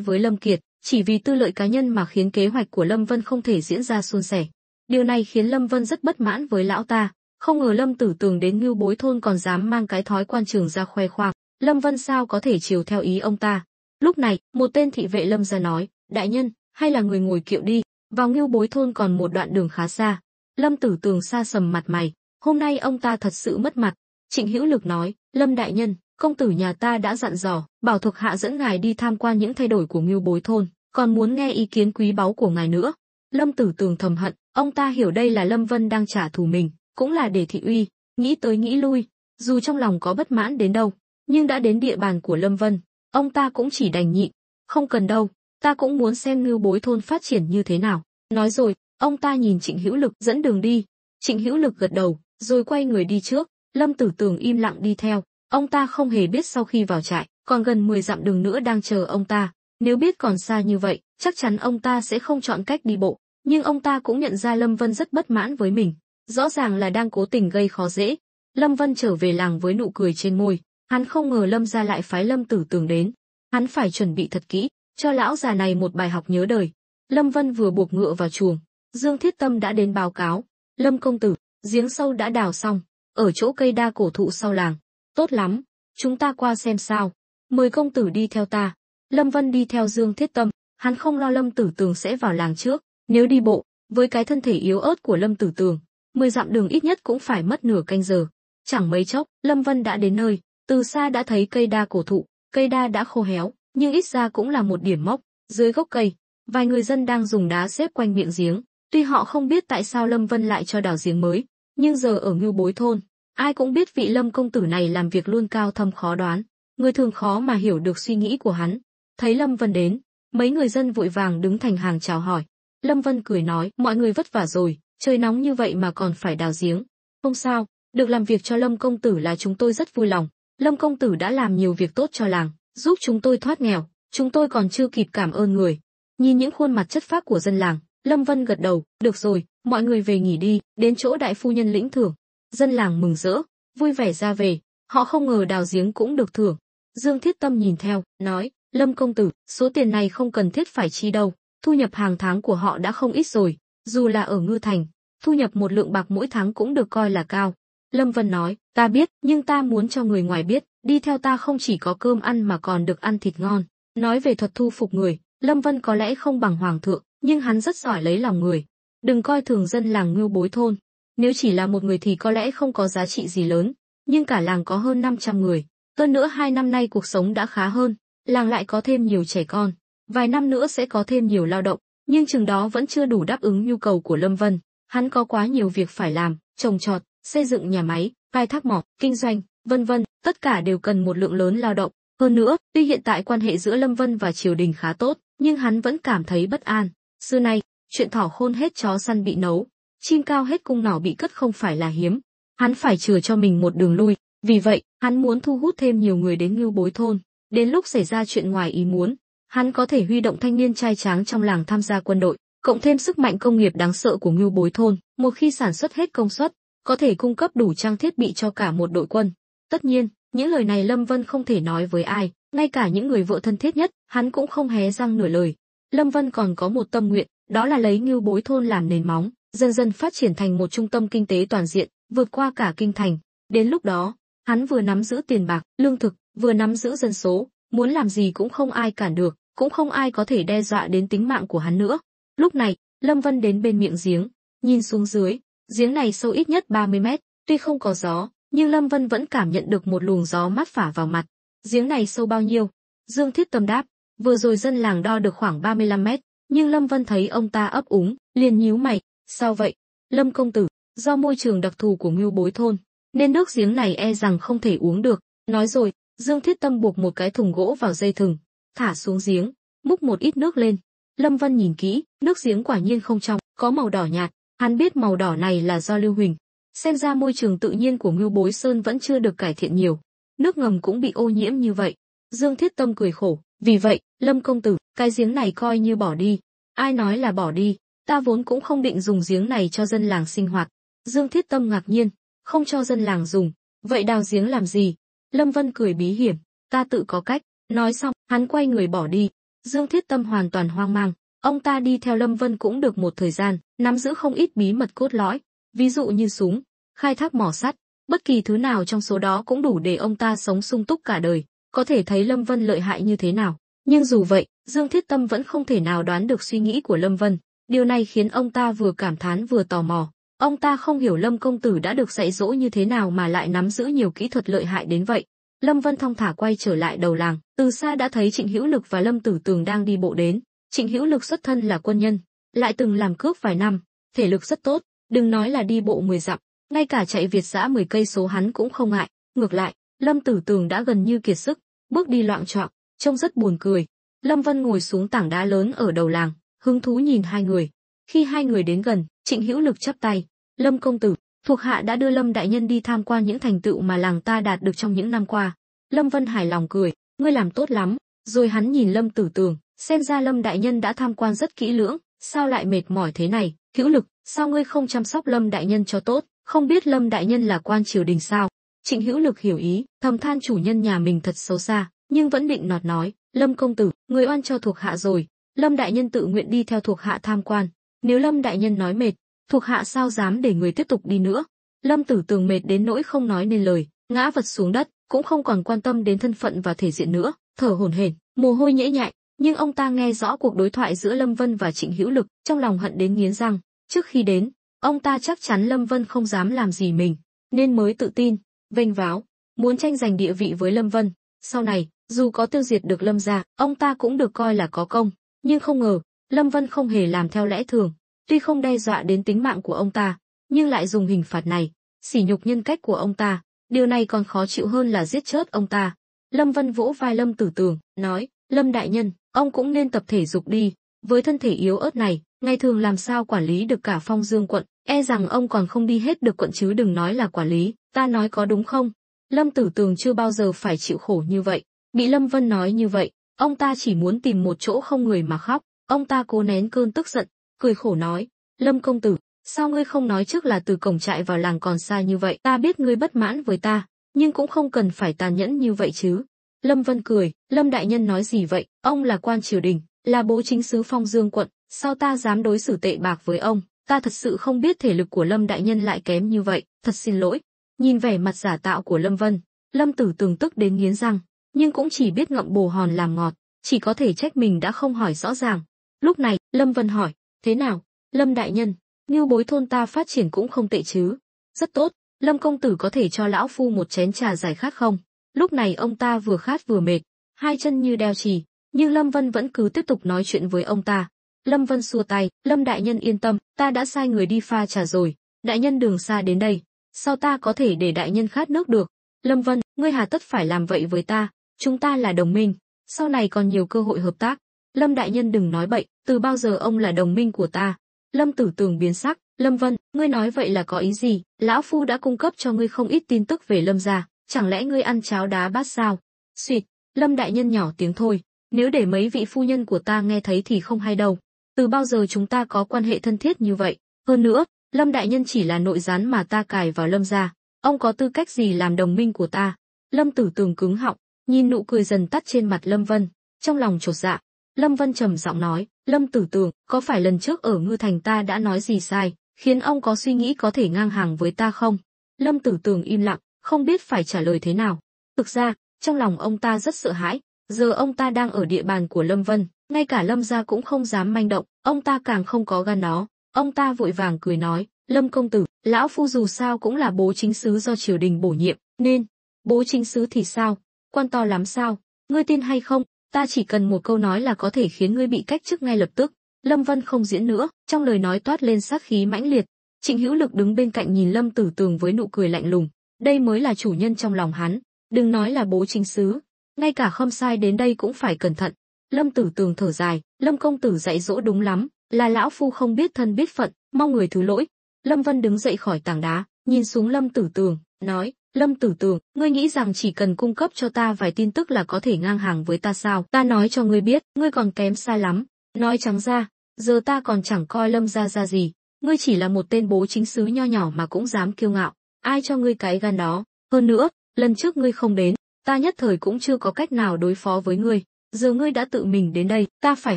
với Lâm Kiệt, chỉ vì tư lợi cá nhân mà khiến kế hoạch của Lâm Vân không thể diễn ra suôn sẻ. Điều này khiến Lâm Vân rất bất mãn với lão ta, không ngờ Lâm Tử Tường đến Ngưu Bối thôn còn dám mang cái thói quan trường ra khoe khoang, Lâm Vân sao có thể chiều theo ý ông ta. Lúc này, một tên thị vệ Lâm ra nói, đại nhân, hay là người ngồi kiệu đi, vào Ngưu Bối thôn còn một đoạn đường khá xa. Lâm Tử Tường sa sầm mặt mày, hôm nay ông ta thật sự mất mặt. Trịnh Hữu Lực nói, Lâm đại nhân, công tử nhà ta đã dặn dò, bảo thuộc hạ dẫn ngài đi tham quan những thay đổi của Ngưu Bối thôn, còn muốn nghe ý kiến quý báu của ngài nữa. Lâm Tử Tường thầm hận, ông ta hiểu đây là Lâm Vân đang trả thù mình, cũng là để thị uy, nghĩ tới nghĩ lui, dù trong lòng có bất mãn đến đâu, nhưng đã đến địa bàn của Lâm Vân, ông ta cũng chỉ đành nhịn, không cần đâu, ta cũng muốn xem Ngưu Bối thôn phát triển như thế nào. Nói rồi, ông ta nhìn Trịnh Hữu Lực dẫn đường đi. Trịnh Hữu Lực gật đầu, rồi quay người đi trước, Lâm Tử Tường im lặng đi theo. Ông ta không hề biết sau khi vào trại, còn gần 10 dặm đường nữa đang chờ ông ta. Nếu biết còn xa như vậy, chắc chắn ông ta sẽ không chọn cách đi bộ. Nhưng ông ta cũng nhận ra Lâm Vân rất bất mãn với mình, rõ ràng là đang cố tình gây khó dễ. Lâm Vân trở về làng với nụ cười trên môi, hắn không ngờ Lâm gia lại phái Lâm Tử Tường đến. Hắn phải chuẩn bị thật kỹ, cho lão già này một bài học nhớ đời. Lâm Vân vừa buộc ngựa vào chuồng, Dương Thiết Tâm đã đến báo cáo, Lâm công tử, giếng sâu đã đào xong, ở chỗ cây đa cổ thụ sau làng. Tốt lắm, chúng ta qua xem sao. Mời công tử đi theo ta. Lâm Vân đi theo Dương Thiết Tâm, hắn không lo Lâm Tử Tường sẽ vào làng trước. Nếu đi bộ, với cái thân thể yếu ớt của Lâm Tử Tường, 10 dặm đường ít nhất cũng phải mất nửa canh giờ. Chẳng mấy chốc, Lâm Vân đã đến nơi, từ xa đã thấy cây đa cổ thụ, cây đa đã khô héo, nhưng ít ra cũng là một điểm mốc. Dưới gốc cây, vài người dân đang dùng đá xếp quanh miệng giếng. Tuy họ không biết tại sao Lâm Vân lại cho đào giếng mới, nhưng giờ ở Ngưu Bối thôn, ai cũng biết vị Lâm công tử này làm việc luôn cao thâm khó đoán, người thường khó mà hiểu được suy nghĩ của hắn. Thấy Lâm Vân đến, mấy người dân vội vàng đứng thành hàng chào hỏi. Lâm Vân cười nói, mọi người vất vả rồi, trời nóng như vậy mà còn phải đào giếng. Không sao, được làm việc cho Lâm công tử là chúng tôi rất vui lòng. Lâm công tử đã làm nhiều việc tốt cho làng, giúp chúng tôi thoát nghèo, chúng tôi còn chưa kịp cảm ơn người. Nhìn những khuôn mặt chất phác của dân làng, Lâm Vân gật đầu, được rồi, mọi người về nghỉ đi, đến chỗ đại phu nhân lĩnh thưởng. Dân làng mừng rỡ, vui vẻ ra về, họ không ngờ đào giếng cũng được thưởng. Dương Thiết Tâm nhìn theo, nói, Lâm công tử, số tiền này không cần thiết phải chi đâu, thu nhập hàng tháng của họ đã không ít rồi, dù là ở Ngư Thành, thu nhập 1 lượng bạc mỗi tháng cũng được coi là cao. Lâm Vân nói, ta biết, nhưng ta muốn cho người ngoài biết, đi theo ta không chỉ có cơm ăn mà còn được ăn thịt ngon. Nói về thuật thu phục người, Lâm Vân có lẽ không bằng hoàng thượng, nhưng hắn rất giỏi lấy lòng người. Đừng coi thường dân làng Ngưu Bối thôn, nếu chỉ là một người thì có lẽ không có giá trị gì lớn, nhưng cả làng có hơn 500 người, hơn nữa 2 năm nay cuộc sống đã khá hơn, làng lại có thêm nhiều trẻ con, vài năm nữa sẽ có thêm nhiều lao động, nhưng chừng đó vẫn chưa đủ đáp ứng nhu cầu của Lâm Vân. Hắn có quá nhiều việc phải làm, trồng trọt, xây dựng nhà máy, khai thác mỏ, kinh doanh, vân vân, tất cả đều cần một lượng lớn lao động. Hơn nữa, tuy hiện tại quan hệ giữa Lâm Vân và triều đình khá tốt, nhưng hắn vẫn cảm thấy bất an. Xưa nay, chuyện thỏ khôn hết chó săn bị nấu, chim cao hết cung nỏ bị cất không phải là hiếm. Hắn phải chừa cho mình một đường lui, vì vậy, hắn muốn thu hút thêm nhiều người đến Ngưu Bối thôn. Đến lúc xảy ra chuyện ngoài ý muốn, hắn có thể huy động thanh niên trai tráng trong làng tham gia quân đội, cộng thêm sức mạnh công nghiệp đáng sợ của Ngưu Bối thôn, một khi sản xuất hết công suất, có thể cung cấp đủ trang thiết bị cho cả một đội quân. Tất nhiên, những lời này Lâm Vân không thể nói với ai, ngay cả những người vợ thân thiết nhất, hắn cũng không hé răng nửa lời. Lâm Vân còn có một tâm nguyện, đó là lấy Ngưu Bối thôn làm nền móng, dần dần phát triển thành một trung tâm kinh tế toàn diện, vượt qua cả kinh thành. Đến lúc đó, hắn vừa nắm giữ tiền bạc, lương thực, vừa nắm giữ dân số, muốn làm gì cũng không ai cản được, cũng không ai có thể đe dọa đến tính mạng của hắn nữa. Lúc này, Lâm Vân đến bên miệng giếng, nhìn xuống dưới, giếng này sâu ít nhất 30 mét, tuy không có gió, nhưng Lâm Vân vẫn cảm nhận được một luồng gió mát phả vào mặt. Giếng này sâu bao nhiêu? Dương Thiết Tâm đáp, vừa rồi dân làng đo được khoảng 35 mét, nhưng Lâm Vân thấy ông ta ấp úng, liền nhíu mày, sao vậy? Lâm công tử, do môi trường đặc thù của Ngưu Bối thôn, nên nước giếng này e rằng không thể uống được. Nói rồi, Dương Thiết Tâm buộc một cái thùng gỗ vào dây thừng, thả xuống giếng, múc một ít nước lên. Lâm Vân nhìn kỹ, nước giếng quả nhiên không trong, có màu đỏ nhạt, hắn biết màu đỏ này là do lưu huỳnh. Xem ra môi trường tự nhiên của Ngưu Bối Sơn vẫn chưa được cải thiện nhiều, nước ngầm cũng bị ô nhiễm như vậy. Dương Thiết Tâm cười khổ, vì vậy, Lâm công tử, cái giếng này coi như bỏ đi. Ai nói là bỏ đi, ta vốn cũng không định dùng giếng này cho dân làng sinh hoạt. Dương Thiết Tâm ngạc nhiên, không cho dân làng dùng, vậy đào giếng làm gì? Lâm Vân cười bí hiểm, ta tự có cách. Nói xong, hắn quay người bỏ đi. Dương Thiết Tâm hoàn toàn hoang mang, Ông ta đi theo Lâm Vân cũng được một thời gian, nắm giữ không ít bí mật cốt lõi, ví dụ như súng, khai thác mỏ sắt, bất kỳ thứ nào trong số đó cũng đủ để ông ta sống sung túc cả đời, có thể thấy Lâm Vân lợi hại như thế nào. Nhưng dù vậy, Dương Thiết Tâm vẫn không thể nào đoán được suy nghĩ của Lâm Vân, điều này khiến ông ta vừa cảm thán vừa tò mò. Ông ta không hiểu Lâm công tử đã được dạy dỗ như thế nào mà lại nắm giữ nhiều kỹ thuật lợi hại đến vậy. Lâm Vân thong thả quay trở lại đầu làng, từ xa đã thấy Trịnh Hữu Lực và Lâm Tử Tường đang đi bộ đến. Trịnh Hữu Lực xuất thân là quân nhân, lại từng làm cướp vài năm, thể lực rất tốt, đừng nói là đi bộ 10 dặm, ngay cả chạy Việt dã 10 cây số hắn cũng không ngại. Ngược lại, Lâm Tử Tường đã gần như kiệt sức, bước đi loạng choạng, trông rất buồn cười. Lâm Vân ngồi xuống tảng đá lớn ở đầu làng, hứng thú nhìn hai người. Khi hai người đến gần, Trịnh Hữu Lực chắp tay, "Lâm công tử, thuộc hạ đã đưa Lâm đại nhân đi tham quan những thành tựu mà làng ta đạt được trong những năm qua." Lâm Vân hài lòng cười, "Ngươi làm tốt lắm." Rồi hắn nhìn Lâm Tử Tường, xem ra Lâm đại nhân đã tham quan rất kỹ lưỡng, sao lại mệt mỏi thế này? Hữu Lực, sao ngươi không chăm sóc Lâm đại nhân cho tốt, không biết Lâm đại nhân là quan triều đình sao? Trịnh Hữu Lực hiểu ý, thầm than chủ nhân nhà mình thật xấu xa, nhưng vẫn định nọt nói, "Lâm công tử, người oan cho thuộc hạ rồi, Lâm đại nhân tự nguyện đi theo thuộc hạ tham quan, nếu Lâm đại nhân nói mệt, thuộc hạ sao dám để người tiếp tục đi nữa." Lâm Tử Tường mệt đến nỗi không nói nên lời, ngã vật xuống đất, cũng không còn quan tâm đến thân phận và thể diện nữa, thở hổn hển, mồ hôi nhễ nhại, nhưng ông ta nghe rõ cuộc đối thoại giữa Lâm Vân và Trịnh Hữu Lực, trong lòng hận đến nghiến răng. Trước khi đến, ông ta chắc chắn Lâm Vân không dám làm gì mình, nên mới tự tin, vênh váo, muốn tranh giành địa vị với Lâm Vân. Sau này, dù có tiêu diệt được Lâm gia, ông ta cũng được coi là có công, nhưng không ngờ, Lâm Vân không hề làm theo lẽ thường, tuy không đe dọa đến tính mạng của ông ta, nhưng lại dùng hình phạt này, sỉ nhục nhân cách của ông ta, điều này còn khó chịu hơn là giết chết ông ta. Lâm Vân vỗ vai Lâm Tử Tường, nói, "Lâm đại nhân, ông cũng nên tập thể dục đi, với thân thể yếu ớt này, ngày thường làm sao quản lý được cả Phong Dương quận, e rằng ông còn không đi hết được quận chứ đừng nói là quản lý, ta nói có đúng không?" Lâm Tử Tường chưa bao giờ phải chịu khổ như vậy, bị Lâm Vân nói như vậy, ông ta chỉ muốn tìm một chỗ không người mà khóc. Ông ta cố nén cơn tức giận, cười khổ nói, "Lâm công tử, sao ngươi không nói trước là từ cổng trại vào làng còn xa như vậy? Ta biết ngươi bất mãn với ta, nhưng cũng không cần phải tàn nhẫn như vậy chứ." Lâm Vân cười, "Lâm đại nhân nói gì vậy? Ông là quan triều đình, là bố chính sứ Phong Dương quận, sao ta dám đối xử tệ bạc với ông? Ta thật sự không biết thể lực của Lâm đại nhân lại kém như vậy, thật xin lỗi." Nhìn vẻ mặt giả tạo của Lâm Vân, Lâm Tử Tường tức đến nghiến răng, nhưng cũng chỉ biết ngậm bồ hòn làm ngọt, chỉ có thể trách mình đã không hỏi rõ ràng. Lúc này, Lâm Vân hỏi, "Thế nào, Lâm đại nhân, Ngưu Bối thôn ta phát triển cũng không tệ chứ?" "Rất tốt, Lâm công tử có thể cho lão phu một chén trà giải khát không?" Lúc này ông ta vừa khát vừa mệt, hai chân như đeo chì, nhưng Lâm Vân vẫn cứ tiếp tục nói chuyện với ông ta. Lâm Vân xua tay, "Lâm đại nhân yên tâm, ta đã sai người đi pha trà rồi, đại nhân đường xa đến đây, sao ta có thể để đại nhân khát nước được?" "Lâm Vân, ngươi hà tất phải làm vậy với ta, chúng ta là đồng minh, sau này còn nhiều cơ hội hợp tác." "Lâm đại nhân đừng nói bậy, từ bao giờ ông là đồng minh của ta?" Lâm Tử Tường biến sắc, "Lâm Vân, ngươi nói vậy là có ý gì? Lão phu đã cung cấp cho ngươi không ít tin tức về Lâm gia, chẳng lẽ ngươi ăn cháo đá bát sao?" "Xuyệt, Lâm đại nhân nhỏ tiếng thôi, nếu để mấy vị phu nhân của ta nghe thấy thì không hay đâu. Từ bao giờ chúng ta có quan hệ thân thiết như vậy? Hơn nữa, Lâm đại nhân chỉ là nội gián mà ta cài vào Lâm gia, ông có tư cách gì làm đồng minh của ta?" Lâm Tử Tường cứng họng, nhìn nụ cười dần tắt trên mặt Lâm Vân, trong lòng chột dạ. Lâm Vân trầm giọng nói, "Lâm Tử Tường, có phải lần trước ở Ngư Thành ta đã nói gì sai, khiến ông có suy nghĩ có thể ngang hàng với ta không?" Lâm Tử Tường im lặng, không biết phải trả lời thế nào. Thực ra, trong lòng ông ta rất sợ hãi, giờ ông ta đang ở địa bàn của Lâm Vân, ngay cả Lâm gia cũng không dám manh động, ông ta càng không có gan đó. Ông ta vội vàng cười nói, "Lâm công tử, lão phu dù sao cũng là bố chính sứ do triều đình bổ nhiệm, nên..." "Bố chính sứ thì sao? Quan to lắm sao? Ngươi tin hay không? Ta chỉ cần một câu nói là có thể khiến ngươi bị cách chức ngay lập tức." Lâm Vân không diễn nữa, trong lời nói toát lên sát khí mãnh liệt. Trịnh Hữu Lực đứng bên cạnh nhìn Lâm Tử Tường với nụ cười lạnh lùng, đây mới là chủ nhân trong lòng hắn, đừng nói là bố chính sứ, ngay cả Khâm Sai đến đây cũng phải cẩn thận. Lâm Tử Tường thở dài, "Lâm công tử dạy dỗ đúng lắm, là lão phu không biết thân biết phận, mong người thứ lỗi." Lâm Vân đứng dậy khỏi tảng đá, nhìn xuống Lâm Tử Tường, nói, "Lâm Tử Tường, ngươi nghĩ rằng chỉ cần cung cấp cho ta vài tin tức là có thể ngang hàng với ta sao? Ta nói cho ngươi biết, ngươi còn kém xa lắm. Nói trắng ra, giờ ta còn chẳng coi Lâm gia ra gì, ngươi chỉ là một tên bố chính sứ nho nhỏ mà cũng dám kiêu ngạo, ai cho ngươi cái gan đó? Hơn nữa, lần trước ngươi không đến, ta nhất thời cũng chưa có cách nào đối phó với ngươi. giờ ngươi đã tự mình đến đây, ta phải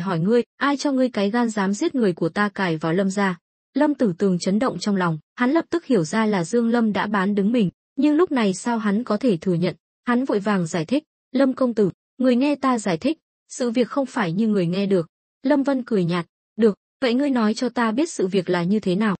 hỏi ngươi, ai cho ngươi cái gan dám giết người của ta cài vào Lâm gia? Lâm Tử Tường chấn động trong lòng, hắn lập tức hiểu ra là Dương Lâm đã bán đứng mình, nhưng lúc này sao hắn có thể thừa nhận? Hắn vội vàng giải thích, Lâm công tử, người nghe ta giải thích, sự việc không phải như người nghe được. Lâm Vân cười nhạt, được, vậy ngươi nói cho ta biết sự việc là như thế nào?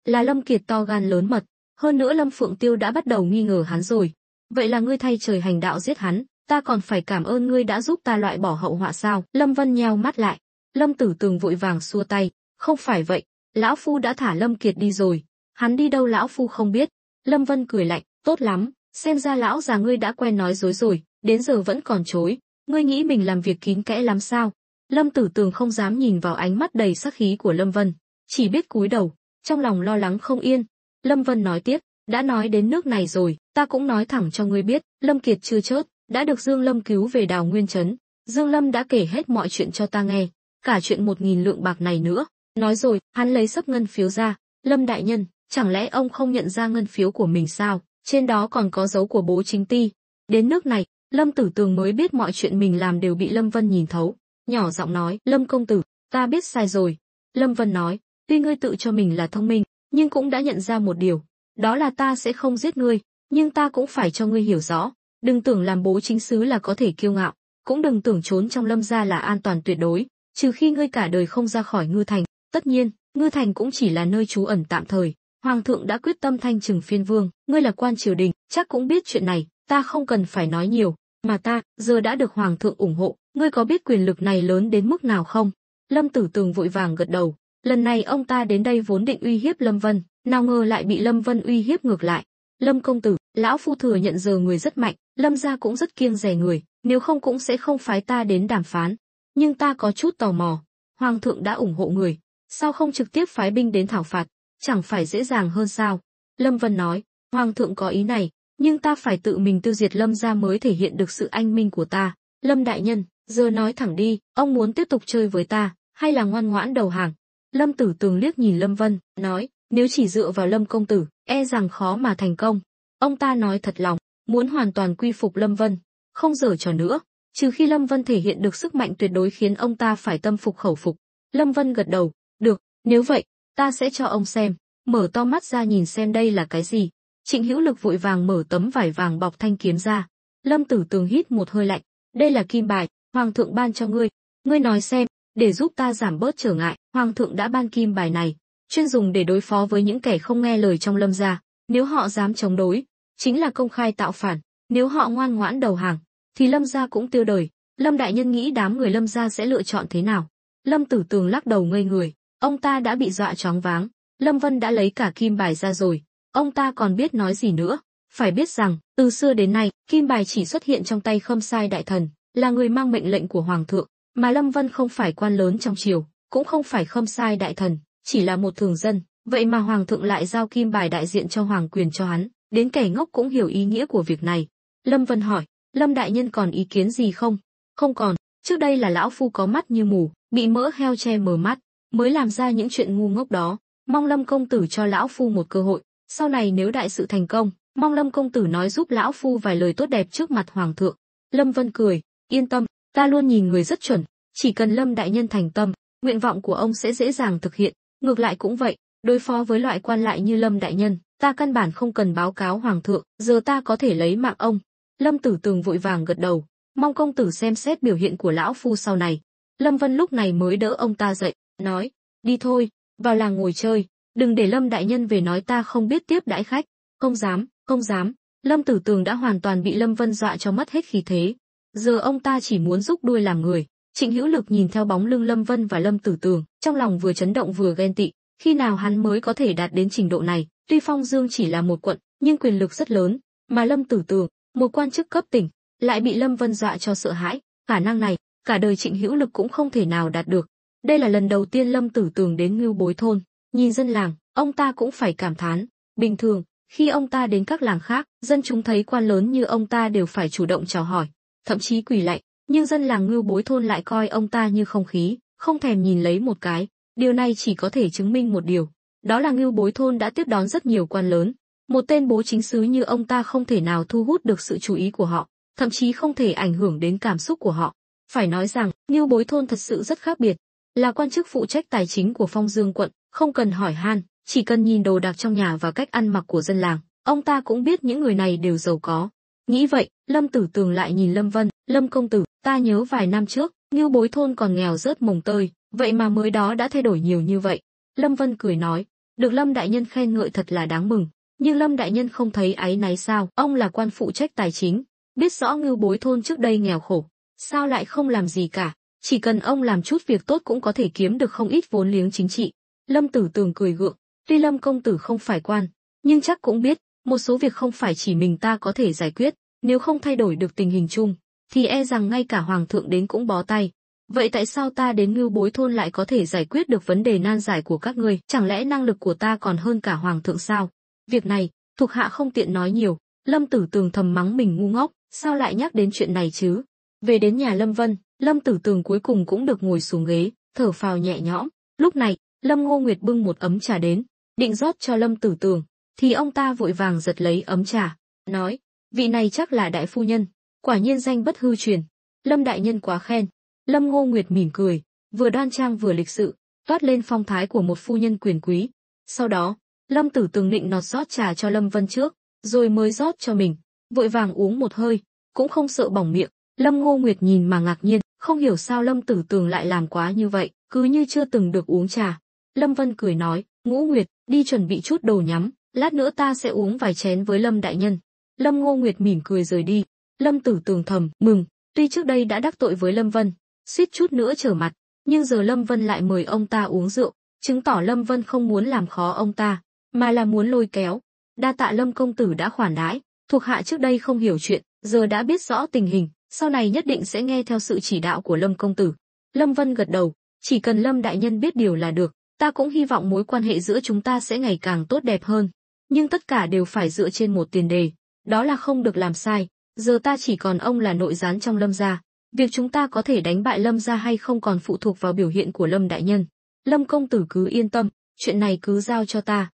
Là Lâm Kiệt to gan lớn mật, hơn nữa Lâm Phượng Tiêu đã bắt đầu nghi ngờ hắn rồi. Vậy là ngươi thay trời hành đạo giết hắn, ta còn phải cảm ơn ngươi đã giúp ta loại bỏ hậu họa sao? Lâm Vân nheo mắt lại. Lâm Tử Tường vội vàng xua tay, không phải vậy, lão phu đã thả Lâm Kiệt đi rồi, hắn đi đâu lão phu không biết. Lâm Vân cười lạnh, tốt lắm, xem ra lão già ngươi đã quen nói dối rồi, đến giờ vẫn còn chối, ngươi nghĩ mình làm việc kín kẽ lắm sao? Lâm Tử Tường không dám nhìn vào ánh mắt đầy sát khí của Lâm Vân, chỉ biết cúi đầu, trong lòng lo lắng không yên. Lâm Vân nói tiếp, đã nói đến nước này rồi, ta cũng nói thẳng cho ngươi biết, Lâm Kiệt chưa chết, đã được Dương Lâm cứu về Đào Nguyên Trấn. Dương Lâm đã kể hết mọi chuyện cho ta nghe, cả chuyện 1000 lượng bạc này nữa. Nói rồi, hắn lấy sấp ngân phiếu ra, Lâm đại nhân, chẳng lẽ ông không nhận ra ngân phiếu của mình sao? Trên đó còn có dấu của bố chính ty. Đến nước này, Lâm Tử Tường mới biết mọi chuyện mình làm đều bị Lâm Vân nhìn thấu, nhỏ giọng nói, Lâm công tử, ta biết sai rồi. Lâm Vân nói, tuy ngươi tự cho mình là thông minh, nhưng cũng đã nhận ra một điều, đó là ta sẽ không giết ngươi, nhưng ta cũng phải cho ngươi hiểu rõ, đừng tưởng làm bố chính xứ là có thể kiêu ngạo, cũng đừng tưởng trốn trong Lâm gia là an toàn tuyệt đối, trừ khi ngươi cả đời không ra khỏi Ngư Thành. Tất nhiên, Ngư Thành cũng chỉ là nơi trú ẩn tạm thời. Hoàng thượng đã quyết tâm thanh trừng phiên vương, ngươi là quan triều đình, chắc cũng biết chuyện này, ta không cần phải nói nhiều, mà ta giờ đã được hoàng thượng ủng hộ, ngươi có biết quyền lực này lớn đến mức nào không? Lâm Tử Tường vội vàng gật đầu, lần này ông ta đến đây vốn định uy hiếp Lâm Vân, nào ngờ lại bị Lâm Vân uy hiếp ngược lại. Lâm công tử, lão phu thừa nhận giờ người rất mạnh, Lâm gia cũng rất kiêng dè người, nếu không cũng sẽ không phái ta đến đàm phán. Nhưng ta có chút tò mò, hoàng thượng đã ủng hộ người, sao không trực tiếp phái binh đến thảo phạt, chẳng phải dễ dàng hơn sao? Lâm Vân nói, hoàng thượng có ý này, nhưng ta phải tự mình tiêu diệt Lâm gia mới thể hiện được sự anh minh của ta. Lâm đại nhân, giờ nói thẳng đi, ông muốn tiếp tục chơi với ta, hay là ngoan ngoãn đầu hàng? Lâm Tử Tường liếc nhìn Lâm Vân, nói, nếu chỉ dựa vào Lâm công tử, e rằng khó mà thành công. Ông ta nói thật lòng, muốn hoàn toàn quy phục Lâm Vân, không giở trò nữa, trừ khi Lâm Vân thể hiện được sức mạnh tuyệt đối khiến ông ta phải tâm phục khẩu phục. Lâm Vân gật đầu, được, nếu vậy, ta sẽ cho ông xem. Mở to mắt ra nhìn xem đây là cái gì. Trịnh Hữu Lực vội vàng mở tấm vải vàng bọc thanh kiếm ra. Lâm Tử Tường hít một hơi lạnh, đây là kim bài, hoàng thượng ban cho ngươi. Ngươi nói xem, để giúp ta giảm bớt trở ngại, hoàng thượng đã ban kim bài này, chuyên dùng để đối phó với những kẻ không nghe lời trong Lâm gia. Nếu họ dám chống đối, chính là công khai tạo phản. Nếu họ ngoan ngoãn đầu hàng, thì Lâm gia cũng tiêu đời. Lâm đại nhân nghĩ đám người Lâm gia sẽ lựa chọn thế nào? Lâm Tử Tường lắc đầu ngây người, ông ta đã bị dọa choáng váng. Lâm Vân đã lấy cả kim bài ra rồi, ông ta còn biết nói gì nữa? Phải biết rằng, từ xưa đến nay, kim bài chỉ xuất hiện trong tay Khâm Sai đại thần, là người mang mệnh lệnh của hoàng thượng, mà Lâm Vân không phải quan lớn trong triều, cũng không phải Khâm Sai đại thần, chỉ là một thường dân, vậy mà hoàng thượng lại giao kim bài đại diện cho hoàng quyền cho hắn, đến kẻ ngốc cũng hiểu ý nghĩa của việc này. Lâm Vân hỏi, Lâm đại nhân còn ý kiến gì không? Không còn, trước đây là lão phu có mắt như mù, bị mỡ heo che mờ mắt, mới làm ra những chuyện ngu ngốc đó, mong Lâm công tử cho lão phu một cơ hội, sau này nếu đại sự thành công, mong Lâm công tử nói giúp lão phu vài lời tốt đẹp trước mặt hoàng thượng. Lâm Vân cười, yên tâm, ta luôn nhìn người rất chuẩn, chỉ cần Lâm đại nhân thành tâm, nguyện vọng của ông sẽ dễ dàng thực hiện. Ngược lại cũng vậy, đối phó với loại quan lại như Lâm đại nhân, ta căn bản không cần báo cáo hoàng thượng, giờ ta có thể lấy mạng ông. Lâm Tử Tường vội vàng gật đầu, mong công tử xem xét biểu hiện của lão phu sau này. Lâm Vân lúc này mới đỡ ông ta dậy, nói, đi thôi, vào làng ngồi chơi, đừng để Lâm đại nhân về nói ta không biết tiếp đãi khách. Không dám, không dám. Lâm Tử Tường đã hoàn toàn bị Lâm Vân dọa cho mất hết khí thế. Giờ ông ta chỉ muốn rúc đuôi làm người. Trịnh Hữu Lực nhìn theo bóng lưng Lâm Vân và Lâm Tử Tường, trong lòng vừa chấn động vừa ghen tị, khi nào hắn mới có thể đạt đến trình độ này? Tuy Phong Dương chỉ là một quận, nhưng quyền lực rất lớn, mà Lâm Tử Tường, một quan chức cấp tỉnh, lại bị Lâm Vân dọa cho sợ hãi, khả năng này, cả đời Trịnh Hữu Lực cũng không thể nào đạt được. Đây là lần đầu tiên Lâm Tử Tường đến Ngưu Bối thôn, nhìn dân làng, ông ta cũng phải cảm thán, bình thường, khi ông ta đến các làng khác, dân chúng thấy quan lớn như ông ta đều phải chủ động chào hỏi, thậm chí quỳ lạy, nhưng dân làng Ngưu Bối thôn lại coi ông ta như không khí, không thèm nhìn lấy một cái. Điều này chỉ có thể chứng minh một điều, đó là Ngưu Bối thôn đã tiếp đón rất nhiều quan lớn. Một tên bố chính xứ như ông ta không thể nào thu hút được sự chú ý của họ, thậm chí không thể ảnh hưởng đến cảm xúc của họ. Phải nói rằng, Ngưu Bối thôn thật sự rất khác biệt, là quan chức phụ trách tài chính của Phong Dương quận, không cần hỏi han, chỉ cần nhìn đồ đạc trong nhà và cách ăn mặc của dân làng, ông ta cũng biết những người này đều giàu có. Nghĩ vậy, Lâm Tử Tường lại nhìn Lâm Vân, Lâm công tử, ta nhớ vài năm trước, Ngưu Bối thôn còn nghèo rớt mồng tơi, vậy mà mới đó đã thay đổi nhiều như vậy. Lâm Vân cười nói, được Lâm đại nhân khen ngợi thật là đáng mừng, nhưng Lâm đại nhân không thấy áy náy sao? Ông là quan phụ trách tài chính, biết rõ Ngưu Bối thôn trước đây nghèo khổ, sao lại không làm gì cả? Chỉ cần ông làm chút việc tốt cũng có thể kiếm được không ít vốn liếng chính trị. Lâm Tử Tường cười gượng, tuy Lâm công tử không phải quan, nhưng chắc cũng biết, một số việc không phải chỉ mình ta có thể giải quyết, nếu không thay đổi được tình hình chung, thì e rằng ngay cả hoàng thượng đến cũng bó tay. Vậy tại sao ta đến Ngưu Bối thôn lại có thể giải quyết được vấn đề nan giải của các ngươi? Chẳng lẽ năng lực của ta còn hơn cả hoàng thượng sao? Việc này, thuộc hạ không tiện nói nhiều. Lâm Tử Tường thầm mắng mình ngu ngốc, sao lại nhắc đến chuyện này chứ? Về đến nhà Lâm Vân, Lâm Tử Tường cuối cùng cũng được ngồi xuống ghế, thở phào nhẹ nhõm. Lúc này, Lâm Ngô Nguyệt bưng một ấm trà đến, định rót cho Lâm Tử Tường, thì ông ta vội vàng giật lấy ấm trà, nói: "Vị này chắc là đại phu nhân, quả nhiên danh bất hư truyền. Lâm đại nhân quá khen." Lâm Ngô Nguyệt mỉm cười, vừa đoan trang vừa lịch sự, toát lên phong thái của một phu nhân quyền quý. Sau đó, Lâm Tử Tường định nọt rót trà cho Lâm Vân trước, rồi mới rót cho mình, vội vàng uống một hơi, cũng không sợ bỏng miệng. Lâm Ngô Nguyệt nhìn mà ngạc nhiên, không hiểu sao Lâm Tử Tường lại làm quá như vậy, cứ như chưa từng được uống trà. Lâm Vân cười nói: "Ngũ Nguyệt, đi chuẩn bị chút đồ nhắm, lát nữa ta sẽ uống vài chén với Lâm đại nhân." Lâm Ngô Nguyệt mỉm cười rời đi. Lâm Tử Tường thầm mừng, tuy trước đây đã đắc tội với Lâm Vân, suýt chút nữa trở mặt, nhưng giờ Lâm Vân lại mời ông ta uống rượu, chứng tỏ Lâm Vân không muốn làm khó ông ta, mà là muốn lôi kéo. Đa tạ Lâm công tử đã khoản đãi, thuộc hạ trước đây không hiểu chuyện, giờ đã biết rõ tình hình, sau này nhất định sẽ nghe theo sự chỉ đạo của Lâm công tử. Lâm Vân gật đầu, chỉ cần Lâm đại nhân biết điều là được, ta cũng hy vọng mối quan hệ giữa chúng ta sẽ ngày càng tốt đẹp hơn. Nhưng tất cả đều phải dựa trên một tiền đề, đó là không được làm sai. Giờ ta chỉ còn ông là nội gián trong Lâm gia, việc chúng ta có thể đánh bại Lâm gia hay không còn phụ thuộc vào biểu hiện của Lâm đại nhân. Lâm công tử cứ yên tâm, chuyện này cứ giao cho ta.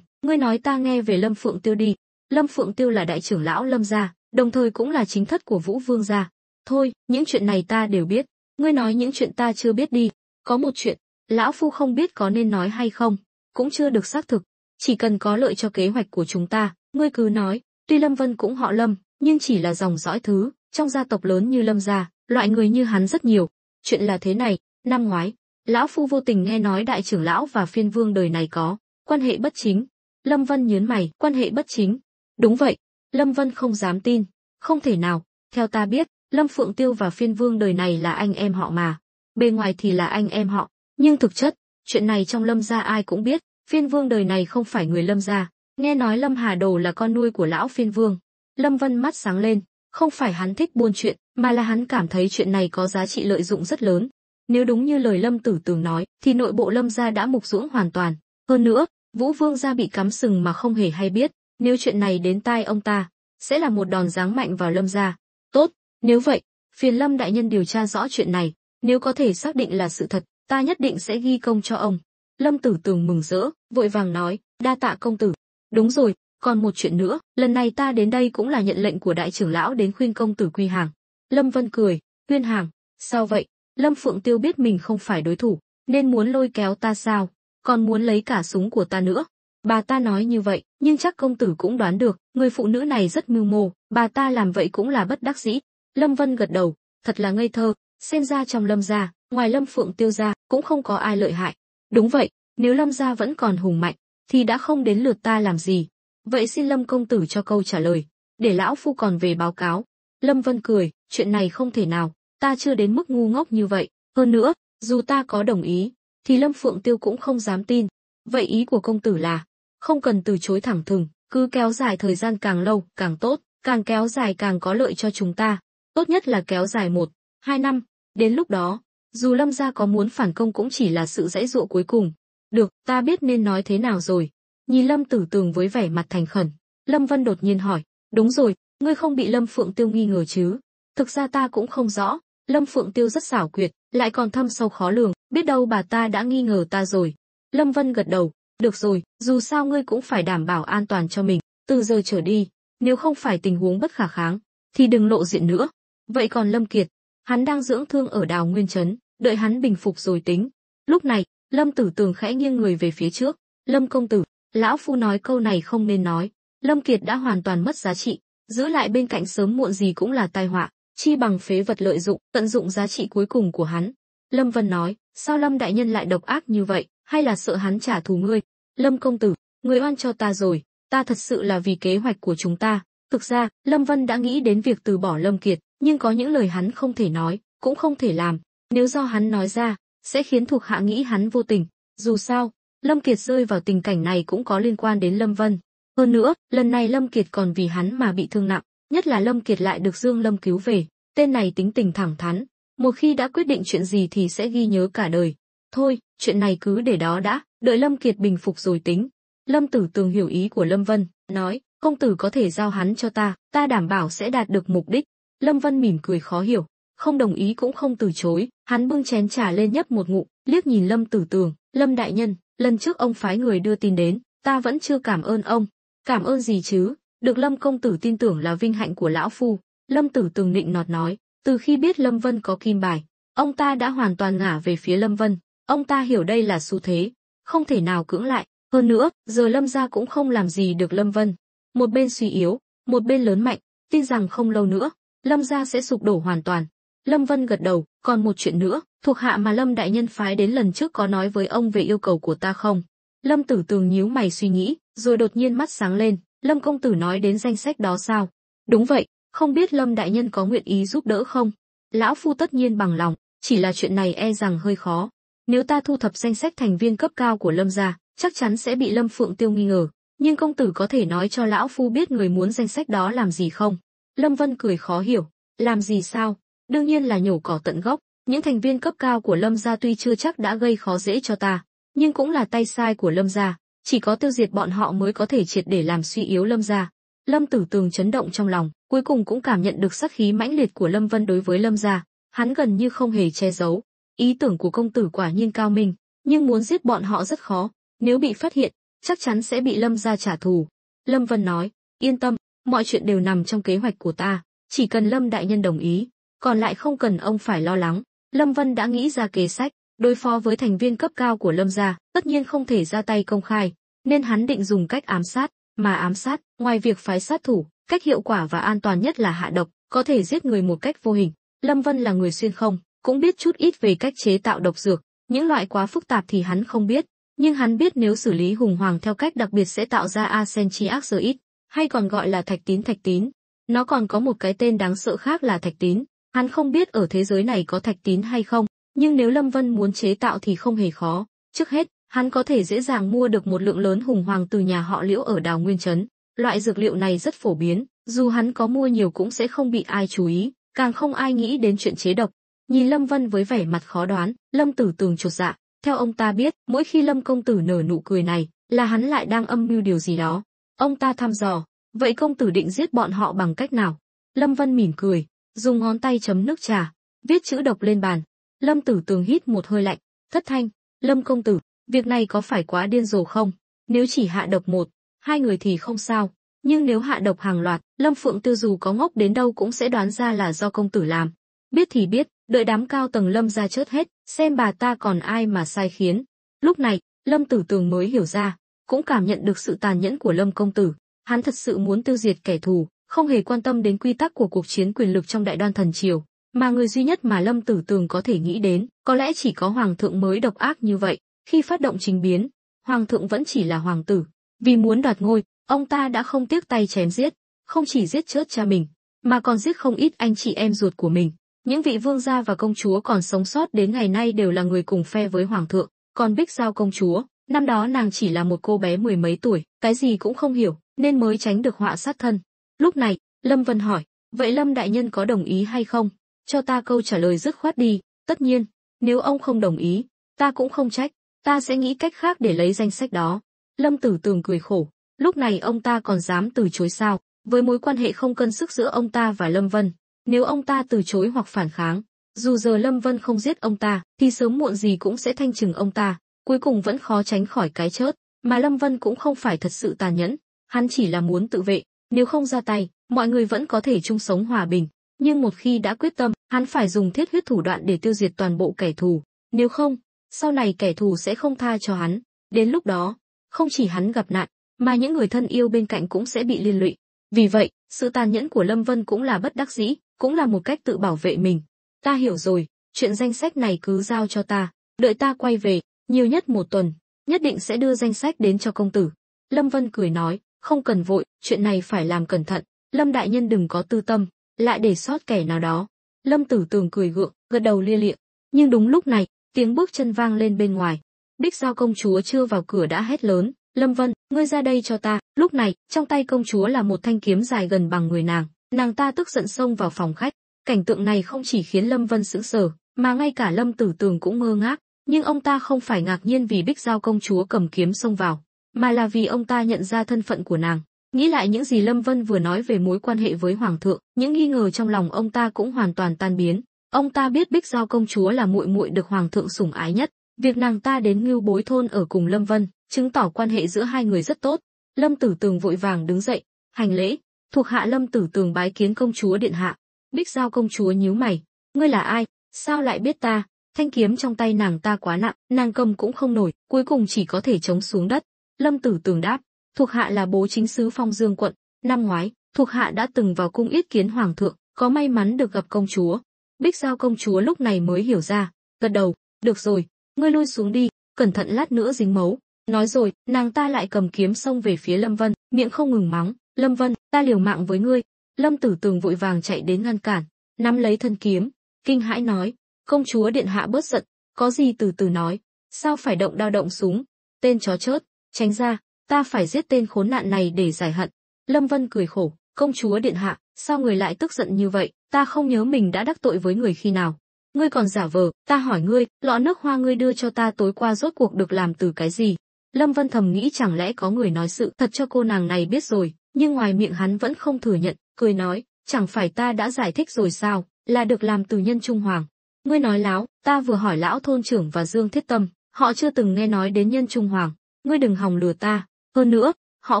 Ngươi nói ta nghe về Lâm Phượng Tiêu đi. Lâm Phượng Tiêu là đại trưởng lão Lâm gia, đồng thời cũng là chính thất của Vũ Vương gia. Thôi, những chuyện này ta đều biết, ngươi nói những chuyện ta chưa biết đi. Có một chuyện, lão phu không biết có nên nói hay không, cũng chưa được xác thực, chỉ cần có lợi cho kế hoạch của chúng ta, ngươi cứ nói. Tuy Lâm Vân cũng họ Lâm, nhưng chỉ là dòng dõi thứ, trong gia tộc lớn như Lâm gia, loại người như hắn rất nhiều. Chuyện là thế này, năm ngoái, lão phu vô tình nghe nói đại trưởng lão và phiên vương đời này có quan hệ bất chính. Lâm Vân nhướng mày, quan hệ bất chính? Đúng vậy. Lâm Vân không dám tin, không thể nào, theo ta biết, Lâm Phượng Tiêu và phiên vương đời này là anh em họ mà. Bề ngoài thì là anh em họ, nhưng thực chất, chuyện này trong Lâm gia ai cũng biết, phiên vương đời này không phải người Lâm gia. Nghe nói Lâm Hà Đồ là con nuôi của lão phiên vương. Lâm Vân mắt sáng lên, không phải hắn thích buôn chuyện, mà là hắn cảm thấy chuyện này có giá trị lợi dụng rất lớn. Nếu đúng như lời Lâm Tử Tường nói, thì nội bộ Lâm gia đã mục ruỗng hoàn toàn. Hơn nữa, Vũ Vương gia bị cắm sừng mà không hề hay biết, nếu chuyện này đến tai ông ta, sẽ là một đòn giáng mạnh vào Lâm gia. Tốt, nếu vậy, phiền Lâm đại nhân điều tra rõ chuyện này, nếu có thể xác định là sự thật, ta nhất định sẽ ghi công cho ông. Lâm Tử Tường mừng rỡ, vội vàng nói, đa tạ công tử. Đúng rồi, còn một chuyện nữa, lần này ta đến đây cũng là nhận lệnh của đại trưởng lão đến khuyên công tử quy hàng. Lâm Vân cười, khuyên hàng, sao vậy? Lâm Phượng Tiêu biết mình không phải đối thủ, nên muốn lôi kéo ta sao? Còn muốn lấy cả súng của ta nữa. Bà ta nói như vậy, nhưng chắc công tử cũng đoán được, người phụ nữ này rất mưu mô, bà ta làm vậy cũng là bất đắc dĩ. Lâm Vân gật đầu, thật là ngây thơ, xem ra trong Lâm gia, ngoài Lâm Phượng Tiêu ra, cũng không có ai lợi hại. Đúng vậy, nếu Lâm gia vẫn còn hùng mạnh, thì đã không đến lượt ta làm gì. Vậy xin Lâm công tử cho câu trả lời, để lão phu còn về báo cáo. Lâm Vân cười, chuyện này không thể nào, ta chưa đến mức ngu ngốc như vậy. Hơn nữa, dù ta có đồng ý, thì Lâm Phượng Tiêu cũng không dám tin. Vậy ý của công tử là, không cần từ chối thẳng thừng, cứ kéo dài thời gian càng lâu càng tốt, càng kéo dài càng có lợi cho chúng ta. Tốt nhất là kéo dài 1-2 năm, đến lúc đó, dù Lâm gia có muốn phản công cũng chỉ là sự giãy giụa cuối cùng. Được, ta biết nên nói thế nào rồi. Nhìn Lâm Tử Tường với vẻ mặt thành khẩn, Lâm Vân đột nhiên hỏi, đúng rồi, ngươi không bị Lâm Phượng Tiêu nghi ngờ chứ? Thực ra ta cũng không rõ, Lâm Phượng Tiêu rất xảo quyệt, lại còn thâm sâu khó lường, biết đâu bà ta đã nghi ngờ ta rồi. Lâm Vân gật đầu, được rồi, dù sao ngươi cũng phải đảm bảo an toàn cho mình, từ giờ trở đi, nếu không phải tình huống bất khả kháng, thì đừng lộ diện nữa. Vậy còn Lâm Kiệt? Hắn đang dưỡng thương ở Đào Nguyên trấn, đợi hắn bình phục rồi tính. Lúc này, Lâm Tử Tường khẽ nghiêng người về phía trước. Lâm công tử, lão phu nói câu này không nên nói. Lâm Kiệt đã hoàn toàn mất giá trị, giữ lại bên cạnh sớm muộn gì cũng là tai họa, chi bằng phế vật lợi dụng, tận dụng giá trị cuối cùng của hắn. Lâm Vân nói, sao Lâm đại nhân lại độc ác như vậy, hay là sợ hắn trả thù ngươi? Lâm công tử, ngươi oan cho ta rồi, ta thật sự là vì kế hoạch của chúng ta. Thực ra, Lâm Vân đã nghĩ đến việc từ bỏ Lâm Kiệt, nhưng có những lời hắn không thể nói, cũng không thể làm. Nếu do hắn nói ra, sẽ khiến thuộc hạ nghĩ hắn vô tình. Dù sao, Lâm Kiệt rơi vào tình cảnh này cũng có liên quan đến Lâm Vân. Hơn nữa, lần này Lâm Kiệt còn vì hắn mà bị thương nặng, nhất là Lâm Kiệt lại được Dương Lâm cứu về. Tên này tính tình thẳng thắn, một khi đã quyết định chuyện gì thì sẽ ghi nhớ cả đời. Thôi, chuyện này cứ để đó đã, đợi Lâm Kiệt bình phục rồi tính. Lâm Tử Tường hiểu ý của Lâm Vân, nói, công tử có thể giao hắn cho ta đảm bảo sẽ đạt được mục đích. Lâm Vân mỉm cười khó hiểu, không đồng ý cũng không từ chối, hắn bưng chén trà lên nhấp một ngụm, liếc nhìn Lâm Tử Tường, Lâm đại nhân, lần trước ông phái người đưa tin đến, ta vẫn chưa cảm ơn ông. Cảm ơn gì chứ, được Lâm công tử tin tưởng là vinh hạnh của lão phu. Lâm Tử Tường nịnh nọt nói, từ khi biết Lâm Vân có kim bài, ông ta đã hoàn toàn ngả về phía Lâm Vân, ông ta hiểu đây là xu thế, không thể nào cưỡng lại, hơn nữa, giờ Lâm gia cũng không làm gì được Lâm Vân. Một bên suy yếu, một bên lớn mạnh, tin rằng không lâu nữa, Lâm gia sẽ sụp đổ hoàn toàn. Lâm Vân gật đầu, còn một chuyện nữa, thuộc hạ mà Lâm đại nhân phái đến lần trước có nói với ông về yêu cầu của ta không? Lâm Tử Tường nhíu mày suy nghĩ, rồi đột nhiên mắt sáng lên, Lâm công tử nói đến danh sách đó sao? Đúng vậy, không biết Lâm đại nhân có nguyện ý giúp đỡ không? Lão phu tất nhiên bằng lòng, chỉ là chuyện này e rằng hơi khó. Nếu ta thu thập danh sách thành viên cấp cao của Lâm gia, chắc chắn sẽ bị Lâm Phượng Tiêu nghi ngờ, nhưng công tử có thể nói cho lão phu biết người muốn danh sách đó làm gì không? Lâm Vân cười khó hiểu, làm gì sao? Đương nhiên là nhổ cỏ tận gốc, những thành viên cấp cao của Lâm gia tuy chưa chắc đã gây khó dễ cho ta, nhưng cũng là tay sai của Lâm gia, chỉ có tiêu diệt bọn họ mới có thể triệt để làm suy yếu Lâm gia. Lâm Tử Tường chấn động trong lòng, cuối cùng cũng cảm nhận được sát khí mãnh liệt của Lâm Vân đối với Lâm gia, hắn gần như không hề che giấu. Ý tưởng của công tử quả nhiên cao minh, nhưng muốn giết bọn họ rất khó, nếu bị phát hiện, chắc chắn sẽ bị Lâm gia trả thù. Lâm Vân nói, yên tâm, mọi chuyện đều nằm trong kế hoạch của ta, chỉ cần Lâm đại nhân đồng ý, còn lại không cần ông phải lo lắng. Lâm Vân đã nghĩ ra kế sách, đối phó với thành viên cấp cao của Lâm gia, tất nhiên không thể ra tay công khai, nên hắn định dùng cách ám sát, mà ám sát, ngoài việc phái sát thủ, cách hiệu quả và an toàn nhất là hạ độc, có thể giết người một cách vô hình. Lâm Vân là người xuyên không, cũng biết chút ít về cách chế tạo độc dược, những loại quá phức tạp thì hắn không biết, nhưng hắn biết nếu xử lý hùng hoàng theo cách đặc biệt sẽ tạo ra arsen trioxide, hay còn gọi là thạch tín. Nó còn có một cái tên đáng sợ khác là thạch tín. Hắn không biết ở thế giới này có thạch tín hay không, nhưng nếu Lâm Vân muốn chế tạo thì không hề khó. Trước hết, hắn có thể dễ dàng mua được một lượng lớn hùng hoàng từ nhà họ Liễu ở Đào Nguyên trấn. Loại dược liệu này rất phổ biến, dù hắn có mua nhiều cũng sẽ không bị ai chú ý, càng không ai nghĩ đến chuyện chế độc. Nhìn Lâm Vân với vẻ mặt khó đoán, Lâm Tử Tường chột dạ. Theo ông ta biết, mỗi khi Lâm công tử nở nụ cười này, là hắn lại đang âm mưu điều gì đó. Ông ta thăm dò, vậy công tử định giết bọn họ bằng cách nào? Lâm Vân mỉm cười, dùng ngón tay chấm nước trà, viết chữ độc lên bàn. Lâm Tử Tường hít một hơi lạnh, thất thanh, Lâm công tử, việc này có phải quá điên rồ không? Nếu chỉ hạ độc một, hai người thì không sao, nhưng nếu hạ độc hàng loạt, Lâm Phượng Tiêu dù có ngốc đến đâu cũng sẽ đoán ra là do công tử làm. Biết thì biết, đợi đám cao tầng Lâm gia chớt hết, xem bà ta còn ai mà sai khiến. Lúc này, Lâm Tử Tường mới hiểu ra, cũng cảm nhận được sự tàn nhẫn của Lâm công tử. Hắn thật sự muốn tiêu diệt kẻ thù, không hề quan tâm đến quy tắc của cuộc chiến quyền lực trong Đại Đoan thần triều, mà người duy nhất mà Lâm Tử Tường có thể nghĩ đến, có lẽ chỉ có hoàng thượng mới độc ác như vậy. Khi phát động chính biến, hoàng thượng vẫn chỉ là hoàng tử, vì muốn đoạt ngôi, ông ta đã không tiếc tay chém giết, không chỉ giết chết cha mình, mà còn giết không ít anh chị em ruột của mình. Những vị vương gia và công chúa còn sống sót đến ngày nay đều là người cùng phe với hoàng thượng, còn Bích Giao công chúa, năm đó nàng chỉ là một cô bé mười mấy tuổi, cái gì cũng không hiểu, nên mới tránh được họa sát thân. Lúc này, Lâm Vân hỏi, vậy Lâm đại nhân có đồng ý hay không? Cho ta câu trả lời dứt khoát đi. Tất nhiên, nếu ông không đồng ý, ta cũng không trách, ta sẽ nghĩ cách khác để lấy danh sách đó. Lâm Tử Tường cười khổ, lúc này ông ta còn dám từ chối sao? Với mối quan hệ không cân sức giữa ông ta và Lâm Vân, nếu ông ta từ chối hoặc phản kháng, dù giờ Lâm Vân không giết ông ta, thì sớm muộn gì cũng sẽ thanh trừng ông ta, cuối cùng vẫn khó tránh khỏi cái chết. Mà Lâm Vân cũng không phải thật sự tàn nhẫn, hắn chỉ là muốn tự vệ, nếu không ra tay, mọi người vẫn có thể chung sống hòa bình. nhưng một khi đã quyết tâm, hắn phải dùng thiết huyết thủ đoạn để tiêu diệt toàn bộ kẻ thù. Nếu không, sau này kẻ thù sẽ không tha cho hắn. Đến lúc đó, không chỉ hắn gặp nạn, mà những người thân yêu bên cạnh cũng sẽ bị liên lụy. Vì vậy, sự tàn nhẫn của Lâm Vân cũng là bất đắc dĩ, cũng là một cách tự bảo vệ mình. Ta hiểu rồi, chuyện danh sách này cứ giao cho ta, đợi ta quay về, nhiều nhất 1 tuần, nhất định sẽ đưa danh sách đến cho công tử. Lâm Vân cười nói, không cần vội, chuyện này phải làm cẩn thận, Lâm đại nhân đừng có tư tâm, lại để sót kẻ nào đó. Lâm Tử Tường cười gượng, gật đầu lia lịa. Nhưng đúng lúc này, tiếng bước chân vang lên bên ngoài. Bích Giao công chúa chưa vào cửa đã hét lớn, Lâm Vân, ngươi ra đây cho ta. Lúc này, trong tay công chúa là một thanh kiếm dài gần bằng người nàng ta tức giận xông vào phòng khách. Cảnh tượng này không chỉ khiến Lâm Vân sững sờ, mà ngay cả Lâm Tử Tường cũng ngơ ngác. Nhưng ông ta không phải ngạc nhiên vì Bích Giao công chúa cầm kiếm xông vào, mà là vì ông ta nhận ra thân phận của nàng. Nghĩ lại những gì Lâm Vân vừa nói về mối quan hệ với hoàng thượng, những nghi ngờ trong lòng ông ta cũng hoàn toàn tan biến. Ông ta biết Bích Giao công chúa là muội muội được hoàng thượng sủng ái nhất, việc nàng ta đến Ngưu Bối thôn ở cùng Lâm Vân, chứng tỏ quan hệ giữa hai người rất tốt. Lâm Tử Tường vội vàng đứng dậy, hành lễ, thuộc hạ Lâm Tử Tường bái kiến công chúa điện hạ. Bích Giao công chúa nhíu mày, ngươi là ai, sao lại biết ta? Thanh kiếm trong tay nàng ta quá nặng, nàng cầm cũng không nổi, cuối cùng chỉ có thể chống xuống đất. Lâm Tử Tường đáp, thuộc hạ là bố chính sứ Phong Dương quận, năm ngoái, thuộc hạ đã từng vào cung yết kiến hoàng thượng, có may mắn được gặp công chúa. Bích Giao công chúa lúc này mới hiểu ra, gật đầu, được rồi, ngươi lui xuống đi, cẩn thận lát nữa dính máu. Nói rồi, nàng ta lại cầm kiếm xông về phía Lâm Vân, miệng không ngừng mắng, Lâm Vân, ta liều mạng với ngươi. Lâm Tử Tường vội vàng chạy đến ngăn cản, nắm lấy thân kiếm, kinh hãi nói, công chúa điện hạ bớt giận, có gì từ từ nói, sao phải động đao động súng, tên chó chớt, tránh ra, ta phải giết tên khốn nạn này để giải hận. Lâm Vân cười khổ, công chúa điện hạ, sao người lại tức giận như vậy, ta không nhớ mình đã đắc tội với người khi nào. Ngươi còn giả vờ, ta hỏi ngươi, lọ nước hoa ngươi đưa cho ta tối qua rốt cuộc được làm từ cái gì? Lâm Vân thầm nghĩ chẳng lẽ có người nói sự thật cho cô nàng này biết rồi, nhưng ngoài miệng hắn vẫn không thừa nhận, cười nói, chẳng phải ta đã giải thích rồi sao, là được làm từ nhân trung hoàng. Ngươi nói láo, ta vừa hỏi lão thôn trưởng và Dương Thiết Tâm, họ chưa từng nghe nói đến nhân trung hoàng, ngươi đừng hòng lừa ta. Hơn nữa, họ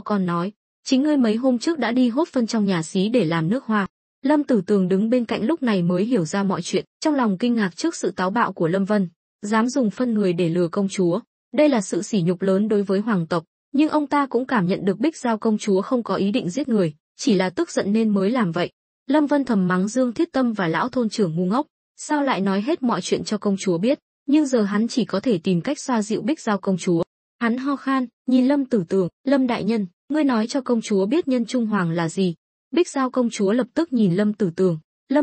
còn nói, chính ngươi mấy hôm trước đã đi hốt phân trong nhà xí để làm nước hoa. Lâm Tử Tường đứng bên cạnh lúc này mới hiểu ra mọi chuyện, trong lòng kinh ngạc trước sự táo bạo của Lâm Vân, dám dùng phân người để lừa công chúa. Đây là sự sỉ nhục lớn đối với hoàng tộc, nhưng ông ta cũng cảm nhận được Bích Giao công chúa không có ý định giết người, chỉ là tức giận nên mới làm vậy. Lâm Vân thầm mắng Dương Thiết Tâm và lão thôn trưởng ngu ngốc, sao lại nói hết mọi chuyện cho công chúa biết, nhưng giờ hắn chỉ có thể tìm cách xoa dịu Bích Giao công chúa. Hắn ho khan, nhìn Lâm Tử Tường, Lâm đại nhân, ngươi nói cho công chúa biết nhân trung hoàng là gì. Bích Giao công chúa lập tức nhìn Lâm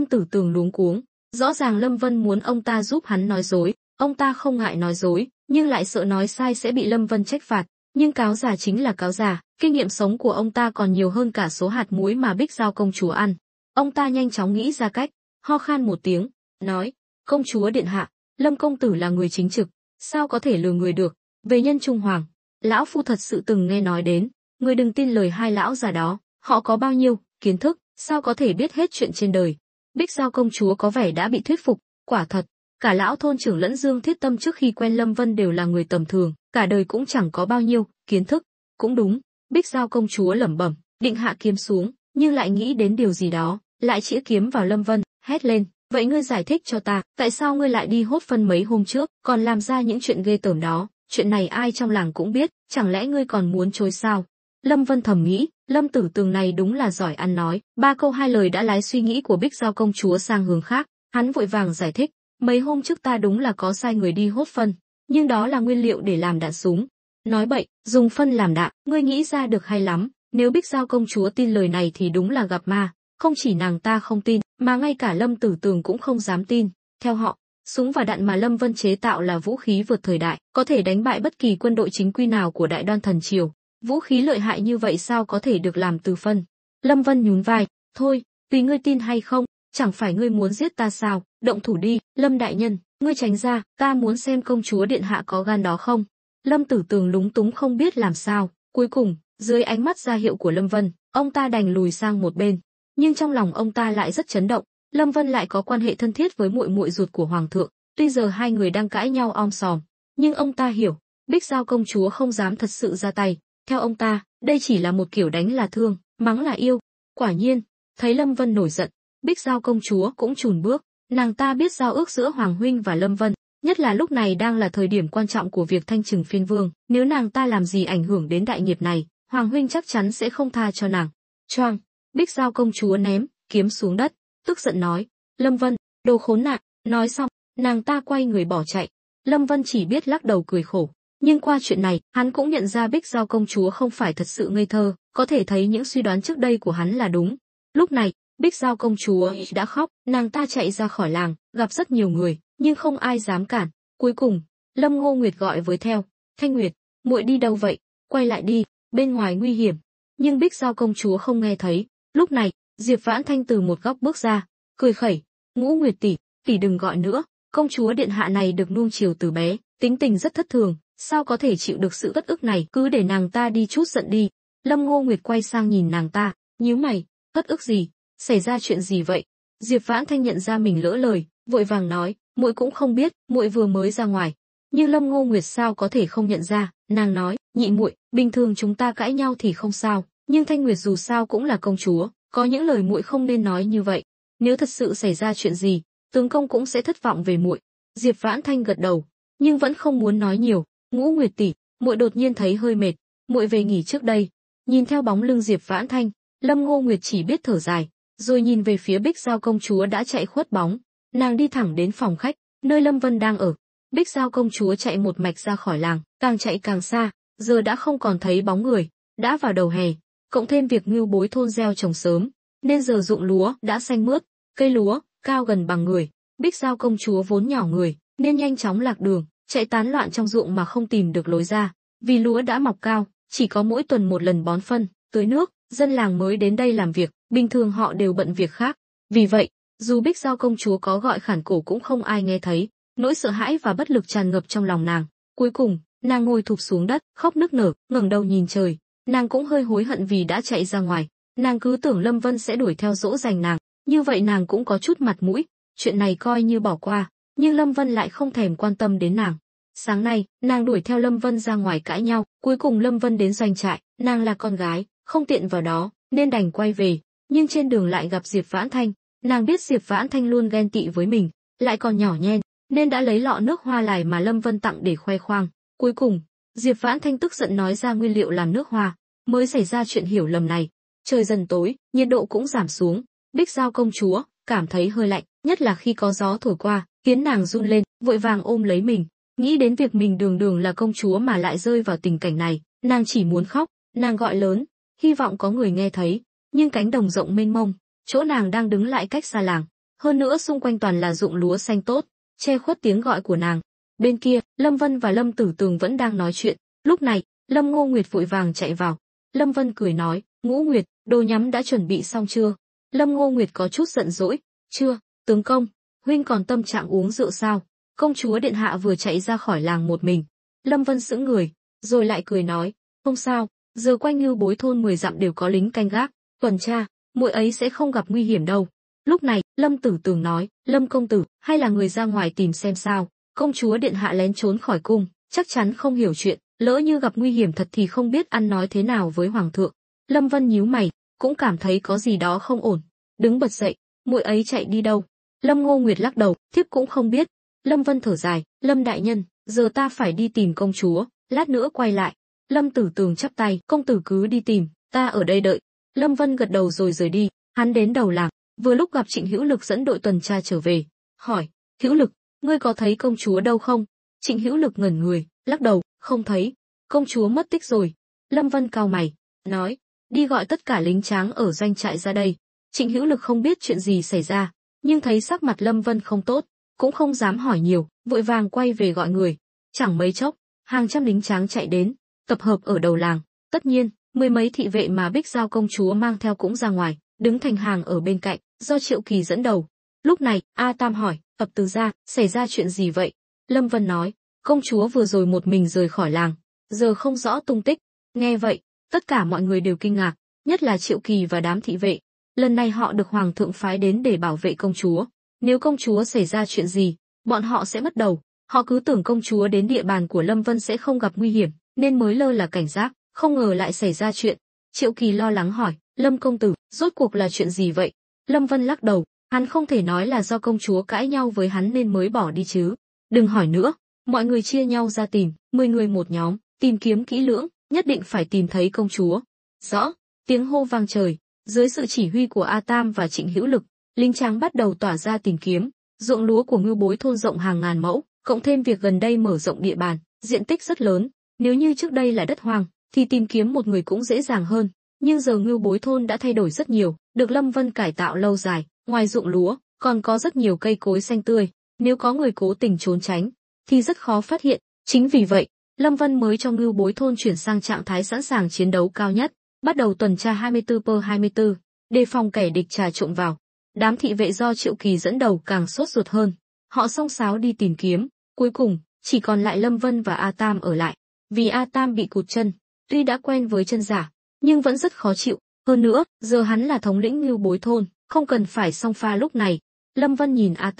Tử Tường luống cuống, rõ ràng Lâm Vân muốn ông ta giúp hắn nói dối, ông ta không ngại nói dối, nhưng lại sợ nói sai sẽ bị Lâm Vân trách phạt, nhưng cáo già chính là cáo già, kinh nghiệm sống của ông ta còn nhiều hơn cả số hạt muối mà Bích Giao công chúa ăn. Ông ta nhanh chóng nghĩ ra cách, ho khan một tiếng, nói, công chúa điện hạ, Lâm công tử là người chính trực, sao có thể lừa người được, về nhân trung hoàng, lão phu thật sự từng nghe nói đến, người đừng tin lời hai lão già đó, họ có bao nhiêu kiến thức, sao có thể biết hết chuyện trên đời. Bích Giao công chúa có vẻ đã bị thuyết phục, quả thật, cả lão thôn trưởng lẫn Dương Thiết Tâm trước khi quen Lâm Vân đều là người tầm thường, cả đời cũng chẳng có bao nhiêu kiến thức. Cũng đúng, Bích Giao công chúa lẩm bẩm, định hạ kiếm xuống, nhưng lại nghĩ đến điều gì đó, lại chĩa kiếm vào Lâm Vân, hét lên, vậy ngươi giải thích cho ta, tại sao ngươi lại đi hốt phân mấy hôm trước, còn làm ra những chuyện ghê tởm đó, chuyện này ai trong làng cũng biết, chẳng lẽ ngươi còn muốn chối sao? Lâm Vân thầm nghĩ, Lâm Tử Tường này đúng là giỏi ăn nói, 3 câu 2 lời đã lái suy nghĩ của Bích Giao công chúa sang hướng khác, hắn vội vàng giải thích, mấy hôm trước ta đúng là có sai người đi hốt phân, nhưng đó là nguyên liệu để làm đạn súng. Nói bậy, dùng phân làm đạn, ngươi nghĩ ra được hay lắm, nếu Bích Giao công chúa tin lời này thì đúng là gặp ma, không chỉ nàng ta không tin, mà ngay cả Lâm Tử Tường cũng không dám tin. Theo họ, súng và đạn mà Lâm Vân chế tạo là vũ khí vượt thời đại, có thể đánh bại bất kỳ quân đội chính quy nào của Đại Đoan thần triều. Vũ khí lợi hại như vậy sao có thể được làm từ phân? Lâm Vân nhún vai, thôi, tùy ngươi tin hay không, chẳng phải ngươi muốn giết ta sao, động thủ đi, Lâm đại nhân, ngươi tránh ra, ta muốn xem công chúa điện hạ có gan đó không. Lâm Tử Tường lúng túng không biết làm sao, cuối cùng, dưới ánh mắt ra hiệu của Lâm Vân, ông ta đành lùi sang một bên, nhưng trong lòng ông ta lại rất chấn động, Lâm Vân lại có quan hệ thân thiết với muội muội ruột của hoàng thượng, tuy giờ hai người đang cãi nhau om sòm, nhưng ông ta hiểu, Bích Giao công chúa không dám thật sự ra tay. Theo ông ta, đây chỉ là một kiểu đánh là thương, mắng là yêu. Quả nhiên, thấy Lâm Vân nổi giận, Bích Giao công chúa cũng chùn bước, nàng ta biết giao ước giữa Hoàng huynh và Lâm Vân, nhất là lúc này đang là thời điểm quan trọng của việc thanh trừng phiên vương, nếu nàng ta làm gì ảnh hưởng đến đại nghiệp này, Hoàng huynh chắc chắn sẽ không tha cho nàng. Choang, Bích Giao công chúa ném kiếm xuống đất, tức giận nói, Lâm Vân, đồ khốn nạn, nói xong, nàng ta quay người bỏ chạy. Lâm Vân chỉ biết lắc đầu cười khổ, nhưng qua chuyện này, hắn cũng nhận ra Bích Giao công chúa không phải thật sự ngây thơ, có thể thấy những suy đoán trước đây của hắn là đúng. Lúc này, Bích Giao công chúa đã khóc, nàng ta chạy ra khỏi làng, gặp rất nhiều người, nhưng không ai dám cản. Cuối cùng, Lâm Ngô Nguyệt gọi với theo, Thanh Nguyệt, muội đi đâu vậy? Quay lại đi, bên ngoài nguy hiểm. Nhưng Bích Giao công chúa không nghe thấy. Lúc này, Diệp Vãn Thanh từ một góc bước ra, cười khẩy, Ngũ Nguyệt tỷ đừng gọi nữa, công chúa điện hạ này được nuông chiều từ bé, tính tình rất thất thường, sao có thể chịu được sự uất ức này, cứ để nàng ta đi chút giận đi. Lâm Ngô Nguyệt quay sang nhìn nàng ta, nhíu mày, uất ức gì? Xảy ra chuyện gì vậy? Diệp Vãn Thanh nhận ra mình lỡ lời, vội vàng nói, muội cũng không biết, muội vừa mới ra ngoài. Nhưng Lâm Ngô Nguyệt sao có thể không nhận ra, nàng nói, nhị muội, bình thường chúng ta cãi nhau thì không sao, nhưng Thanh Nguyệt dù sao cũng là công chúa, có những lời muội không nên nói như vậy. Nếu thật sự xảy ra chuyện gì, tướng công cũng sẽ thất vọng về muội. Diệp Vãn Thanh gật đầu, nhưng vẫn không muốn nói nhiều. Ngũ Nguyệt tỷ, muội đột nhiên thấy hơi mệt, muội về nghỉ trước đây. Nhìn theo bóng lưng Diệp Vãn Thanh, Lâm Ngô Nguyệt chỉ biết thở dài, rồi nhìn về phía Bích Giao công chúa đã chạy khuất bóng. Nàng đi thẳng đến phòng khách, nơi Lâm Vân đang ở. Bích Giao công chúa chạy một mạch ra khỏi làng, càng chạy càng xa, giờ đã không còn thấy bóng người. Đã vào đầu hè, cộng thêm việc ngưu bối thôn gieo trồng sớm, nên giờ ruộng lúa đã xanh mướt, cây lúa cao gần bằng người. Bích Giao công chúa vốn nhỏ người, nên nhanh chóng lạc đường, chạy tán loạn trong ruộng mà không tìm được lối ra. Vì lúa đã mọc cao, chỉ có mỗi tuần một lần bón phân, tưới nước, dân làng mới đến đây làm việc, bình thường họ đều bận việc khác. Vì vậy, dù Bích Giao công chúa có gọi khản cổ cũng không ai nghe thấy, nỗi sợ hãi và bất lực tràn ngập trong lòng nàng. Cuối cùng, nàng ngồi thụp xuống đất, khóc nức nở, ngẩng đầu nhìn trời. Nàng cũng hơi hối hận vì đã chạy ra ngoài. Nàng cứ tưởng Lâm Vân sẽ đuổi theo dỗ dành nàng, như vậy nàng cũng có chút mặt mũi. Chuyện này coi như bỏ qua, nhưng Lâm Vân lại không thèm quan tâm đến nàng. Sáng nay, nàng đuổi theo Lâm Vân ra ngoài cãi nhau, cuối cùng Lâm Vân đến doanh trại, nàng là con gái, không tiện vào đó, nên đành quay về. Nhưng trên đường lại gặp Diệp Vãn Thanh, nàng biết Diệp Vãn Thanh luôn ghen tị với mình, lại còn nhỏ nhen, nên đã lấy lọ nước hoa lài mà Lâm Vân tặng để khoe khoang. Cuối cùng, Diệp Vãn Thanh tức giận nói ra nguyên liệu làm nước hoa, mới xảy ra chuyện hiểu lầm này. Trời dần tối, nhiệt độ cũng giảm xuống, Bích Giao công chúa cảm thấy hơi lạnh, nhất là khi có gió thổi qua, khiến nàng run lên, vội vàng ôm lấy mình. Nghĩ đến việc mình đường đường là công chúa mà lại rơi vào tình cảnh này, nàng chỉ muốn khóc. Nàng gọi lớn, hy vọng có người nghe thấy, nhưng cánh đồng rộng mênh mông, chỗ nàng đang đứng lại cách xa làng, hơn nữa xung quanh toàn là ruộng lúa xanh tốt, che khuất tiếng gọi của nàng. Bên kia, Lâm Vân và Lâm Tử Tường vẫn đang nói chuyện. Lúc này, Lâm Ngô Nguyệt vội vàng chạy vào. Lâm Vân cười nói, Ngũ Nguyệt, đồ nhắm đã chuẩn bị xong chưa? Lâm Ngô Nguyệt có chút giận dỗi, chưa, tướng công, huynh còn tâm trạng uống rượu sao? Công chúa điện hạ vừa chạy ra khỏi làng một mình. Lâm Vân sững người, rồi lại cười nói, không sao, giờ quanh Ngưu Bối thôn 10 dặm đều có lính canh gác, tuần tra, muội ấy sẽ không gặp nguy hiểm đâu. Lúc này, Lâm Tử Tường nói, Lâm công tử, hay là người ra ngoài tìm xem sao? Công chúa điện hạ lén trốn khỏi cung, chắc chắn không hiểu chuyện, lỡ như gặp nguy hiểm thật thì không biết ăn nói thế nào với hoàng thượng. Lâm Vân nhíu mày, cũng cảm thấy có gì đó không ổn, đứng bật dậy, muội ấy chạy đi đâu? Lâm Ngô Nguyệt lắc đầu, thiếp cũng không biết. Lâm Vân thở dài, Lâm đại nhân, giờ ta phải đi tìm công chúa, lát nữa quay lại. Lâm Tử Tường chắp tay, công tử cứ đi tìm, ta ở đây đợi. Lâm Vân gật đầu rồi rời đi. Hắn đến đầu làng, vừa lúc gặp Trịnh Hữu Lực dẫn đội tuần tra trở về, hỏi, Hữu Lực, ngươi có thấy công chúa đâu không? Trịnh Hữu Lực ngẩn người, lắc đầu, không thấy, công chúa mất tích rồi. Lâm Vân cau mày, nói, đi gọi tất cả lính tráng ở doanh trại ra đây. Trịnh Hữu Lực không biết chuyện gì xảy ra, nhưng thấy sắc mặt Lâm Vân không tốt, cũng không dám hỏi nhiều, vội vàng quay về gọi người. Chẳng mấy chốc, hàng trăm lính tráng chạy đến, tập hợp ở đầu làng. Tất nhiên, 10 mấy thị vệ mà Bích Giao công chúa mang theo cũng ra ngoài, đứng thành hàng ở bên cạnh, do Triệu Kỳ dẫn đầu. Lúc này, A Tam hỏi, Ập Từ gia, xảy ra chuyện gì vậy? Lâm Vân nói, công chúa vừa rồi một mình rời khỏi làng, giờ không rõ tung tích. Nghe vậy, tất cả mọi người đều kinh ngạc, nhất là Triệu Kỳ và đám thị vệ. Lần này họ được hoàng thượng phái đến để bảo vệ công chúa. Nếu công chúa xảy ra chuyện gì, bọn họ sẽ mất đầu. Họ cứ tưởng công chúa đến địa bàn của Lâm Vân sẽ không gặp nguy hiểm, nên mới lơ là cảnh giác, không ngờ lại xảy ra chuyện. Triệu Kỳ lo lắng hỏi, Lâm công tử, rốt cuộc là chuyện gì vậy? Lâm Vân lắc đầu, Hắn không thể nói là do công chúa cãi nhau với hắn nên mới bỏ đi chứ. Đừng hỏi nữa, mọi người chia nhau ra tìm, 10 người một nhóm, tìm kiếm kỹ lưỡng, nhất định phải tìm thấy công chúa. Rõ, tiếng hô vang trời, dưới sự chỉ huy của A Tam và Trịnh Hữu Lực, lính tráng bắt đầu tỏa ra tìm kiếm. Ruộng lúa của Ngưu Bối thôn rộng hàng ngàn mẫu, cộng thêm việc gần đây mở rộng địa bàn, diện tích rất lớn. Nếu như trước đây là đất hoang, thì tìm kiếm một người cũng dễ dàng hơn. Nhưng giờ Ngưu Bối thôn đã thay đổi rất nhiều, được Lâm Vân cải tạo lâu dài, ngoài ruộng lúa, còn có rất nhiều cây cối xanh tươi. Nếu có người cố tình trốn tránh, thì rất khó phát hiện. Chính vì vậy, Lâm Vân mới cho Ngưu Bối thôn chuyển sang trạng thái sẵn sàng chiến đấu cao nhất, bắt đầu tuần tra 24/24, đề phòng kẻ địch trà trộn vào. Đám thị vệ do Triệu Kỳ dẫn đầu càng sốt ruột hơn. Họ xông xáo đi tìm kiếm, cuối cùng chỉ còn lại Lâm Vân và A Tam ở lại. Vì A Tam bị cụt chân, tuy đã quen với chân giả, nhưng vẫn rất khó chịu. Hơn nữa, giờ hắn là thống lĩnh Ngưu Bối thôn, không cần phải xông pha lúc này. Lâm Vân nhìn A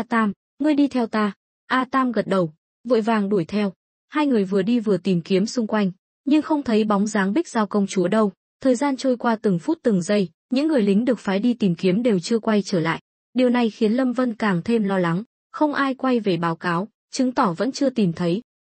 Tam, ngươi đi theo ta. A Tam gật đầu, vội vàng đuổi theo. Hai người vừa đi vừa tìm kiếm xung quanh, nhưng không thấy bóng dáng Bích Giao công chúa đâu. Thời gian trôi qua từng phút từng giây, những người lính được phái đi tìm kiếm đều chưa quay trở lại. Điều này khiến Lâm Vân càng thêm lo lắng, không ai quay về báo cáo, chứng tỏ vẫn chưa tìm thấy.